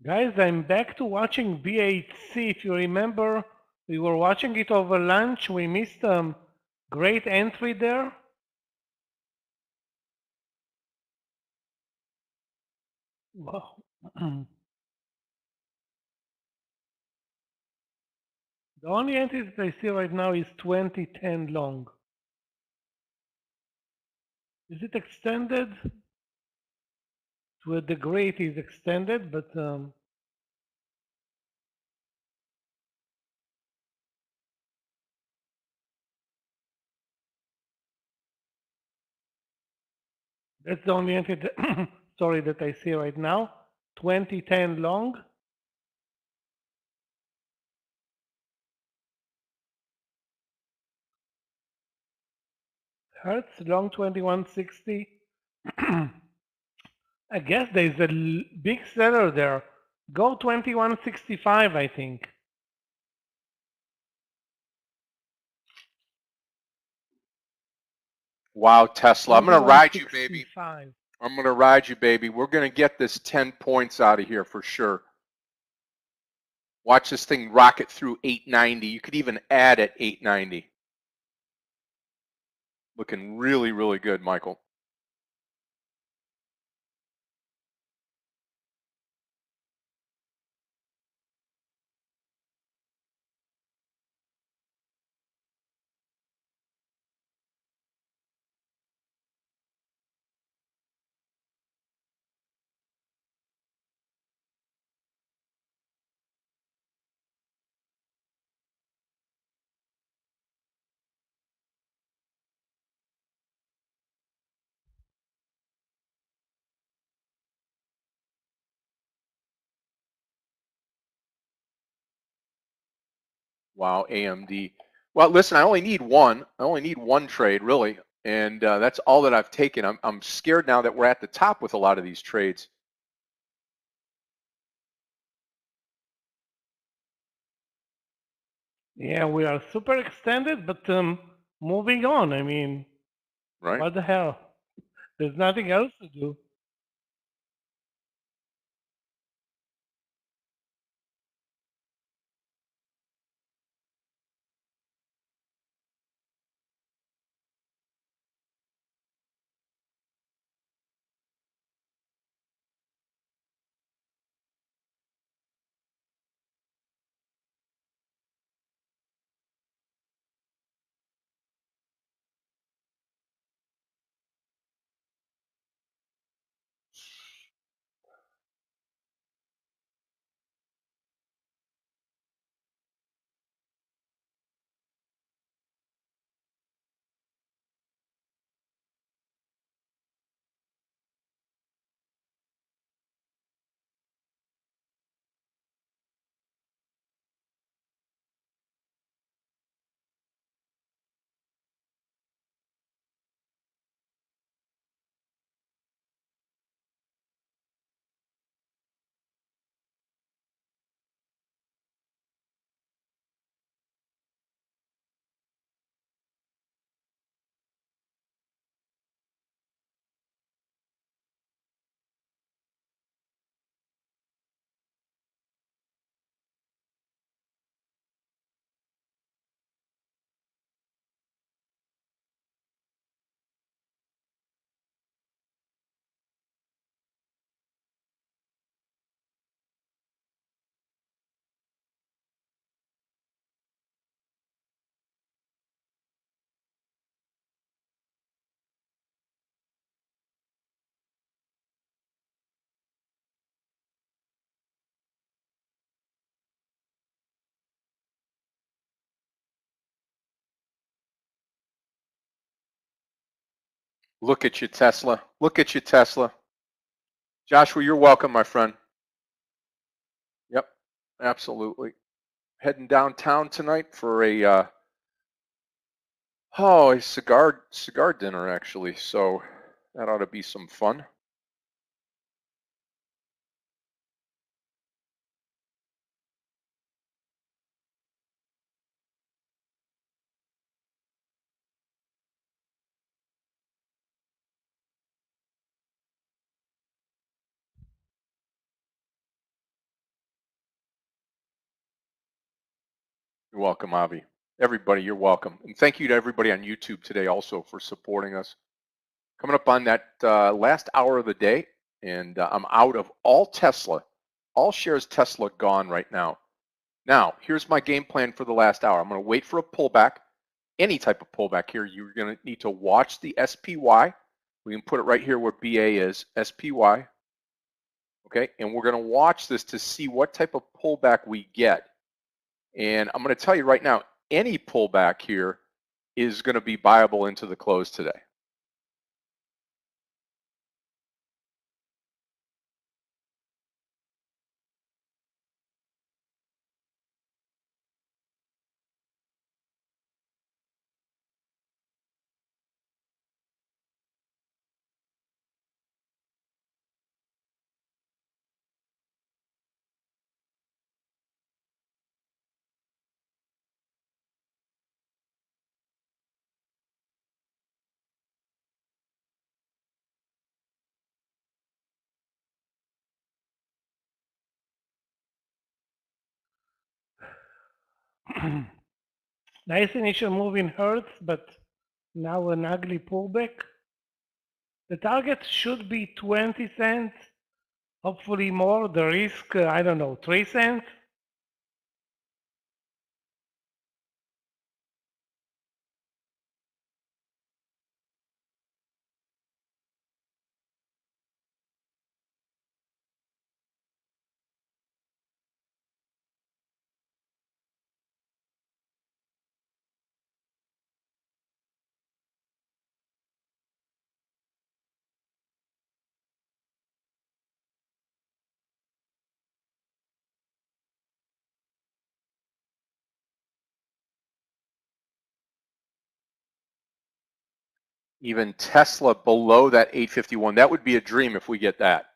Guys, I'm back to watching BHC. If you remember, we were watching it over lunch. We missed great entry there. Wow. The only entry that I see right now is 2010 long. Is it extended? To a degree it is extended, but that's the only entry that, sorry, that I see right now. 2010 long. Hertz long 2160. I guess there's a big seller there. Go 2165, I think. Wow, Tesla. I'm going to ride you, baby. 2165. I'm going to ride you, baby. We're going to get this 10 points out of here for sure. Watch this thing rocket through 890. You could even add at 890. Looking really, really good, Michael. Wow, AMD. Well, listen, I only need one. I only need one trade, really, and that's all that I've taken. I'm scared now that we're at the top with a lot of these trades. Yeah, we are super extended, but moving on. I mean, Right? what the hell? There's nothing else to do. Look at you, Tesla. Look at you, Tesla. Joshua, you're welcome, my friend. Yep, absolutely. Heading downtown tonight for a a cigar dinner actually. So that ought to be some fun. You're welcome, Avi. Everybody, you're welcome. And thank you to everybody on YouTube today also for supporting us. Coming up on that last hour of the day, and I'm out of all Tesla. All shares Tesla gone right now. Now, here's my game plan for the last hour. I'm going to wait for a pullback, any type of pullback here. You're going to need to watch the SPY. We can put it right here where BA is, SPY. Okay, and we're going to watch this to see what type of pullback we get. And I'm going to tell you right now, any pullback here is going to be buyable into the close today. Nice initial move in hertz, but now an ugly pullback. The target should be 20 cents, hopefully more. The risk, I don't know, 3 cents. Even Tesla below that 851. That would be a dream if we get that.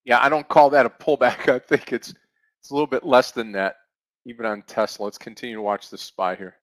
Yeah, I don't call that a pullback. I think it's a little bit less than that, even on Tesla. Let's continue to watch this SPY here.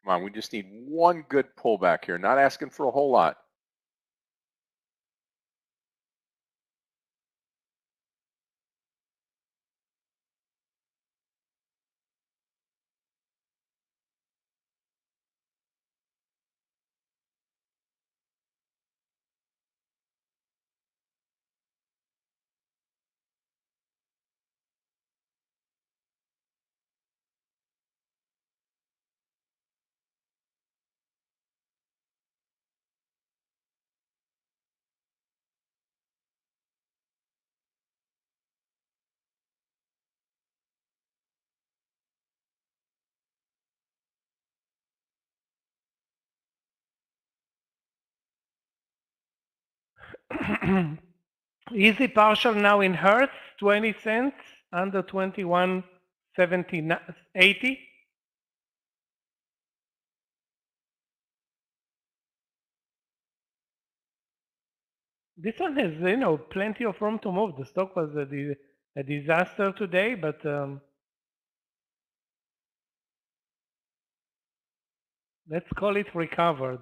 Come on, we just need one good pullback here. Not asking for a whole lot. Easy partial now in hertz, 20 cents, under 21.7080. This one has, plenty of room to move. The stock was a disaster today, but let's call it recovered.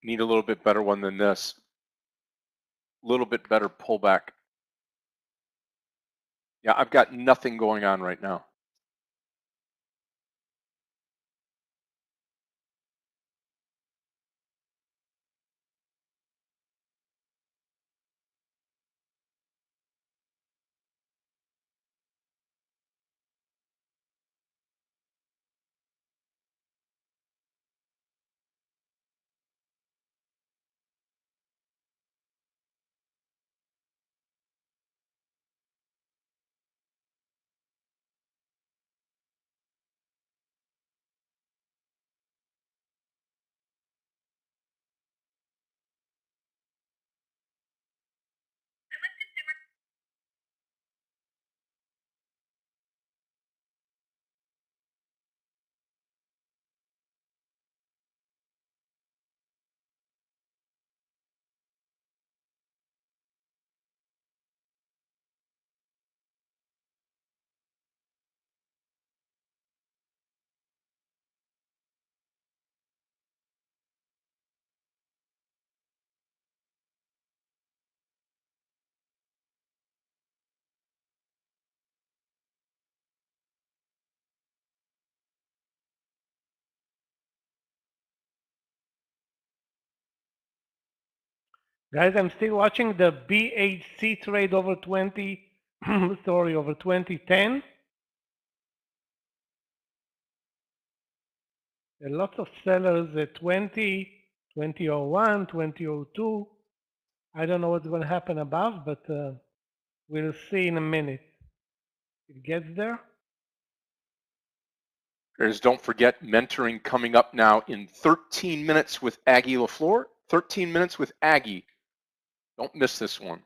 Need a little bit better one than this. A little bit better pullback. Yeah, I've got nothing going on right now. Guys, I'm still watching the BHC trade over 20, sorry, over 2010. And lots of sellers at 20, 2001, 2002. I don't know what's going to happen above, but we'll see in a minute. It gets there. Don't forget mentoring coming up now in 13 minutes with Aggie LaFleur. 13 minutes with Aggie. Don't miss this one.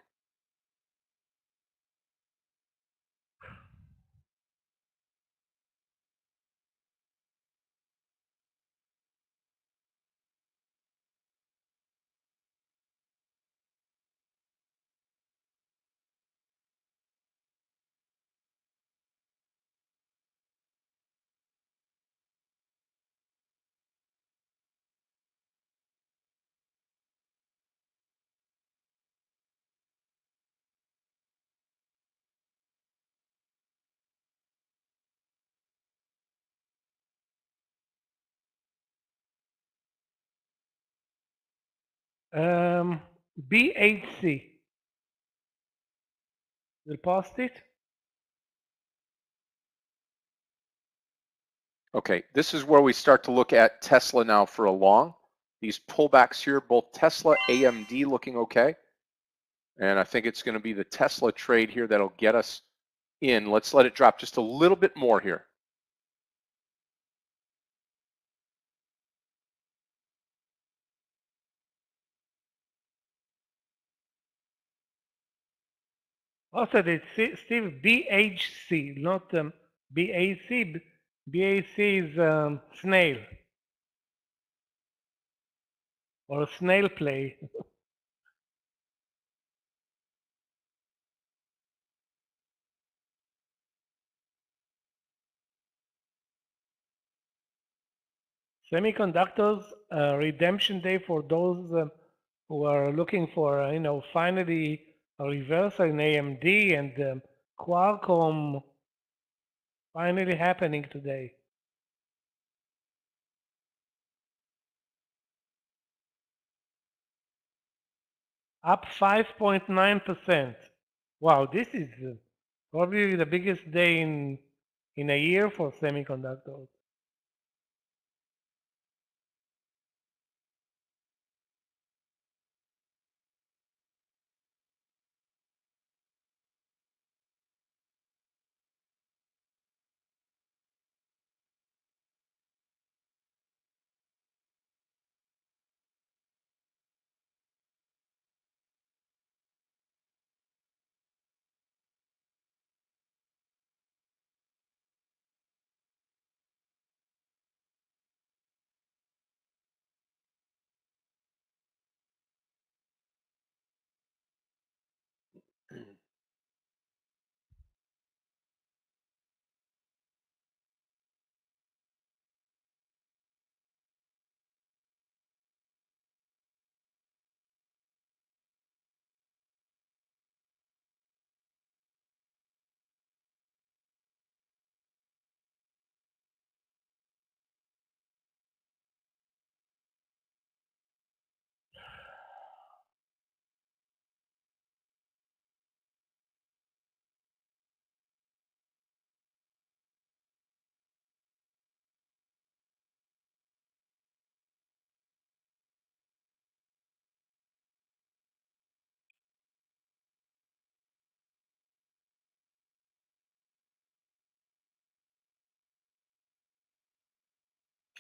BHC. We'll post it. Okay, this is where we start to look at Tesla now for a long. These pullbacks here, both Tesla, AMD looking okay. And I think it's going to be the Tesla trade here that'll get us in. Let's let it drop just a little bit more here. Also, it's Steve, BHC, not BAC. BAC is snail or snail play. Semiconductors redemption day for those who are looking for, finally a reversal in AMD and Qualcomm finally happening today. Up 5.9%. Wow, this is probably the biggest day in a year for semiconductors.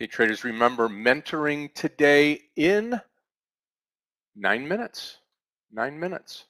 Okay, traders, remember mentoring today in 9 minutes. 9 minutes.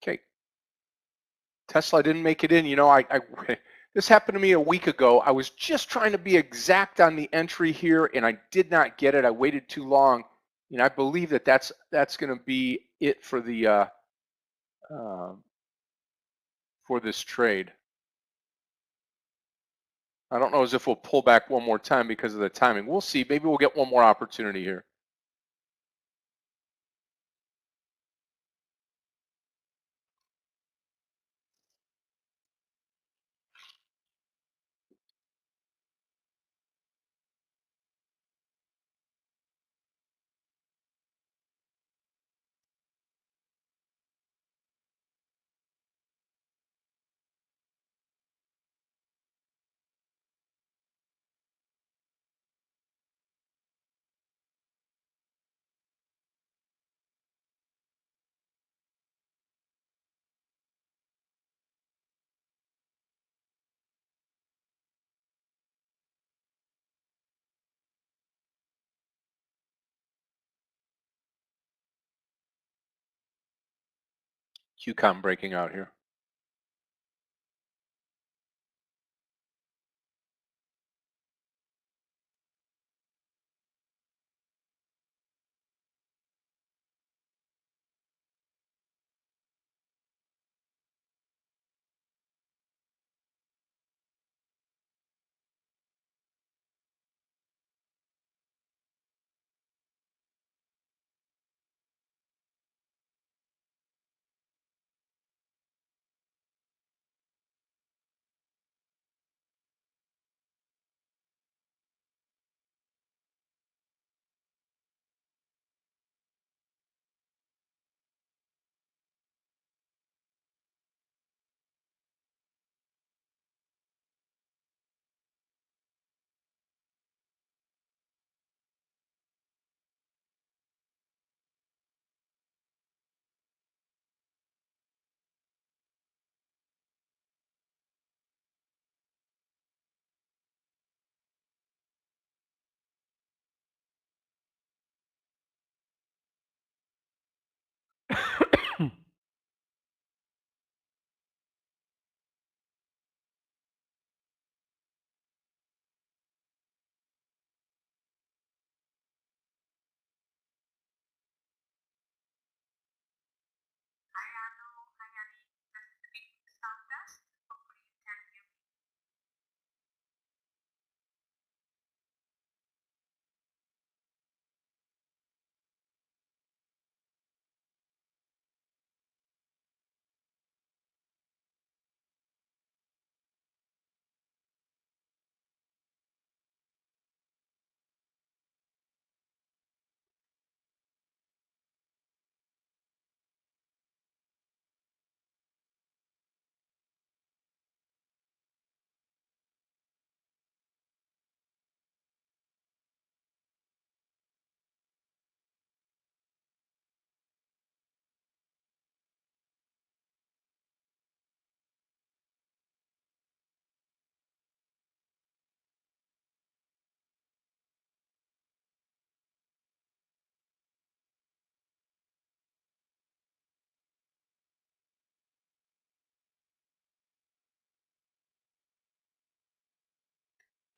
Okay. Tesla didn't make it in. You know, this happened to me a week ago. I was just trying to be exact on the entry here, and I did not get it. I waited too long, and I believe that that's going to be it for the for this trade. I don't know as if we'll pull back one more time because of the timing. We'll see. Maybe we'll get one more opportunity here. QCOM breaking out here.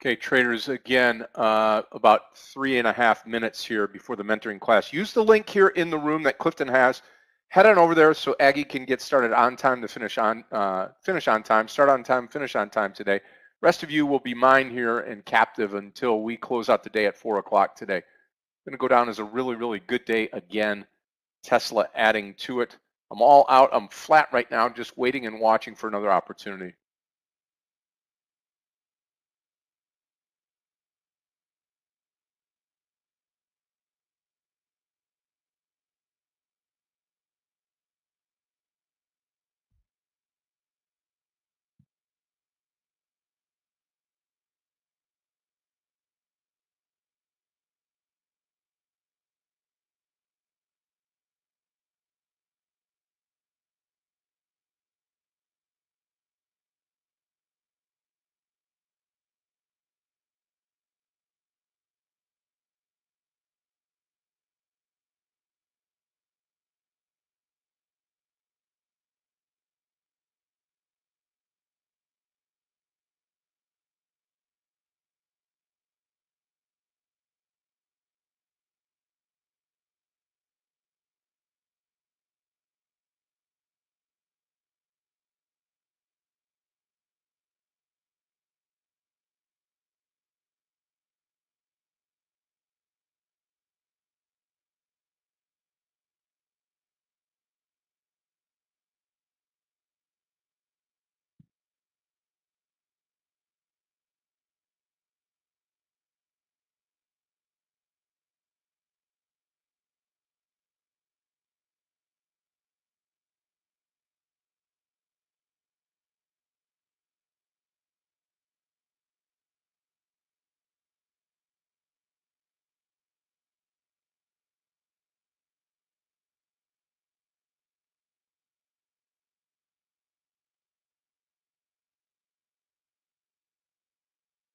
Okay, traders, again, about 3.5 minutes here before the mentoring class. Use the link here in the room that Clifton has. Head on over there so Aggie can get started on time to finish on time, start on time, finish on time today. Rest of you will be mine here and captive until we close out the day at 4 o'clock today. Going to go down as a really, really good day again. Tesla adding to it. I'm all out. I'm flat right now, just waiting and watching for another opportunity.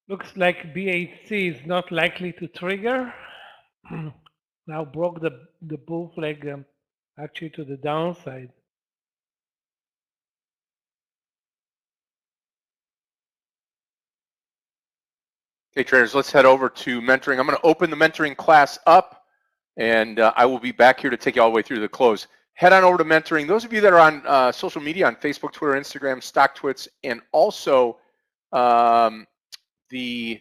Looks like BHC is not likely to trigger. Now broke the bull flag actually to the downside. Okay, traders, let's head over to mentoring. I'm going to open the mentoring class up, and I will be back here to take you all the way through the close. Head on over to mentoring. Those of you that are on social media, on Facebook, Twitter, Instagram, StockTwits, and also the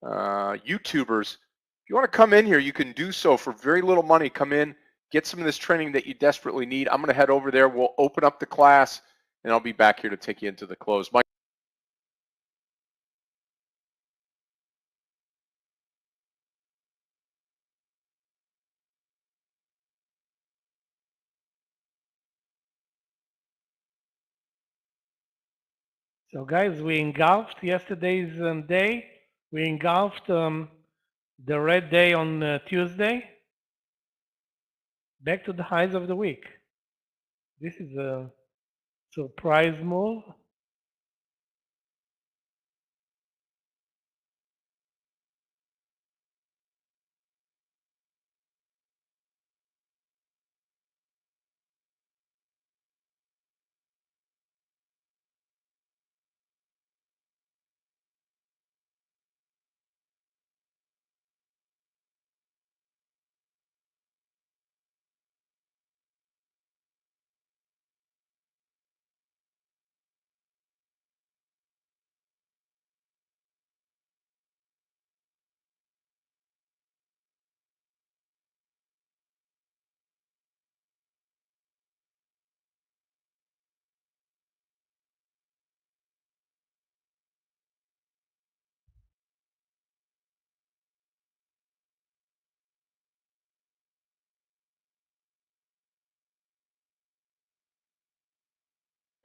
YouTubers, if you want to come in here, you can do so for very little money. Come in, get some of this training that you desperately need. I'm going to head over there. We'll open up the class, and I'll be back here to take you into the close. Mike. So guys, we engulfed yesterday's day. We engulfed the red day on Tuesday. Back to the highs of the week. This is a surprise move.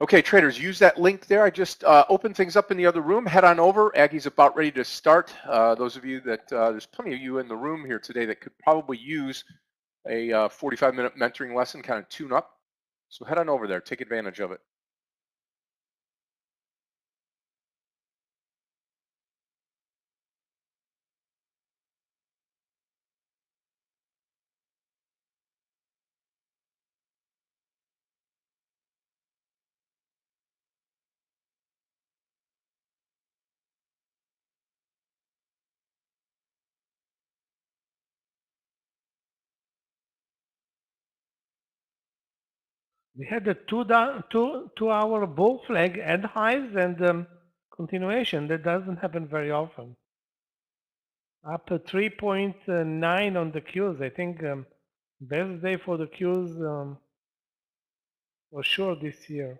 Okay, traders, use that link there. I just opened things up in the other room. Head on over. Aggie's about ready to start. Those of you that, there's plenty of you in the room here today that could probably use a 45-minute mentoring lesson, kind of tune up. So head on over there. Take advantage of it. We had the two-hour bull flag and highs and continuation. That doesn't happen very often. Up to 3.9 on the Qs. I think best day for the Qs for sure this year.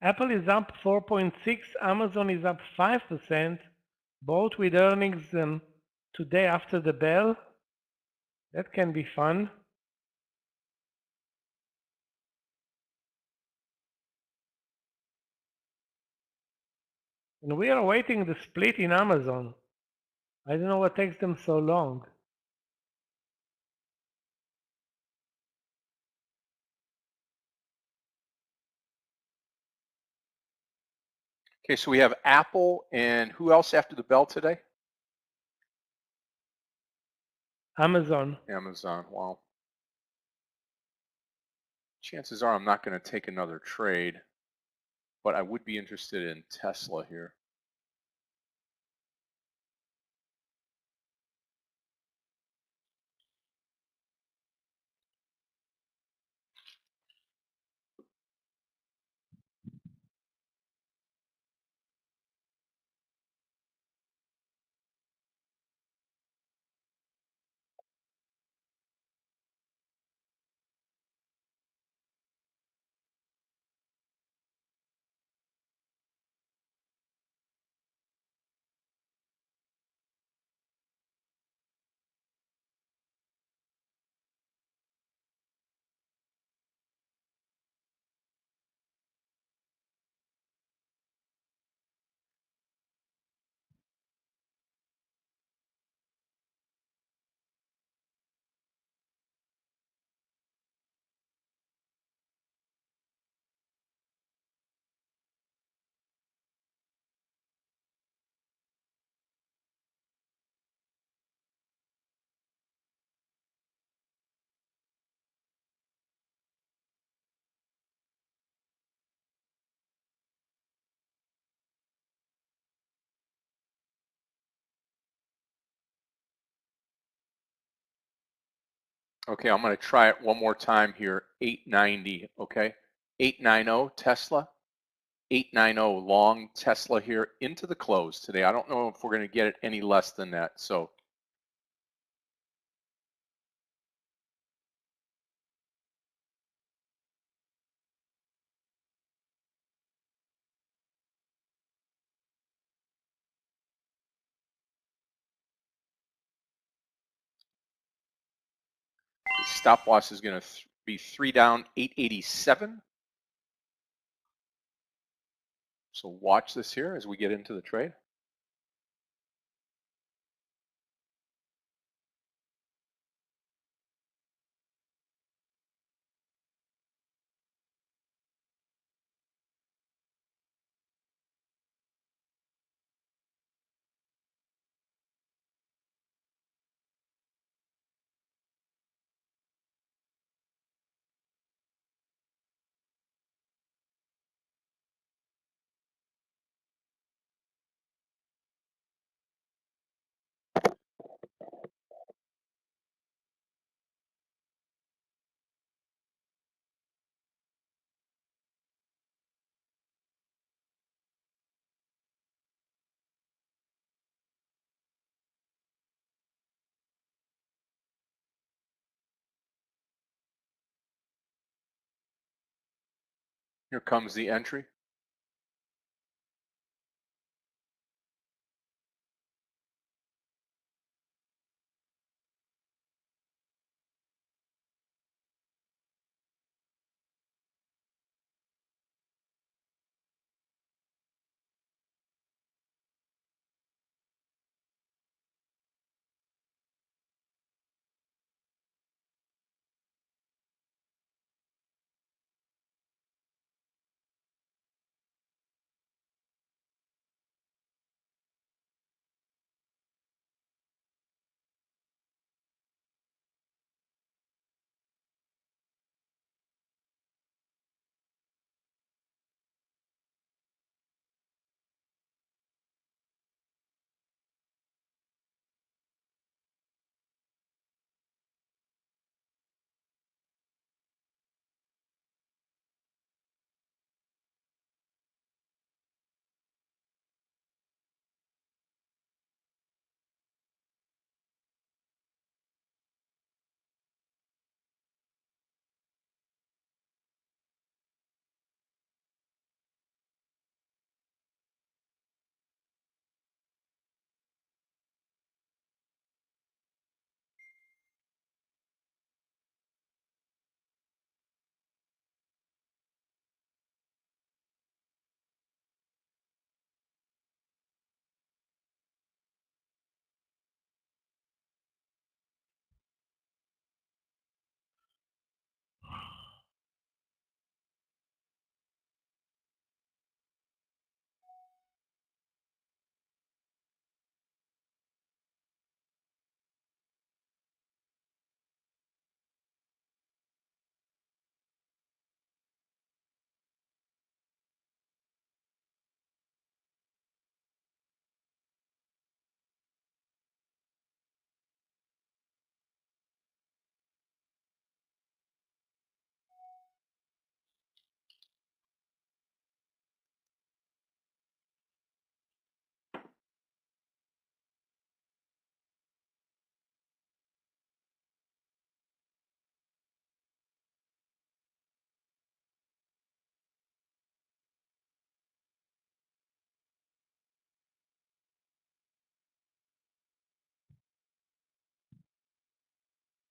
Apple is up 4.6, Amazon is up 5%, both with earnings today after the bell. That can be fun. And we are waiting the split in Amazon. I don't know what takes them so long. Okay, so we have Apple and who else after the bell today? Amazon. Amazon. Wow. Chances are I'm not going to take another trade, but I would be interested in Tesla here. Okay, I'm going to try it one more time here. 890, okay? 890 Tesla. 890 long Tesla here into the close today. I don't know if we're going to get it any less than that. So the stop loss is going to be 3 down, 887. So watch this here as we get into the trade. Here comes the entry.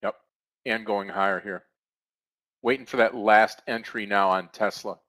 Yep. And going higher here. Waiting for that last entry now on Tesla.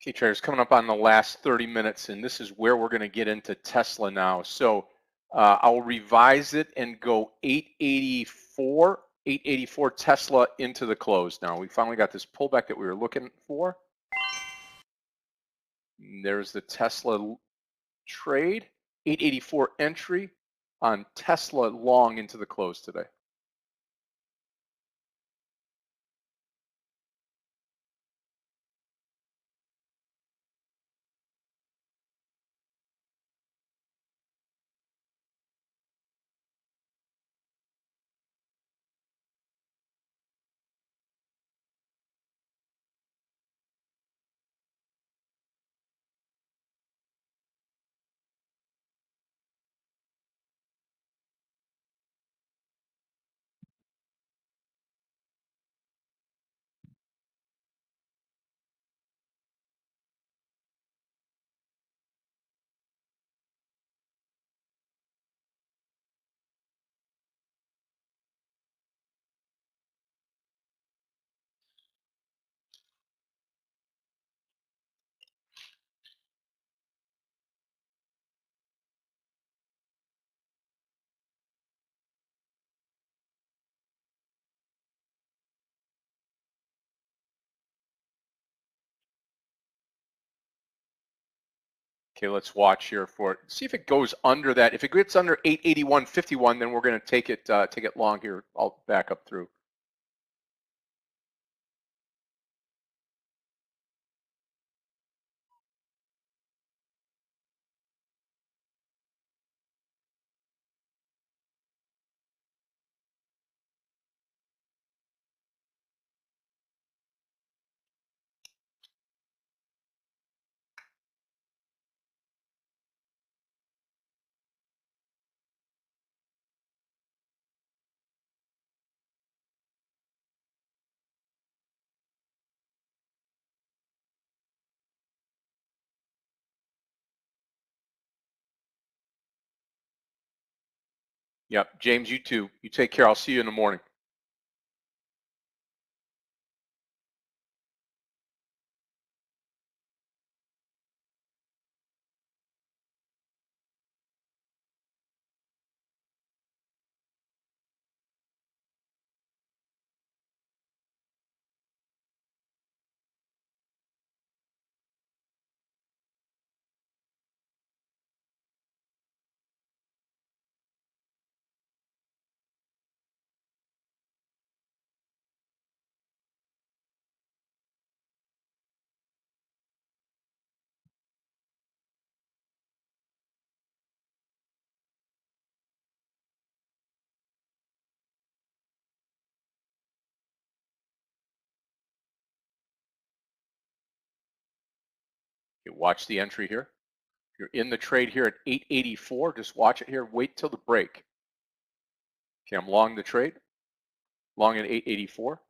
Okay, traders, coming up on the last 30 minutes, and this is where we're going to get into Tesla now. So I'll revise it and go 884 Tesla into the close. Now we finally got this pullback that we were looking for. And there's the Tesla trade, 884 entry on Tesla long into the close today. Okay, let's watch here for it. See if it goes under that. If it gets under 881.51, then we're going to take it long here. I'll back up through. Yep, James, you too. You take care. I'll see you in the morning. Okay, watch the entry here. If you're in the trade here at 884, just watch it here. Wait till the break. Okay, I'm long the trade. Long at 884.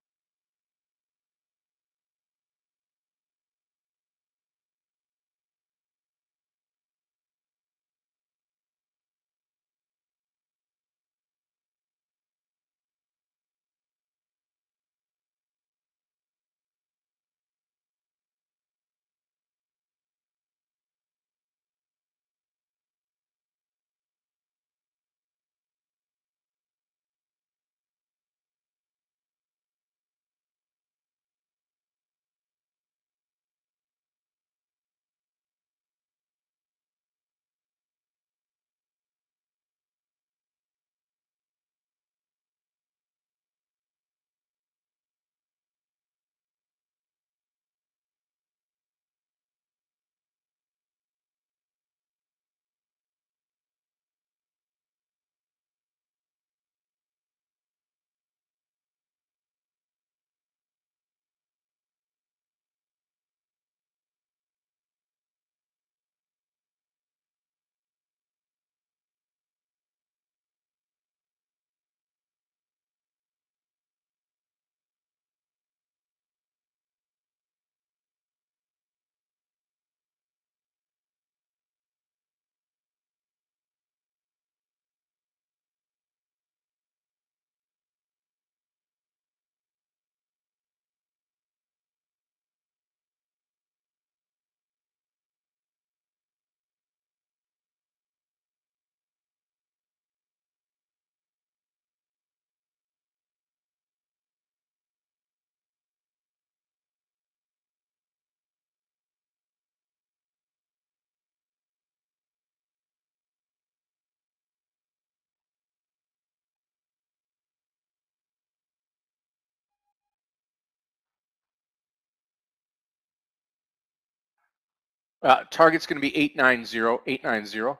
Target's going to be 890, 890.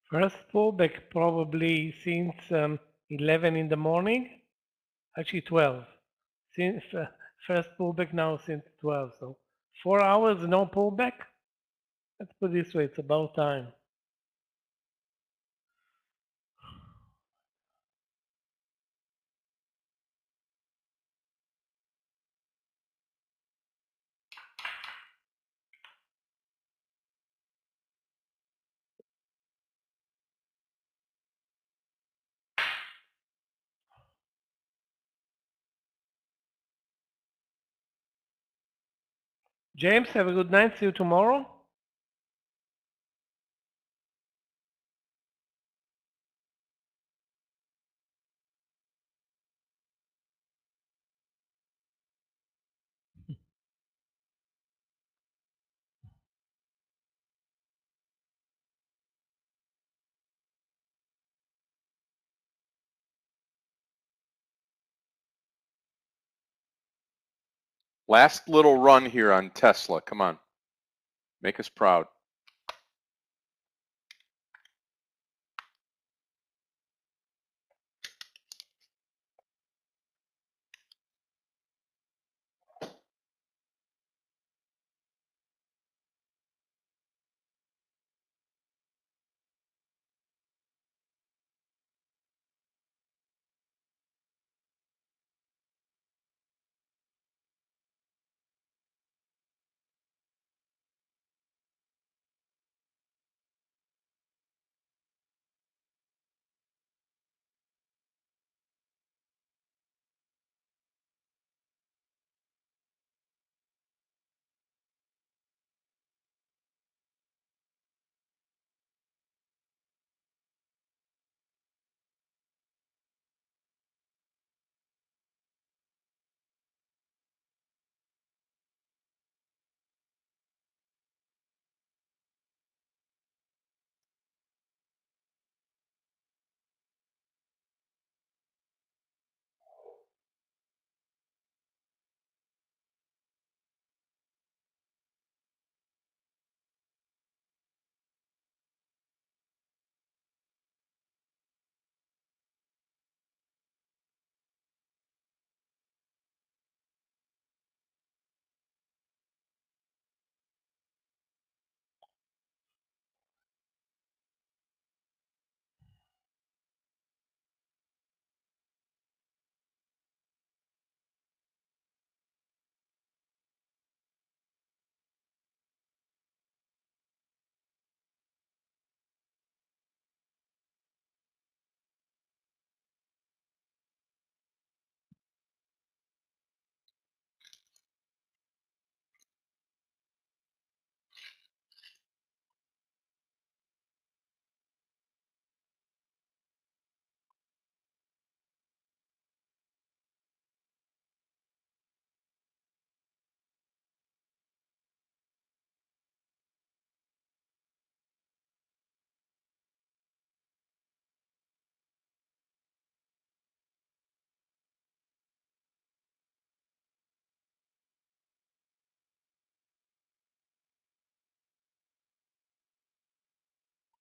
First pullback probably since 11 in the morning, actually 12. Since first pullback now since 12, so 4 hours no pullback. Let's put it this way, it's about time. James, have a good night. See you tomorrow. Last little run here on Tesla. Come on. Make us proud.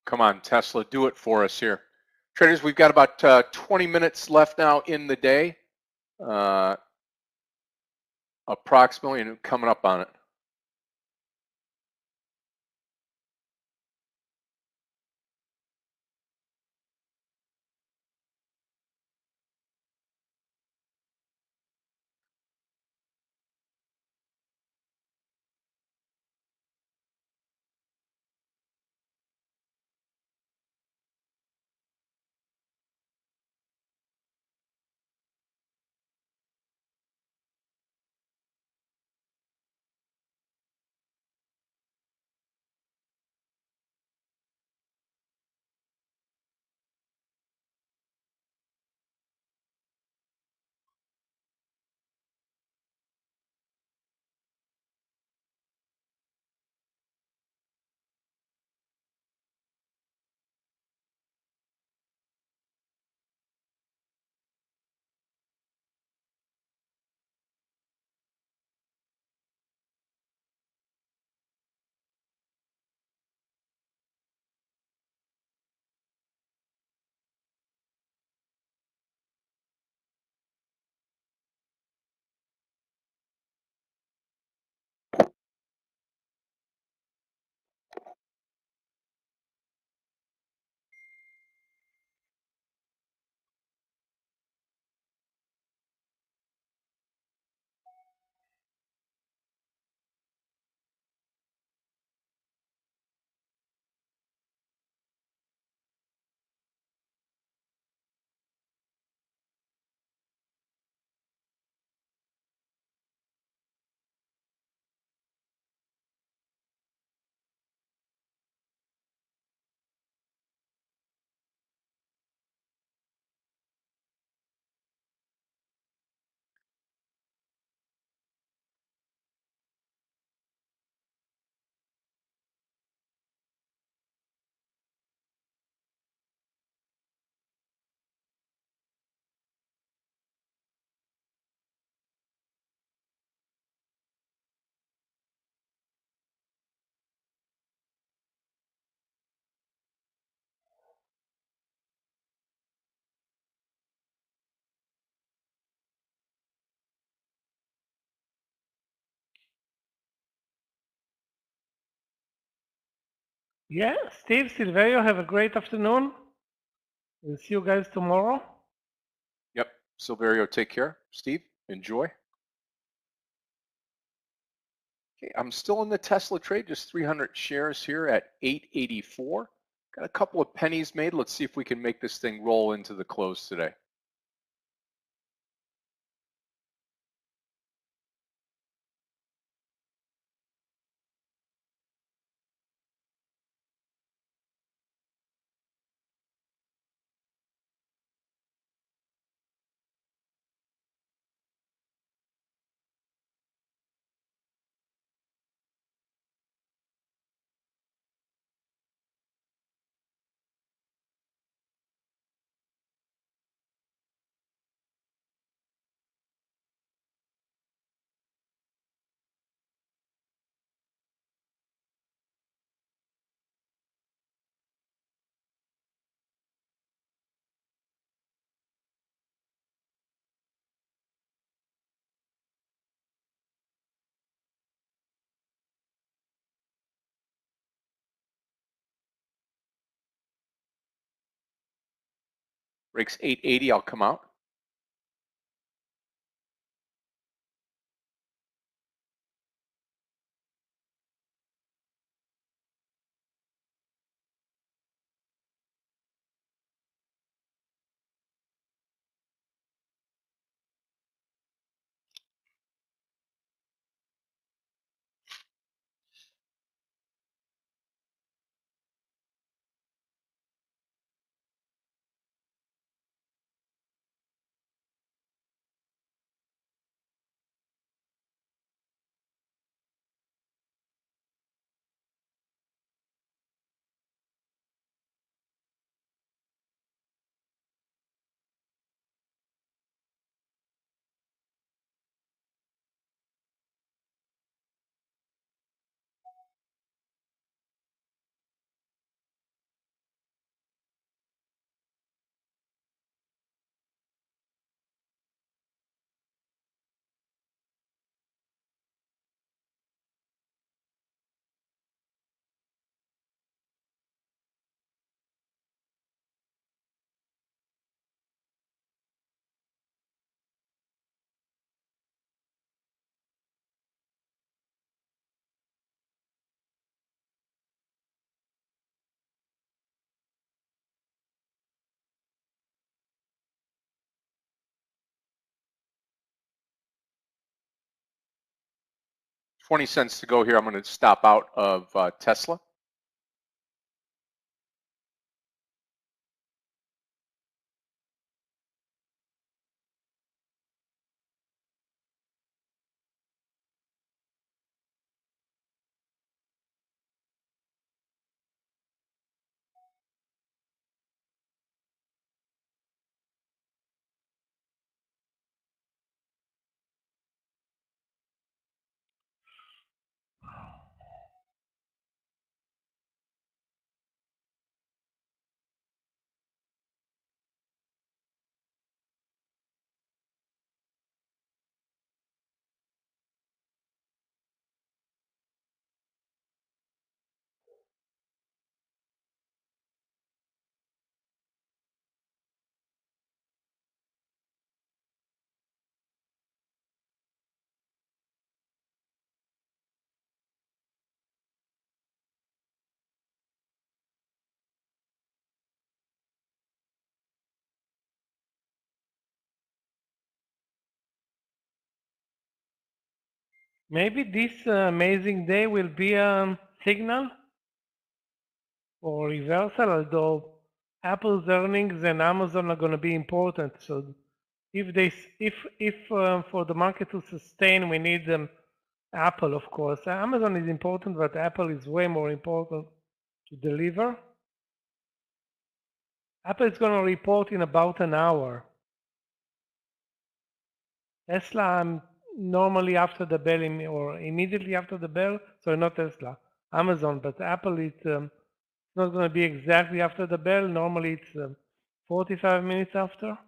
Come on, Tesla, do it for us here. Traders, we've got about 20 minutes left now in the day, approximately, and coming up on it. Yeah, Steve, Silverio, have a great afternoon. We'll see you guys tomorrow. Yep. Silverio, take care. Steve, enjoy. Okay, I'm still in the Tesla trade, just 300 shares here at 884. Got a couple of pennies made. Let's see if we can make this thing roll into the close today. Breaks 880, I'll come out. $0.20 to go here. I'm going to stop out of Tesla. Maybe this amazing day will be a signal for reversal, although Apple's earnings and Amazon are going to be important. So if they, if for the market to sustain, we need Apple, of course. Amazon is important, but Apple is way more important to deliver. Apple is going to report in about an hour. Tesla, I'm normally after the bell or immediately after the bell. Sorry, not Tesla, Amazon, but Apple, it's not going to be exactly after the bell. Normally it's 45 minutes after.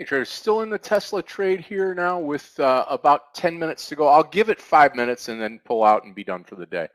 Traders still in the Tesla trade here now with about 10 minutes to go. I'll give it 5 minutes and then pull out and be done for the day.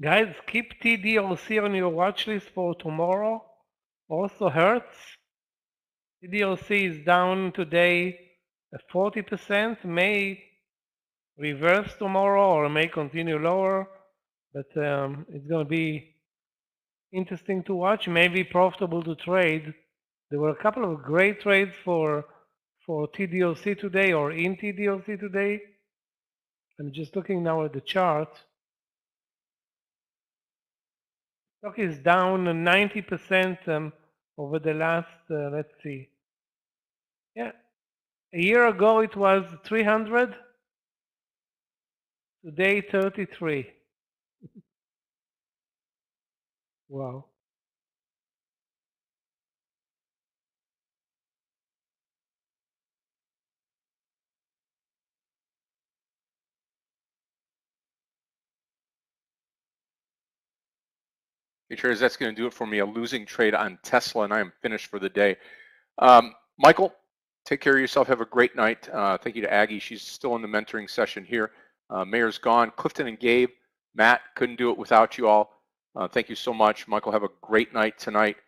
Guys, keep TDOC on your watch list for tomorrow. Also Hertz. TDOC is down today at 40%, may reverse tomorrow or may continue lower, but it's going to be interesting to watch, maybe profitable to trade. There were a couple of great trades for TDOC today or in TDOC today. I'm just looking now at the chart. Stock is down 90% over the last, let's see. Yeah, a year ago it was 300. Today 33. Wow. Hey, traders, that's going to do it for me. A losing trade on Tesla, and I am finished for the day. Michael, take care of yourself. Have a great night. Thank you to Aggie. She's still in the mentoring session here. Meir's gone. Clifton and Gabe, Matt, couldn't do it without you all. Thank you so much. Michael, have a great night tonight.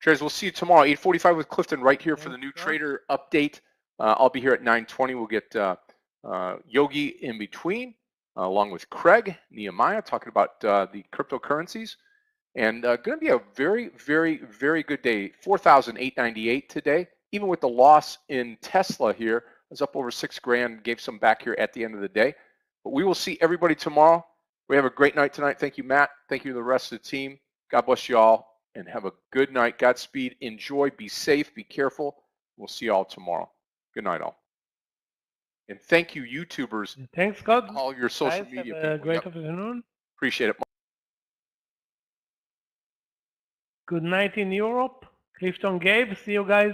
Traders, we'll see you tomorrow, 8:45 with Clifton right here for the new trader update. I'll be here at 9:20. We'll get Yogi in between, along with Craig, Nehemiah, talking about the cryptocurrencies. And going to be a very, very, very good day. 4,898 today. Even with the loss in Tesla here, it was up over 6 grand, gave some back here at the end of the day. But we will see everybody tomorrow. We have a great night tonight. Thank you, Matt. Thank you to the rest of the team. God bless you all, and have a good night. Godspeed. Enjoy. Be safe. Be careful. We'll see you all tomorrow. Good night, all. And thank you, YouTubers. Thanks, God. All your social Guys, media have a people. great Yep. afternoon. Appreciate it. Good night in Europe. Clifton, Gabe, see you guys.